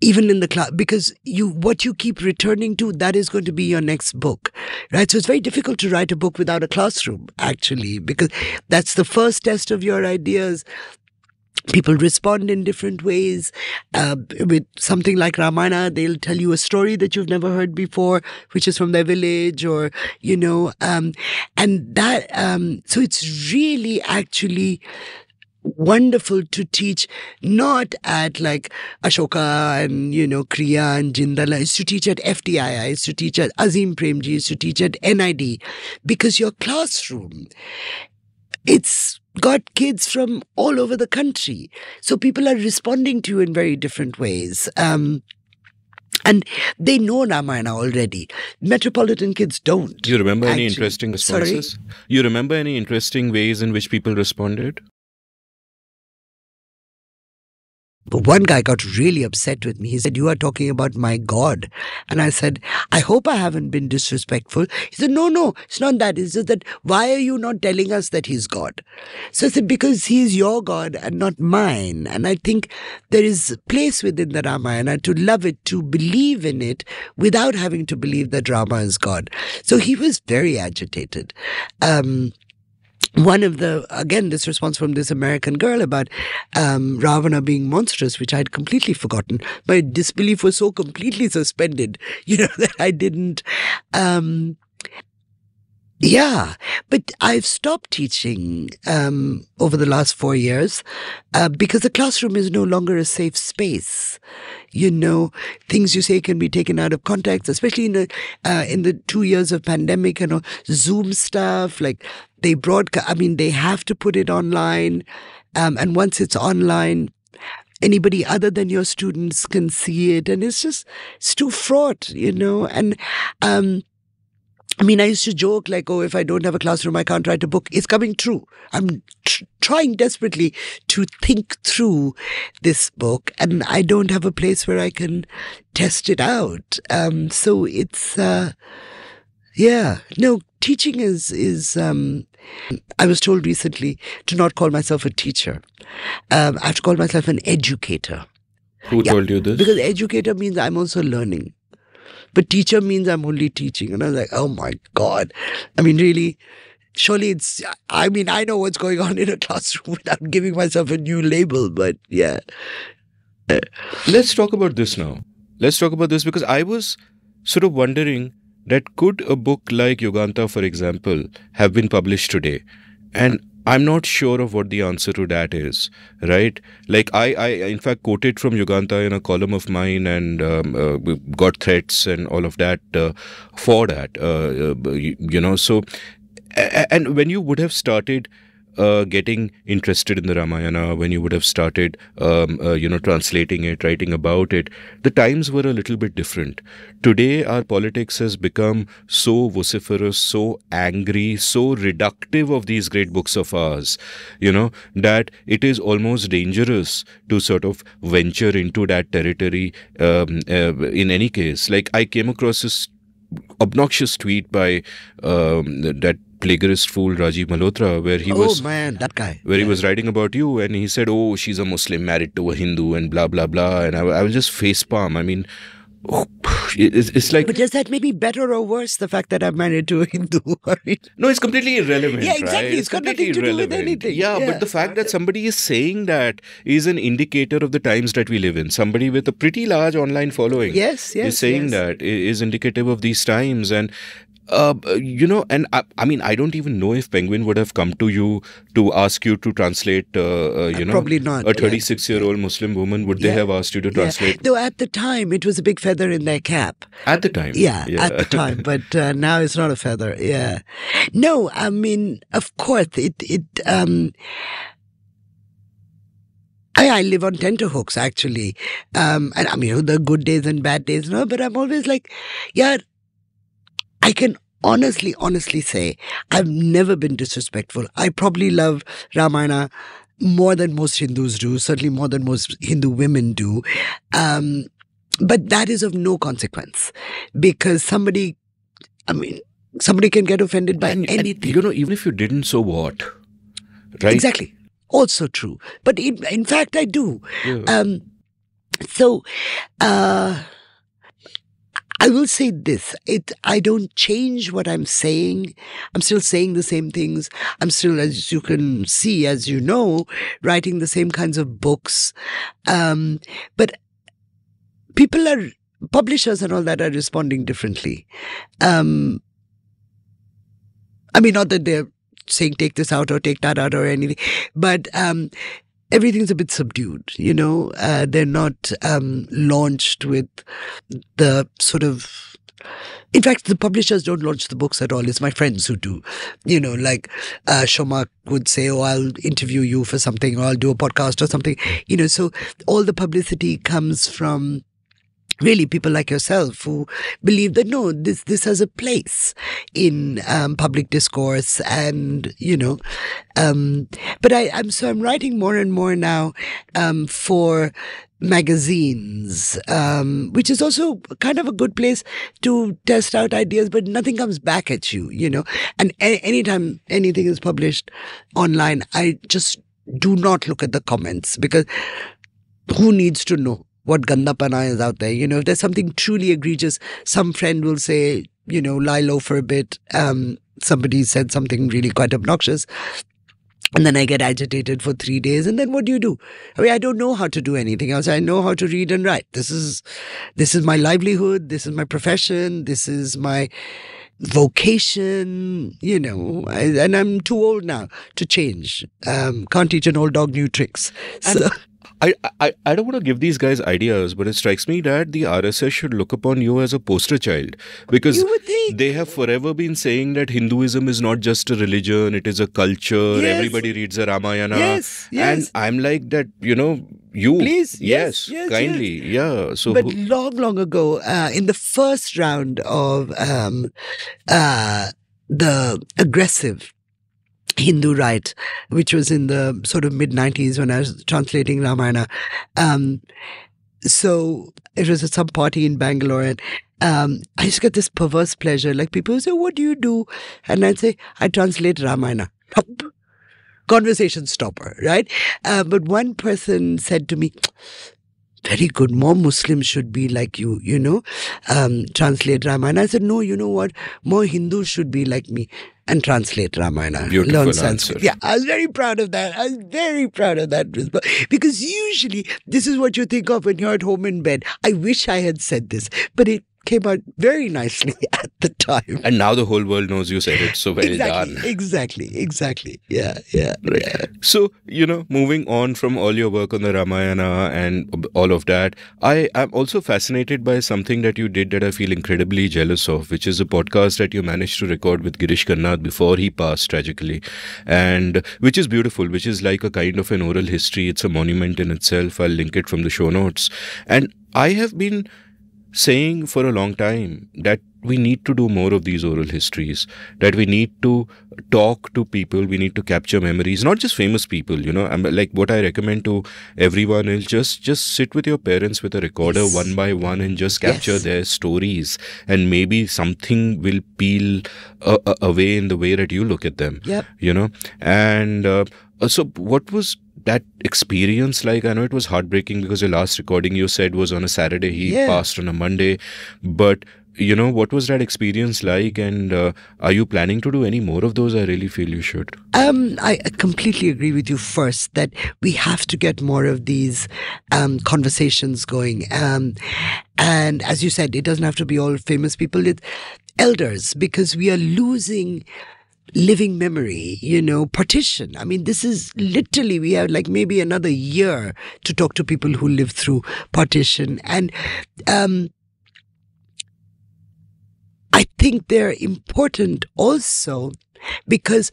C: even in the class, because what you keep returning to, that is going to be your next book, right? So it's very difficult to write a book without a classroom, actually, because that's the first test of your ideas. People respond in different ways. With something like Ramayana, they'll tell you a story that you've never heard before, which is from their village, or, you know, and that, so it's really actually wonderful to teach, not at like Ashoka and, you know, Kriya and Jindal. It's to teach at FTII, it's to teach at Azim Premji, it's to teach at NID, because your classroom, it's got kids from all over the country. So people are responding to you in very different ways. And they know Ramayana already. Metropolitan kids don't.
A: Do you remember any interesting responses?
C: Sorry?
A: You remember any interesting ways in which people responded?
C: But one guy got really upset with me. He said, "You are talking about my God." And I said, "I hope I haven't been disrespectful." He said, No, it's not that. It's just that, why are you not telling us that he's God? So I said, because he's your God and not mine. And I think there is a place within the Ramayana to love it, to believe in it without having to believe that Rama is God. So he was very agitated. One of this response from this American girl about Ravana being monstrous, which I had completely forgotten. My disbelief was so completely suspended, that I didn't. But I've stopped teaching over the last 4 years because the classroom is no longer a safe space. Things you say can be taken out of context, especially in the 2 years of pandemic, Zoom stuff, like they broadcast. They have to put it online. And once it's online, anybody other than your students can see it. And it's too fraught, and, I used to joke like, oh, if I don't have a classroom, I can't write a book. It's coming true. I'm trying desperately to think through this book, and I don't have a place where I can test it out. So it's, teaching is I was told recently to not call myself a teacher. I have to call myself an educator.
A: Who told you this?
C: Because educator means I'm also learning. But teacher means I'm only teaching. And I was like, oh my God. Really, surely I know what's going on in a classroom without giving myself a new label, but yeah.
A: Let's talk about this now. Let's talk about this because I was sort of wondering that could a book like Yuganta, for example, have been published today? And I'm not sure of what the answer to that is, right? Like I in fact quoted from Yuganta in a column of mine and got threats and all of that for that, So, and when you would have started getting interested in the Ramayana, when you would have started, translating it, writing about it, the times were a little bit different. Today, our politics has become so vociferous, so angry, so reductive of these great books of ours, that it is almost dangerous to sort of venture into that territory in any case. Like I came across this obnoxious tweet by that plagiarist fool Rajiv Malhotra, where he was
C: that guy,
A: where he was writing about you, and he said, "Oh, she's a Muslim married to a Hindu," and blah blah blah, and I was just facepalm. It's like.
C: But does that make me better or worse? The fact that I'm married to a Hindu?
A: No, it's completely irrelevant.
C: Yeah, exactly.
A: Right?
C: It's got nothing to do with anything.
A: Yeah, but the fact that somebody is saying that is an indicator of the times that we live in. Somebody with a pretty large online following, is saying that is indicative of these times. And and I don't even know if Penguin would have come to you to ask you to translate,
C: probably not.
A: A 36-year-old Muslim woman, would they have asked you to translate?
C: Though at the time, it was a big feather in their cap.
A: At the time?
C: Yeah. At the time. But now it's not a feather. Yeah. No, of course, I live on tenterhooks, actually. And the good days and bad days, but I'm always like, I can honestly say I've never been disrespectful. I probably love Ramayana more than most Hindus do, certainly more than most Hindu women do. But that is of no consequence because somebody can get offended by anything.
A: And, even if you didn't, so what? Right?
C: Exactly. Also true. But in fact, I do. Yeah. I will say this, I don't change what I'm saying. I'm still saying the same things. I'm still, as you can see, as you know, writing the same kinds of books. But publishers and all that are responding differently. Not that they're saying take this out or take that out or anything, but everything's a bit subdued, they're not launched with the sort of... In fact, the publishers don't launch the books at all. It's my friends who do. Like Shoma would say, oh, I'll interview you for something or I'll do a podcast or something. So all the publicity comes from really people like yourself who believe that no, this has a place in public discourse, and but I'm writing more and more now for magazines, which is also kind of a good place to test out ideas, but nothing comes back at you, and anytime anything is published online, I just do not look at the comments, because who needs to know what gandapana is out there? If there's something truly egregious, some friend will say, lie low for a bit. Somebody said something really quite obnoxious. And then I get agitated for 3 days. And then what do? I mean, I don't know how to do anything else. I know how to read and write. This is my livelihood. This is my profession. This is my vocation, and I'm too old now to change. Can't teach an old dog new tricks. So.
A: I don't want to give these guys ideas, but it strikes me that the RSS should look upon you as a poster child, because they have forever been saying that Hinduism is not just a religion, it is a culture.
C: Yes.
A: Everybody reads the Ramayana.
C: Yes.
A: And I'm like that, you.
C: Please.
A: Yes, kindly.
C: Yes.
A: Yeah. So,
C: but long ago, in the first round of the aggressive Hindu right, which was in the sort of mid-90s when I was translating Ramayana. So it was at some party in Bangalore, and I used to get this perverse pleasure. Like, people would say, what do you do? And I'd say, I translate Ramayana. Conversation stopper, right? But one person said to me, very good, more Muslims should be like you, translate Ramayana. I said, no, you know what? More Hindus should be like me and translate Ramayana.
A: Beautiful
C: learn
A: answer.
C: Sanskrit. Yeah, I was very proud of that. Because usually this is what you think of when you're at home in bed. I wish I had said this, but it came out very nicely at the time.
A: And now the whole world knows you said it, so well done.
C: Exactly. Yeah.
A: Right.
C: Yeah.
A: So, moving on from all your work on the Ramayana and all of that, I am also fascinated by something that you did that I feel incredibly jealous of, which is a podcast that you managed to record with Girish Karnad before he passed tragically, and which is beautiful, which is like a kind of an oral history. It's a monument in itself. I'll link it from the show notes. And I have been saying for a long time that we need to do more of these oral histories, that we need to talk to people, we need to capture memories, not just famous people, like what I recommend to everyone is just sit with your parents with a recorder one by one and just capture their stories, and maybe something will peel away in the way that you look at them. And so what was that experience like? I know it was heartbreaking because your last recording you said was on a Saturday. He passed on a Monday. But, what was that experience like? And are you planning to do any more of those? I really feel you should.
C: I completely agree with you first that we have to get more of these conversations going. And as you said, it doesn't have to be all famous people. It's elders, because we are losing living memory, partition. I mean, this is literally, we have like maybe another year to talk to people who lived through partition. And I think they're important also because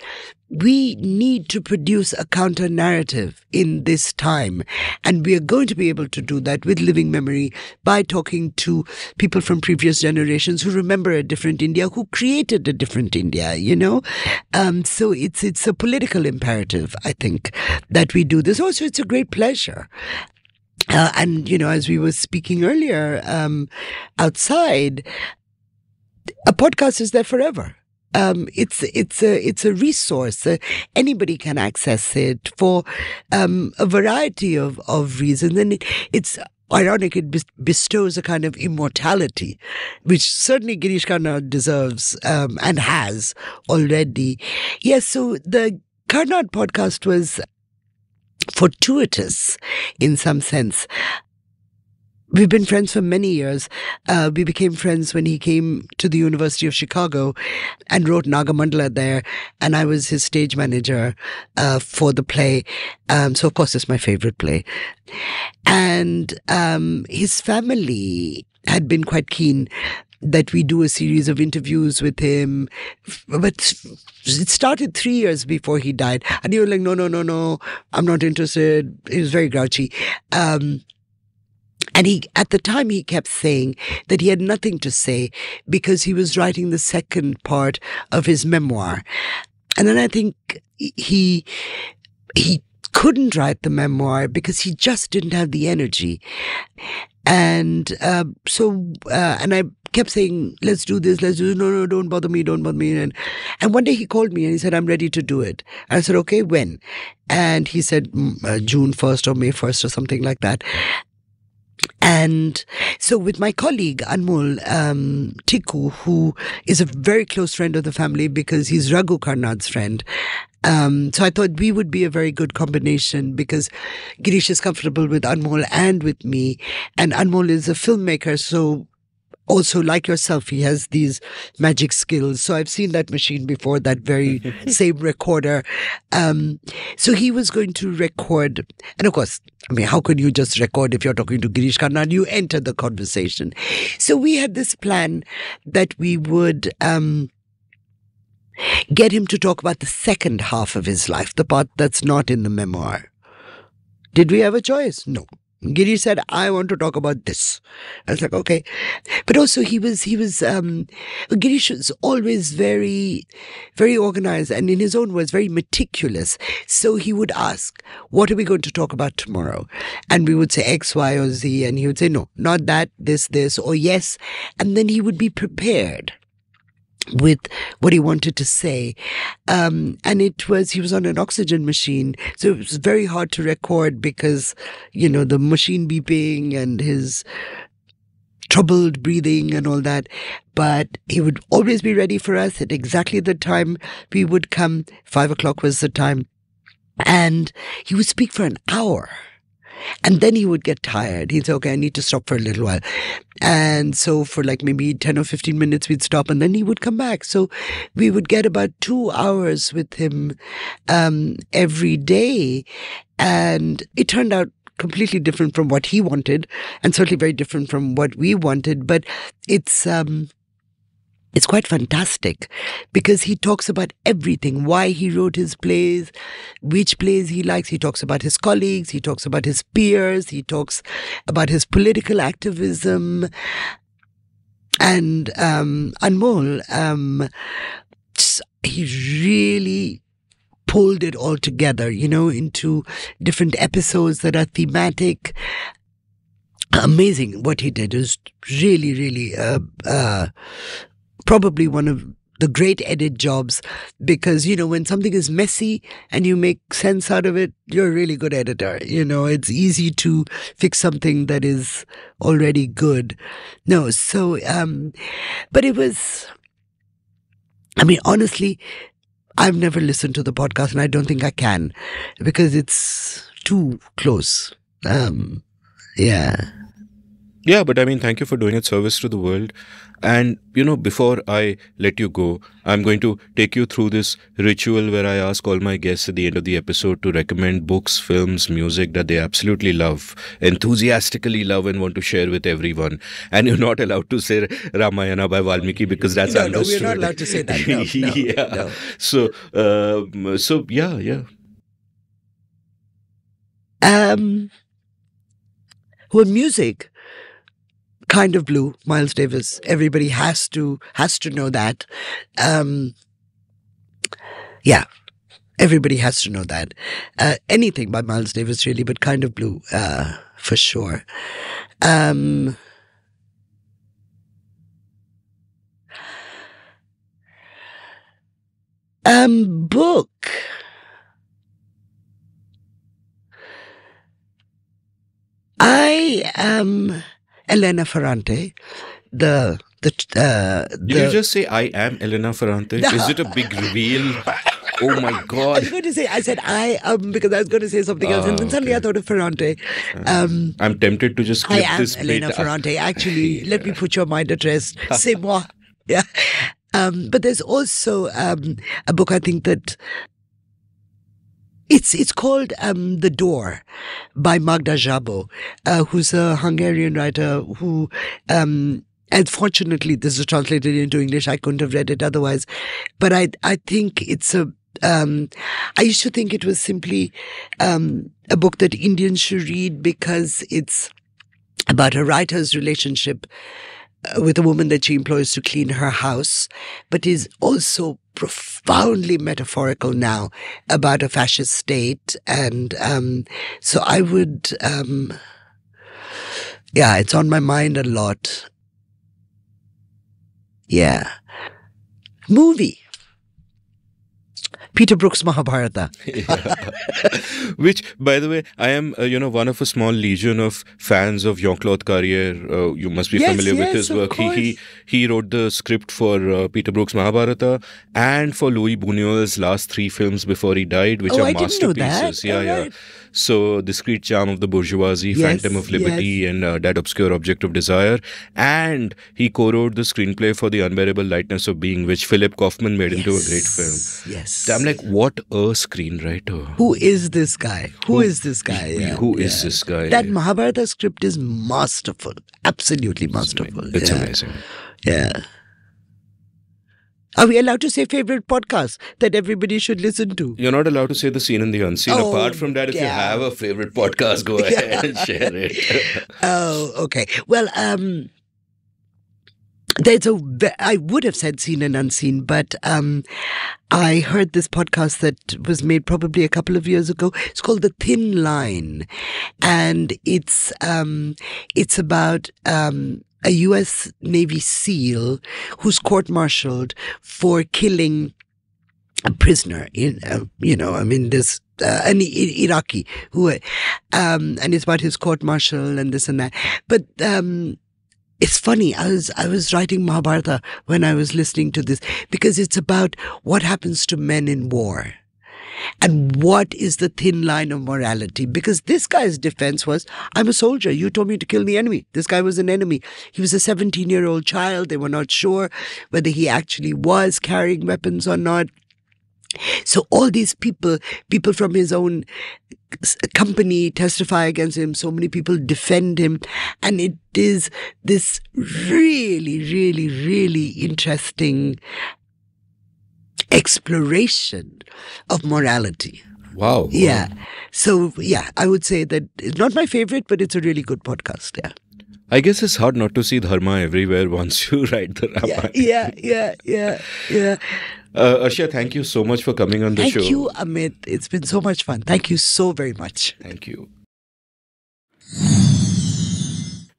C: we need to produce a counter narrative in this time. And we are going to be able to do that with living memory by talking to people from previous generations who remember a different India, who created a different India, So it's a political imperative, I think, that we do this. Also, it's a great pleasure. And, as we were speaking earlier, outside, a podcast is there forever. It's a resource. Anybody can access it for a variety of reasons, and it's ironic. It bestows a kind of immortality, which certainly Girish Karnad deserves and has already. Yes, so the Karnad podcast was fortuitous in some sense. We've been friends for many years. We became friends when he came to the University of Chicago and wrote Nagamandala there. And I was his stage manager for the play. So, of course, it's my favorite play. And his family had been quite keen that we do a series of interviews with him. But it started 3 years before he died. And he was like, no, I'm not interested. He was very grouchy. And at the time, he kept saying that he had nothing to say because he was writing the second part of his memoir. And then I think he couldn't write the memoir because he just didn't have the energy. And and I kept saying, let's do this, let's do this. No, don't bother me, don't bother me. And one day he called me and he said, I'm ready to do it. And I said, okay, when? And he said, June 1st or May 1st or something like that. And so with my colleague, Anmol Tikku, who is a very close friend of the family because he's Raghu Karnad's friend, so I thought we would be a very good combination because Girish is comfortable with Anmol and with me. And Anmol is a filmmaker, so also, like yourself, he has these magic skills. So I've seen that machine before, that very same recorder. So he was going to record. And of course, I mean, how can you just record if you're talking to Girish Karnad? You enter the conversation. So we had this plan that we would get him to talk about the second half of his life, the part that's not in the memoir. Did we have a choice? No. Giri said, I want to talk about this. I was like, okay. But also Girish was always very, very organized and in his own words, very meticulous. So he would ask, what are we going to talk about tomorrow? And we would say X, Y, or Z. And he would say, no, not that, this, or yes. And then he would be prepared with what he wanted to say. And he was on an oxygen machine. So it was very hard to record because, the machine beeping and his troubled breathing and all that. But he would always be ready for us at exactly the time we would come. 5 o'clock was the time. And he would speak for an hour. And then he would get tired. He'd say, okay, I need to stop for a little while. And so for like maybe 10 or 15 minutes, we'd stop and then he would come back. So we would get about 2 hours with him every day. And it turned out completely different from what he wanted and certainly very different from what we wanted. But it's quite fantastic because he talks about everything, why he wrote his plays, which plays he likes. He talks about his colleagues. He talks about his peers. He talks about his political activism. And Anmol, he really pulled it all together, into different episodes that are thematic. Amazing what he did. It was really, really probably one of the great edit jobs because, when something is messy and you make sense out of it, you're a really good editor. It's easy to fix something that is already good. No, so, but it was, honestly, I've never listened to the podcast and I don't think I can because it's too close. Yeah.
A: Yeah, but thank you for doing it service to the world. And, before I let you go, I'm going to take you through this ritual where I ask all my guests at the end of the episode to recommend books, films, music that they absolutely love, enthusiastically love and want to share with everyone. And you're not allowed to say Ramayana by Valmiki because that's understood.
C: No, we're not allowed to say that. No,
A: yeah.
C: No.
A: So, yeah.
C: Well, music. Kind of Blue, Miles Davis. Everybody has to know that. Yeah, everybody has to know that. Anything by Miles Davis, really, but Kind of Blue, for sure. Book. I am Elena Ferrante,
A: Did you just say I am Elena Ferrante?
C: No.
A: Is it a big reveal? Oh my God.
C: I was going to say, I said I am because I was going to say something else and then suddenly I thought of Ferrante.
A: I'm tempted to just clip this bit.
C: I am Elena Ferrante. Actually, let me put your mind at rest. C'est moi. Yeah. But there's also a book I think that It's called The Door by Magda Szabo, who's a Hungarian writer who, and fortunately this is translated into English. I couldn't have read it otherwise. But I think it's I used to think it was simply a book that Indians should read because it's about a writer's relationship with a woman that she employs to clean her house, but is also profoundly metaphorical now about a fascist state. And so I would, it's on my mind a lot. Yeah. Movie. Peter Brook's Mahabharata.
A: Which, by the way, I am, one of a small legion of fans of Jean-Claude Carrier. You must be familiar with his work. He wrote the script for Peter Brook's Mahabharata and for Louis Buñuel's last 3 films before he died, which are masterpieces.
C: Right.
A: So, Discreet Charm of the Bourgeoisie, Phantom of Liberty, and That Obscure Object of Desire. And he co-wrote the screenplay for The Unbearable Lightness of Being, which Philip Kaufman made into a great film.
C: Yes.
A: So I'm like, what a screenwriter.
C: Who is this guy? Who is this guy?
A: Who is this guy?
C: That Mahabharata script is masterful. Absolutely masterful.
A: It's amazing.
C: Yeah. Are we allowed to say favorite podcast that everybody should listen to?
A: You're not allowed to say the seen and the unseen. Apart from that, if you have a favorite podcast, go ahead and share it.
C: Okay. Well, I would have said seen and unseen, but I heard this podcast that was made probably a couple of years ago. It's called The Thin Line, and it's about a U.S. Navy SEAL who's court-martialed for killing a prisoner in, this an Iraqi who, and it's about his court-martial and this and that. But it's funny. I was writing Mahabharata when I was listening to this, because it's about what happens to men in war. And what is the thin line of morality? Because this guy's defense was, I'm a soldier. You told me to kill the enemy. This guy was an enemy. He was a 17-year-old child. They were not sure whether he actually was carrying weapons or not. So all these people from his own company testify against him. So many people defend him. And it is this really, really, really interesting exploration of morality.
A: Wow.
C: Yeah. So, I would say that it's not my favorite, but it's a really good podcast. Yeah.
A: I guess it's hard not to see Dharma everywhere once you write the Ramayana.
C: Yeah.
A: Arshia, thank you so much for coming on the show.
C: Thank you, Amit. It's been so much fun. Thank you so very much.
A: Thank you.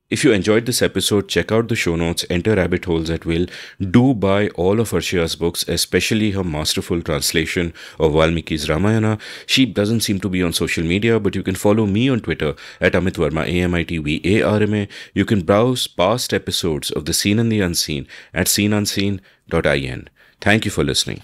A: If you enjoyed this episode, check out the show notes, enter rabbit holes at will. Do buy all of Arshia's books, especially her masterful translation of Valmiki's Ramayana. She doesn't seem to be on social media, but you can follow me on Twitter at Amit Varma, AmitVarma. You can browse past episodes of The Seen and the Unseen at seenunseen.in. Thank you for listening.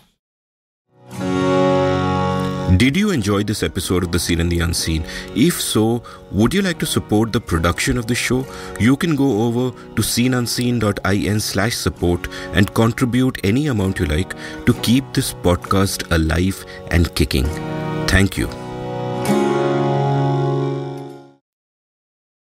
A: Did you enjoy this episode of The Seen and the Unseen? If so, would you like to support the production of the show? You can go over to seenunseen.in/support and contribute any amount you like to keep this podcast alive and kicking. Thank you.